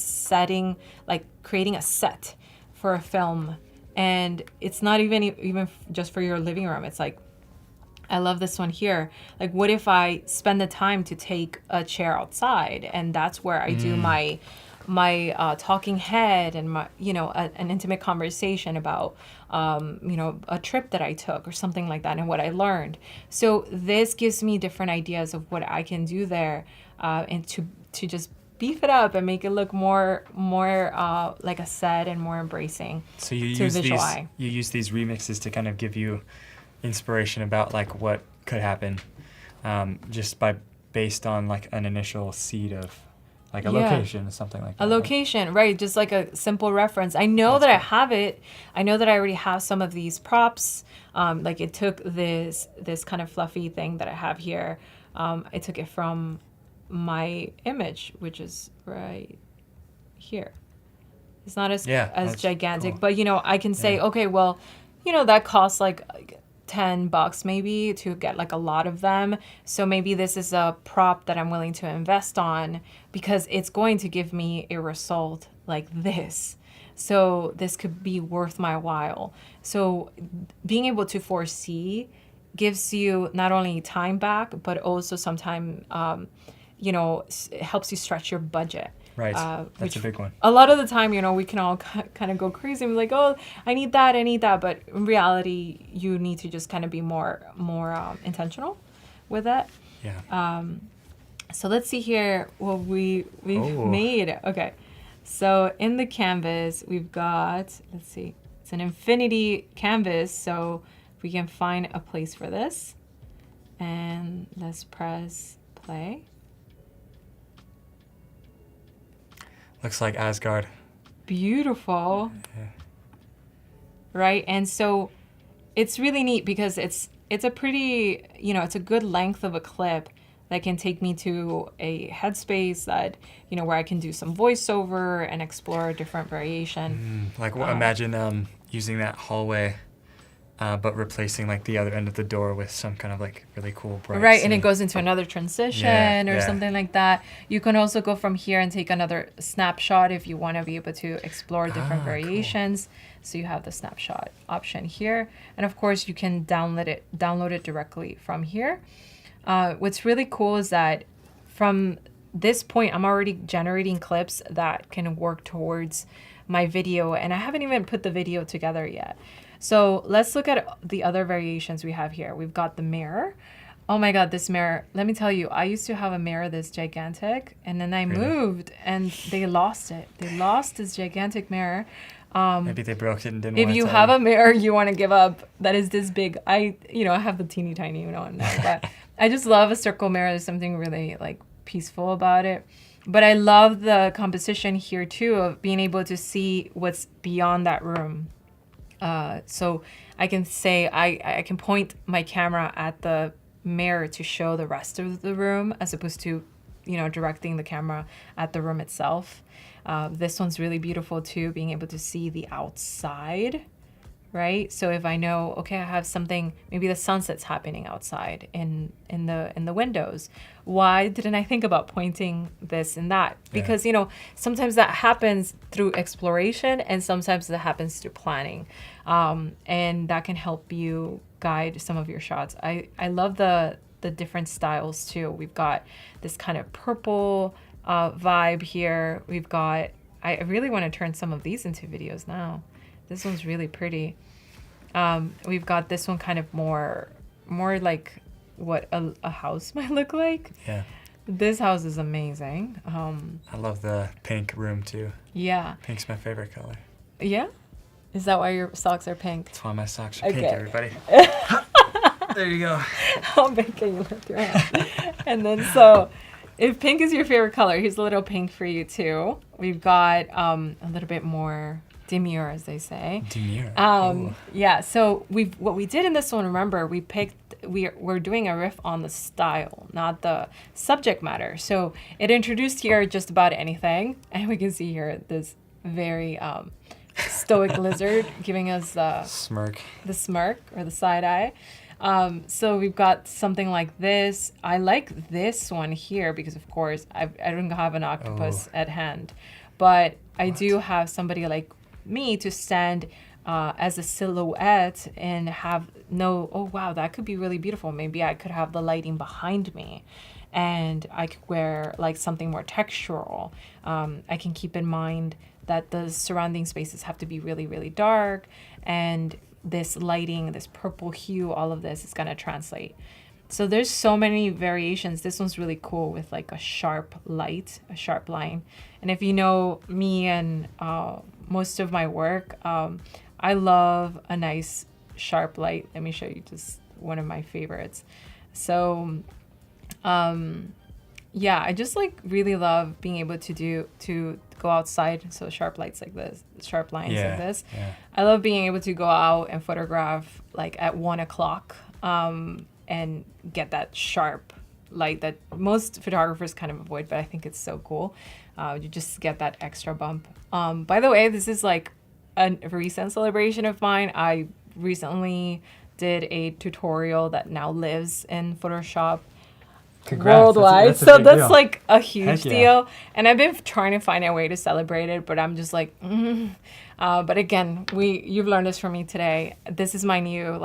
creating a set for a film. And it's not even just for your living room. It's like, I love this one here. Like, what if I spend the time to take a chair outside, and that's where I do my talking head and my, an intimate conversation about, a trip that I took or something like that and what I learned. So this gives me different ideas of what I can do there, and to just beef it up and make it look more like a set and more embracing. So you to use visual eye. You use these remixes to kind of give you inspiration about like what could happen, just based on like an initial seed of like a location or something like that. A location, right? Just like a simple reference. I know that I have it. I know that I already have some of these props. Like it took this kind of fluffy thing that I have here. I took it from my image, which is right here. It's not as gigantic, cool. But I can say, okay, well, that costs like $10 maybe to get like a lot of them. So maybe this is a prop that I'm willing to invest on because it's going to give me a result like this. So this could be worth my while. So being able to foresee gives you not only time back, but also sometimes, it helps you stretch your budget. Right, that's a big one. A lot of the time, we can all kind of go crazy and be like, oh, I need that. But in reality, you need to just kind of be more intentional with it. Yeah. So let's see here what we've made. Okay. So in the canvas, we've got, let's see, it's an infinity canvas. So we can find a place for this. And let's press play. Looks like Asgard. Beautiful. Yeah. Right? And so it's really neat because it's a pretty, it's a good length of a clip that can take me to a headspace that, where I can do some voiceover and explore a different variation. Imagine using that hallway, but replacing like the other end of the door with some kind of like really cool bright. Right, and it goes into another transition or yeah. something like that. You can also go from here and take another snapshot if you want to be able to explore different variations. Cool. So you have the snapshot option here. And of course you can download it directly from here. What's really cool is that from this point, I'm already generating clips that can work towards my video, and I haven't even put the video together yet. So let's look at the other variations we have here. We've got the mirror. Oh my God, this mirror. Let me tell you, I used to have a mirror this gigantic, and then I moved and they lost it. They lost this gigantic mirror. Maybe they broke it and didn't If want to you tell have a mirror you want to give up that is this big, I have the teeny tiny one now, but I just love a circle mirror. There's something really like peaceful about it. But I love the composition here too of being able to see what's beyond that room. So I can say I can point my camera at the mirror to show the rest of the room as opposed to, directing the camera at the room itself. This one's really beautiful too, being able to see the outside, right? So if I know, okay, I have something, maybe the sunset's happening outside in the windows. Why didn't I think about pointing this and that? Because, sometimes that happens through exploration and sometimes that happens through planning. And that can help you guide some of your shots. I love the different styles too. We've got this kind of purple vibe here. We've got, I really want to turn some of these into videos now. This one's really pretty. We've got this one kind of more like what a house might look like. Yeah. This house is amazing. I love the pink room too. Yeah. Pink's my favorite color. Yeah? Is that why your socks are pink? That's why my socks are pink, Okay. everybody. There you go. How big can you lift your hand? And then so, if pink is your favorite color, here's a little pink for you too. We've got a little bit more demure, as they say. Demure. Yeah. So what we did in this one, remember, we're doing a riff on the style, not the subject matter. So it introduced here just about anything, and we can see here this very stoic lizard giving us the Smirk. or the side eye. So we've got something like this. I like this one here because, of course, I don't have an octopus at hand, but I do have somebody like me to stand as a silhouette and oh wow, that could be really beautiful. Maybe I could have the lighting behind me and I could wear like something more textural. I can keep in mind that the surrounding spaces have to be really, really dark, and this lighting, this purple hue, all of this is going to translate. So there's so many variations. This one's really cool with like a sharp light, a sharp line. And if you know me and most of my work, I love a nice sharp light. Let me show you just one of my favorites. So yeah, I just like really love being able to go outside. So sharp lights like this, sharp lines like this. Yeah. I love being able to go out and photograph like at 1 o'clock and get that sharp light that most photographers kind of avoid, but I think it's so cool. You just get that extra bump. By the way, this is like a recent celebration of mine. I recently did a tutorial that now lives in Photoshop worldwide. That's like a huge deal. And I've been trying to find a way to celebrate it, but I'm just like, but again, you've learned this from me today. This is my new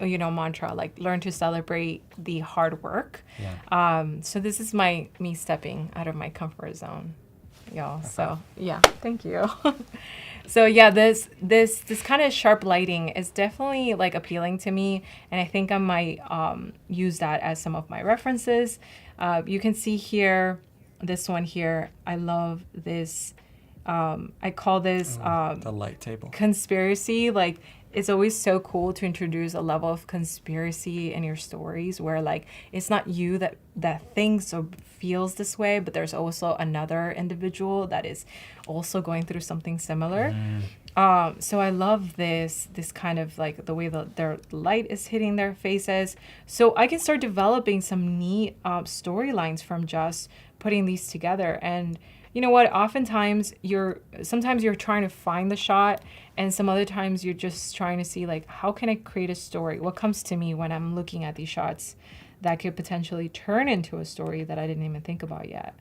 mantra, like learn to celebrate the hard work. Yeah. So this is me stepping out of my comfort zone, y'all. Okay. So yeah, thank you. So yeah, this kind of sharp lighting is definitely like appealing to me, and I think I might use that as some of my references. You can see here, this one here. I love this. I call this the light table conspiracy. Like, it's always so cool to introduce a level of conspiracy in your stories where like it's not you that thinks or feels this way, but there's also another individual that is also going through something similar. So I love this kind of like the way that their light is hitting their faces. So I can start developing some neat storylines from just putting these together. And you know what? Oftentimes sometimes you're trying to find the shot, and some other times you're just trying to see like, how can I create a story? What comes to me when I'm looking at these shots that could potentially turn into a story that I didn't even think about yet?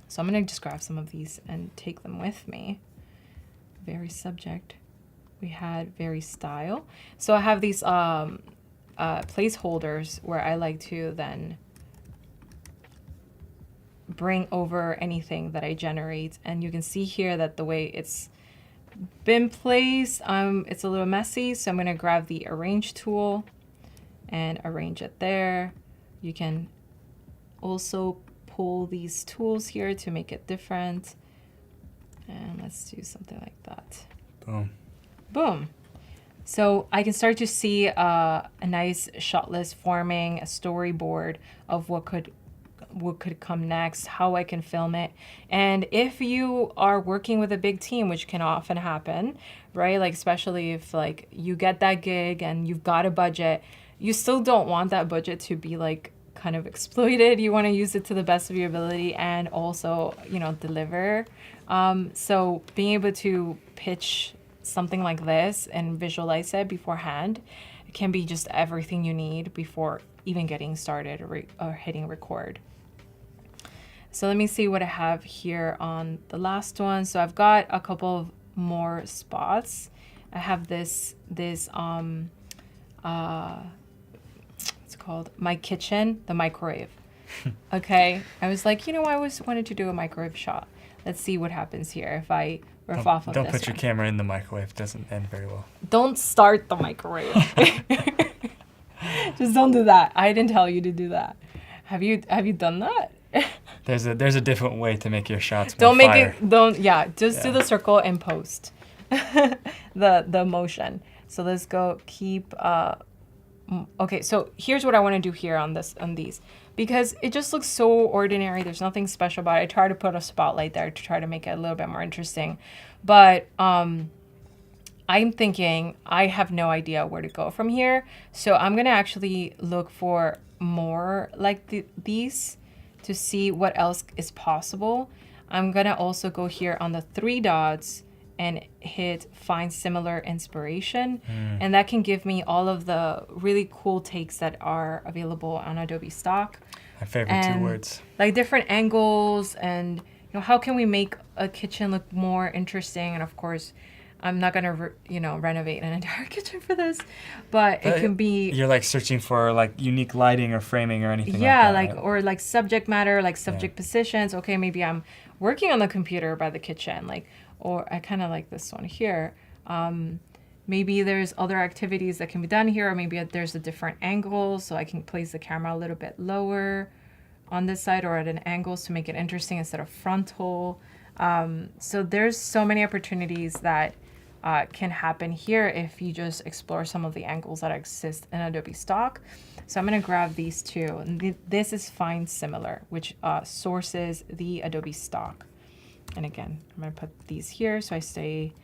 So I'm gonna just grab some of these and take them with me. Very subject. We had very style. So I have these placeholders where I like to then bring over anything that I generate, and you can see here that the way it's been placed, it's a little messy, so I'm going to grab the arrange tool and arrange it there. You can also pull these tools here to make it different, and let's do something like that. Boom. So I can start to see a nice shot list forming, a storyboard of what could come next, how I can film it. And if you are working with a big team, which can often happen, right? Like, especially if like you get that gig and you've got a budget, you still don't want that budget to be like kind of exploited. You want to use it to the best of your ability and also, you know, deliver. So being able to pitch something like this and visualize it beforehand, it can be just everything you need before even getting started or hitting record. So let me see what I have here on the last one. So I've got a couple of more spots. I have it's called my kitchen, the microwave. Okay, I was like, you know, I always wanted to do a microwave shot. Let's see what happens here if I riff off of this. Don't put your camera in the microwave. It doesn't end very well. Don't start the microwave. Just don't do that. I didn't tell you to do that. Have you done that? There's a different way to make your shots more Don't make fire. it. Don't. Yeah. Just do the circle and post the motion. So let's go. Keep. Okay. So here's what I want to do here on these, because it just looks so ordinary. There's nothing special about it. I try to put a spotlight there to try to make it a little bit more interesting, but I'm thinking I have no idea where to go from here. So I'm gonna actually look for more like these to see what else is possible. I'm gonna also go here on the 3 dots and hit find similar inspiration. And that can give me all of the really cool takes that are available on Adobe stock. My favorite 2 words. Like different angles and, you know, how can we make a kitchen look more interesting? And of course, I'm not gonna, renovate an entire kitchen for this, but it can be. You're like searching for like unique lighting or framing or anything. Yeah, like that, right? or like subject matter, like subject positions. Okay, maybe I'm working on the computer by the kitchen, or I kind of like this one here. Maybe there's other activities that can be done here, or maybe there's a different angle, so I can place the camera a little bit lower on this side or at an angle to make it interesting instead of frontal. So there's so many opportunities that can happen here if you just explore some of the angles that exist in Adobe stock. So I'm going to grab these 2. And this is Find Similar, which sources the Adobe stock. And again, I'm going to put these here so I stay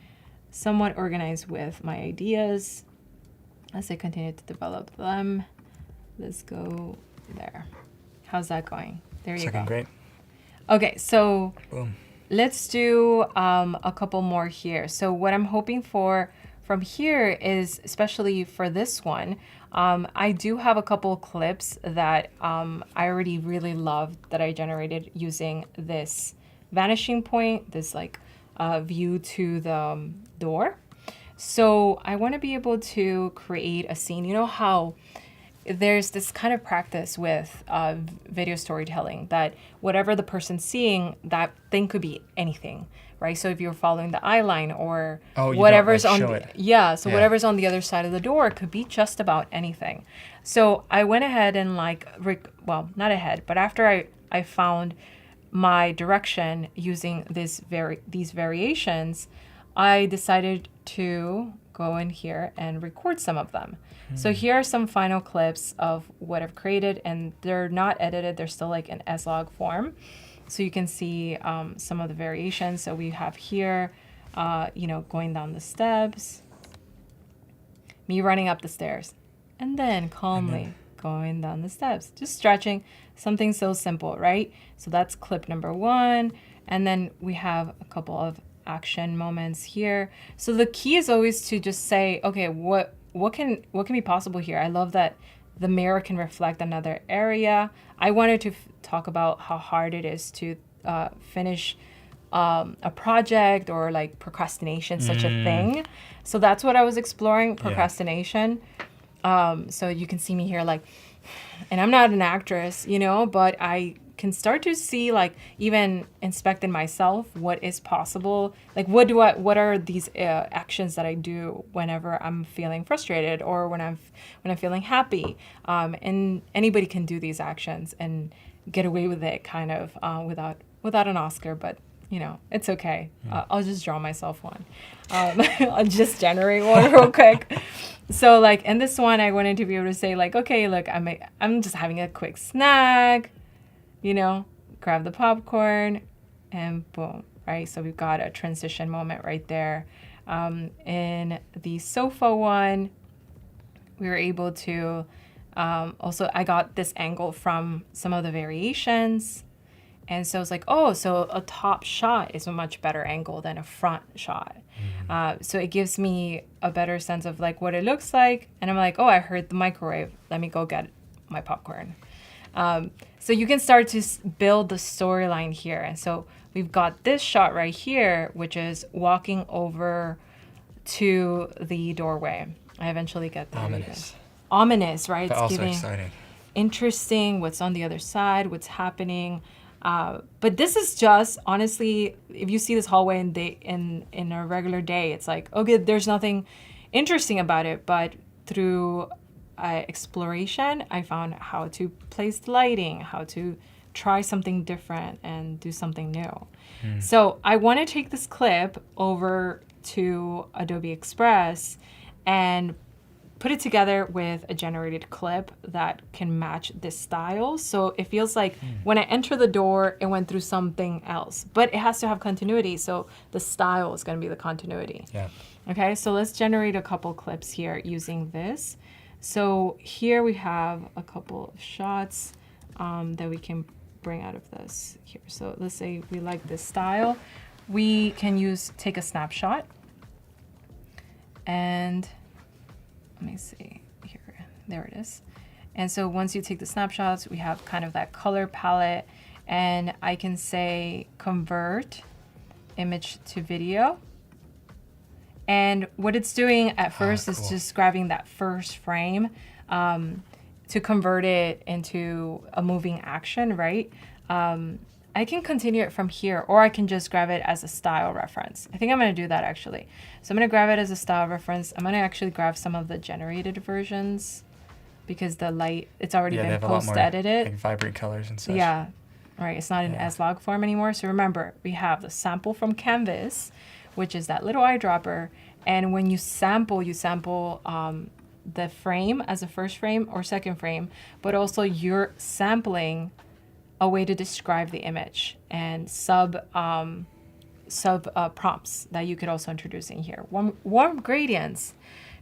somewhat organized with my ideas as I continue to develop them. Let's go there. How's that going? There you go. Looking great. Okay, so Boom. let's do a couple more here. So what I'm hoping for from here is, especially for this one, I do have a couple clips that I already really loved that I generated using this vanishing point, this view to the door. So I want to be able to create a scene. You know how there's this kind of practice with video storytelling that whatever the person's seeing, that thing could be anything, right? So if you're following the eye line or whatever's on whatever's on the other side of the door could be just about anything. So I went ahead and not ahead, but after I found my direction using these variations, I decided to go in here and record some of them. So here are some final clips of what I've created, and they're not edited. They're still like in S-log form. So you can see some of the variations. So we have here, going down the steps, me running up the stairs, and then calmly going down the steps, just stretching, something so simple, right? So that's clip number 1. And then we have a couple of action moments here. So the key is always to just say, okay, what can be possible here? I love that the mirror can reflect another area. I wanted to talk about how hard it is to finish a project, or like procrastination, such a thing. So that's what I was exploring, procrastination. So you can see me here and I'm not an actress, but I can start to see, even inspecting myself, what is possible. What are these actions that I do whenever I'm feeling frustrated or when I'm feeling happy. And anybody can do these actions and get away with it kind of without an Oscar, but it's okay. I'll just draw myself one. I'll just generate one real quick. So in this one, I wanted to be able to say okay, look, I'm just having a quick snack, grab the popcorn and boom, right? So we've got a transition moment right there. In the sofa one, we were able to Also, I got this angle from some of the variations. And so it's like, oh, so a top shot is a much better angle than a front shot. So it gives me a better sense of like what it looks like. And I'm like, oh, I heard the microwave. Let me go get my popcorn. So you can start to build the storyline here. And so we've got this shot right here, which is walking over to the doorway. I eventually get there. Ominous, right? But It's also giving exciting. interesting, what's on the other side, what's happening. But this is just, honestly, if you see this hallway in a regular day, it's like, okay, there's nothing interesting about it. But through exploration, I found how to place the lighting, how to try something different and do something new. So I want to take this clip over to Adobe Express and put it together with a generated clip that can match this style. So it feels like when I enter the door, it went through something else, but it has to have continuity. So the style is going to be the continuity. Yeah. Okay, so let's generate a couple clips here using this. So here we have a couple of shots that we can bring out of this here. So let's say we like this style. We can take a snapshot and let me see here. There it is. And so once you take the snapshots, we have kind of that color palette, and I can say convert image to video. And what it's doing at first is just grabbing that first frame to convert it into a moving action, right? I can continue it from here, or I can just grab it as a style reference. I think I'm going to do that actually. So I'm going to grab it as a style reference. I'm going to actually grab some of the generated versions because the light, it's already been post-edited. Like vibrant colors and such. Yeah, right. It's not in S-Log form anymore. So remember, we have the sample from Canvas, which is that little eyedropper. And when you sample the frame as a first frame or second frame, but also you're sampling a way to describe the image and sub prompts that you could also introduce in here. Warm gradients,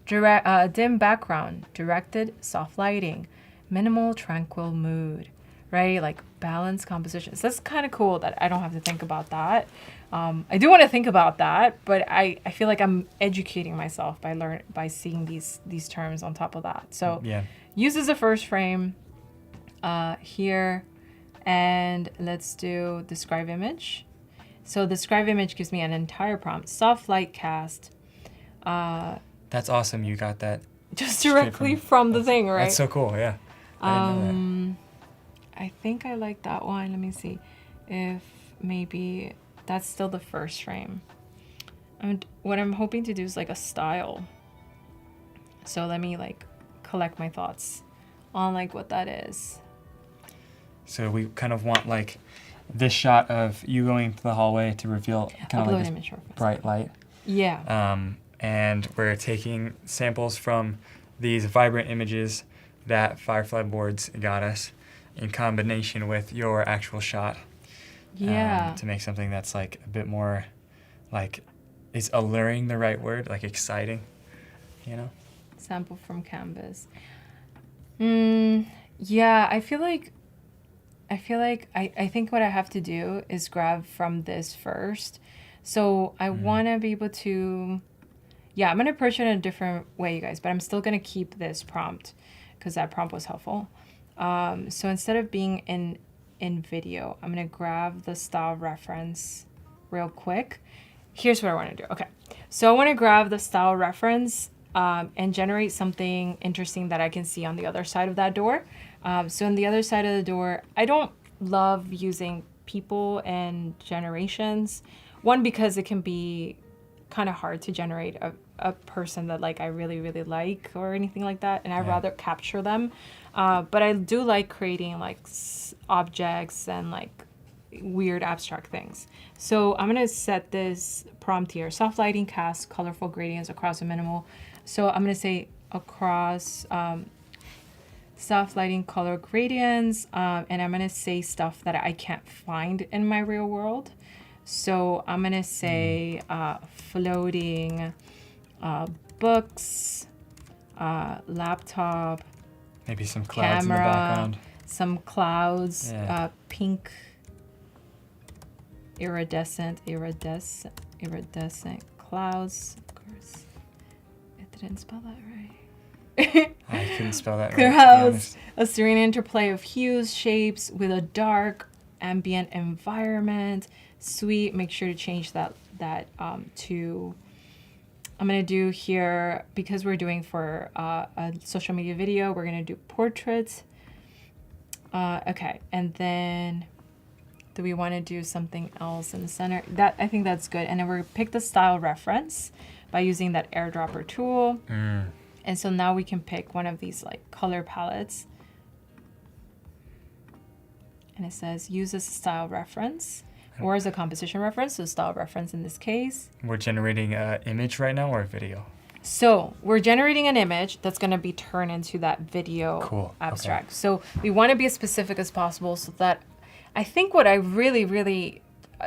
dim background, directed soft lighting, minimal tranquil mood, right? Like balanced compositions. That's kind of cool that I don't have to think about that. I do want to think about that, but I feel like I'm educating myself by seeing these terms on top of that. So uses a first frame here. And let's do describe image. So describe image gives me an entire prompt. Soft light cast. That's awesome. You got that Just directly from the thing, right? That's so cool. Yeah. I didn't know I think I like that one. Let me see if maybe that's still the first frame. And what I'm hoping to do is like a style. So let me like collect my thoughts on like what that is. So we kind of want like this shot of you going to the hallway to reveal kind of like this bright light. Yeah. And we're taking samples from these vibrant images that Firefly Boards got us in combination with your actual shot. Yeah. To make something that's like a bit more like, is alluring the right word? Like exciting, you know? Sample from Canvas. Yeah, I think what I have to do is grab from this first. So I want to be able to, I'm going to approach it in a different way, you guys, but I'm still going to keep this prompt because that prompt was helpful. So instead of being in video, I'm going to grab the style reference real quick. Here's what I want to do. Okay. So I want to grab the style reference and generate something interesting that I can see on the other side of that door. So on the other side of the door, I don't love using people and generations. One, because it can be kind of hard to generate a person that like I really, really like or anything like that. And I'd rather capture them. But I do like creating like objects and like weird abstract things. So I'm going to set this prompt here. Soft lighting cast, colorful gradients across a minimal. So I'm going to say across soft lighting, color gradients, and I'm going to say stuff that I can't find in my real world. So I'm going to say floating books, laptop, Maybe some clouds in the camera, background. some clouds, Yeah. pink, iridescent clouds. Of course, I didn't spell that right. I couldn't spell that Clear right, to be house, honest. a serene interplay of hues, shapes with a dark ambient environment. Sweet. Make sure to change that to. I'm gonna do here, because we're doing for a social media video, we're gonna do portraits. Okay, and then do we want to do something else in the center? I think that's good. And then we're pick the style reference by using that airdropper tool. And so now we can pick one of these like color palettes. And it says use as a style reference or as a composition reference. So style reference in this case. We're generating an image right now or a video? So we're generating an image that's going to be turned into that video Cool. abstract. Okay. So we want to be as specific as possible, so that I think what I really, really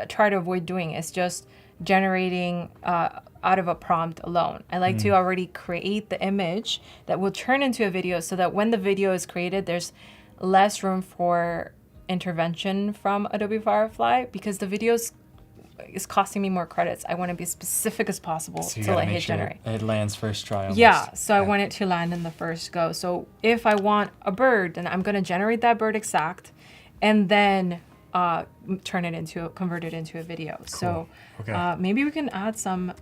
try to avoid doing is just generating out of a prompt alone. I like to already create the image that will turn into a video, so that when the video is created, there's less room for intervention from Adobe Firefly, because the videos is costing me more credits. I want to be as specific as possible So you till gotta I make hit sure generate. it lands first try almost. Yeah, so I want it to land in the first go. So if I want a bird, then I'm going to generate that bird exact and then convert it into a video. Cool. So Okay. maybe we can add some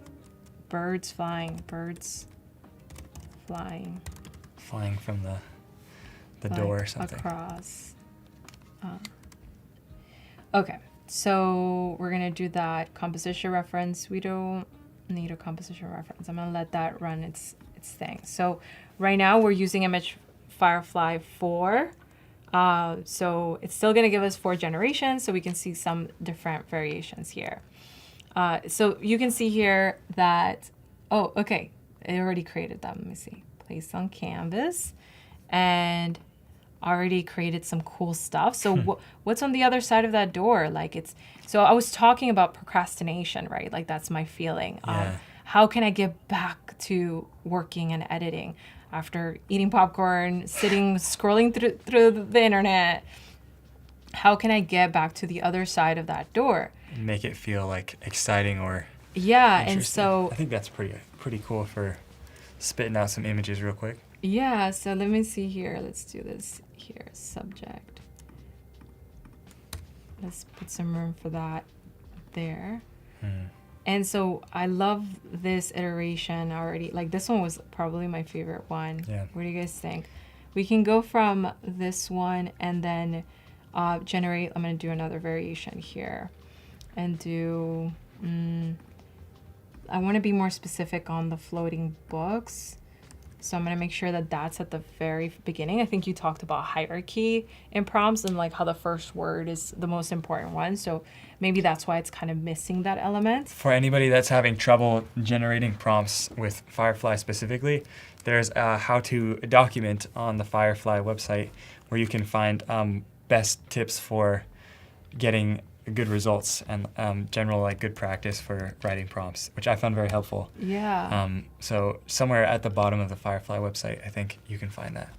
birds flying Flying from the door or something. across. Okay, so we're gonna do that composition reference. We don't need a composition reference. I'm gonna let that run its thing. So right now we're using image Firefly 4. So it's still gonna give us 4 generations, so we can see some different variations here. So you can see here that, oh, okay, it already created them. Let me see, place on canvas, and already created some cool stuff. So what's on the other side of that door? Like so I was talking about procrastination, right? Like that's my feeling. Yeah. How can I get back to working and editing after eating popcorn, sitting, scrolling through the internet? How can I get back to the other side of that door? Make it feel like exciting or Yeah, and interesting. so I think that's pretty cool for spitting out some images real quick. yeah, so let me see here. Let's do this here. Subject. Let's put some room for that there. And so I love this iteration already. Like this one was probably my favorite one. Yeah. What do you guys think? We can go from this one and then generate. I'm going to do another variation here and do, I want to be more specific on the floating books. So I'm going to make sure that that's at the very beginning. I think you talked about hierarchy in prompts and like how the first word is the most important one. So maybe that's why it's kind of missing that element. For anybody that's having trouble generating prompts with Firefly specifically, there's a how-to document on the Firefly website where you can find best tips for getting good results and general like good practice for writing prompts, which I found very helpful. Yeah. So somewhere at the bottom of the Firefly website, I think you can find that.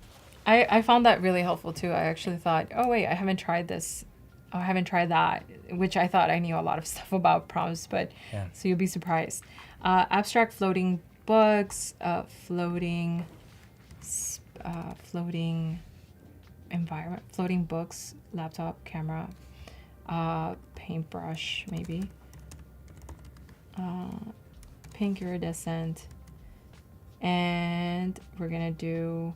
I found that really helpful too. I actually thought, oh wait, I haven't tried this. Oh, I haven't tried that, which I thought I knew a lot of stuff about prompts, but Yeah. so you'll be surprised. Abstract floating books, floating environment, floating books, laptop, camera, paintbrush maybe, pink iridescent, and we're gonna do,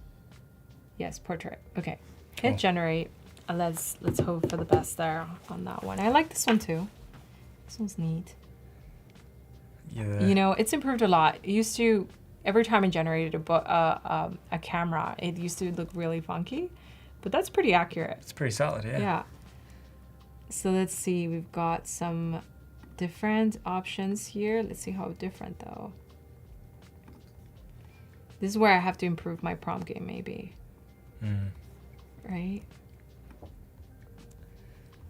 yes, portrait. Okay, hit Cool. generate. Let's hope for the best there on that one. I like this one too. This one's neat. Yeah. You know, it's improved a lot. It used to, every time I generated a camera, it used to look really funky, but that's pretty accurate. It's pretty solid, yeah. Yeah. So let's see, we've got some different options here. Let's see how different though. This is where I have to improve my prompt game maybe. Right?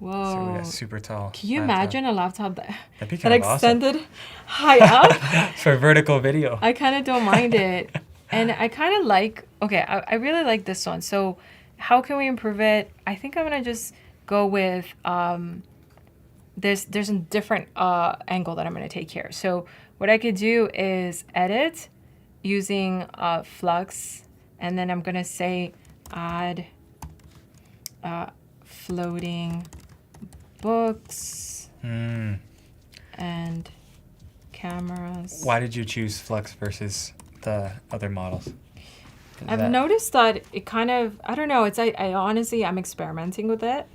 So we Whoa. got super tall. Can you laptop. imagine a laptop that That'd be kind of awesome extended high up? for vertical video. I kind of don't mind it. And I kind of like, okay, I really like this one. So how can we improve it? I think I'm going to just go with, there's a different angle that I'm going to take here. So what I could do is edit using flux, and then I'm going to say add floating books and cameras. Why did you choose Flux versus the other models? I've noticed that it kind of, I don't know, I honestly, I'm experimenting with it.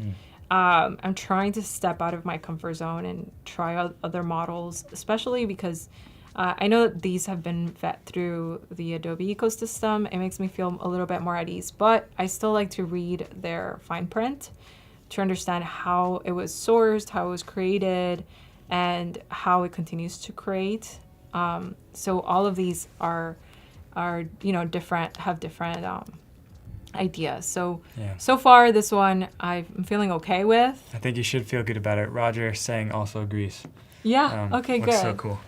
I'm trying to step out of my comfort zone and try out other models, especially because I know that these have been vet through the Adobe ecosystem. It makes me feel a little bit more at ease, but I still like to read their fine print to understand how it was sourced, how it was created, and how it continues to create. So all of these are different, have different ideas. So so far this one I'm feeling okay with. I think you should feel good about it. Roger saying also agrees. Yeah. Okay. Looks Good. so cool.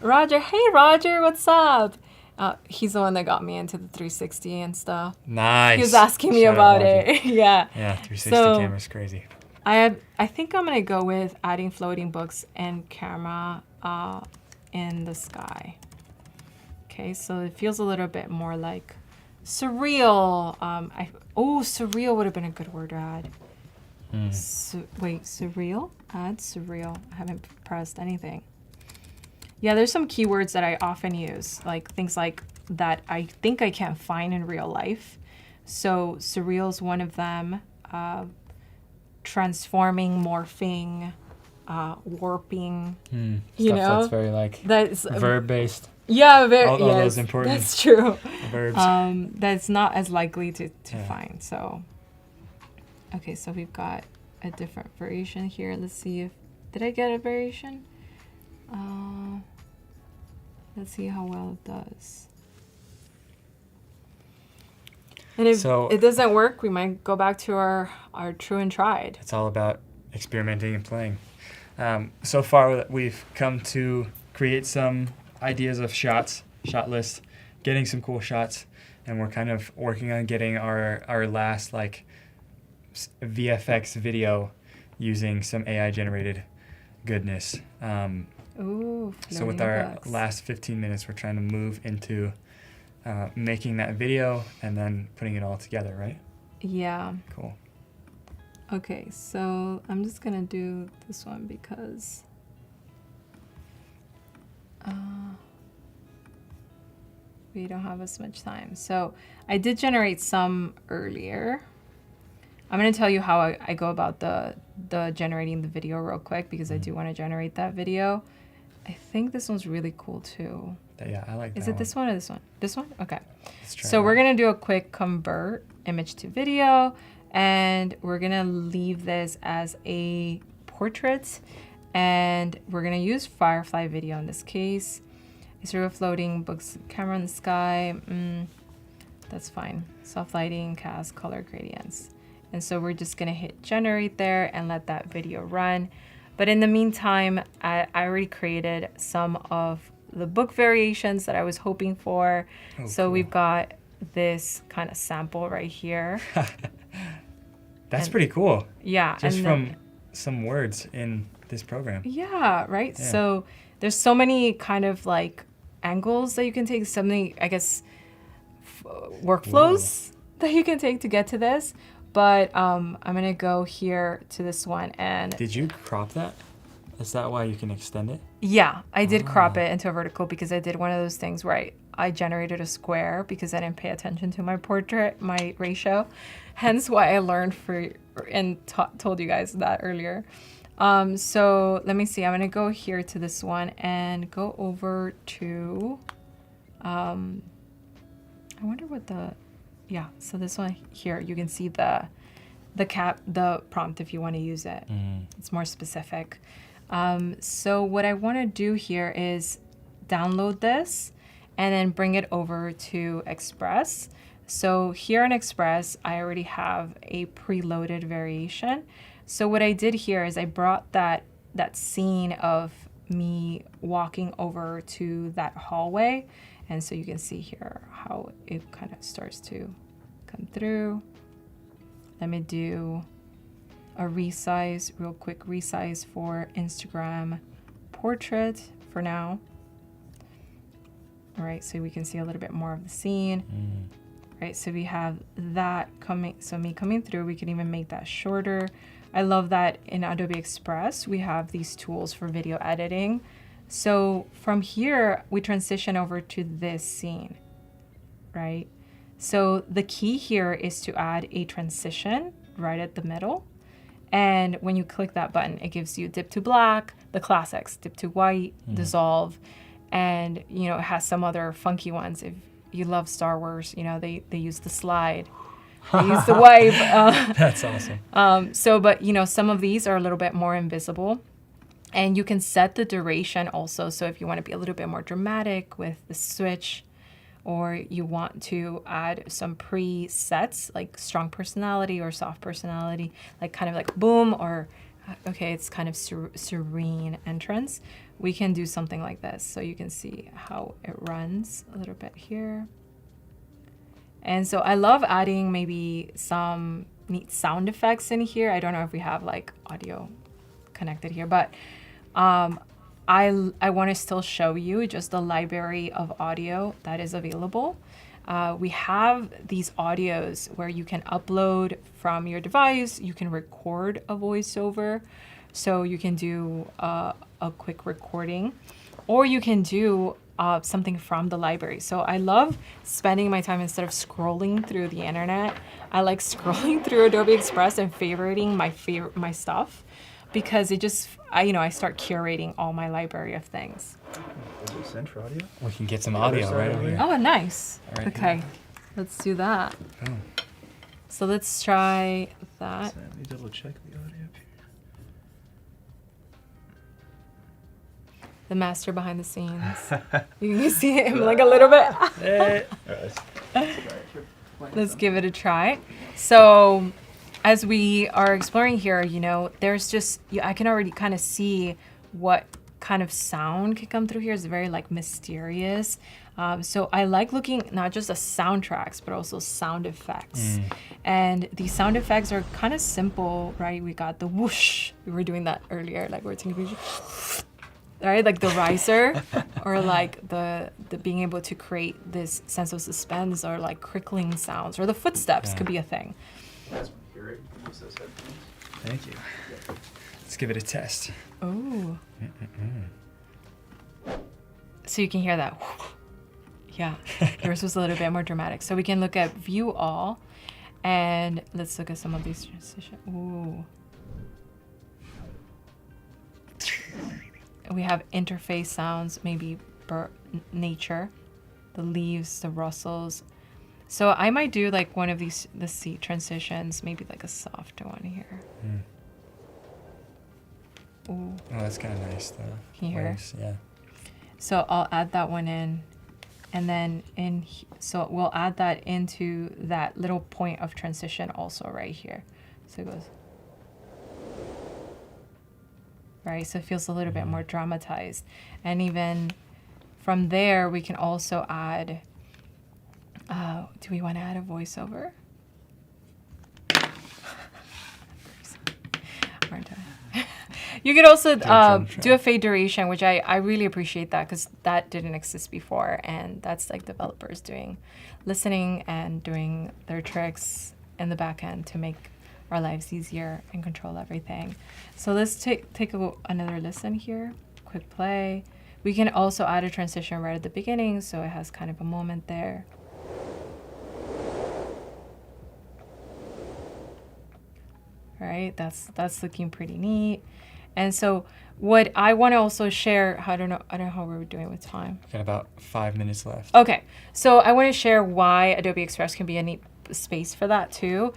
Roger. Hey, Roger. What's up? He's the one that got me into the 360 and stuff. Nice. He was asking me Shout out about Roger. it. Yeah. Yeah, 360 So- camera's crazy. I think I'm gonna go with adding floating books and camera in the sky. Okay, so it feels a little bit more like surreal. Surreal would have been a good word to add. Surreal? Add surreal. I haven't pressed anything. Yeah, there's some keywords that I often use, like things like that I think I can't find in real life. So surreal is one of them. Transforming, morphing, warping. Stuff that's very like That's verb based. yeah, very all yes, those important that's true. verbs. That's not as likely to find. So okay, so we've got a different variation here. Let's see if did I get a variation? Let's see how well it does. And if So- it doesn't work, we might go back to our true and tried. It's all about experimenting and playing. So far, we've come to create some ideas of shot list, getting some cool shots, and we're kind of working on getting our last like VFX video using some AI generated goodness. Ooh, So with floating our books. last 15 minutes, we're trying to move into making that video and then putting it all together, right? Yeah. Cool. Okay, so I'm just gonna do this one because we don't have as much time. So I did generate some earlier. I'm gonna tell you how I go about the generating the video real quick because I do want to generate that video. I think this one's really cool too. Yeah, I like that. Is it this one or this one? This one? Okay. Let's try So that. we're gonna do a quick convert image to video, and we're gonna leave this as a portrait, and we're gonna use Firefly video in this case. Is there a floating books camera in the sky? That's fine. Soft lighting, cast, color gradients. And so we're just gonna hit generate there and let that video run. But in the meantime, I already created some of the book variations that I was hoping for. So cool. we've got this kind of sample right here. That's pretty cool. Yeah. Just and from then- some words in this program. Yeah, right? Yeah. So there's so many kind of like angles that you can take, so many, I guess, workflows that you can take to get to this. But I'm going to go here to this one and Did you crop that? Is that why you can extend it? yeah, I did crop it into a vertical because I did one of those things where I generated a square because I didn't pay attention to my portrait, my ratio. Hence why I learned told you guys that earlier. So let me see. I'm going to go here to this one and go over to, I wonder what so this one here, you can see the prompt if you want to use it. It's more specific. So what I want to do here is download this and then bring it over to Express. So here in Express, I already have a preloaded variation. So what I did here is I brought that scene of me walking over to that hallway, And so you can see here how it kind of starts to come through. Let me do a resize, real quick resize for Instagram portrait for now. All right, so we can see a little bit more of the scene. Right, so we have that coming, so me coming through, we can even make that shorter. I love that in Adobe Express, we have these tools for video editing. So from here, we transition over to this scene, right? So the key here is to add a transition right at the middle. And when you click that button, it gives you dip to black, the classics, dip to white, dissolve, and you know, it has some other funky ones. If you love Star Wars, you know, they use the slide, they use the wipe. That's awesome. So, but you know, some of these are a little bit more invisible. And you can set the duration also. So if you want to be a little bit more dramatic with the switch, or you want to add some presets like strong personality or soft personality, like kind of like boom, or okay, it's kind of serene entrance, we can do something like this. So you can see how it runs a little bit here. And so I love adding maybe some neat sound effects in here. I don't know if we have like audio connected here, but I want to still show you just the library of audio that is available. We have these audios where you can upload from your device, you can record a voiceover, so you can do a quick recording, or you can do something from the library. So I love spending my time, instead of scrolling through the internet, I like scrolling through Adobe Express and favoriting my stuff, because it just, I start curating all my library of things. Center audio? We can get some audio right over here. Oh, nice. Right Okay, let's do that. Oh. So let's try that. Let me double check the audio up here. The master behind the scenes. You can see him like a little bit. Let's give it a try. So as we are exploring here, there's just, I can already kind of see what kind of sound can come through here. It's very like mysterious. So I like looking not just at soundtracks, but also sound effects. And these sound effects are kind of simple, right? We got the whoosh. We were doing that earlier, like we're taking right? Like the riser, or like the being able to create this sense of suspense, or like crickling sounds, or the footsteps could be a thing. Thank you. Let's give it a test. Oh. So you can hear that. Yeah, yours was a little bit more dramatic. So we can look at view all, and let's look at some of these transitions. Ooh. We have interface sounds, maybe nature, the leaves, the rustles. So I might do like one of these, the seat transitions, maybe like a softer one here. Ooh. Oh, that's kind of nice though. Can you hear? Waves, yeah. So I'll add that one in, and then so we'll add that into that little point of transition also right here. So it goes. Right, so it feels a little bit more dramatized. And even from there, we can also add, do we want to add a voiceover? Aren't I? You could also do a fade duration, which I really appreciate that, because that didn't exist before. And that's like developers listening and doing their tricks in the back end to make our lives easier and control everything. So let's take another listen here. Quick play. We can also add a transition right at the beginning, so it has kind of a moment there. All right, that's looking pretty neat. And so what I want to also share, I don't know how we're doing with time. Got about 5 minutes left. Okay, so I want to share why Adobe Express can be a neat space for that too.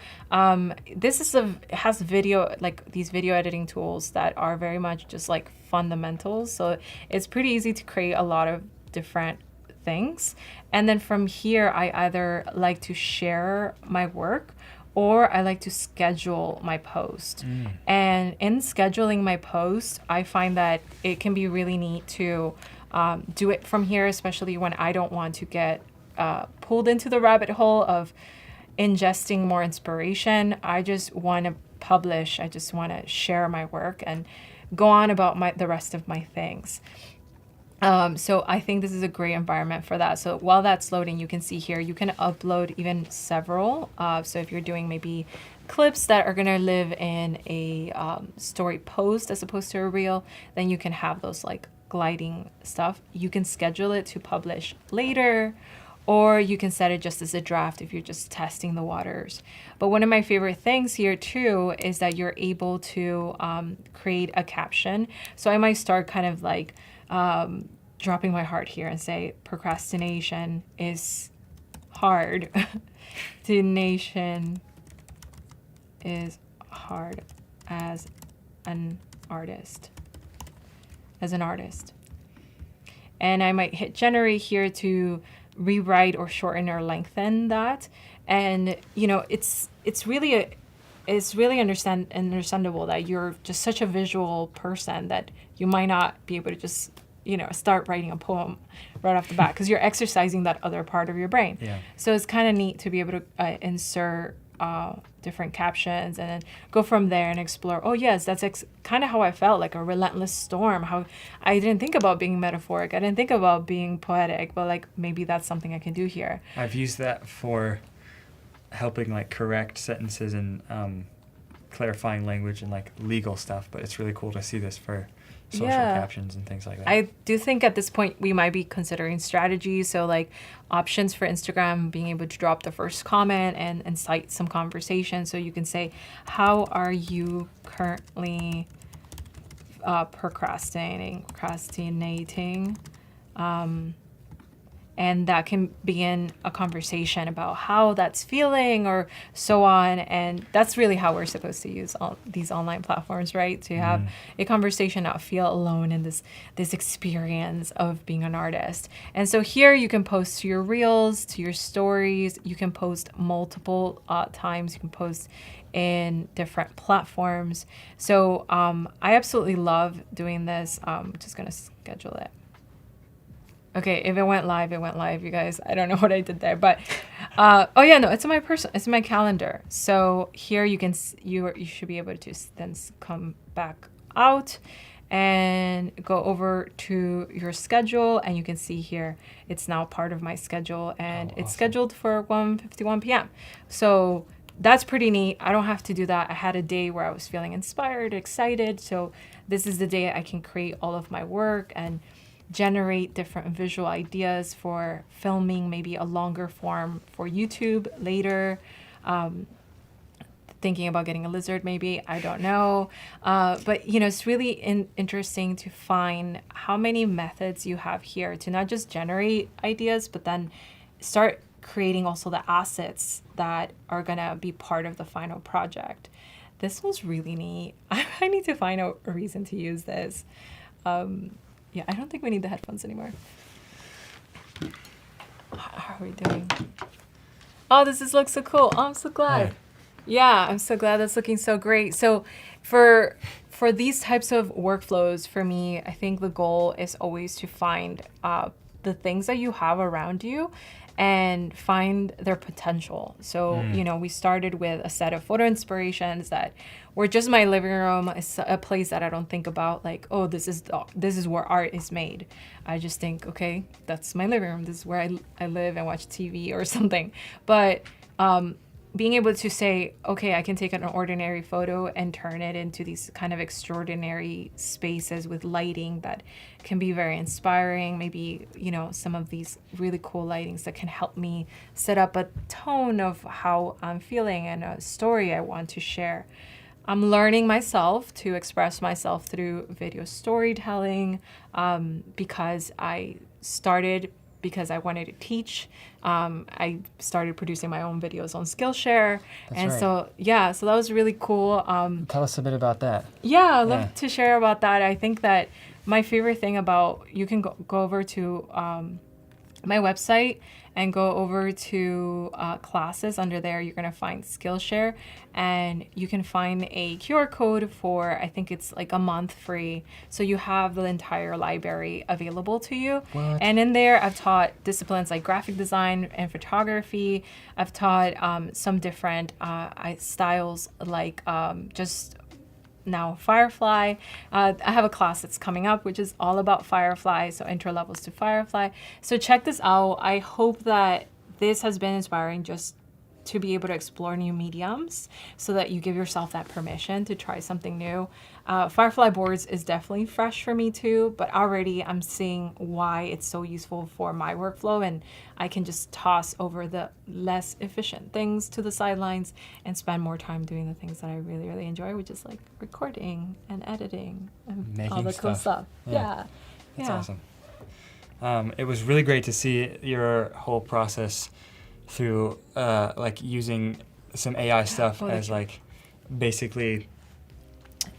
This has video, like these video editing tools that are very much just like fundamentals. So it's pretty easy to create a lot of different things. And then from here, I either like to share my work, or I like to schedule my post. And in scheduling my post, I find that it can be really neat to do it from here, especially when I don't want to get pulled into the rabbit hole of ingesting more inspiration. I just want to publish. I just want to share my work and go on about the rest of my things. So I think this is a great environment for that. So while that's loading, you can see here, you can upload even several. So if you're doing maybe clips that are going to live in a story post as opposed to a reel, then you can have those like gliding stuff. You can schedule it to publish later, or you can set it just as a draft if you're just testing the waters. But one of my favorite things here too is that you're able to create a caption. So I might start kind of like dropping my heart here and say, procrastination is hard. Procrastination is hard as an artist. And I might hit generate here to rewrite or shorten or lengthen that. And it's really understandable that you're just such a visual person that you might not be able to just start writing a poem right off the bat, because you're exercising that other part of your brain. Yeah. So it's kind of neat to be able to insert different captions and then go from there and explore. Oh yes, that's kind of how I felt, like a relentless storm. How I didn't think about being metaphoric. I didn't think about being poetic, but like maybe that's something I can do here. I've used that for helping like correct sentences and clarifying language and like legal stuff, but it's really cool to see this for social captions and things like that. I do think at this point we might be considering strategies. So like options for Instagram, being able to drop the first comment and cite some conversation. So you can say, how are you currently procrastinating? And that can begin a conversation about how that's feeling or so on. And that's really how we're supposed to use all these online platforms, right? To have a conversation, not feel alone in this experience of being an artist. And so here you can post to your reels, to your stories. You can post multiple times. You can post in different platforms. So I absolutely love doing this. I'm just going to schedule it. Okay, if it went live, you guys. I don't know what I did there, but it's my calendar. So here you should be able to then come back out and go over to your schedule, and you can see here it's now part of my schedule, and it's scheduled for 1:51 p.m. So that's pretty neat. I don't have to do that. I had a day where I was feeling inspired, excited. So this is the day I can create all of my work and generate different visual ideas for filming, maybe a longer form for YouTube later. Thinking about getting a lizard, maybe, I don't know. But it's really interesting to find how many methods you have here to not just generate ideas, but then start creating also the assets that are gonna be part of the final project. This was really neat. I need to find a reason to use this. Yeah, I don't think we need the headphones anymore. How are we doing? Oh, looks so cool. Oh, I'm so glad. Hi. Yeah, I'm so glad that's looking so great. So for these types of workflows, for me, I think the goal is always to find the things that you have around you and find their potential. So, we started with a set of photo inspirations that were just my living room. It's a place that I don't think about like, oh, this is where art is made. I just think, okay, that's my living room. This is where I live and watch TV or something. But being able to say, okay, I can take an ordinary photo and turn it into these kind of extraordinary spaces with lighting that can be very inspiring. Maybe, some of these really cool lightings that can help me set up a tone of how I'm feeling and a story I want to share. I'm learning myself to express myself through video storytelling because I started because I wanted to teach. I started producing my own videos on Skillshare. That's and right. so that was really cool. Tell us a bit about that. Yeah, I'd love to share about that. I think that my favorite thing about, you can go over to my website and go over to classes. Under there, you're going to find Skillshare, and you can find a QR code for, I think it's like a month free. So you have the entire library available to you. What? And in there, I've taught disciplines like graphic design and photography. I've taught some different styles like just now Firefly. I have a class that's coming up which is all about Firefly, so intro levels to Firefly. So check this out. I hope that this has been inspiring just to be able to explore new mediums so that you give yourself that permission to try something new. Firefly Boards is definitely fresh for me too, but already I'm seeing why it's so useful for my workflow, and I can just toss over the less efficient things to the sidelines and spend more time doing the things that I really, really enjoy, which is like recording and editing and Making all the cool stuff. Yeah. That's Yeah. awesome. It was really great to see your whole process through like using some AI stuff Oh, as like basically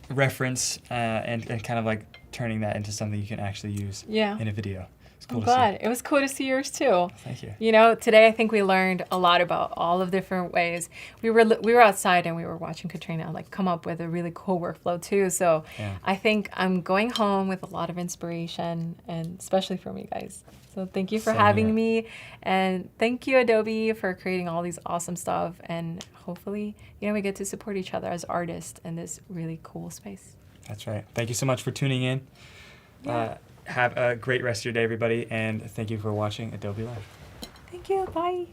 reference and kind of like turning that into something you can actually use Yeah. in a video. It's cool I'm to glad. It was cool to see yours too. see. Thank you. You know, today I think we learned a lot about all of different ways. We were outside and we were watching Katrina like come up with a really cool workflow too. So Yeah. I think I'm going home with a lot of inspiration, and especially from you guys. So thank you for Same having here. me, and thank you Adobe for creating all these awesome stuff. And hopefully, we get to support each other as artists in this really cool space. That's right. Thank you so much for tuning in. Have a great rest of your day, everybody, and thank you for watching Adobe Live. Thank you. Bye.